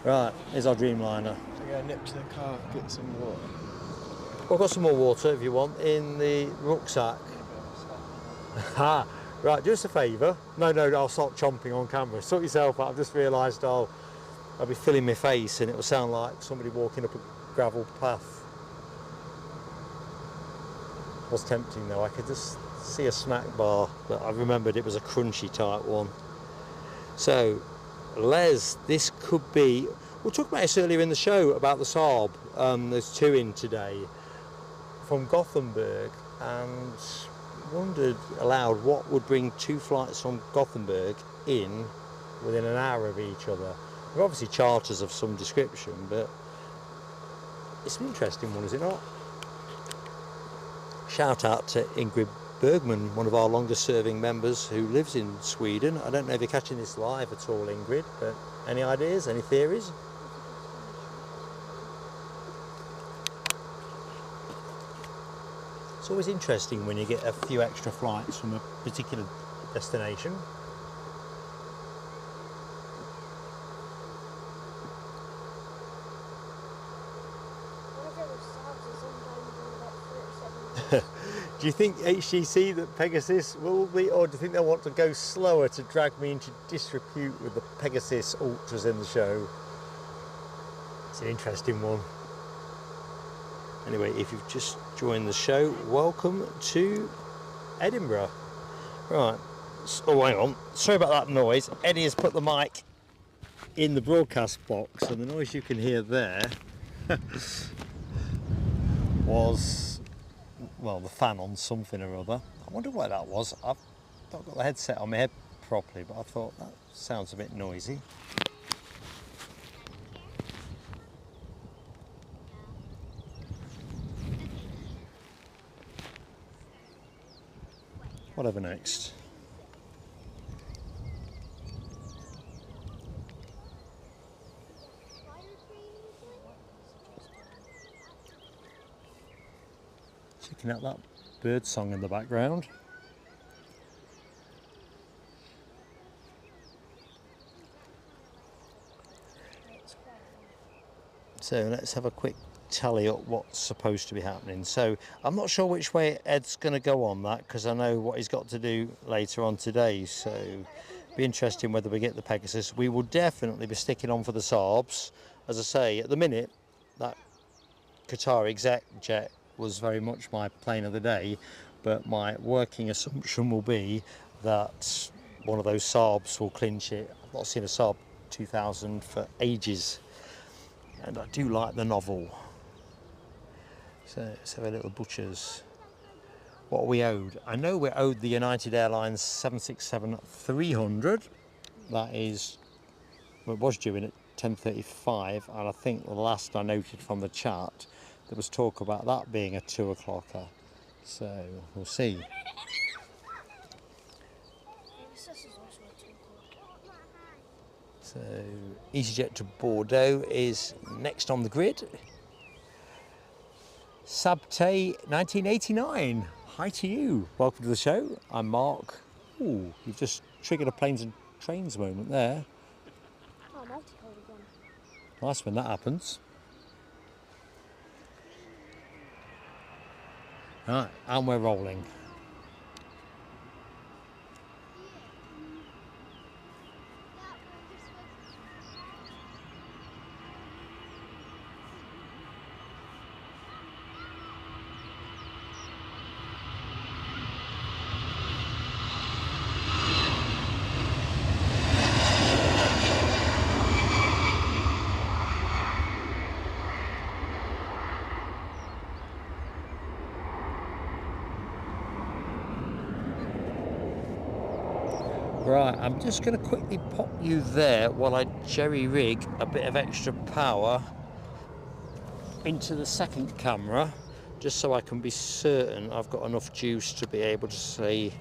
Right, here's our Dreamliner. I'm going to nip to the car, get some water. I've got some more water if you want in the rucksack. Ha! Right, just a favour. No, I'll start chomping on camera. Sort yourself out. I've just realised I'll be filling my face and it will sound like somebody walking up a gravel path. It was tempting though. I could just see a snack bar, but I remembered it was a crunchy type one. So, Les, this could be... We'll talk about this earlier in the show about the Saab. There's two in today from Gothenburg, and wondered aloud what would bring two flights from Gothenburg in within an hour of each other. They're obviously charters of some description, but it's an interesting one, is it not? Shout out to Ingrid Bergman, one of our longest serving members who lives in Sweden. I don't know if you're catching this live at all, Ingrid, but any ideas, any theories? It's always interesting when you get a few extra flights from a particular destination. Do you think HTC, that Pegasus will be, or do you think they'll want to go slower to drag me into disrepute with the Pegasus Ultras in the show? It's an interesting one. Anyway, if you've just joined the show, welcome to Edinburgh. Right, oh hang on, sorry about that noise. Eddie has put the mic in the broadcast box, and the noise you can hear there was, well, the fan on something or other. I wonder what that was. I've not got the headset on my head properly, but I thought that sounds a bit noisy. Whatever next. Checking out that bird song in the background. So let's have a quick tally up what's supposed to be happening. So I'm not sure which way Ed's going to go on that, because I know what he's got to do later on today. So be interesting whether we get the Pegasus. We will definitely be sticking on for the Saabs. As I say, at the minute, that Qatar EasyJet was very much my plane of the day, but my working assumption will be that one of those Saabs will clinch it. I've not seen a Saab 2000 for ages, and I do like the novel. So let's have a little butchers. What are we owed? I know we're owed the United Airlines 767-300. That is, well, it was due in at 10:35, and I think the last I noted from the chart, there was talk about that being a 2 o'clocker. So we'll see. So EasyJet to Bordeaux is next on the grid. Sabte 1989. Hi to you. Welcome to the show. I'm Mark. Ooh, you've just triggered a planes and trains moment there. Oh, multicolour again. Nice when that happens. Right, and we're rolling. Right, I'm just going to quickly pop you there while I jerry-rig a bit of extra power into the second camera, just so I can be certain I've got enough juice to be able to say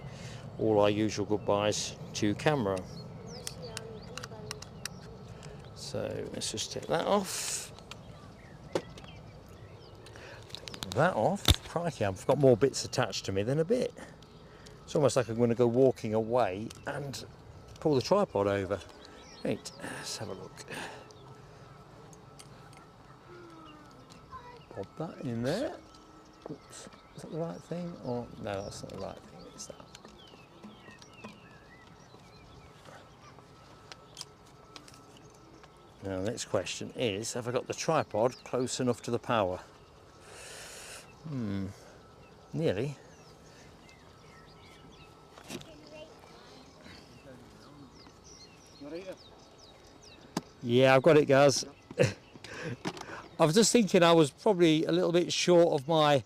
all our usual goodbyes to camera. So let's just take that off. Take that off. Crikey, I've got more bits attached to me than a bit. It's almost like I'm going to go walking away and pull the tripod over. Right, let's have a look. Pop that in there. Oops, is that the right thing? Or no, that's not the right thing. It's that. Now, the next question is: have I got the tripod close enough to the power? Nearly. Yeah, I've got it, guys. I was just thinking I was probably a little bit short of my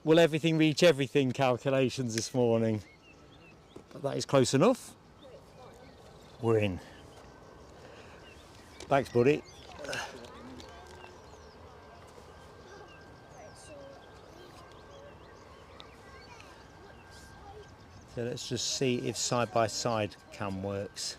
will everything reach everything calculations this morning. But that is close enough. We're in. Thanks, buddy. So let's just see if side-by-side cam works.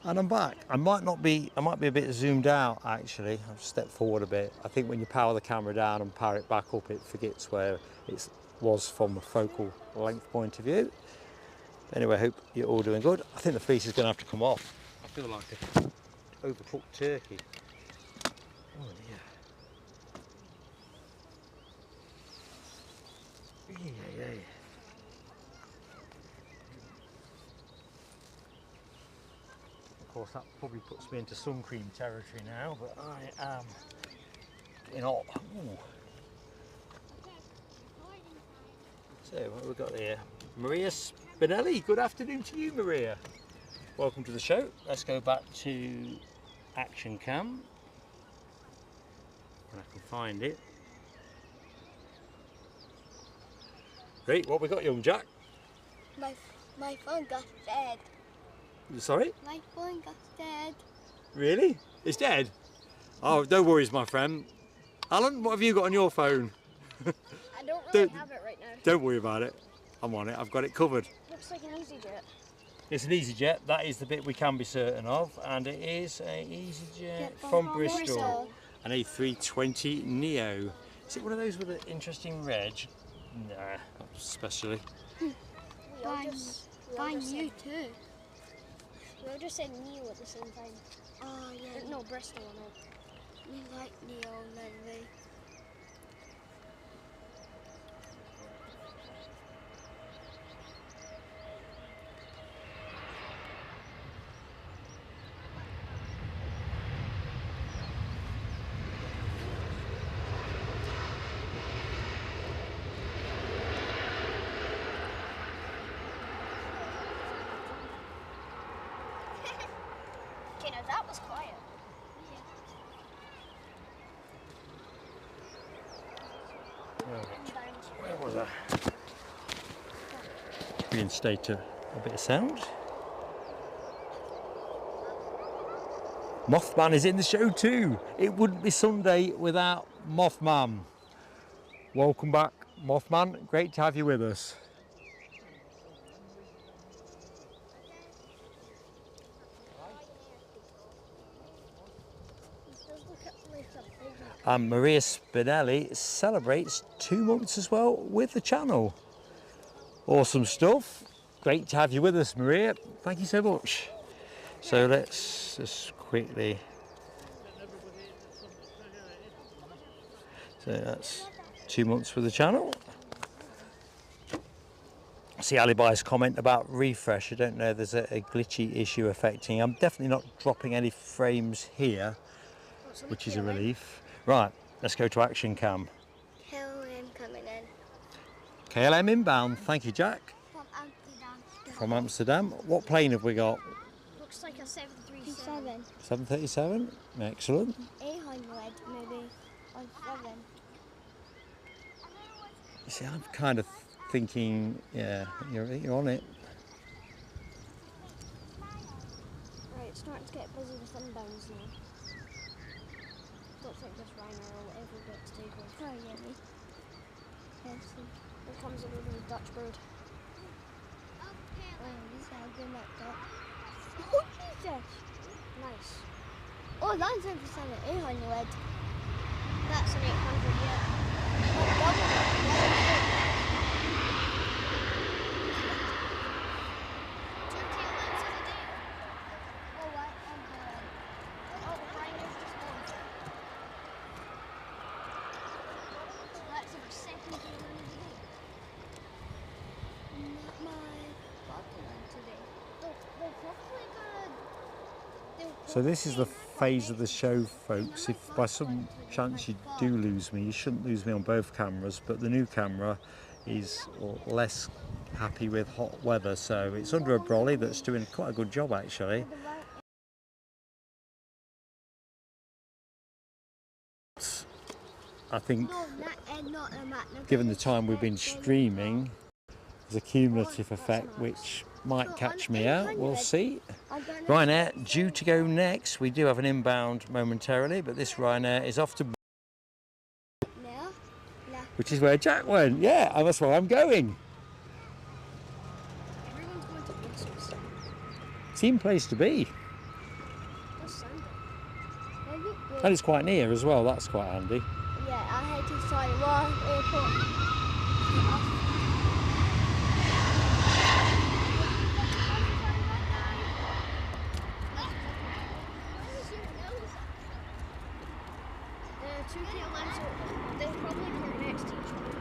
And I'm back. I might be a bit zoomed out actually. I've stepped forward a bit. I think when you power the camera down and power it back up, it forgets where it was from a focal length point of view. Anyway, I hope you're all doing good. I think the fleece is going to have to come off. I feel like an overcooked turkey. Oh dear. Yeah. Of course, that probably puts me into sun cream territory now, but I am getting hot. Ooh. So, what have we got here? Maria Spinelli. Good afternoon to you, Maria. Welcome to the show. Let's go back to Action Cam. When I can find it. Great, what we got, young Jack? My phone got dead. Sorry? My phone got dead. Really? It's dead? Oh, no worries, my friend. Alan, what have you got on your phone? I don't really have it right now. Don't worry about it. I'm on it. I've got it covered. Looks like an EasyJet. It's an EasyJet. That is the bit we can be certain of, and it is a EasyJet from Bristol, an A320 Neo. Is it one of those with an interesting reg? Nah, not especially. We all Bye. just, we all Bye, just you said, too. we all just said Neil at the same time. Oh, yeah. No, Bristol and all. You like Neil, Lily. Okay, now that was quiet. Where was I? Reinstate a bit of sound. Mothman is in the show too. It wouldn't be Sunday without Mothman. Welcome back, Mothman. Great to have you with us. And Maria Spinelli celebrates 2 months as well with the channel. Awesome stuff. Great to have you with us, Maria. Thank you so much. So let's just quickly. So that's 2 months with the channel. See Alibi's comment about refresh. I don't know, there's a glitchy issue affecting. I'm definitely not dropping any frames here, which is a relief. Right, let's go to action cam. KLM coming in. KLM inbound, thank you, Jack. From Amsterdam. From Amsterdam. What plane have we got? Looks like a 737. 737, excellent. 800 maybe. On 7. You see, I'm kind of thinking, yeah, you're on it. Right, it's starting to get busy with inbounds now. Don't think this Ryanair will ever get to take off. Oh, yeah, me. Here comes a little Dutch bird. Oh, this is how good that got. Oh, Jesus! Nice. Oh, that's 800. That's an 800, yeah. Oh, double it. Two KLMs in a day. Oh, what? Oh, Ryanair's just gone. That's our second KLM of the day. Not my popular today. They're probably gonna... So this is the phase of the show, folks. If by some chance you do lose me, you shouldn't lose me on both cameras, but the new camera is less happy with hot weather, so it's under a brolly that's doing quite a good job actually. I think given the time we've been streaming, there's a cumulative effect which might catch me out, we'll see. Ryanair due to go next. We do have an inbound momentarily, but this Ryanair is off to, which is where Jack went. Yeah, and that's where I'm going. Everyone's going to Brussels. Team place to be. That's Sunday. And it's quite near as well, that's quite handy. Yeah, I had to Edinburgh Airport. Two KLMs, they probably come next to each other.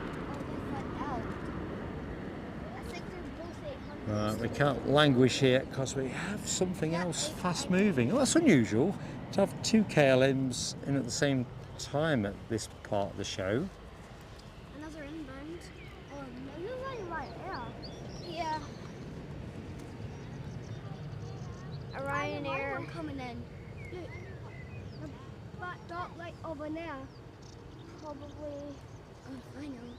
I think they're both 800. Right, we can't languish here because we have something else fast moving. Oh, that's unusual to have two KLMs in at the same time at this part of the show. Another inbound. Oh, maybe right there. Yeah. A Ryanair. One coming in. Look, that dot right over there. Probably. Oh, I know.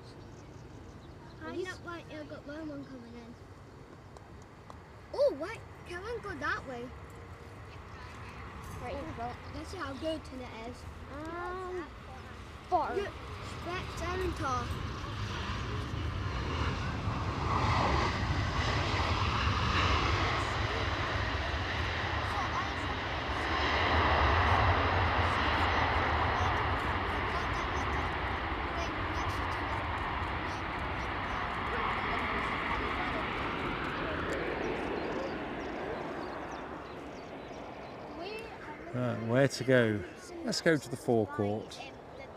Hang up right there, got one coming in. Oh, wait, can one go that way? Right here. Let's see how good it is. Far. Look, that's Edinburgh. Right, where to go? Let's go to the forecourt.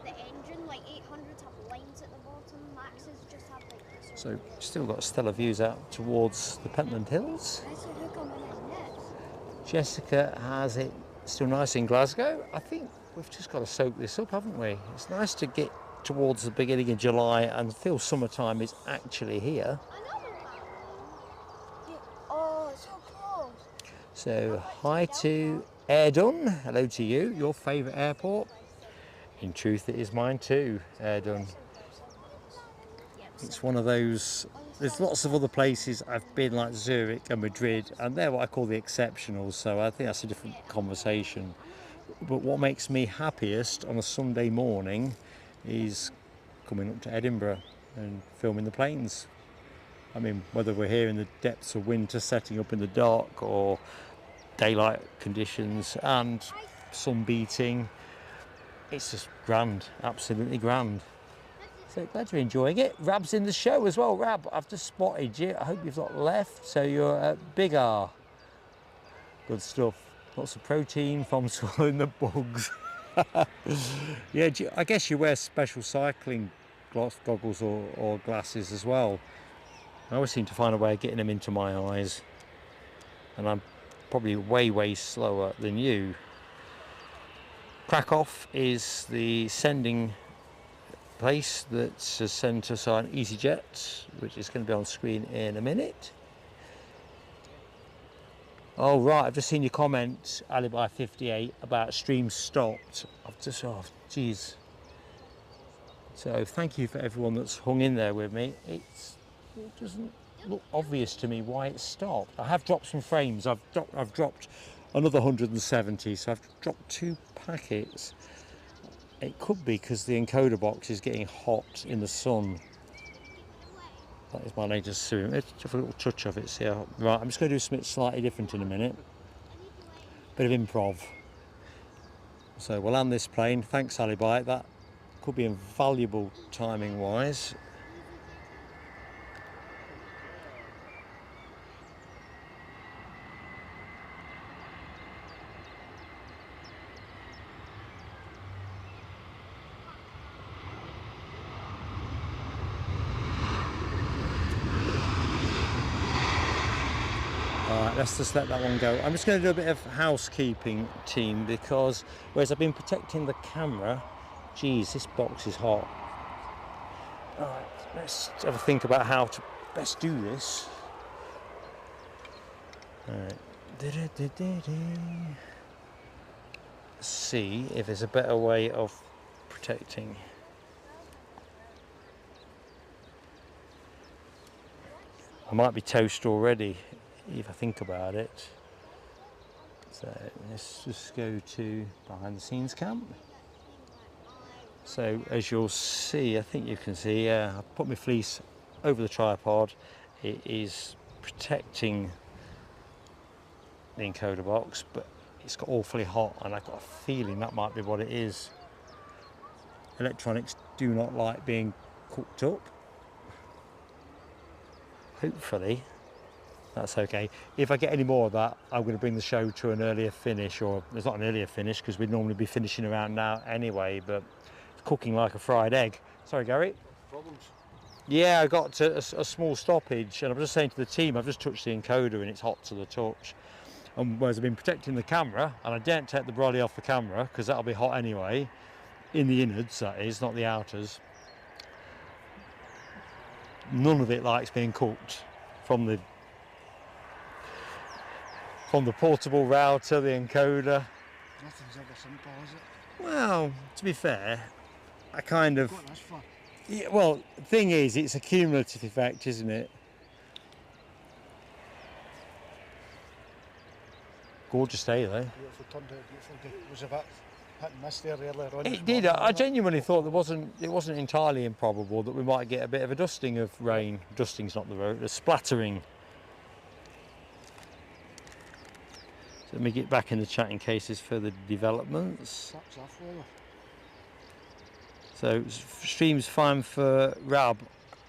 The engine, like 800s have lines at the bottom, Maxes just have like this. So, still got stellar views out towards the Pentland Hills. That's a hook on my Jessica has it still nice in Glasgow. I think we've just got to soak this up, haven't we? It's nice to get towards the beginning of July and feel summertime is actually here. Oh, it's so close. So, hi to Airdun. Hello to you. Your favourite airport? In truth, it is mine too, Airdun. It's one of those. There's lots of other places I've been, like Zurich and Madrid, and they're what I call the exceptionals, so I think that's a different conversation. But what makes me happiest on a Sunday morning is coming up to Edinburgh and filming the planes. I mean, whether we're here in the depths of winter, setting up in the dark, or daylight conditions and sun beating, it's just grand, absolutely grand. So glad you're enjoying it. Rab's in the show as well. Rab, I've just spotted you. I hope you've not left. So you're at Big R. Good stuff. Lots of protein from swallowing the bugs. Yeah, I guess you wear special cycling goggles or glasses as well. I always seem to find a way of getting them into my eyes. And I'm probably way slower than you. Krakow is the sending place that's sent us on EasyJet, which is going to be on screen in a minute. Oh right, I've just seen your comment, Alibi58, about stream stopped. I've just, oh geez. So thank you for everyone that's hung in there with me. It doesn't look obvious to me why it stopped. I have dropped some frames. I've dropped another 170, so I've dropped 2 packets. It could be because the encoder box is getting hot in the sun. That is my latest serum. Let's have a little touch of it, see how... Right, I'm just going to do something slightly different in a minute. Bit of improv. So we'll land this plane. Thanks, Alibi. That could be invaluable timing-wise. Let's just let that one go. I'm just going to do a bit of housekeeping, team, because whereas I've been protecting the camera, geez, this box is hot. Alright, let's have a think about how to best do this. Alright. See if there's a better way of protecting. I might be toast already if I think about it. So let's just go to behind the scenes cam. So as you'll see, I think you can see, I've put my fleece over the tripod. It is protecting the encoder box, but it's got awfully hot, and I've got a feeling that might be what it is. Electronics do not like being cooked up. Hopefully that's okay. If I get any more of that, I'm going to bring the show to an earlier finish, or there's not an earlier finish because we'd normally be finishing around now anyway, but it's cooking like a fried egg. Sorry, Gary? Problems? Yeah, I got to a small stoppage, and I'm just saying to the team, I've just touched the encoder and it's hot to the touch. And whereas I've been protecting the camera, and I daren't take the brolly off the camera because that'll be hot anyway, in the innards that is, not the outers. None of it likes being cooked, from the portable router, the encoder. Nothing's ever simple, is it? Well, to be fair, I kind of... Got this far. Yeah, well, the thing is, it's a cumulative effect, isn't it? Gorgeous day, though. Beautiful, turned out a beautiful day. It was a bit hit and miss there earlier on. It did. I genuinely thought it wasn't entirely improbable that we might get a bit of a dusting of rain. Dusting's not the word, a splattering. So let me get back in the chat in case there's further developments. That's off weather. So stream's fine for Rab.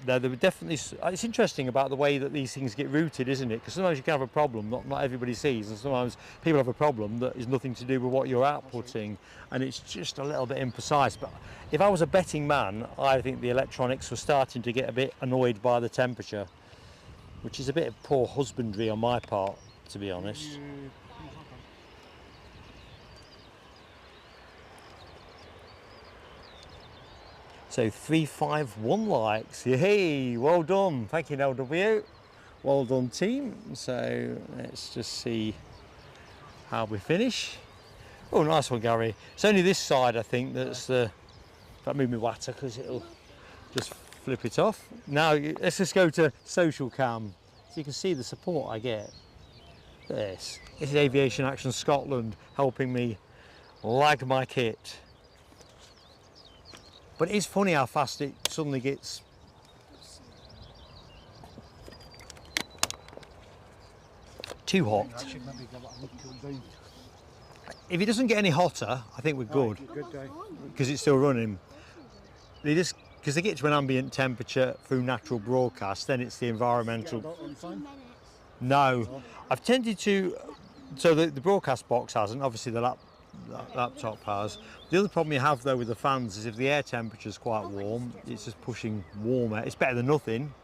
No, there were definitely. It's interesting about the way that these things get routed, isn't it? Because sometimes you can have a problem not everybody sees, and sometimes people have a problem that is nothing to do with what you're outputting, and it's just a little bit imprecise. But if I was a betting man, I think the electronics were starting to get a bit annoyed by the temperature, which is a bit of poor husbandry on my part, to be honest. So 351 likes. Hey, well done. Thank you, LW. Well done, team. So let's just see how we finish. Oh, nice one, Gary. It's only this side, I think, that's the... If I move my water, because it'll just flip it off. Now, let's just go to social cam. So you can see the support I get. This is Aviation Action Scotland helping me lag my kit. But it is funny how fast it suddenly gets. Too hot. If it doesn't get any hotter, I think we're good. Because it's still running. Because they get to an ambient temperature through natural broadcast, then it's the environmental. No, I've tended to. So the broadcast box hasn't. Obviously the laptop has. The other problem you have though with the fans is if the air temperature is quite warm, it's just pushing warmer. It's better than nothing.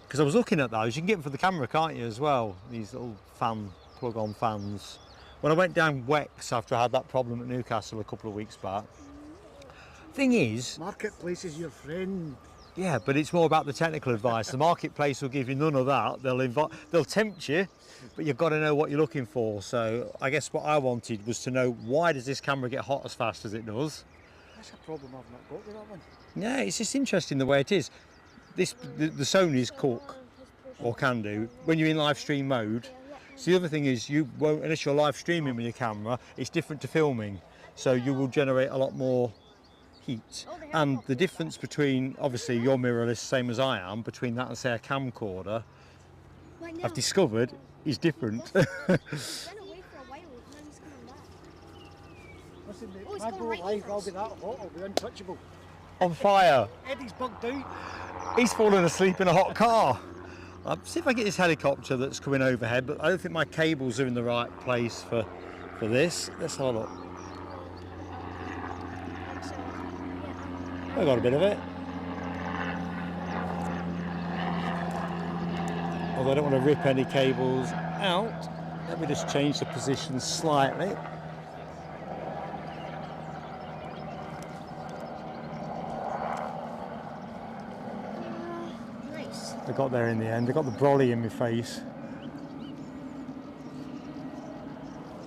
Because I was looking at those, you can get them for the camera, can't you, as well? These little fan plug-on fans. When I went down Wex after I had that problem at Newcastle a couple of weeks back. Thing is, Marketplace is your friend. Yeah, but it's more about the technical advice. The marketplace will give you none of that. They'll tempt you, but you've got to know what you're looking for. So I guess what I wanted was to know, why does this camera get hot as fast as it does? That's a problem I've not got with that one. Yeah, it's just interesting the way it is. The Sony's cook, or can do, when you're in live stream mode. So the other thing is, you won't, unless you're live streaming with your camera, it's different to filming. So you will generate a lot more heat. And the difference between, obviously you're mirrorless, same as I am, between that and say a camcorder, I've discovered is different. Listen, mate, if I go live, I'll be that hot, I'll be untouchable. On fire. Eddie's bugged out. He's fallen asleep in a hot car. I'll see if I get this helicopter that's coming overhead, but I don't think my cables are in the right place for this. Let's have a look. I got a bit of it. Although I don't want to rip any cables out. Let me just change the position slightly. Nice. I got there in the end. I got the brolly in my face.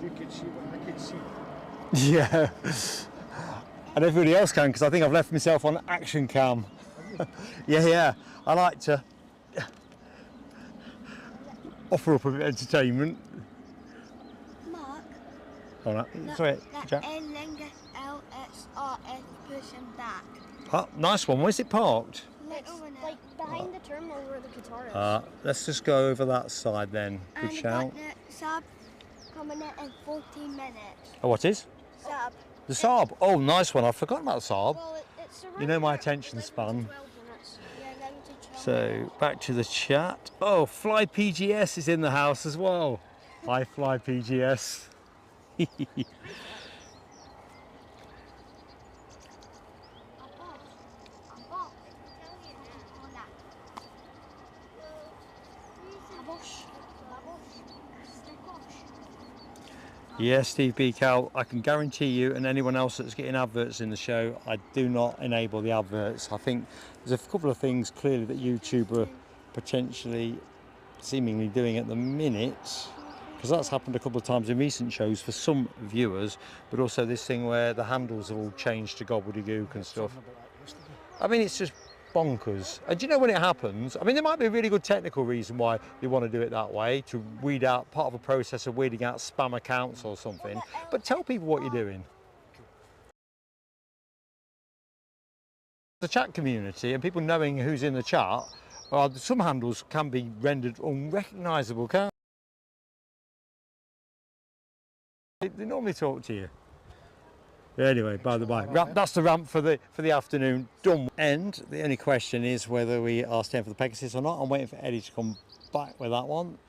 You can see what I can see. Yeah. And everybody else can, because I think I've left myself on action cam. Yeah. I like to offer up a bit of entertainment. Mark, All right. Sorry, Jack. Aer Lingus LXRS pushing back. Oh, nice one. Where's it parked? It's like behind the terminal where the Qatar is. Let's just go over that side then. Good And shout. got the sub coming in 14 minutes. Oh, what is? Sub. The Saab. Oh, nice one. I've forgotten about the Saab. Well, it's You know my around attention like span. 12 minutes. Yeah, 11 to 12. So back to the chat. Oh, Fly PGS is in the house as well. Hi, Fly PGS. Yeah, Steve B. Cal, I can guarantee you, and anyone else that's getting adverts in the show, I do not enable the adverts. I think there's a couple of things clearly that YouTube are potentially seemingly doing at the minute, because that's happened a couple of times in recent shows for some viewers, but also this thing where the handles have all changed to gobbledygook and stuff. I mean, it's just bonkers. And do you know when it happens? I mean, there might be a really good technical reason why they want to do it that way, to weed out, part of a process of weeding out spam accounts or something, but tell people what you're doing. The chat community and people knowing who's in the chat, some handles can be rendered unrecognisable, can't they? They normally talk to you. Anyway, by the by, that's the ramp for the afternoon done. And the only question is whether we are staying for the Pegasus or not. I'm waiting for Eddie to come back with that one.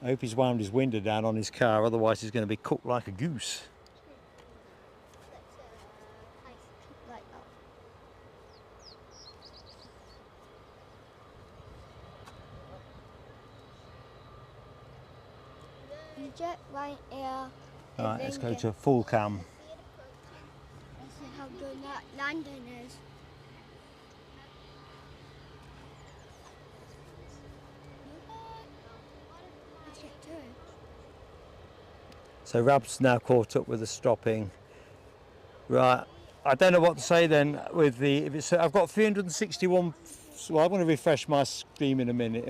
I hope he's wound his window down on his car, otherwise he's going to be cooked like a goose. EasyJet, Ryanair. Right, let's go to full cam. Let's see how good that landing is. Let's get to it. So Rab's now caught up with the stopping. Right, I don't know what to say then with the. If it's, I've got 361. Well, I'm going to refresh my screen in a minute.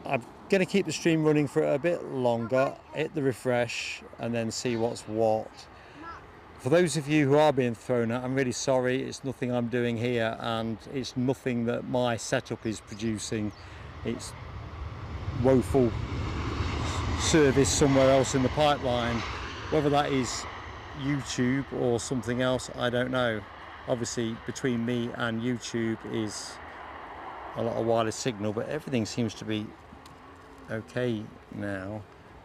I'm going to keep the stream running for a bit longer, hit the refresh and then see what's what. For those of you who are being thrown at, I'm really sorry, it's nothing I'm doing here and it's nothing that my setup is producing. It's woeful service somewhere else in the pipeline. Whether that is YouTube or something else, I don't know. Obviously between me and YouTube is a lot of wireless signal, but everything seems to be okay now.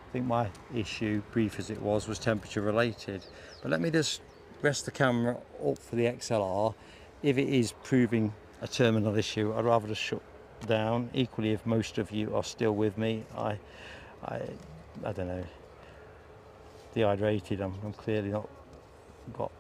I think my issue, brief as it was temperature related. But let me just rest the camera up for the XLR. If it is proving a terminal issue, I'd rather just shut down. Equally, if most of you are still with me, I don't know, dehydrated. I'm clearly not got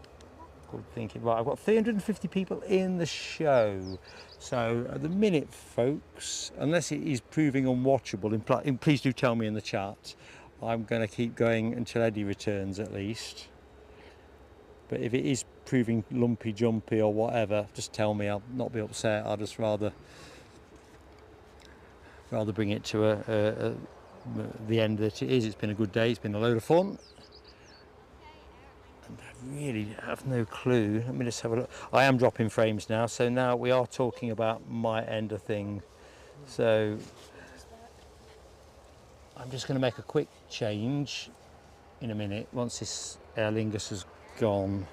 good thinking. Right, I've got 350 people in the show. So at the minute, folks, unless it is proving unwatchable, please do tell me in the chat. I'm going to keep going until Eddie returns at least. But if it is proving lumpy, jumpy or whatever, just tell me. I'll not be upset. I'll just rather bring it to the end that it is. It's been a good day. It's been a load of fun. And I really have no clue. Let me just have a look. I am dropping frames now, so now we are talking about my end of thing. So I'm just going to make a quick change in a minute once this Aer Lingus has gone.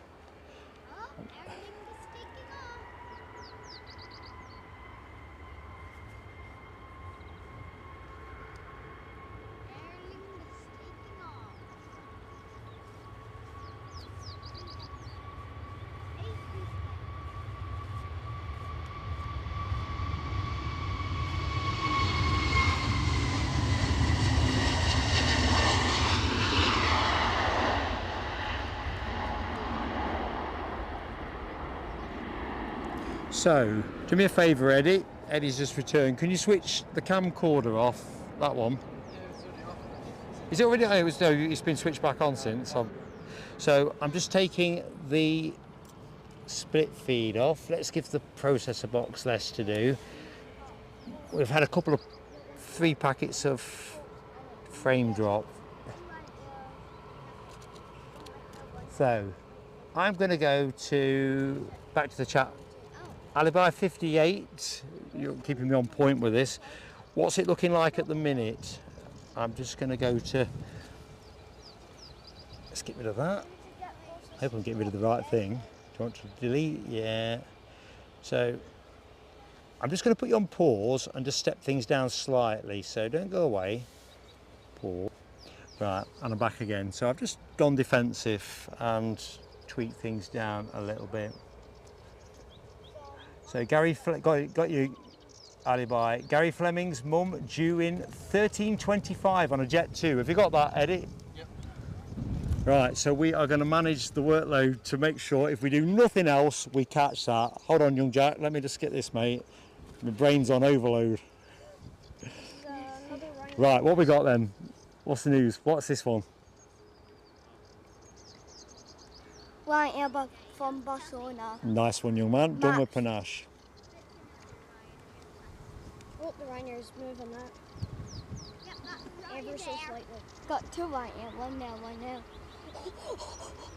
So, do me a favour, Eddie. Eddie's just returned. Can you switch the camcorder off? That one. Is it already? Oh, it's been switched back on since. So I'm just taking the split feed off. Let's give the processor box less to do. We've had a couple of 3 packets of frame drop. So I'm going to go back to the chat. Alibi 58, you're keeping me on point with this. What's it looking like at the minute? I'm just going to go to, let's get rid of that. I hope I'm getting rid of the right thing. Do you want to delete? Yeah. So I'm just going to put you on pause and just step things down slightly. So don't go away. Pause. Right, and I'm back again. So I've just gone defensive and tweaked things down a little bit. So Gary, got you, Alibi. Gary Fleming's mum due in 13:25 on a Jet 2. Have you got that, Eddie? Yep. Right, so we are going to manage the workload to make sure if we do nothing else, we catch that. Hold on, young Jack, let me just get this, mate. My brain's on overload. Right, what we got then? What's the news? What's this one? Ryanair from Barcelona. Nice one, young man. Done with panache. Oh, the Ryanair's moving that. Ever so slightly. Got 2 Ryanair, 1 there, 1 there.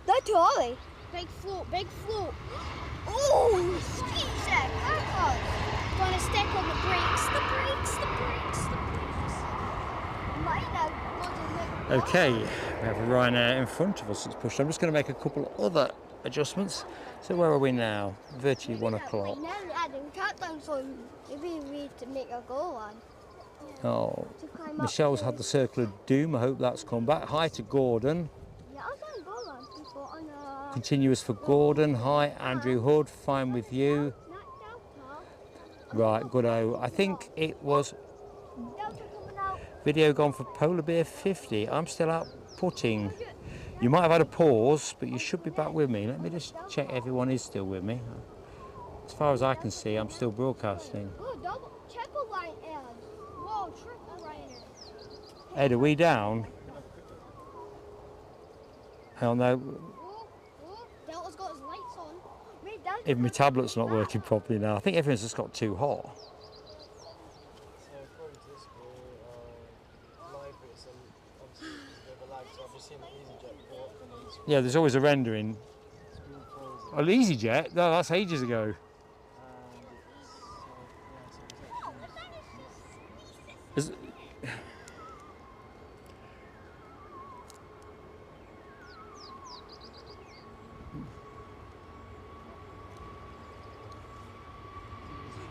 They're totally. Big float, big float. Oh, ski set, carpet. Gonna step on the brakes, the brakes, the brakes, the brakes. Mine are going to look Okay, we have a Ryanair in front of us. It's pushed. I'm just going to make a couple other adjustments. So where are we now? Virtually 1 o'clock. Maybe we need to make a go on. Oh, Michelle's had the Circle of Doom. I hope that's come back. Hi to Gordon. Yeah, I've done go on before on a... Continuous for Gordon. Hi, Andrew Hood. Fine with you. Not Delta. Right, good-o. I think it was Delta coming out. video gone for Polar Bear 50. I'm still out putting. You might have had a pause, but you should be back with me. Let me just check everyone is still with me. As far as I can see, I'm still broadcasting. Oh, double, triple Ryanair. Whoa, triple Ryanair. Ed, are we down? Hell no. Delta's got his lights on. Wait, Delta. Even my tablet's not working properly now. I think everyone's just got too hot. So according to this, live bits and obviously there's a bit of a lag, so I've just seen the EasyJet port and it's Yeah, there's always a rendering. screen frozen. Oh, EasyJet? No, that's ages ago. And it's, Is-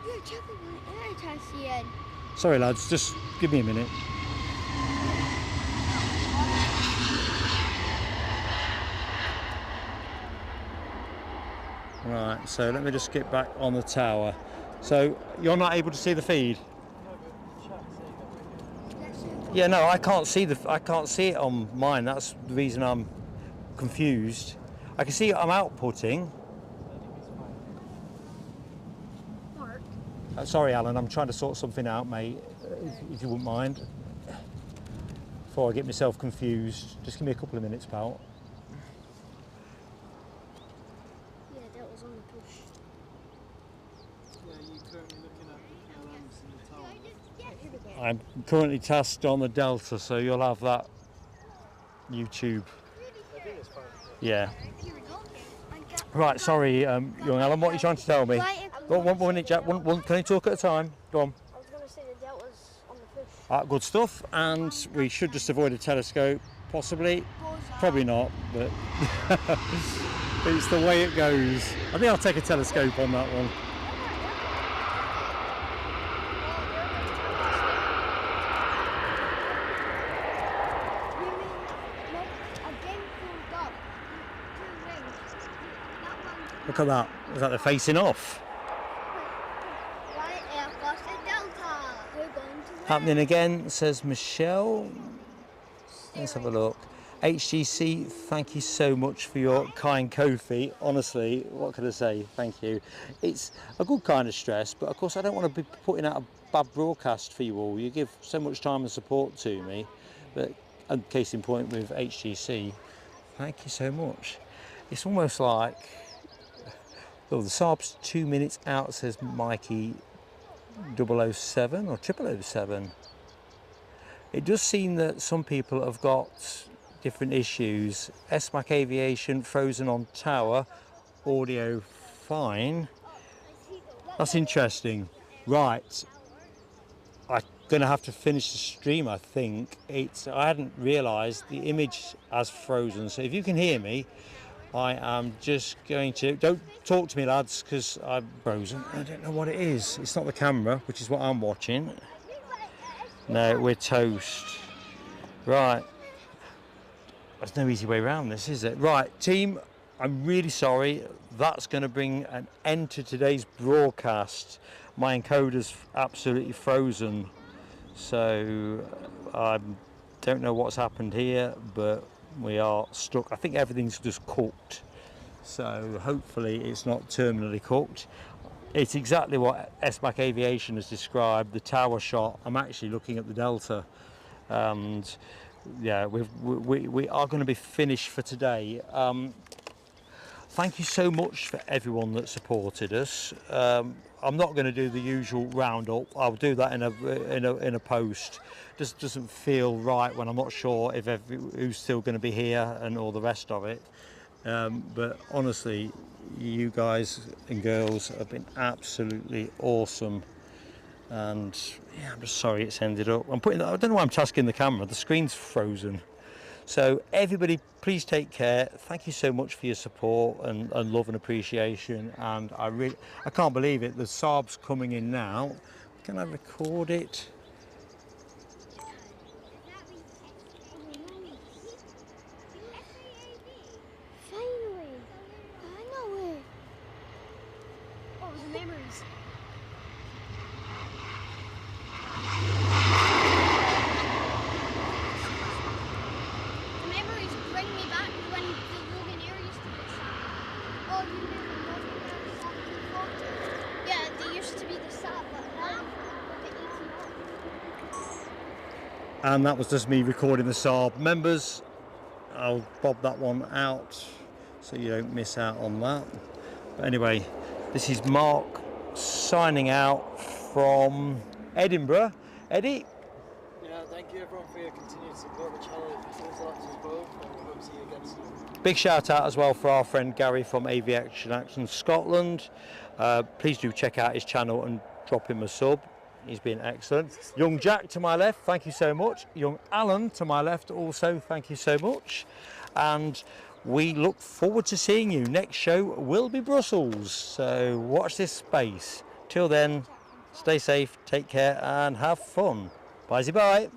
Yeah, triple Ryanair, Cassian. Sorry lads, just give me a minute. Right, so let me just get back on the tower. So you're not able to see the feed? Yeah, no, I can't see it on mine. That's the reason I'm confused. I can see I'm outputting. Mark. Sorry, Alan, I'm trying to sort something out, mate. If you wouldn't mind. Before I get myself confused, just give me a couple of minutes, pal. Yeah, Delta's on the push. yeah, you're currently looking at the Airlines in the tower. Yeah, here we go. I'm currently tasked on the Delta, so you'll have that YouTube. I think it's fine. Yeah. Here we go. Right, sorry, young Alan, what are you trying to tell me? Go on, 1 minute, Jack. Can you talk at a time? Go on. I was going to say the Delta's on the push. Good stuff, and we should just avoid a telescope, possibly. Probably not, but it's the way it goes. I think I'll take a telescope on that one. Look at that. Is that they're facing off? Ryanair plus the Delta. We're going to win. Happening again, says Michelle. Let's have a look. HGC, thank you so much for your kind Kofi. Honestly, what can I say? Thank you. It's a good kind of stress, but of course I don't want to be putting out a bad broadcast for you all. You give so much time and support to me. But case in point with HGC, thank you so much. It's almost like, oh, the Saab's 2 minutes out, says Mikey 007 or 0007. It does seem that some people have got different issues. SMAC Aviation, frozen on tower, audio fine. That's interesting. Right, I'm gonna have to finish the stream, I think. I hadn't realised the image has frozen, so if you can hear me, I am just going to, don't talk to me lads, because I'm frozen. I don't know what it is. It's not the camera, which is what I'm watching. No, we're toast. Right. There's no easy way around this, is it? Right, team, I'm really sorry. That's going to bring an end to today's broadcast. My encoder's absolutely frozen. So I don't know what's happened here, but we are stuck. I think everything's just cooked. So hopefully it's not terminally cooked. It's exactly what SMAC Aviation has described, the tower shot. I'm actually looking at the Delta, and yeah, we are going to be finished for today. Thank you so much for everyone that supported us. I'm not going to do the usual roundup. I'll do that in a post. Just doesn't feel right when I'm not sure if who's still going to be here and all the rest of it. But honestly, you guys and girls have been absolutely awesome, and yeah, I'm just sorry it's ended up. I don't know why I'm tasking the camera. The screen's frozen. So everybody, please take care. Thank you so much for your support and love and appreciation. And I can't believe it. The Saab's coming in now. Can I record it? Finally! I know it! Oh, the memories. The memories bring me back when the Loganair used to be Saab. Oh, you remember Loganair Saab 240? Yeah, they used to be the Saab, but now look at 18. And that was just me recording the Saab. Members, I'll bob that one out so you don't miss out on that. But anyway, this is Mark signing out from Edinburgh. Eddie? Yeah, thank you everyone for your continued support of the channel. It means a lot to us both, and we hope to see you again soon. Big shout out as well for our friend Gary from Aviation Action Scotland. Please do check out his channel and drop him a sub. He's been excellent. Young Jack to my left, thank you so much. Young Alan to my left also, thank you so much. And we look forward to seeing you. Next show will be Brussels, so watch this space. Till then, stay safe, take care and have fun. Bye-bye.